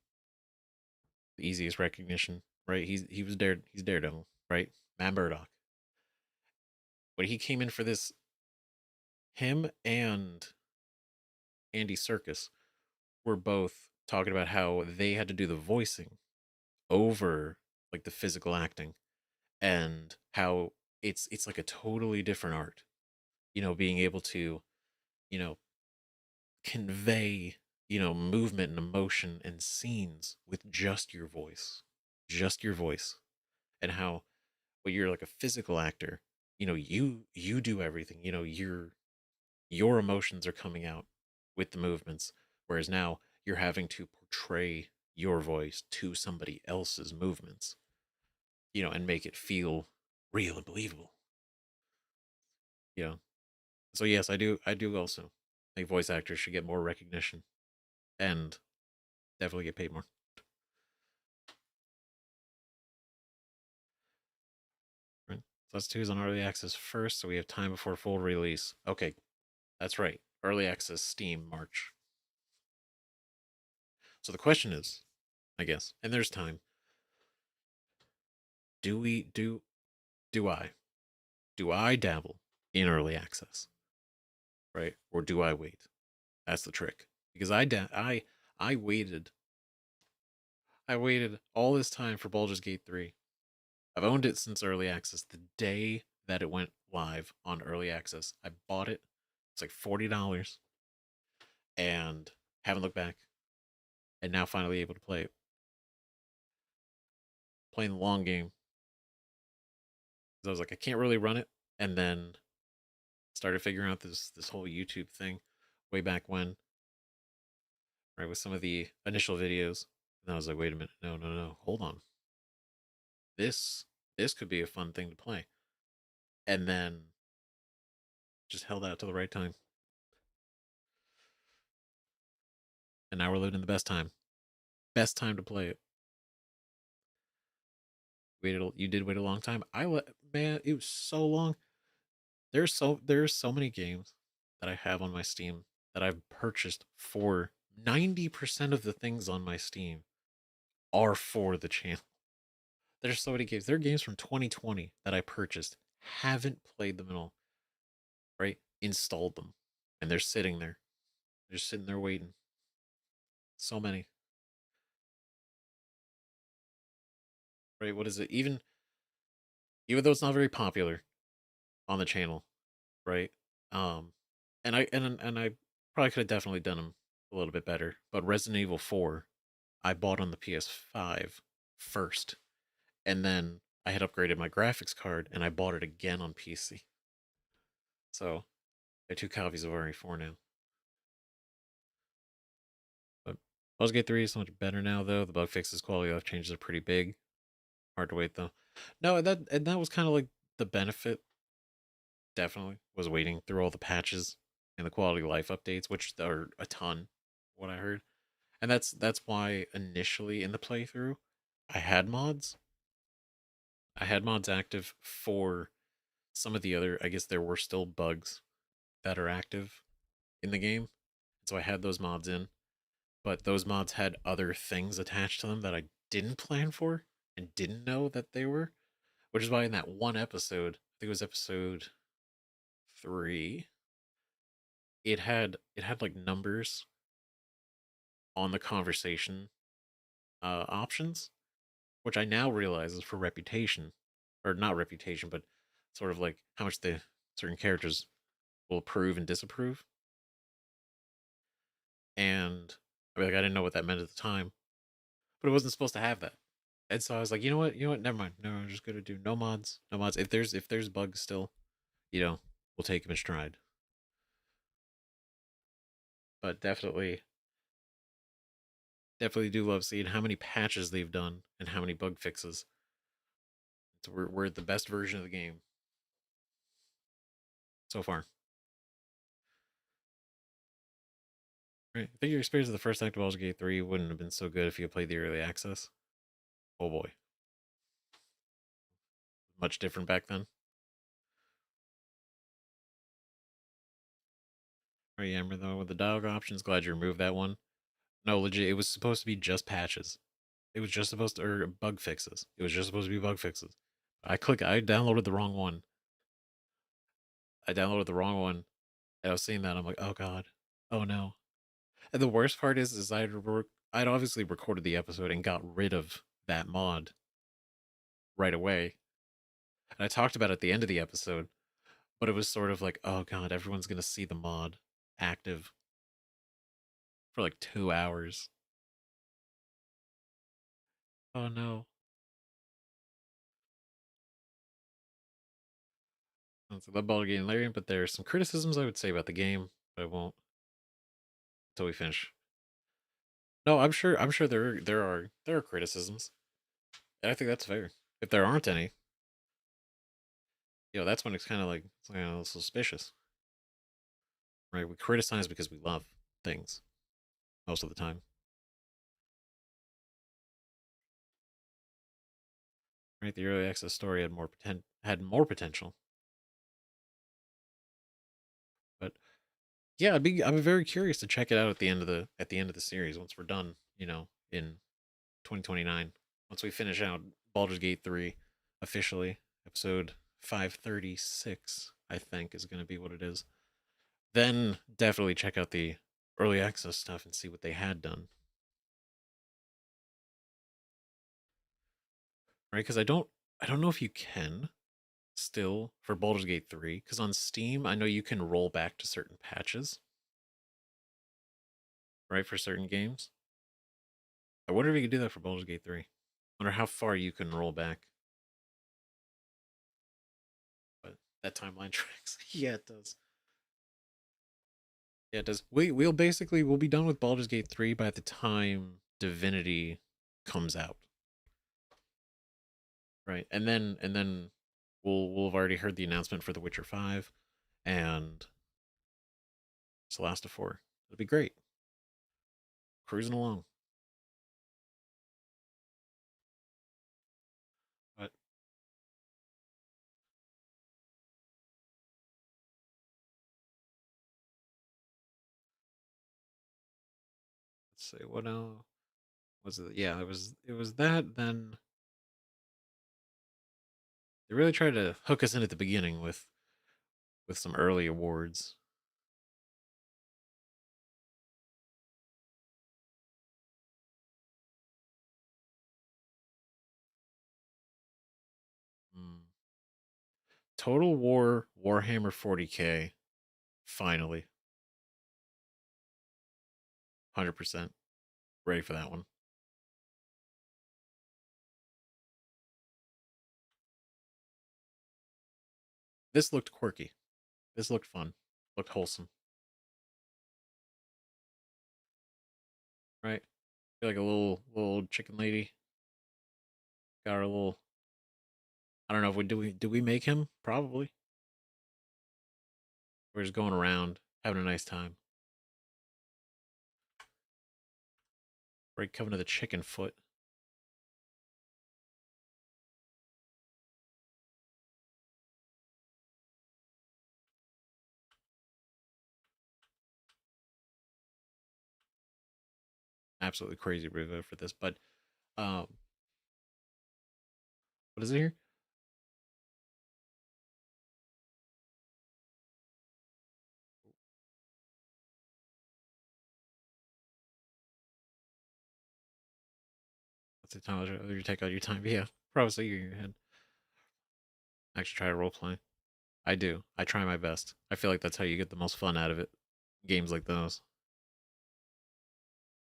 easiest recognition, right? He's Daredevil, right? Matt Murdock. When he came in for this, him and Andy Serkis were both talking about how they had to do the voicing over like the physical acting, and how it's like a totally different art. You know, being able to, you know, convey, you know, movement and emotion and scenes with just your voice. Just your voice. And how when you're like a physical actor, you know, you do everything. You know, your emotions are coming out with the movements. Whereas now you're having to portray your voice to somebody else's movements, you know, and make it feel real and believable. You know. So yes, I do also think voice actors should get more recognition and definitely get paid more. Right. So that's 2 is on early access first, so we have time before full release. Okay, that's right. Early access Steam March. So the question is, I guess, and there's time. Do I dabble in early access? Right? Or do I wait? That's the trick. Because I waited all this time for Baldur's Gate 3. I've owned it since early access. The day that it went live on early access, I bought it. It's like $40 and haven't looked back. And now finally able to play it. Playing the long game. I was like, I can't really run it. And then started figuring out this whole YouTube thing way back when, right, with some of the initial videos. And I was like, wait a minute, no, hold on. This could be a fun thing to play. And then just held out to the right time. And now we're living in the best time. Best time to play it. You did wait a long time. Man, it was so long. There's so many games that I have on my Steam that I've purchased for 90% of the things on my Steam are for the channel. There's so many games. There are games from 2020 that I purchased, haven't played them at all. Right? Installed them. And they're sitting there. They're just sitting there waiting. So many. Right? What is it? Even though it's not very popular on the channel, right? Um and I probably could have definitely done them a little bit better. But Resident Evil 4, I bought on the PS5 first. And then I had upgraded my graphics card and I bought it again on PC. So I have 2 copies of RE4 now. But Baldur's Gate 3 is so much better now, though. The bug fixes, quality of life changes are pretty big. Hard to wait, though. No, that was kind of like the benefit. Definitely was waiting through all the patches and the quality of life updates, which are a ton. What I heard, and that's why initially in the playthrough, I had mods. I had mods active for some of the other. I guess there were still bugs that are active in the game, so I had those mods in. But those mods had other things attached to them that I didn't plan for and didn't know that they were, which is why in that one episode, I think it was episode 3, it had like numbers on the conversation options, which I now realize is for reputation, or not reputation, but sort of like how much the certain characters will approve and disapprove. And I mean, like, I didn't know what that meant at the time, but it wasn't supposed to have that. And so I was like, you know what, never mind. No, I'm just gonna do no mods, no mods. If there's bugs still, we'll take them in stride. But definitely do love seeing how many patches they've done and how many bug fixes. So we're at the best version of the game so far. Right. I think your experience of the first act of Baldur's Gate 3 wouldn't have been so good if you had played the early access. Oh boy. Much different back then. Oh yeah, remember though with the dialogue options, glad you removed that one. No, legit, it was supposed to be just patches. It was just supposed to, or bug fixes. It was just supposed to be bug fixes. I downloaded the wrong one. I downloaded the wrong one. And I was seeing that. I'm like, oh God. Oh no. And the worst part is I'd obviously recorded the episode and got rid of that mod right away. And I talked about it at the end of the episode, but it was sort of like, oh God, everyone's going to see the mod active for like 2 hours. Oh no. So that ball game hilarious, but there's some criticisms I would say about the game, but I won't until we finish. No, I'm sure there are criticisms. And I think that's fair. If there aren't any, that's when it's kind of like it's like a little suspicious. Right? We criticize because we love things most of the time. Right? The early access story had more potential. But yeah, I'm very curious to check it out at the end of the series once we're done, in 2029. Once we finish out Baldur's Gate 3 officially, episode 536, I think is going to be what it is. Then definitely check out the early access stuff and see what they had done. Right? Because I don't know if you can still for Baldur's Gate 3, because on Steam I know you can roll back to certain patches. Right, for certain games. I wonder if you could do that for Baldur's Gate 3. I wonder how far you can roll back. But that timeline tracks. Yeah, it does. Yeah, it does. We'll basically we'll be done with Baldur's Gate 3 by the time Divinity comes out. Right. And then we'll have already heard the announcement for The Witcher 5 and Celeste 4. It'll be great. Cruising along. But let's see what else was it. Yeah, it was that. Then they really tried to hook us in at the beginning with some early awards. Mm. Total War Warhammer 40K. Finally. 100% ready for that one. This looked quirky. This looked fun. Looked wholesome. Right? Feel like a little chicken lady. Got our little. I don't know if we make him? Probably. We're just going around having a nice time. Right, coming to the chicken foot. Absolutely crazy review for this, but um, what is it here? What's the time? You take out your time. Yeah, probably so you're in your head. Actually, try to role play. I do. I try my best. I feel like that's how you get the most fun out of it. Games like those.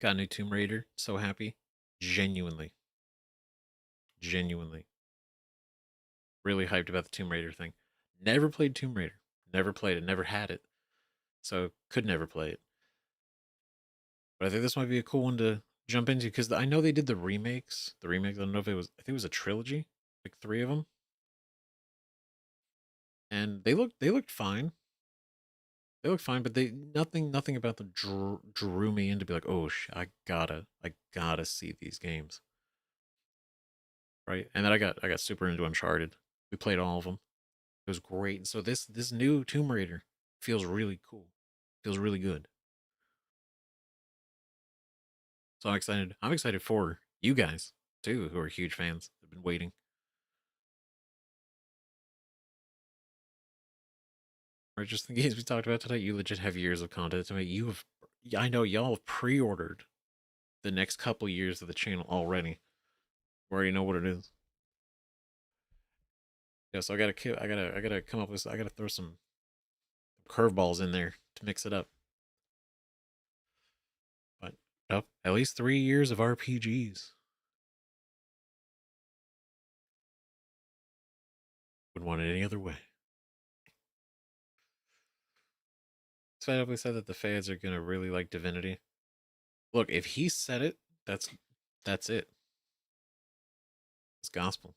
Got a new Tomb Raider. So happy. Genuinely. Genuinely. Really hyped about the Tomb Raider thing. Never played Tomb Raider. Never played it. Never had it. So could never play it. But I think this might be a cool one to jump into because I know they did the remakes. The remakes. I don't know if it was. I think it was a trilogy, like 3 of them, and they looked fine. They looked fine, but they nothing about them drew me in to be like, oh, I gotta see these games, right? And then I got super into Uncharted. We played all of them. It was great. So this new Tomb Raider feels really cool. Feels really good. So I'm excited. I'm excited for you guys too, who are huge fans. Have been waiting. Or just the games we talked about today. You legit have years of content to make. I know y'all have pre-ordered the next couple years of the channel already. We already know what it is. Yeah, so I gotta come up with. I gotta throw some curveballs in there to mix it up. But nope, at least 3 years of RPGs. Wouldn't want it any other way. So I definitely said that the fans are gonna really like Divinity. Look, if he said it, that's it. It's gospel.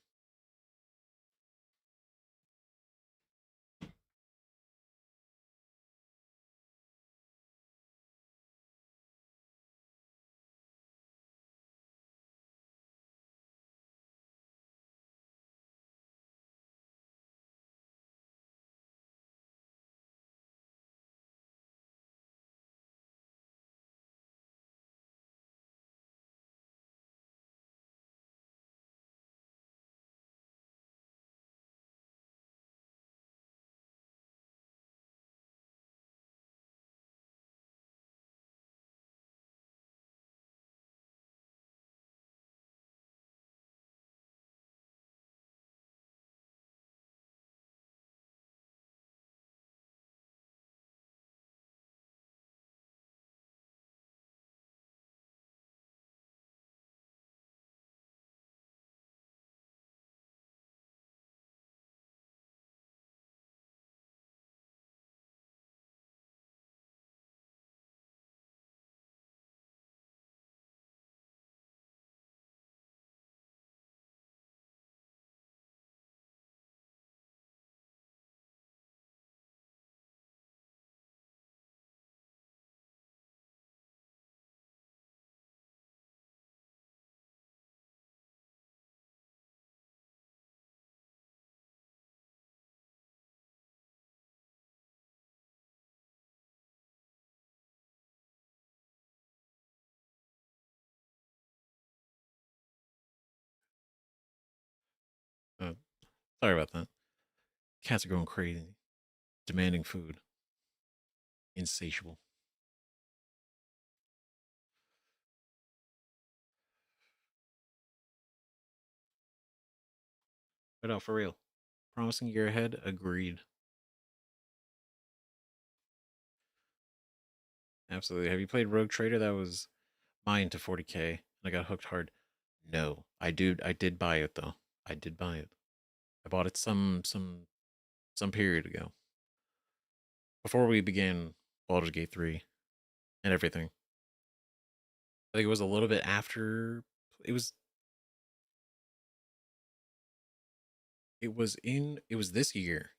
Sorry about that. Cats are going crazy, demanding food, insatiable. But no, for real. Promising year ahead, agreed. Absolutely. Have you played Rogue Trader? That was mine to 40K, and I got hooked hard. No, I did buy it though. I did buy it. I bought it some period ago. Before we began Baldur's Gate 3 and everything. I think it was a little bit after it was it was this year.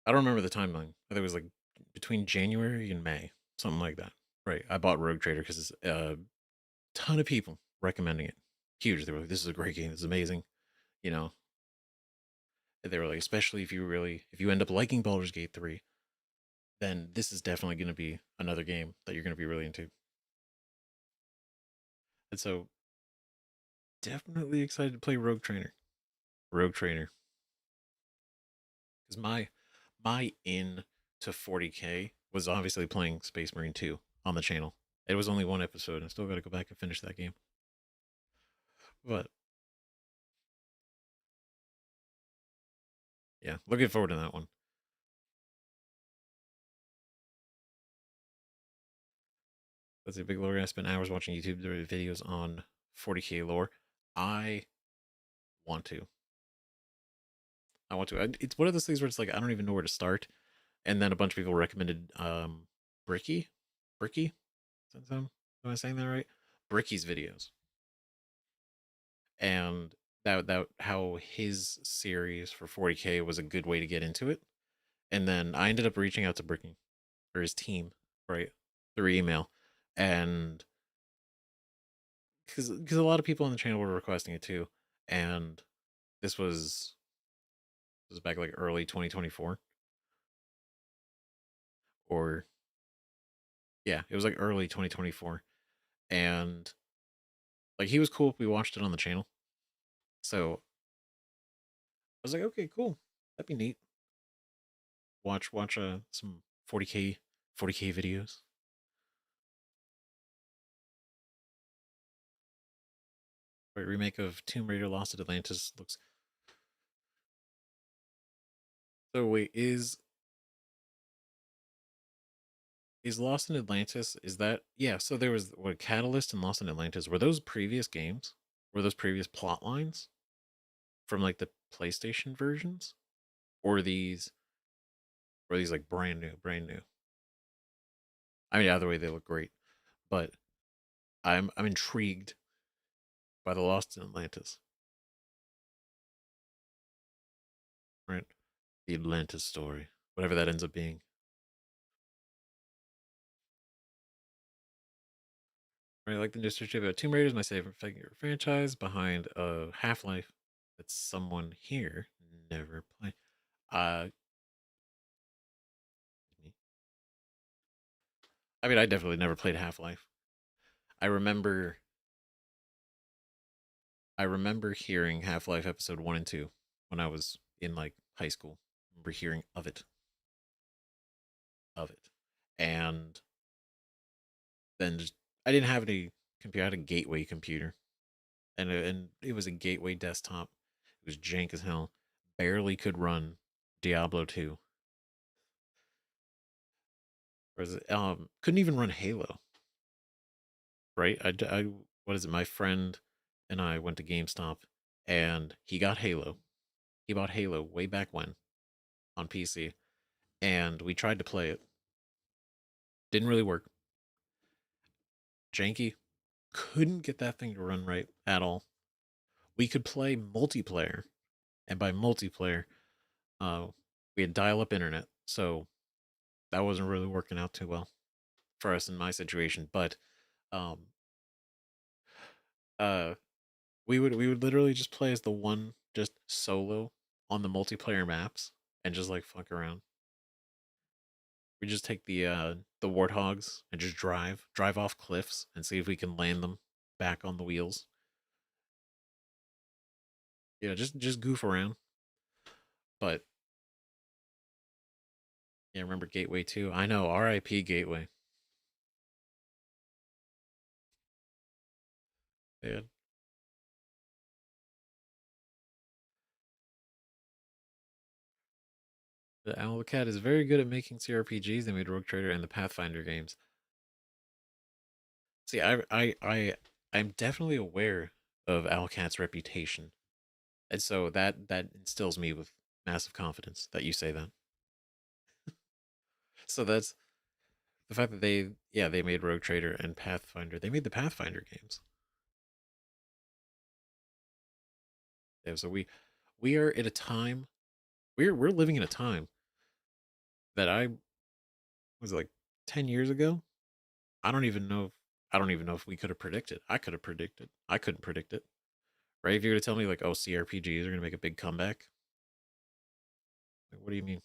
I don't remember the timeline. I think it was like between January and May, something like that. Right. I bought Rogue Trader because it's a ton of people recommending it. Huge. They were like, "This is a great game. It's amazing." You know, and they were like, especially if you end up liking Baldur's Gate 3, then this is definitely going to be another game that you're going to be really into. And so, definitely excited to play Rogue Trainer. Rogue Trainer, because my in to 40K was obviously playing Space Marine 2 on the channel. It was only one episode, and I still got to go back and finish that game. But yeah, looking forward to that one. Let's see, big lore guy. I spent hours watching YouTube videos on 40K lore. I want to. I want to. It's one of those things where it's like I don't even know where to start, and then a bunch of people recommended Bricky. Am I saying that right? Bricky's videos, and that how his series for 40K was a good way to get into it. And then I ended up reaching out to Bricky or his team, right, through email, and because a lot of people on the channel were requesting it too, and this was back like early 2024, or yeah, it was like early 2024, and like he was cool. We watched it on the channel, so I was like, okay, cool, that'd be neat. Watch some 40K videos. Right, remake of Tomb Raider: Lost at Atlantis looks. So wait, is Lost in Atlantis? Is that yeah? So there was what Catalyst and Lost in Atlantis. Were those previous games? Were those previous plot lines from like the PlayStation versions, or these like brand new, brand new? I mean, either way, they look great, but I'm intrigued by the Lost in Atlantis. Right, the Atlantis story, whatever that ends up being. Right, like the new search about Tomb Raider is my favorite franchise behind Half Life that someone here never played. Uh, I mean, I definitely never played Half Life. I remember, I remember hearing Half Life Episode 1 and 2 when I was in like high school. I remember hearing of it, and then just I didn't have any computer. I had a gateway computer, and it was a gateway desktop. It was jank as hell. Barely could run Diablo 2. Or couldn't even run Halo. Right? What is it? My friend and I went to GameStop, and he got Halo. He bought Halo way back when on PC, and we tried to play it. Didn't really work. Janky. Couldn't get that thing to run right at all. We could play multiplayer, and by multiplayer, uh, we had dial-up internet, so that wasn't really working out too well for us in my situation. But um, uh, we would literally just play as the one just solo on the multiplayer maps and just like fuck around. We just take the warthogs and just drive off cliffs and see if we can land them back on the wheels. Just goof around. But yeah, remember Gateway 2? I know, R.I.P. Gateway. Yeah. The Owl Cat is very good at making CRPGs. They made Rogue Trader and the Pathfinder games. See, I'm definitely aware of Owlcat's reputation, and so that instills me with massive confidence that you say that. So that's the fact that they made Rogue Trader and Pathfinder. They made the Pathfinder games. Yeah, so we are at a time we're living in a time that I was like 10 years ago. I don't even know. I don't even know if we could have predicted. I could have predicted. I couldn't predict it. Right? If you're gonna tell me like, oh, CRPGs are gonna make a big comeback, like, what do you mean?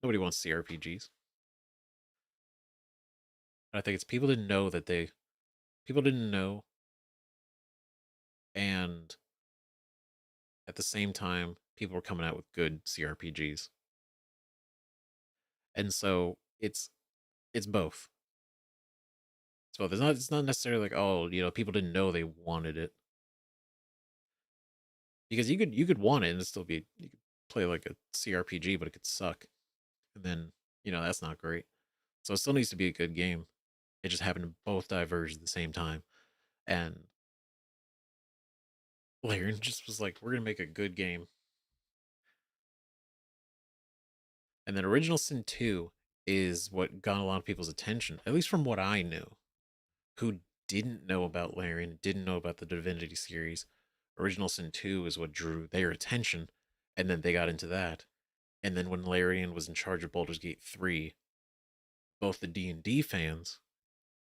Nobody wants CRPGs. I think it's people didn't know that people didn't know, and at the same time, people were coming out with good CRPGs, and so it's both. It's both. It's not necessarily like, oh, people didn't know they wanted it, because you could want it and it still be, you could play like a CRPG, but it could suck, and then that's not great. So it still needs to be a good game. It just happened to both diverge at the same time, and Larian just was like, "We're gonna make a good game." And then Original Sin 2 is what got a lot of people's attention, at least from what I knew, who didn't know about Larian, didn't know about the Divinity series. Original Sin 2 is what drew their attention, and then they got into that. And then when Larian was in charge of Baldur's Gate 3, both the D&D fans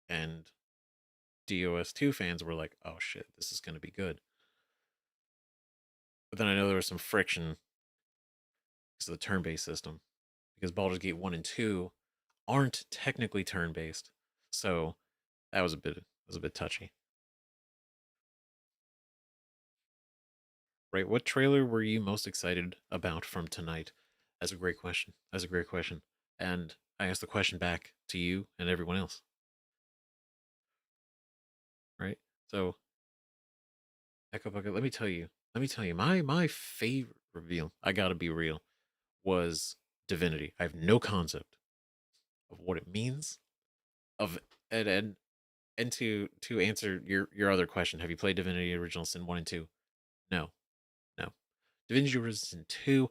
and DOS2 fans were like, "Oh shit, this is going to be good." But then I know there was some friction because of the turn-based system, because Baldur's Gate 1 and 2 aren't technically turn-based. So that was a bit touchy. Right? What trailer were you most excited about from tonight? That's a great question. That's a great question. And I asked the question back to you and everyone else. Right? So Echo Bucket, let me tell you. My favorite reveal, I gotta be real, was Divinity. I have no concept of what it means. Of and to answer your other question, have you played Divinity Original Sin 1 and 2? No. No. Divinity Original Sin 2,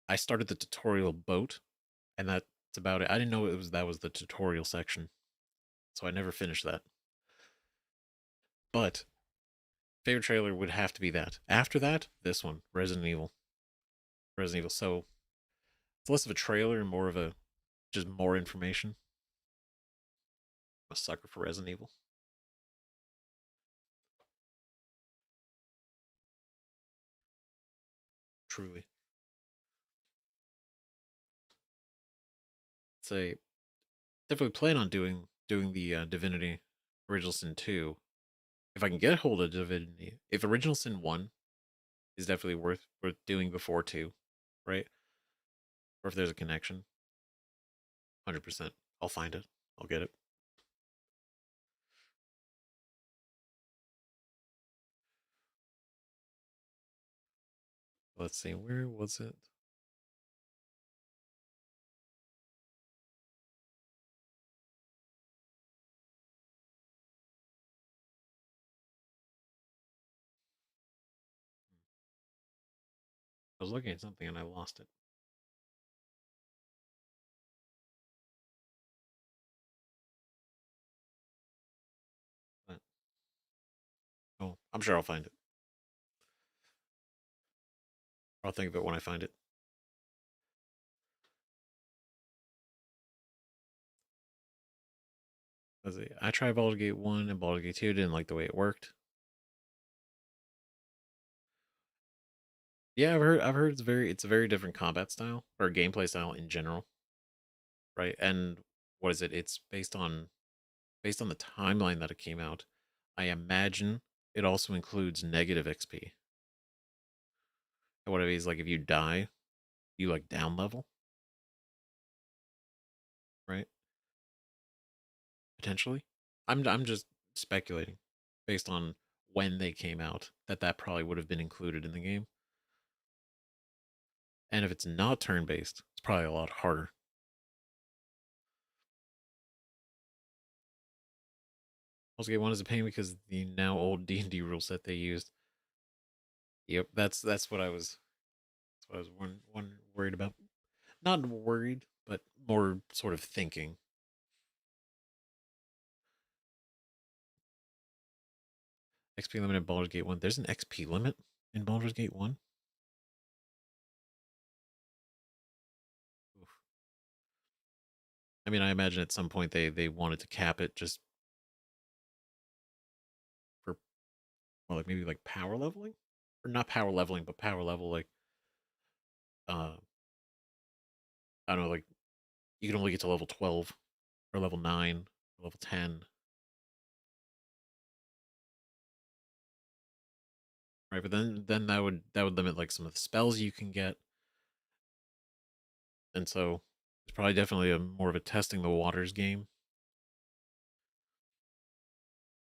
I started the tutorial boat, and that's about it. I didn't know that was the tutorial section, so I never finished that. But favorite trailer would have to be that. After that, this one, Resident Evil. Resident Evil. So it's less of a trailer and more of a just more information. I'm a sucker for Resident Evil. Truly. Say definitely plan on doing the Divinity Original Sin 2. If I can get a hold of Divinity, if Original Sin 1 is definitely worth doing before 2, right? Or if there's a connection, 100%. I'll find it. I'll get it. Let's see, where was it? I was looking at something and I lost it. But, oh, I'm sure I'll find it. I'll think of it when I find it. Let's see. I tried Baldur's Gate 1 and Baldur's Gate 2, didn't like the way it worked. Yeah, I've heard it's a very different combat style or gameplay style in general. Right? And what is it? It's based on the timeline that it came out. I imagine it also includes negative XP. And what it is, like, if you die, you like down level, right? Potentially. I'm just speculating based on when they came out that probably would have been included in the game. And if it's not turn based, it's probably a lot harder. Also, Gate 1 is a pain because the now old D&D rule set they used. Yep, that's what I was worried about. Not worried, but more sort of thinking. XP limit in Baldur's Gate 1. There's an XP limit in Baldur's Gate 1? Oof. I mean, I imagine at some point they wanted to cap it just for, well, like maybe like power leveling? Or not power leveling, but power level, like, I don't know, like, you can only get to level 12, or level 9, or level 10. Right, but then that would limit like some of the spells you can get. And so it's probably definitely more of a testing the waters game.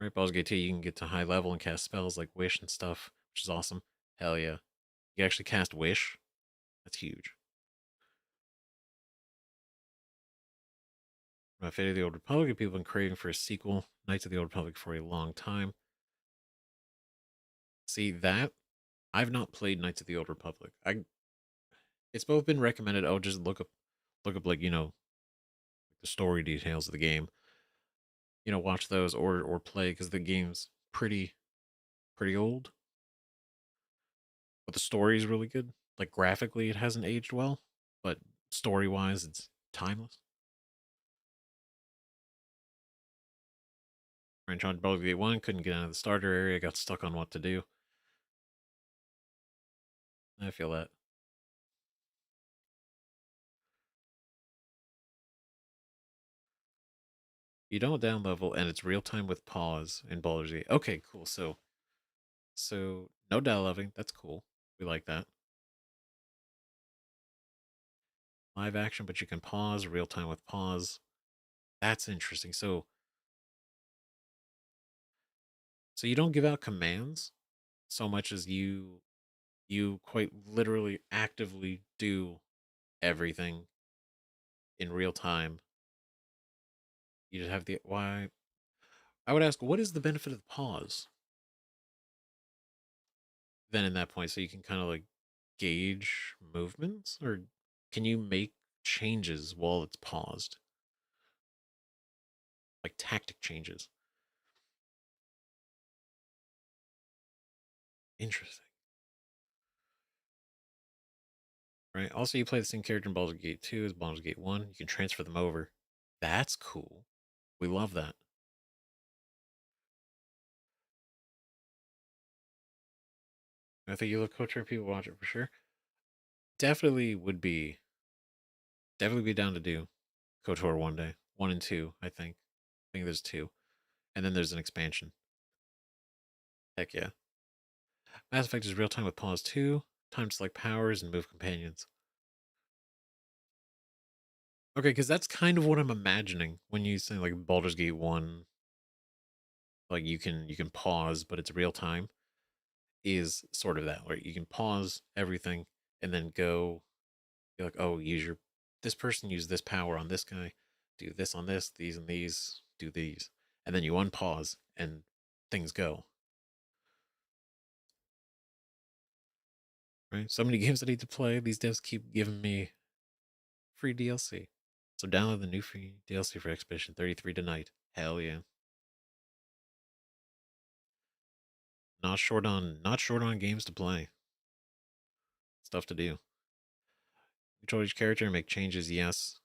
Right, Baldur's Gate 2, you can get to high level and cast spells like Wish and stuff, which is awesome. Hell yeah. You can actually cast Wish. That's huge. Fate of the Old Republic, people have been craving for a sequel, Knights of the Old Republic, for a long time. See, that, I've not played Knights of the Old Republic. It's both been recommended, oh, just look up like, the story details of the game. Watch those or play because the game's pretty old, but the story is really good. Like graphically, it hasn't aged well, but story wise, it's timeless. Ran on Baldur's Gate 1, couldn't get out of the starter area, got stuck on what to do. I feel that. You don't down level, and it's real time with pause in Baldur's Gate. Okay, cool. So no down leveling. That's cool. We like that. Live action, but you can pause real time with pause. That's interesting. So you don't give out commands so much as you quite literally actively do everything in real time. You just have the why. I would ask, what is the benefit of the pause? Then in that point, so you can kind of like gauge movements, or can you make changes while it's paused, like tactic changes? Interesting, right? Also, you play the same character in Baldur's Gate 2 as Baldur's Gate 1. You can transfer them over. That's cool. We love that. I think you look culture, people watch it for sure. Definitely would be down to do KOTOR one day. 1 and 2, I think. I think there's 2. And then there's an expansion. Heck yeah. Mass Effect is real time with pause 2. Time to select powers and move companions. Okay, because that's kind of what I'm imagining when you say like Baldur's Gate 1, like you can pause, but it's real time, is sort of that. Right? You can pause everything and then go, you're like, oh, this person use this power on this guy, do this on this, these and these, do these. And then you unpause and things go. Right? So many games I need to play. These devs keep giving me free DLC. So download the new free DLC for Expedition 33 tonight. Hell yeah. Not short on games to play. Stuff to do. Control each character and make changes, yes.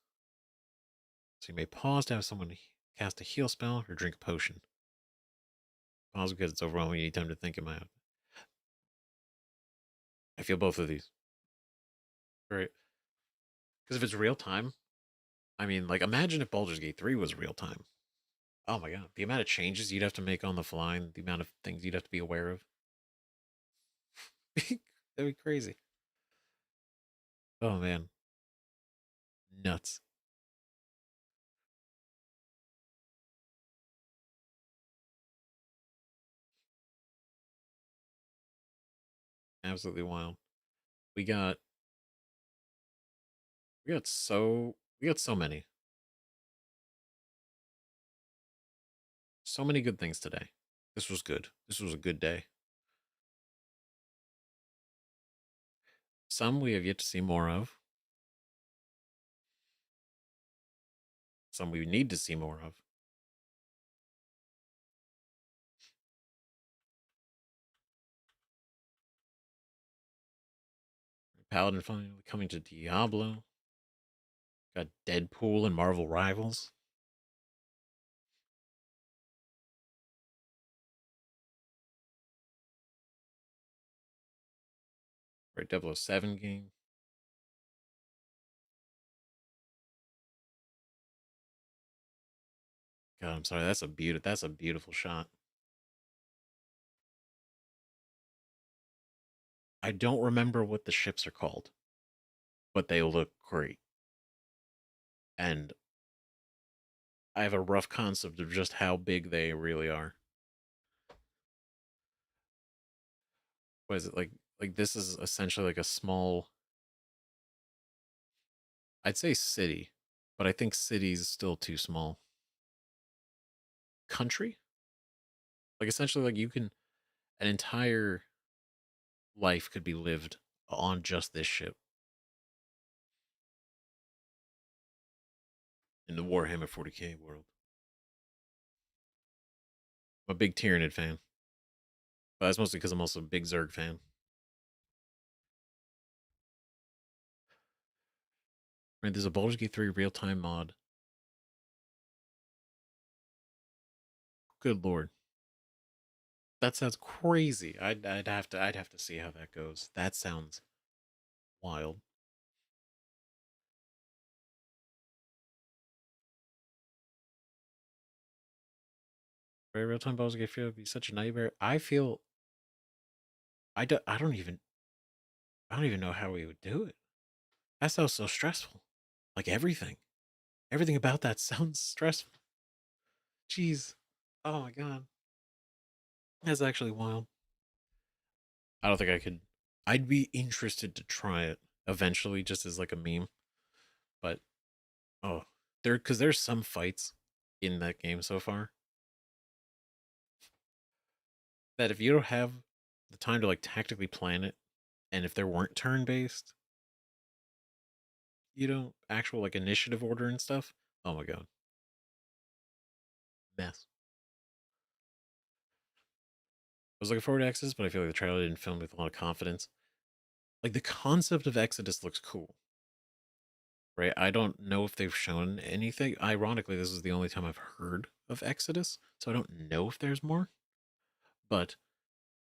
So you may pause to have someone cast a heal spell or drink a potion. Pause because it's overwhelming. You need time to think in my head. I feel both of these. Right. Because if it's real time, I mean, like, imagine if Baldur's Gate 3 was real time. Oh my god. The amount of changes you'd have to make on the fly and the amount of things you'd have to be aware of. That'd be crazy. Oh man, nuts. Absolutely wild. We got we got so many good things today. This was good. This was a good day. Some we have yet to see more of. Some we need to see more of. Paladin finally coming to Diablo. Got Deadpool and Marvel Rivals. Right, 007 game. God, I'm sorry. That's a beautiful shot. I don't remember what the ships are called, but they look great. And I have a rough concept of just how big they really are. What is it like this is essentially like a small, I'd say city, but I think city's still too small. Country? Like essentially like you can an entire life could be lived on just this ship in the Warhammer 40K world. I'm a big Tyranid fan. But that's mostly because I'm also a big Zerg fan. Right, there's a Baldur's Gate 3 real-time mod. Good lord. That sounds crazy. I'd have to see how that goes. That sounds wild. Right, real-time Baldur's Gate 3 would be such a nightmare. I don't even know how we would do it. That sounds so stressful. Like everything. Everything about that sounds stressful. Jeez. Oh my god. That's actually wild. I don't think I could. I'd be interested to try it eventually, just as like a meme. But oh, because there's some fights in that game so far that if you don't have the time to like tactically plan it, and if there weren't turn based, actual like initiative order and stuff. Oh my god, mess. I was looking forward to Exodus, but I feel like the trailer didn't film with a lot of confidence. Like the concept of Exodus looks cool, right? I don't know if they've shown anything. Ironically, this is the only time I've heard of Exodus, so I don't know if there's more. But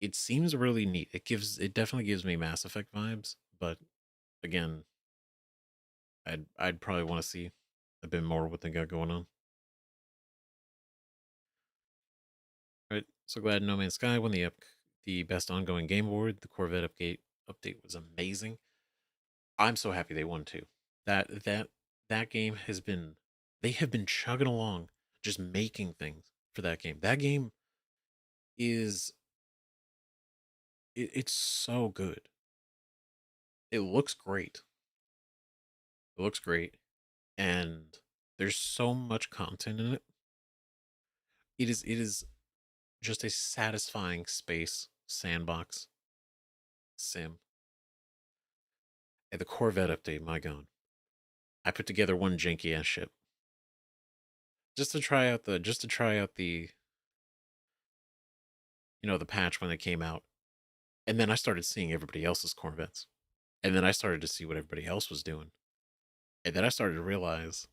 it seems really neat. It definitely gives me Mass Effect vibes, but again, I'd probably want to see a bit more what they got going on. Right. So glad No Man's Sky won the best ongoing game award. The Corvette update was amazing. I'm so happy they won too. That game has been they have been chugging along, just making things for that game. That game is it's so good. It looks great. It looks great, and there's so much content in it. It is just a satisfying space sandbox sim. And the Corvette update, my god. I put together one janky ass ship. Just to try out the the patch when it came out. And then I started seeing everybody else's Corvettes. And then I started to see what everybody else was doing. And then I started to realize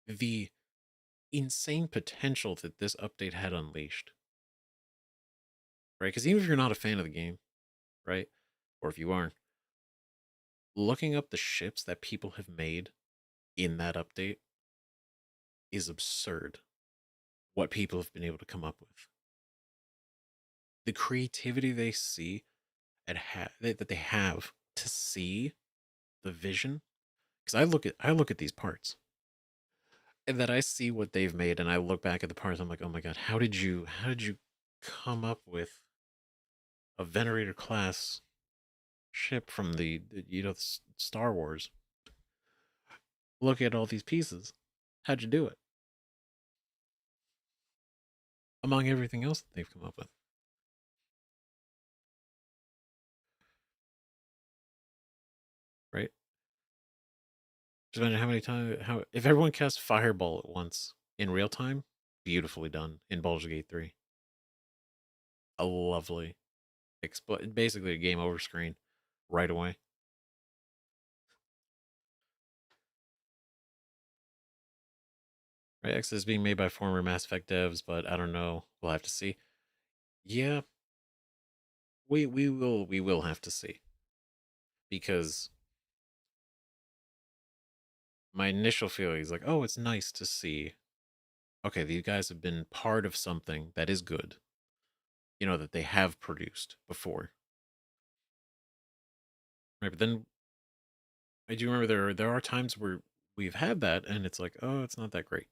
the insane potential that this update had unleashed. Right? Because even if you're not a fan of the game, right? Or if you aren't, looking up the ships that people have made in that update is absurd. What people have been able to come up with. The creativity they see that they have to see the vision, because I look at these parts, and then I see what they've made, and I look back at the parts. I'm like, oh my god, how did you come up with a Venerator class ship from the Star Wars? Look at all these pieces. How'd you do it? Among everything else that they've come up with. Right? Just imagine how many times, how if everyone casts Fireball at once in real time, beautifully done in Baldur's Gate 3. A lovely, basically a game over screen right away. Right, X is being made by former Mass Effect devs, but I don't know. We'll have to see. Yeah, we will have to see, because my initial feeling is like, oh, it's nice to see. Okay, these guys have been part of something that is good. That they have produced before. Right, but then I do remember there are times where we've had that, and it's like, oh, it's not that great.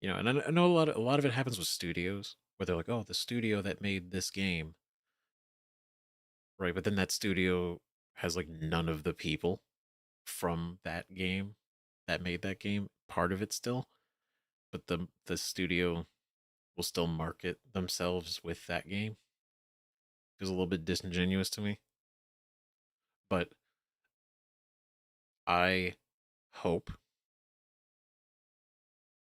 And I know a lot of it happens with studios where they're like, oh, the studio that made this game, right? But then that studio has like none of the people from that game that made that game part of it still, but the studio will still market themselves with that game. It was a little bit disingenuous to me, but I hope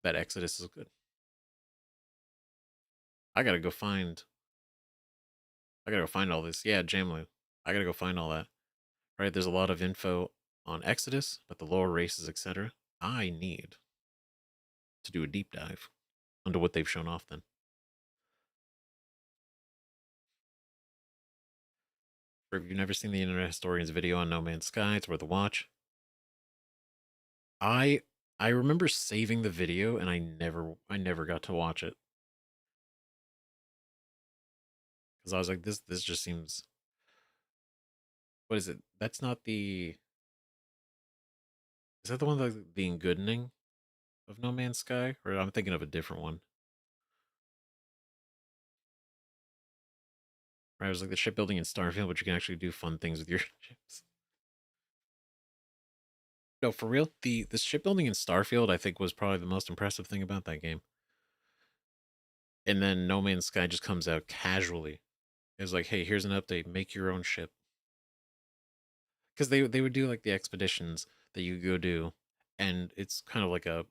that Exodus is good. I gotta go find. I gotta go find all this. Yeah, Jamlu. I gotta go find all that. Right? There's a lot of info on Exodus, but the lower races, etc. I need to do a deep dive into what they've shown off. Then, if you've never seen the Internet Historian's video on No Man's Sky, it's worth a watch. I I remember saving the video, and I never got to watch it because I was like, this just seems. What is it? That's not the. Is that the one, like the Engoodening of No Man's Sky, or I'm thinking of a different one? Right, it was like the shipbuilding in Starfield, but you can actually do fun things with your ships. No, for real, the shipbuilding in Starfield, I think, was probably the most impressive thing about that game. And then No Man's Sky just comes out casually. It's like, hey, here's an update. Make your own ship. Because they would do like the expeditions that you go do, and it's kind of like a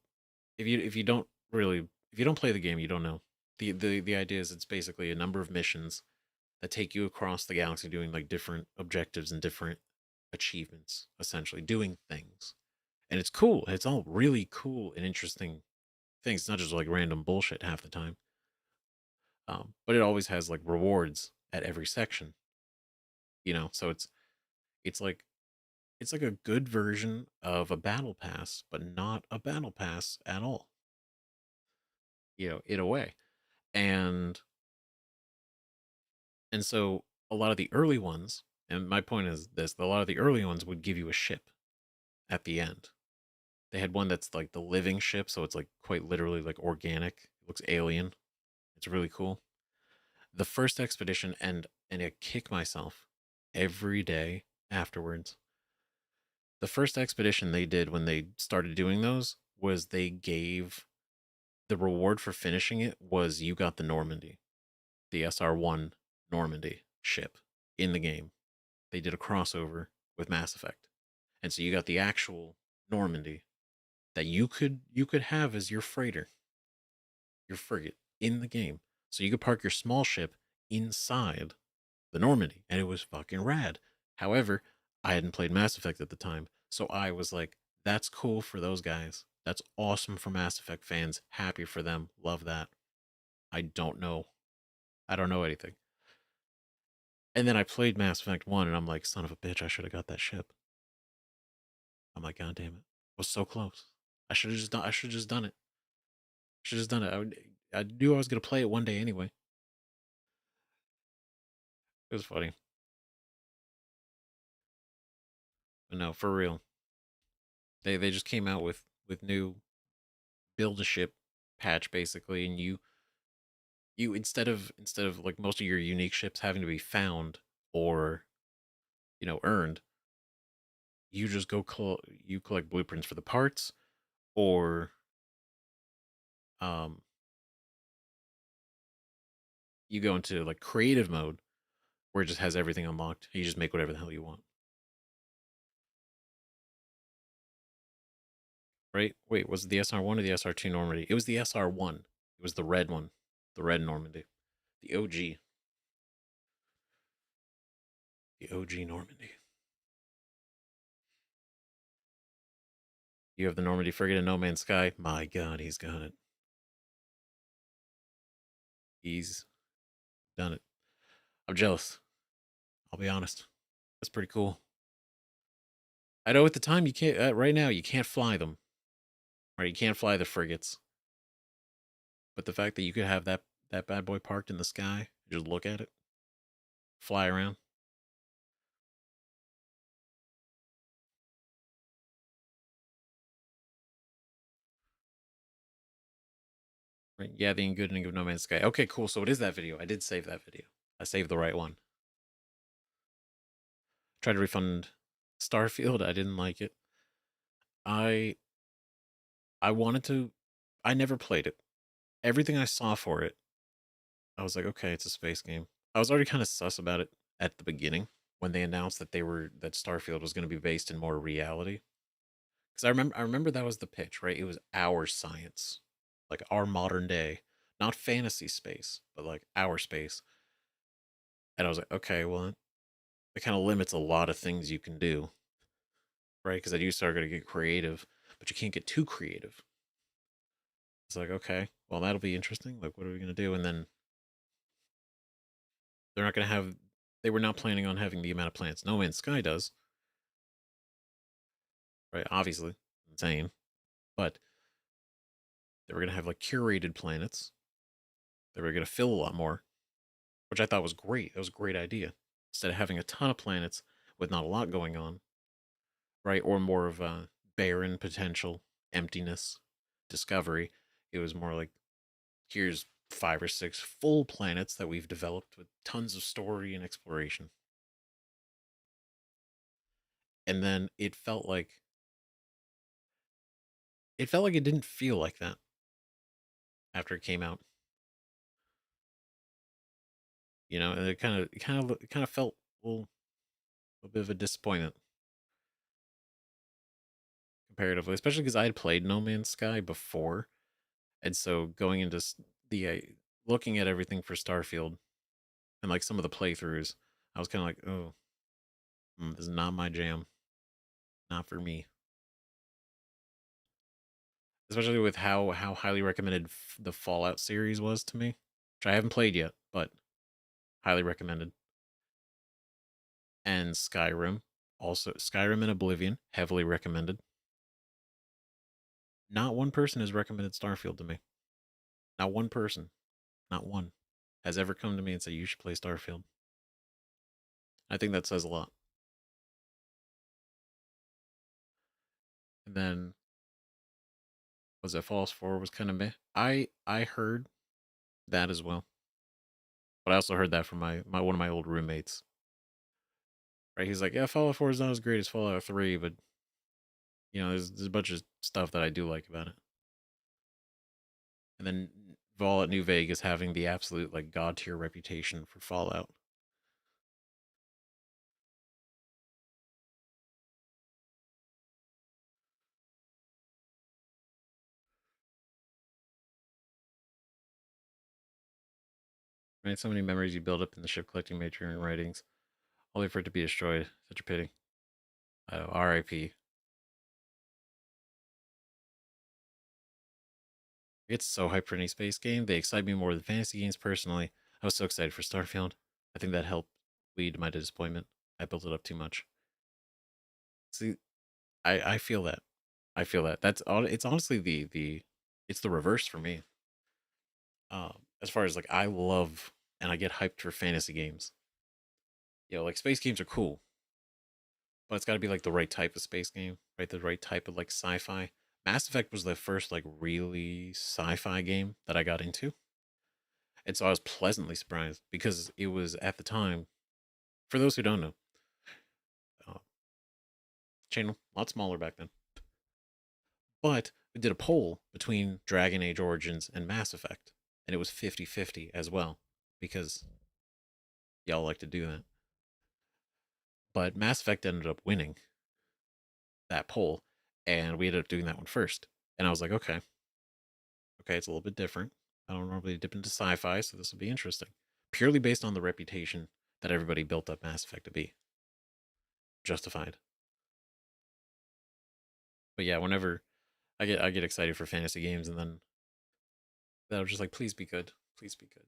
if you don't really if you don't play the game, you don't know. The idea is it's basically a number of missions that take you across the galaxy doing like different objectives and different achievements, essentially doing things. And it's cool. It's all really cool and interesting things. It's not just like random bullshit half the time. But it always has like rewards at every section. So it's like it's like a good version of a battle pass, but not a battle pass at all. In a way. And so a lot of the early ones, and my point is this, a lot of the early ones would give you a ship at the end. They had one that's like the living ship, so it's like quite literally like organic. It looks alien. It's really cool. The first expedition, and I kick myself every day afterwards. The first expedition they did when they started doing those was they gave the reward for finishing it was you got the Normandy, the SR1 Normandy ship in the game. They did a crossover with Mass Effect. And so you got the actual Normandy that you could have as your freighter, your frigate in the game. So you could park your small ship inside the Normandy, and it was fucking rad. However, I hadn't played Mass Effect at the time, so I was like, that's cool for those guys. That's awesome for Mass Effect fans. Happy for them. Love that. I don't know. I don't know anything. And then I played Mass Effect 1, and I'm like, son of a bitch, I should have got that ship. I'm like, god damn it. I was so close. I should have just done it. Should have just done it. I knew I was gonna play it one day anyway. It was funny. But no, for real. They just came out with new build a ship patch basically, and you instead of like most of your unique ships having to be found or earned, you just you collect blueprints for the parts, or um you go into like creative mode where it just has everything unlocked. You just make whatever the hell you want. Right? Wait, was it the SR1 or the SR2 Normandy? It was the SR1. It was the red one. The red Normandy. The OG. The OG Normandy. You have the Normandy frigate in No Man's Sky. My god, he's got it. He's done it. I'm jealous. I'll be honest. That's pretty cool. I know at the time you can't. Right now you can't fly them. Right, you can't fly the frigates. But the fact that you could have that bad boy parked in the sky, just look at it, fly around. Right, yeah, the good ending of No Man's Sky. Okay, cool. So it is that video. I did save that video. I saved the right one. Tried to refund Starfield. I didn't like it. I wanted to. I never played it. Everything I saw for it, I was like, okay, it's a space game. I was already kind of sus about it at the beginning when they announced that that Starfield was going to be based in more reality. Because I remember that was the pitch, right? It was our science, like our modern day, not fantasy space, but like our space. And I was like, okay, well, it kind of limits a lot of things you can do, right? Because I do start going to get creative, but you can't get too creative. It's like, okay, well, that'll be interesting. Like, what are we going to do? And then they're not going to have, they were not planning on having the amount of planets No Man's Sky does, right? Obviously, insane. But they were going to have like curated planets. They were going to fill a lot more, which I thought was great. That was a great idea. Instead of having a ton of planets with not a lot going on, right? Or more of a barren potential, emptiness, discovery. It was more like, here's 5 or 6 full planets that we've developed with tons of story and exploration. And then it didn't feel like that after it came out. And it kind of felt a bit of a disappointment comparatively, especially because I had played No Man's Sky before, and so going into the looking at everything for Starfield and like some of the playthroughs, I was kind of like, oh, this is not my jam, not for me. Especially with how highly recommended the Fallout series was to me, which I haven't played yet, but highly recommended. And Skyrim, also Skyrim and Oblivion, heavily recommended. Not one person has recommended Starfield to me. Not one person, not one, has ever come to me and said you should play Starfield. I think that says a lot. And then was it Fallout 4 was kind of meh. I heard that as well, but I also heard that from my one of my old roommates. Right, he's like, yeah, Fallout 4 is not as great as Fallout 3, but there's a bunch of stuff that I do like about it. And then Fallout New Vegas having the absolute like god tier reputation for Fallout. Right, so many memories you build up in the ship collecting matriarch writings, only for it to be destroyed. Such a pity. R.I.P. It's so hyped for any space game. They excite me more than fantasy games personally. I was so excited for Starfield. I think that helped lead to my disappointment. I built it up too much. See, I feel that. I feel that. It's honestly it's the reverse for me. As far as like I love and I get hyped for fantasy games. like space games are cool, but it's got to be like the right type of space game, right? The right type of like sci-fi. Mass Effect was the first like really sci-fi game that I got into, and so I was pleasantly surprised because it was at the time. For those who don't know, uh, channel a lot smaller back then, but we did a poll between Dragon Age Origins and Mass Effect, and it was 50-50 as well because y'all like to do that. But Mass Effect ended up winning that poll, and we ended up doing that one first. And I was like, okay, it's a little bit different. I don't normally dip into sci-fi, so this will be interesting. Purely based on the reputation that everybody built up Mass Effect to be. Justified. But yeah, whenever I get excited for fantasy games, and then I was just like, please be good, please be good.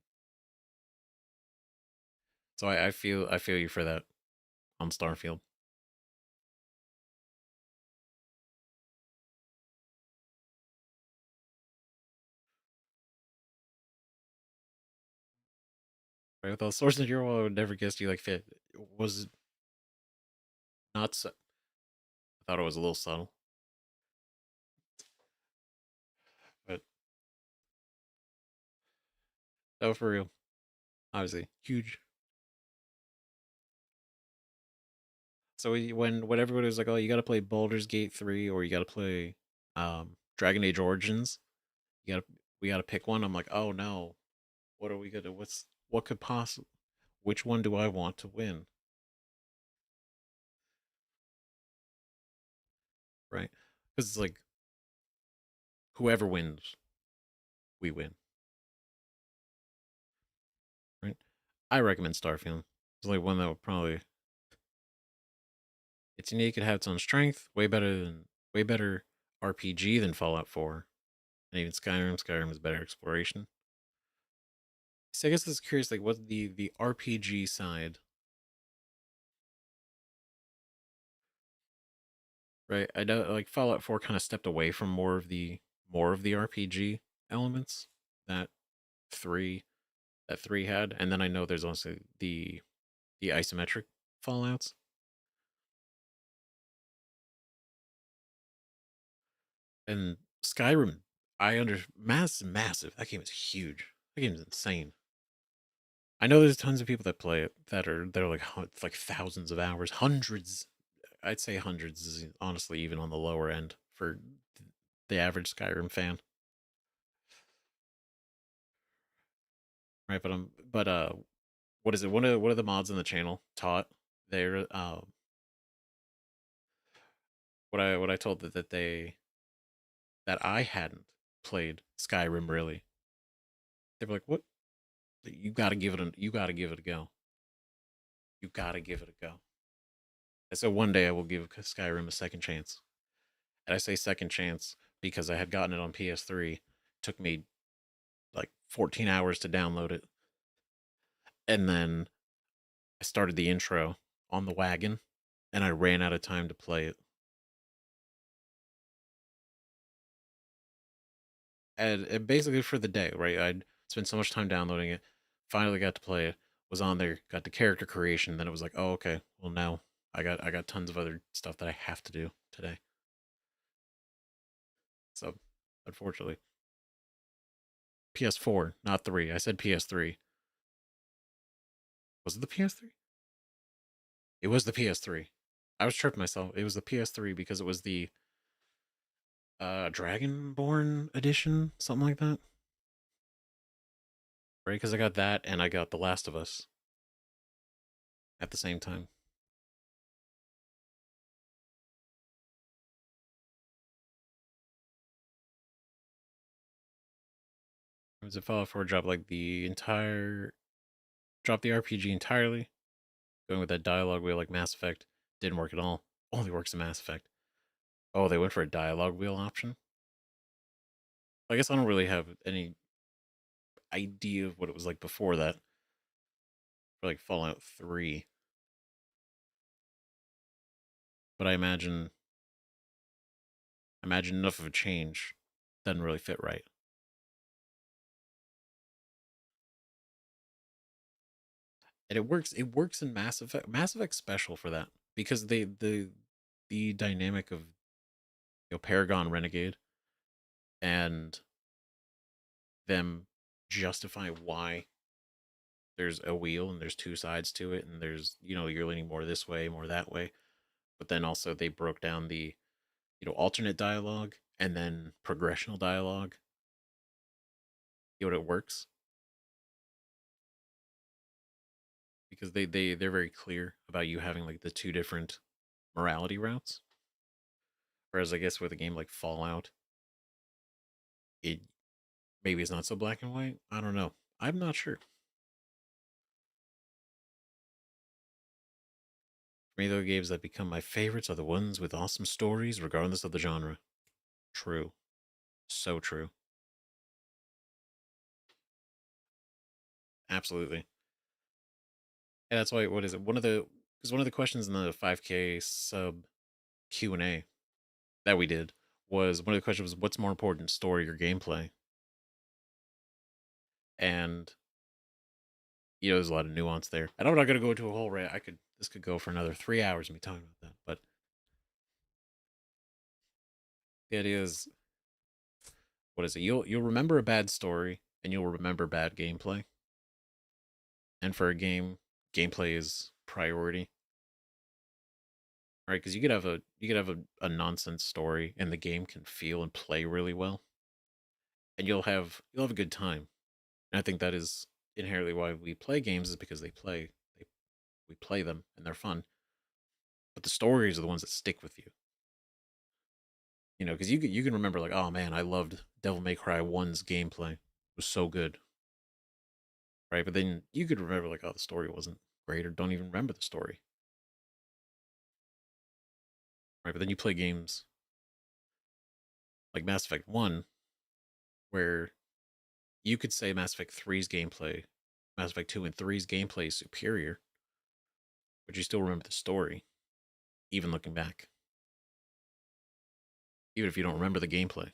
So I feel you for that on Starfield. Right, with all Source of Hero, I would never guess you like fit. Was not. I thought it was a little subtle, but no, for real. Obviously, huge. So when everybody was like, "Oh, you got to play Baldur's Gate 3 or you got to play Dragon Age Origins," you got to we got to pick one. I'm like, "Oh no, what are we gonna? What could possibly? Which one do I want to win?" Right? Because it's like whoever wins, we win. Right? I recommend Starfield. It's like one that would probably it's unique. It has its own strength. Way better RPG than Fallout 4, and even Skyrim. Skyrim is better exploration. So I guess it's curious, like, what the RPG side, right? I know, like Fallout 4 kind of stepped away from more of the RPG elements that three that three had, and then I know there's also the isometric Fallout's. And Skyrim, massive. That game is huge. That game is insane. I know there's tons of people that play it they're like it's like thousands of hours, hundreds. I'd say hundreds is honestly even on the lower end for the average Skyrim fan, right? But what is it? One of the mods in the channel taught they're what I told that I hadn't played Skyrim really. They were like, "What? You got to give it a go. You got to give it a go." And so one day I will give Skyrim a second chance. And I say second chance because I had gotten it on PS3. Took me like 14 hours to download it. And then I started the intro on the wagon and I ran out of time to play it. And basically for the day, right? I'd spent so much time downloading it, finally got to play it, was on there, got the character creation, then it was like, oh okay, well now I got tons of other stuff that I have to do today. So unfortunately. PS4, not 3. I said PS3. Was it the PS3? It was the PS3. I was tripping myself. It was the PS3 because it was the Dragonborn edition, something like that. Right? Because I got that and I got The Last of Us at the same time. It was a Fallout 4 drop like drop the RPG entirely, going with that dialogue wheel like Mass Effect. Didn't work at all. Only works in Mass Effect. Oh, they went for a dialogue wheel option? I guess I don't really have any idea of what it was like before that. For like Fallout 3. But I imagine enough of a change doesn't really fit right. And it works. It works in Mass Effect. Mass Effect special for that because the dynamic of Paragon Renegade and them justify why there's a wheel and there's two sides to it, and there's you're leaning more this way, more that way. But then also they broke down the alternate dialogue and then progressional dialogue. It works because they're very clear about you having like the two different morality routes. Whereas I guess with a game like Fallout, it maybe it's not so black and white. I don't know. I'm not sure. For me, though, games that become my favorites are the ones with awesome stories, regardless of the genre. True. So true. Absolutely. And that's why, what is it? Because one of the questions in the 5K sub Q&A that we did was one of the questions was, what's more important, story or gameplay? And, there's a lot of nuance there. And I'm not going to go into a whole rant. This could go for another 3 hours of me talking about that. But the idea is, what is it? You'll remember a bad story and you'll remember bad gameplay. And for a game, gameplay is priority. Right? Because you could have a nonsense story and the game can feel and play really well. And you'll have a good time. And I think that is inherently why we play games, is because we play them and they're fun. But the stories are the ones that stick with you. Because you can remember like, oh man, I loved Devil May Cry 1's gameplay. It was so good. Right? But then you could remember like, oh, the story wasn't great, or don't even remember the story. Right? But then you play games like Mass Effect 1, where you could say Mass Effect 3's gameplay, Mass Effect 2 and 3's gameplay is superior, but you still remember the story, even looking back. Even if you don't remember the gameplay.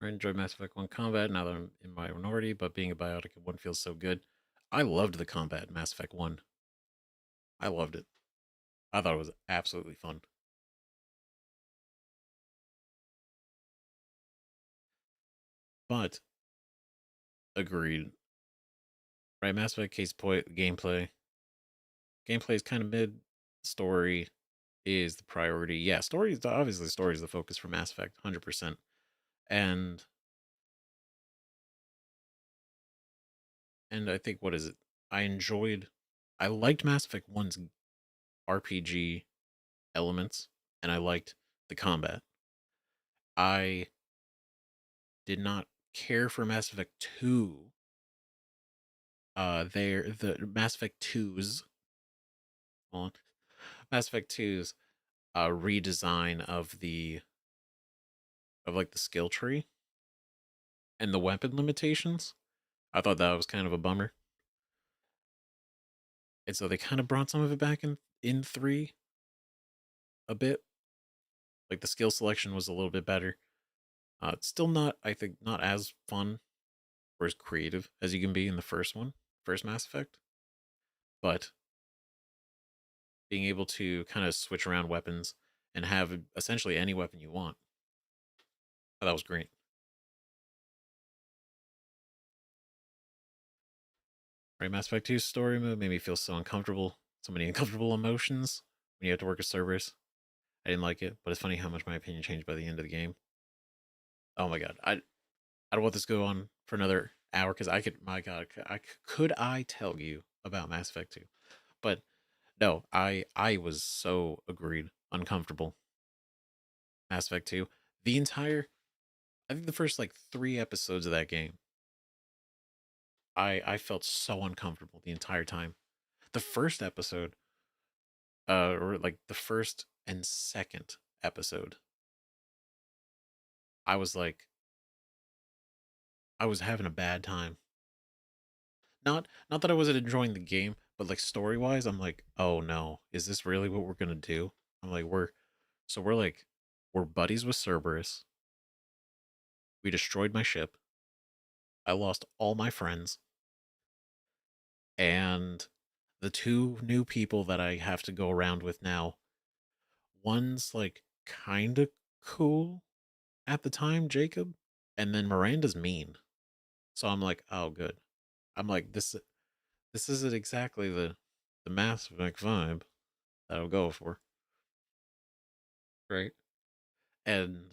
I enjoyed Mass Effect 1 combat now that I'm in my minority, but being a biotic in 1 feels so good. I loved the combat in Mass Effect 1. I loved it. I thought it was absolutely fun. But, agreed. Right, Mass Effect case point, gameplay. Gameplay is kind of mid. Story is the priority. Yeah, obviously story is the focus for Mass Effect, 100%. And I think, what is it? I liked Mass Effect 1's RPG elements, and I liked the combat. I did not care for Mass Effect 2. The Mass Effect 2's hold on. Mass Effect 2's redesign of like the skill tree and the weapon limitations. I thought that was kind of a bummer. And so they kind of brought some of it back in 3 a bit. Like the skill selection was a little bit better. It's still not, I think, not as fun or as creative as you can be in the first Mass Effect. But being able to kind of switch around weapons and have essentially any weapon you want, that was great. Right, Mass Effect 2's story mode made me feel so uncomfortable. So many uncomfortable emotions when you have to work a Cerberus. I didn't like it, but it's funny how much my opinion changed by the end of the game. Oh my god, I don't want this to go on for another hour because I could. My god, could I tell you about Mass Effect 2? But no, I was so agreed, uncomfortable. Mass Effect 2, the entire, I think the first like 3 episodes of that game, I felt so uncomfortable the entire time. The first episode, or like the first and second episode, I was like, I was having a bad time. Not that I wasn't enjoying the game, but like story wise, I'm like, oh no, is this really what we're gonna do? I'm like, we're were buddies with Cerberus. We destroyed my ship. I lost all my friends. And the two new people that I have to go around with now, one's like kind of cool at the time, Jacob, and then Miranda's mean. So I'm like, oh, good. I'm like, this isn't exactly the Mass Effect vibe that I'll go for, right? And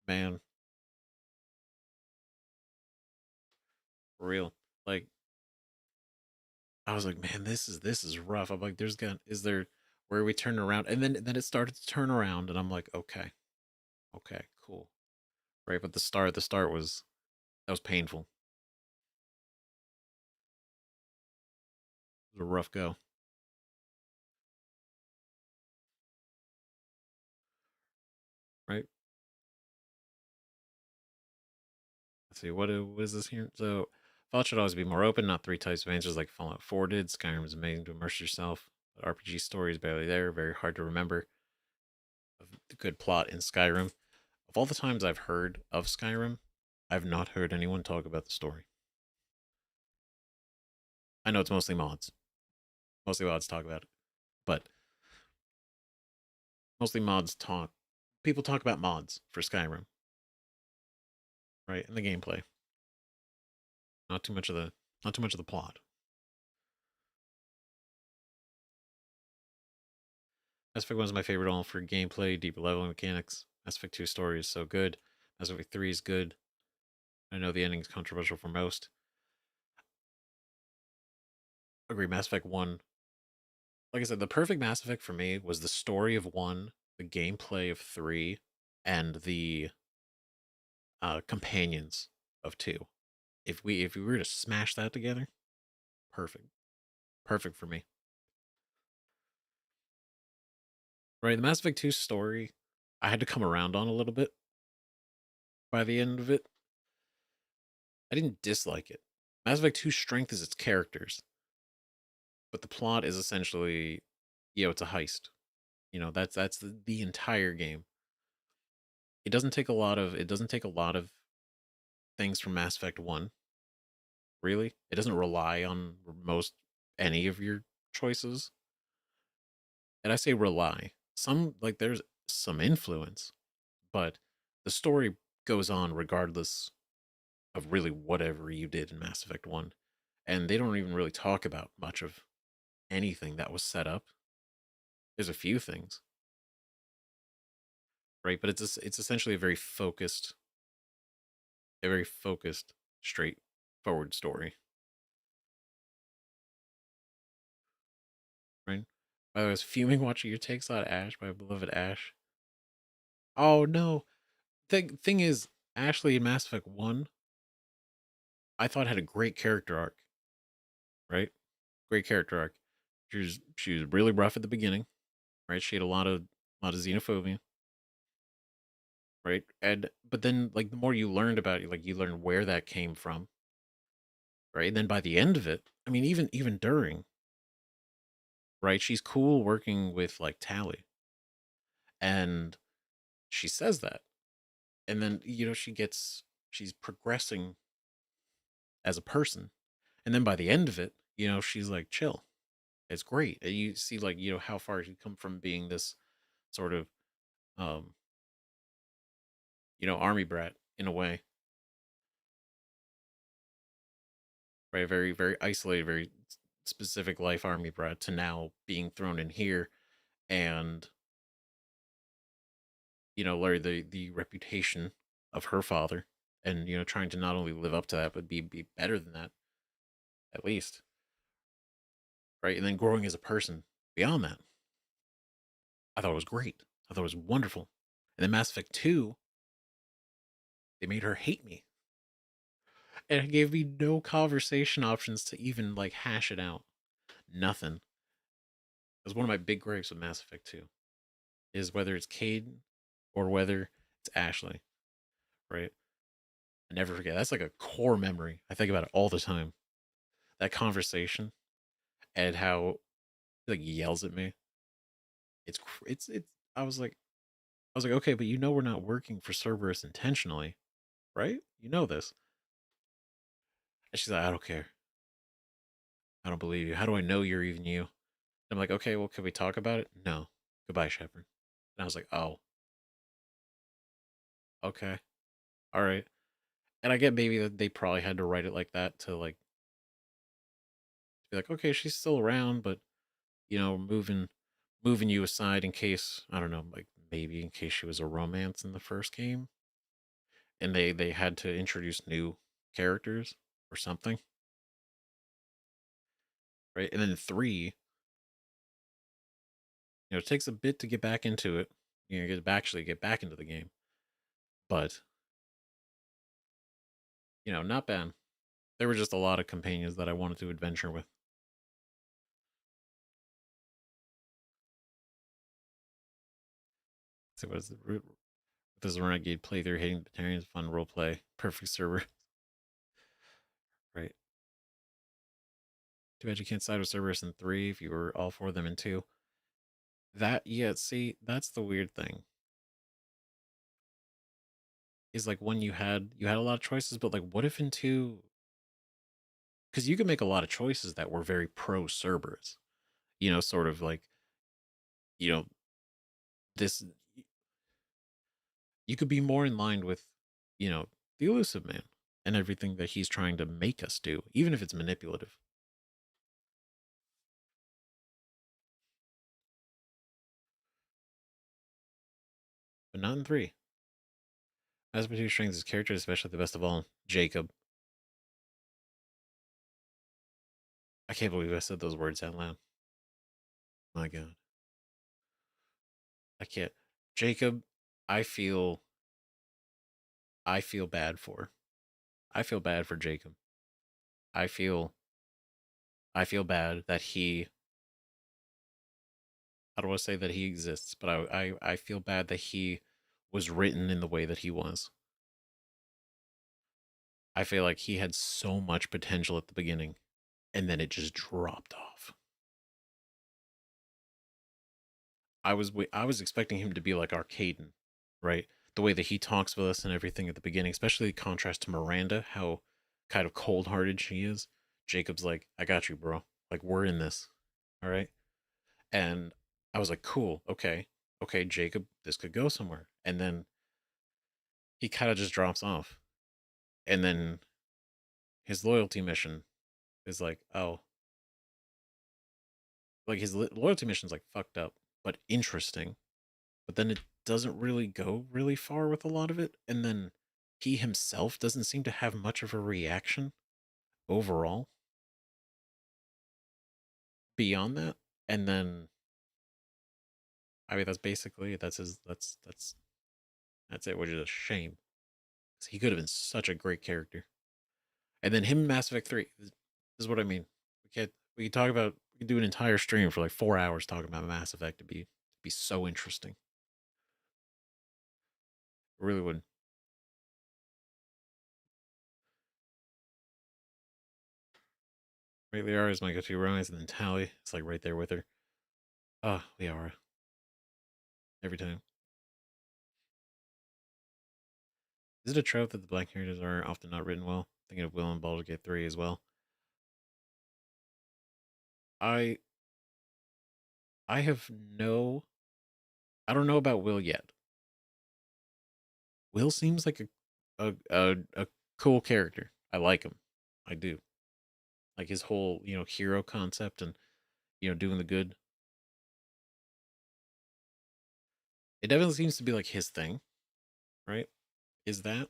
man, for real, like I was like, man, this is rough. I'm like, is there where we turn around, and then it started to turn around, and I'm like, okay, cool, right? But the start was that was painful. It was a rough go, right? Let's see, what is this here? So, Fallout should always be more open, not three types of answers like Fallout 4 did. Skyrim is amazing to immerse yourself. The RPG story is barely there, very hard to remember. The good plot in Skyrim. Of all the times I've heard of Skyrim, I've not heard anyone talk about the story. I know it's mostly mods. Mostly mods talk about it. But mostly mods talk. People talk about mods for Skyrim, right? And the gameplay. Not too much of the plot. Mass Effect 1 is my favorite all for gameplay, deeper leveling mechanics. Mass Effect 2 story is so good. Mass Effect 3 is good. I know the ending is controversial for most. Agree, Mass Effect 1. Like I said, the perfect Mass Effect for me was the story of 1, the gameplay of 3, and the companions of 2. If we were to smash that together, perfect. Perfect for me. Right, the Mass Effect 2 story, I had to come around on a little bit by the end of it. I didn't dislike it. Mass Effect 2's strength is its characters, but the plot is essentially, it's a heist. That's the entire game. It doesn't take a lot of things from Mass Effect 1, really. It doesn't rely on most any of your choices. And I say rely. There's some influence, but the story goes on regardless of really whatever you did in Mass Effect 1. And they don't even really talk about much of anything that was set up. There's a few things, right? But it's essentially a very focused, straightforward story, right? I was fuming watching your takes on Ash, my beloved Ash. Oh no. Thing is, Ashley in Mass Effect 1, I thought had a great character arc, right? Great character arc. She was really rough at the beginning, right? She had a lot of xenophobia, right? And but then like the more you learned about it, like you learned where that came from, right? And then by the end of it, I mean even during, right? She's cool working with like Tally, and she says that, and then she's progressing as a person, and then by the end of it, she's like chill. It's great. And you see like how far she come from being this sort of um army brat in a way, right? Very very isolated, very specific life army brat to now being thrown in here, and Larry, the reputation of her father, and trying to not only live up to that but be better than that at least, right? And then growing as a person beyond that. I thought it was great. I thought it was wonderful. And then Mass Effect 2, they made her hate me. And it gave me no conversation options to even like hash it out. Nothing. It was one of my big gripes with Mass Effect 2. Is whether it's Caden or whether it's Ashley, right? I never forget. That's like a core memory. I think about it all the time. That conversation and how he like yells at me. It's I was like, was like, okay, but you know we're not working for Cerberus intentionally, right? You know this. And she's like, I don't care. I don't believe you. How do I know you're even you? And I'm like, okay, well, can we talk about it? No. Goodbye, Shepard. And I was like, oh, okay. All right. And I get maybe that they probably had to write it like that to like be like, okay, she's still around, but you know, moving you aside in case, I don't know, like maybe in case she was a romance in the first game. And they had to introduce new characters or something. Right? And then 3, it takes a bit to get back into it. Actually get back into the game. But not bad. There were just a lot of companions that I wanted to adventure with. So it was with this renegade playthrough, hating the Batarians, fun role play, perfect server. Right. Too bad you can't side with Cerberus in 3 if you were all for them in 2. See, that's the weird thing. Is like when you had a lot of choices, but like what if in 2, because you could make a lot of choices that were very pro Cerberus. Sort of like, you know, this you could be more in line with, the elusive man and everything that he's trying to make us do, even if it's manipulative. But not in 3. As between strengths his character, especially the best of all, Jacob. I can't believe I said those words out loud. My God. I can't. Jacob, I feel bad for. I feel bad for Jacob. I feel bad that he, how do I say that he exists, but I feel bad that he was written in the way that he was. I feel like he had so much potential at the beginning and then it just dropped off. I was expecting him to be like Arcaden, right? The way that he talks with us and everything at the beginning, especially the contrast to Miranda, how kind of cold-hearted she is. Jacob's like, "I got you, bro. Like we're in this." All right? And I was like, "Cool. Okay. Okay, Jacob, this could go somewhere." And then he kind of just drops off. And then his loyalty mission is like, "Oh, like his loyalty mission's like fucked up, but interesting." But then it doesn't really go really far with a lot of it. And then he himself doesn't seem to have much of a reaction overall beyond that. And then, I mean, that's basically that's it, which is a shame. He could have been such a great character. And then him in Mass Effect 3, this is what I mean. We can talk about, we can do an entire stream for like 4 hours talking about Mass Effect. To be so interesting. It really would. Right, Liara is my go-to romance, and then Tally. It's like right there with her. Ah, Liara. Every time. Is it a trope that the black characters are often not written well? Thinking of Will and Baldur's Gate 3 as well. I have no. I don't know about Will yet. Will seems like a cool character. I like him. I do. Like his whole, hero concept and, doing the good. It definitely seems to be like his thing, right? Is that?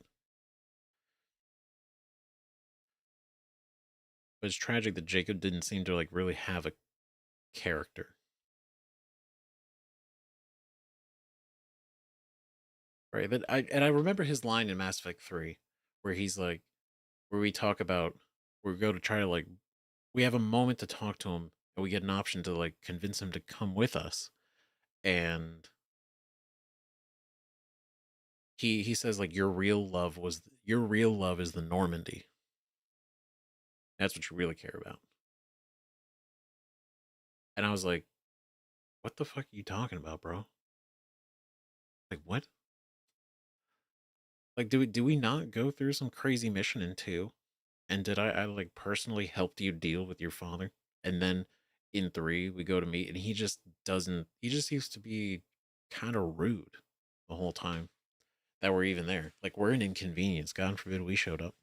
But it's tragic that Jacob didn't seem to like really have a character. Right. I remember his line in Mass Effect 3 where he's like, where we talk about, we go to try to like, we have a moment to talk to him and we get an option to like convince him to come with us. And he says like your real love is the Normandy. That's what you really care about. And I was like, what the fuck are you talking about, bro? Like what? Like do we not go through some crazy mission in 2? And did I like personally helped you deal with your father? And then in 3 we go to meet and he just doesn't he just seems to be kind of rude the whole time that we're even there. Like we're an inconvenience. God forbid we showed up.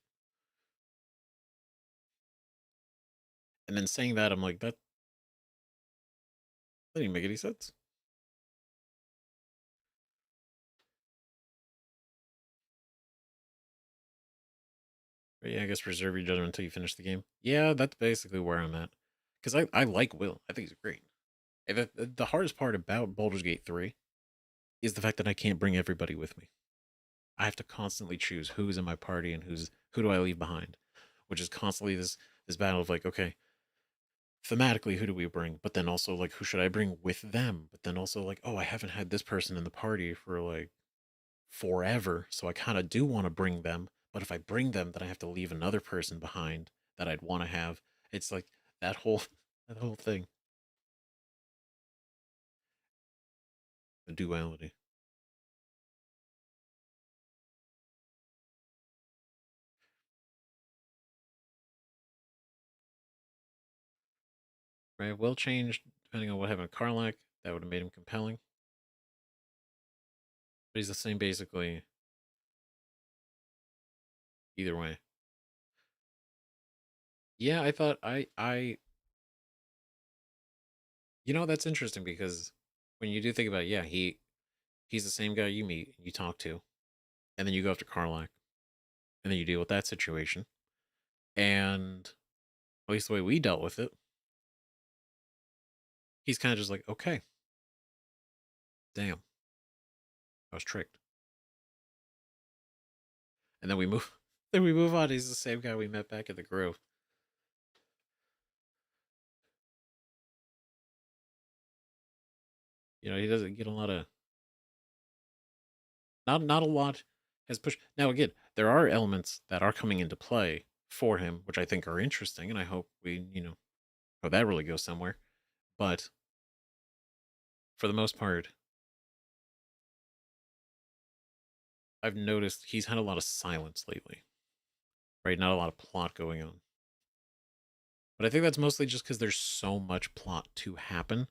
And then saying that I'm like that didn't make any sense. But yeah, I guess reserve your judgment until you finish the game. Yeah, that's basically where I'm at. Because I like Will. I think he's great. And the hardest part about Baldur's Gate 3 is the fact that I can't bring everybody with me. I have to constantly choose who's in my party and who do I leave behind, which is constantly this battle of like, okay, thematically who do we bring, but then also like who should I bring with them, but then also like, oh, I haven't had this person in the party for like forever, so I kind of do want to bring them, but if I bring them, then I have to leave another person behind that I'd want to have. It's like that whole that whole thing, the duality. Right, will change depending on what happened to Karlak. That would have made him compelling, but he's the same basically either way. Yeah, I thought that's interesting because when you do think about it, yeah, he's the same guy you meet, you talk to, and then you go after Karlak, and then you deal with that situation. And at least the way we dealt with it, he's kind of just like, okay, damn, I was tricked. And then we move then we move on. He's the same guy we met back at the Grove. He doesn't get a lot of not a lot has pushed. Now again, there are elements that are coming into play for him, which I think are interesting, and I hope hope that really goes somewhere. But for the most part, I've noticed he's had a lot of silence lately. Right? Not a lot of plot going on. But I think that's mostly just because there's so much plot to happen.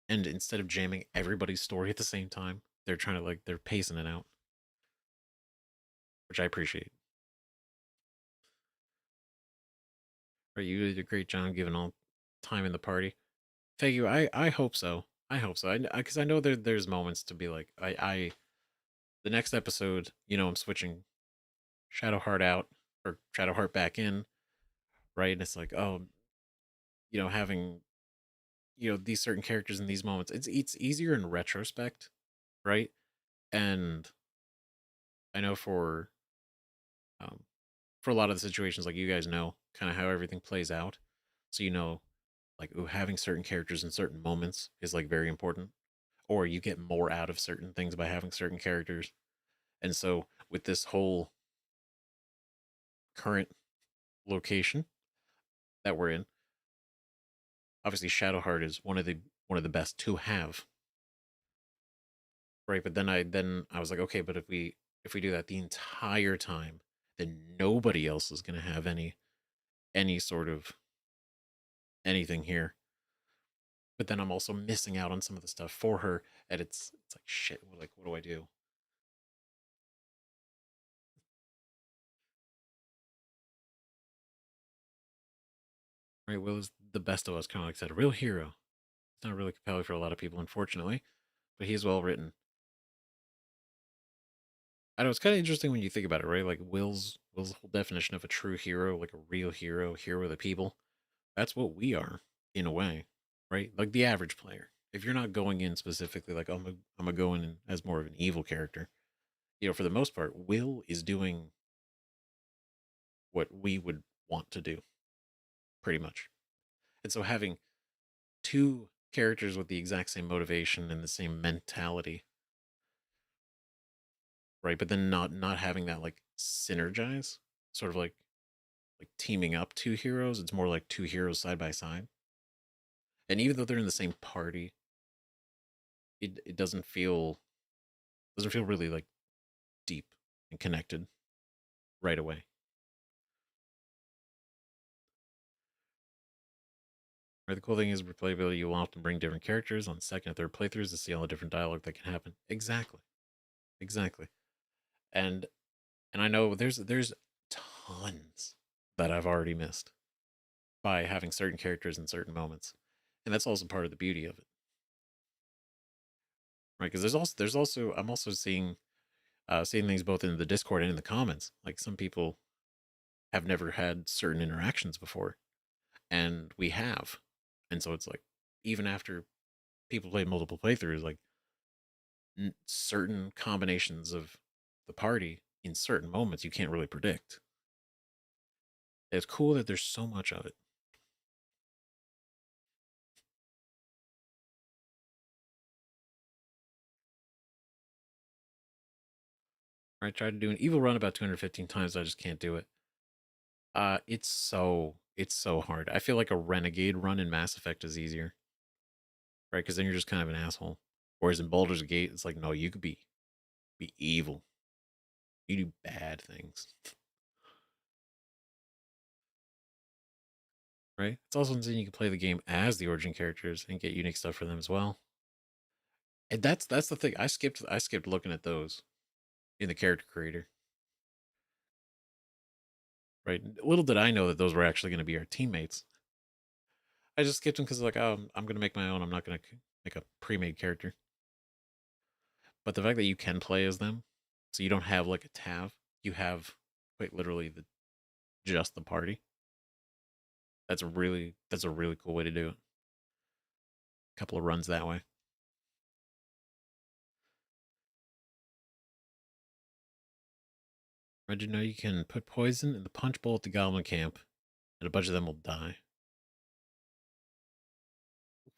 And instead of jamming everybody's story at the same time, they're trying to they're pacing it out, which I appreciate. Right? You did a great job giving all time in the party. Thank you. I hope so. I hope so. Because I know there's moments to be like, the next episode, I'm switching Shadowheart out or Shadowheart back in, right? And it's like, oh, having these certain characters in these moments, it's easier in retrospect, right? And I know um for a lot of the situations, like you guys know kind of how everything plays out, so like, ooh, having certain characters in certain moments is like very important, or you get more out of certain things by having certain characters. And so with this whole current location that we're in, obviously Shadowheart is one of the best to have, right? But then I was like, okay, but if we do that the entire time, then nobody else is going to have any sort of anything here. But then I'm also missing out on some of the stuff for her, and it's like shit. Like, what do I do? Right, Will is the best of us, kind of like I said, a real hero. It's not really compelling for a lot of people, unfortunately, but he's well written. I know it's kind of interesting when you think about it, right? Like Will's whole definition of a true hero, like a real hero of the people. That's what we are in a way, right? Like the average player. If you're not going in specifically like I'm gonna go in as more of an evil character, for the most part, Will is doing what we would want to do, pretty much. And so having two characters with the exact same motivation and the same mentality, right? But then not having that like synergize, sort of like teaming up two heroes. It's more like two heroes side by side. And even though they're in the same party, it doesn't feel Doesn't feel really like deep and connected right away. Right, the cool thing is replayability. You will often bring different characters on second and third playthroughs to see all the different dialogue that can happen. Exactly, exactly. And I know there's tons that I've already missed by having certain characters in certain moments, and that's also part of the beauty of it, right? Because there's also I'm also seeing things both in the Discord and in the comments. Like some people have never had certain interactions before, and we have, and so it's like even after people play multiple playthroughs, like certain combinations of the party in certain moments you can't really predict. It's cool that there's so much of it. I tried to do an evil run about 215 times. I just can't do it. It's so hard. I feel like a renegade run in Mass Effect is easier, right? Because then you're just kind of an asshole. Whereas in Baldur's Gate, it's like, no, you could be evil. You do bad things, right? It's also insane you can play the game as the origin characters and get unique stuff for them as well. And that's the thing. I skipped looking at those in the character creator. Right. Little did I know that those were actually going to be our teammates. I just skipped them because like, oh, I'm going to make my own. I'm not going to make a pre-made character. But the fact that you can play as them, so you don't have like a tab, you have quite literally just the party. That's a really cool way to do it. A couple of runs that way. Did you know you can put poison in the punch bowl at the goblin camp, and a bunch of them will die?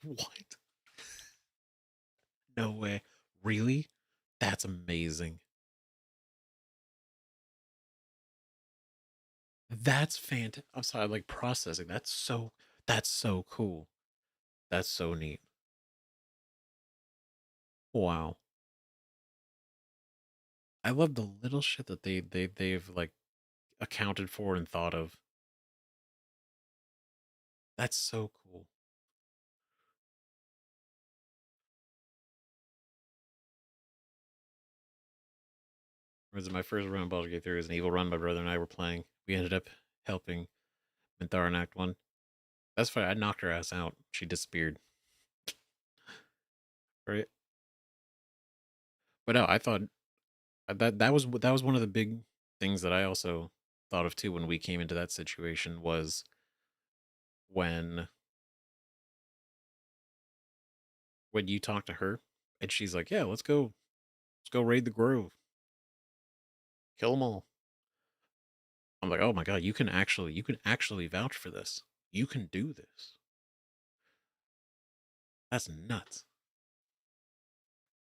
What? No way. Really? That's amazing. That's fantastic. I'm sorry, like processing. That's so cool. That's so neat. Wow. I love the little shit that they've like accounted for and thought of. That's so cool. Whereas my first run of Baldur's Gate 3 was an evil run my brother and I were playing. We ended up helping Minthara in Act 1. That's fine. I knocked her ass out. She disappeared. Right? But no, I thought that was one of the big things that I also thought of too when we came into that situation was when you talk to her and she's like, "Yeah, let's go raid the grove, kill them all." I'm like, "Oh my god, you can actually vouch for this. You can do this. That's nuts."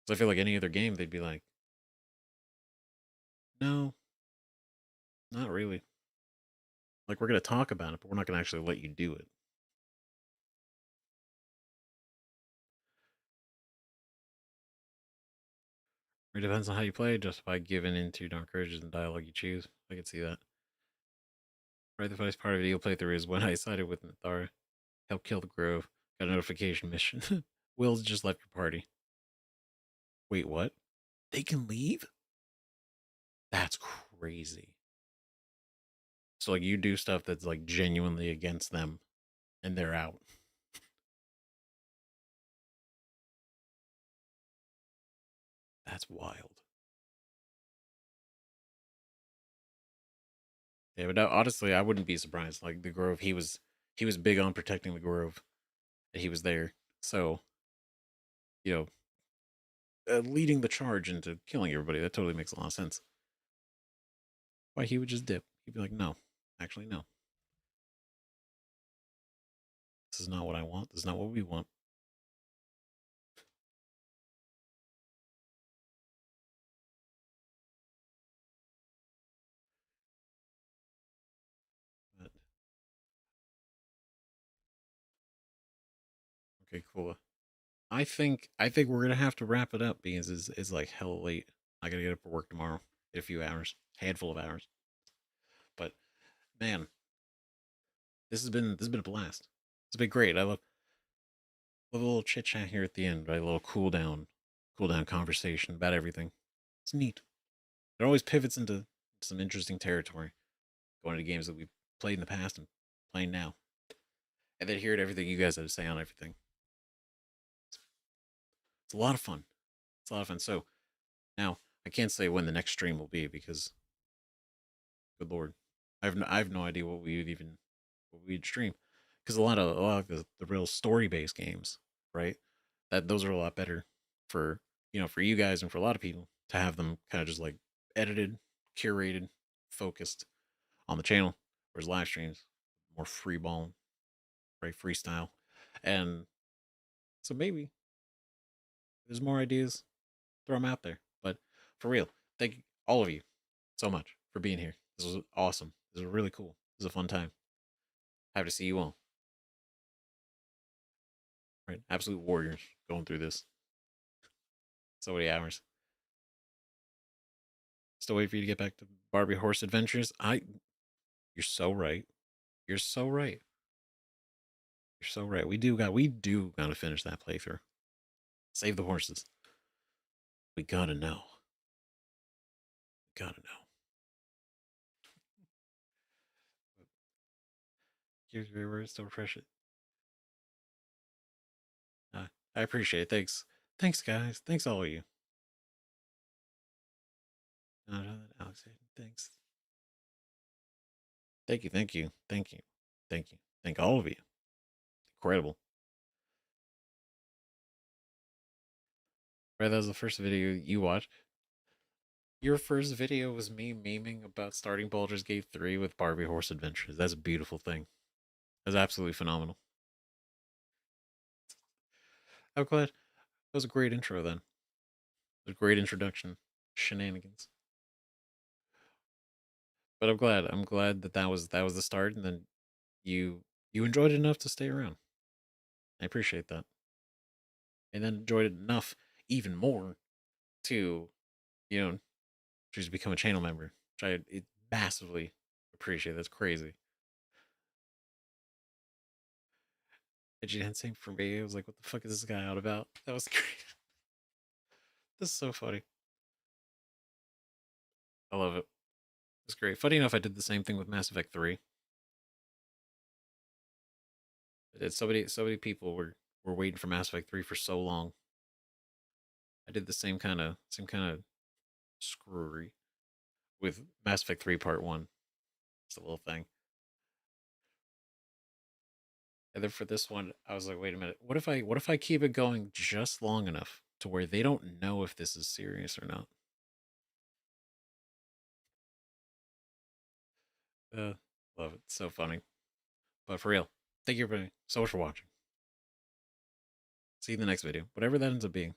So I feel like any other game, they'd be like, "No, not really. Like we're gonna talk about it, but we're not gonna actually let you do it." It depends on how you play, just by giving into dark urges and dialogue you choose. I can see that. Right, the funniest part of the playthrough is when I sided with Nathara, help kill the grove, got a notification mission. Will's just left your party. Wait, what? They can leave? That's crazy. So like you do stuff that's like genuinely against them and they're out. That's wild. Yeah, but no, honestly, I wouldn't be surprised. Like the grove, he was big on protecting the grove. And he was there. So, you know, leading the charge into killing everybody, that totally makes a lot of sense. Why he would just dip. He'd be like, "No, actually no. This is not what I want. This is not what we want." But, okay, cool. I think we're gonna have to wrap it up because it's like hell late. I gotta get up for work tomorrow. Get a few hours, handful of hours. But man, this has been a blast. It's been great. I love a little chit chat here at the end, right? A little cool down conversation about everything. It's neat. It always pivots into some interesting territory, going to games that we've played in the past and playing now, and then hearing everything you guys have to say on everything. It's a lot of fun. It's a lot of fun. So now I can't say when the next stream will be because, good lord, I have no idea what we'd stream because a lot of the real story based games, right? That those are a lot better for for you guys and for a lot of people to have them kind of just like edited, curated, focused on the channel, whereas live streams more free ball, right, freestyle, and so maybe there's more ideas, throw them out there. But for real, thank all of you so much for being here. This was awesome. This was really cool. This was a fun time. Happy to see you all. Right, absolute warriors going through this. So many hours. Still wait for you to get back to Barbie Horse Adventures. You're so right. You're so right. You're so right. We do gotta finish that playthrough. Save the horses. We gotta know. We gotta know. Here's where it's still fresh. I appreciate it. Thanks. Thanks, guys. Thanks, all of you. Alex, thanks. Thank you. Thank you. Thank you. Thank you. Thank all of you. Incredible. Right, that was the first video you watched. Your first video was me memeing about starting Baldur's Gate 3 with Barbie Horse Adventures. That's a beautiful thing. That's absolutely phenomenal. I'm glad. That was a great intro then. It was a great introduction. Shenanigans. But I'm glad. I'm glad that was the start, and then you enjoyed it enough to stay around. I appreciate that. And then enjoyed it enough, even more, to choose to become a channel member, which I massively appreciate. That's crazy. And she didn't sing for me. I was like, what the fuck is this guy out about? That was great. This is so funny. I love it. It's great. Funny enough, I did the same thing with Mass Effect 3. So many people were waiting for Mass Effect 3 for so long. I did the same kind of screwery with Mass Effect 3 Part 1. It's a little thing. And then for this one, I was like, wait a minute. What if I keep it going just long enough to where they don't know if this is serious or not? Love it. So funny. But for real, thank you everybody so much for watching. See you in the next video, whatever that ends up being.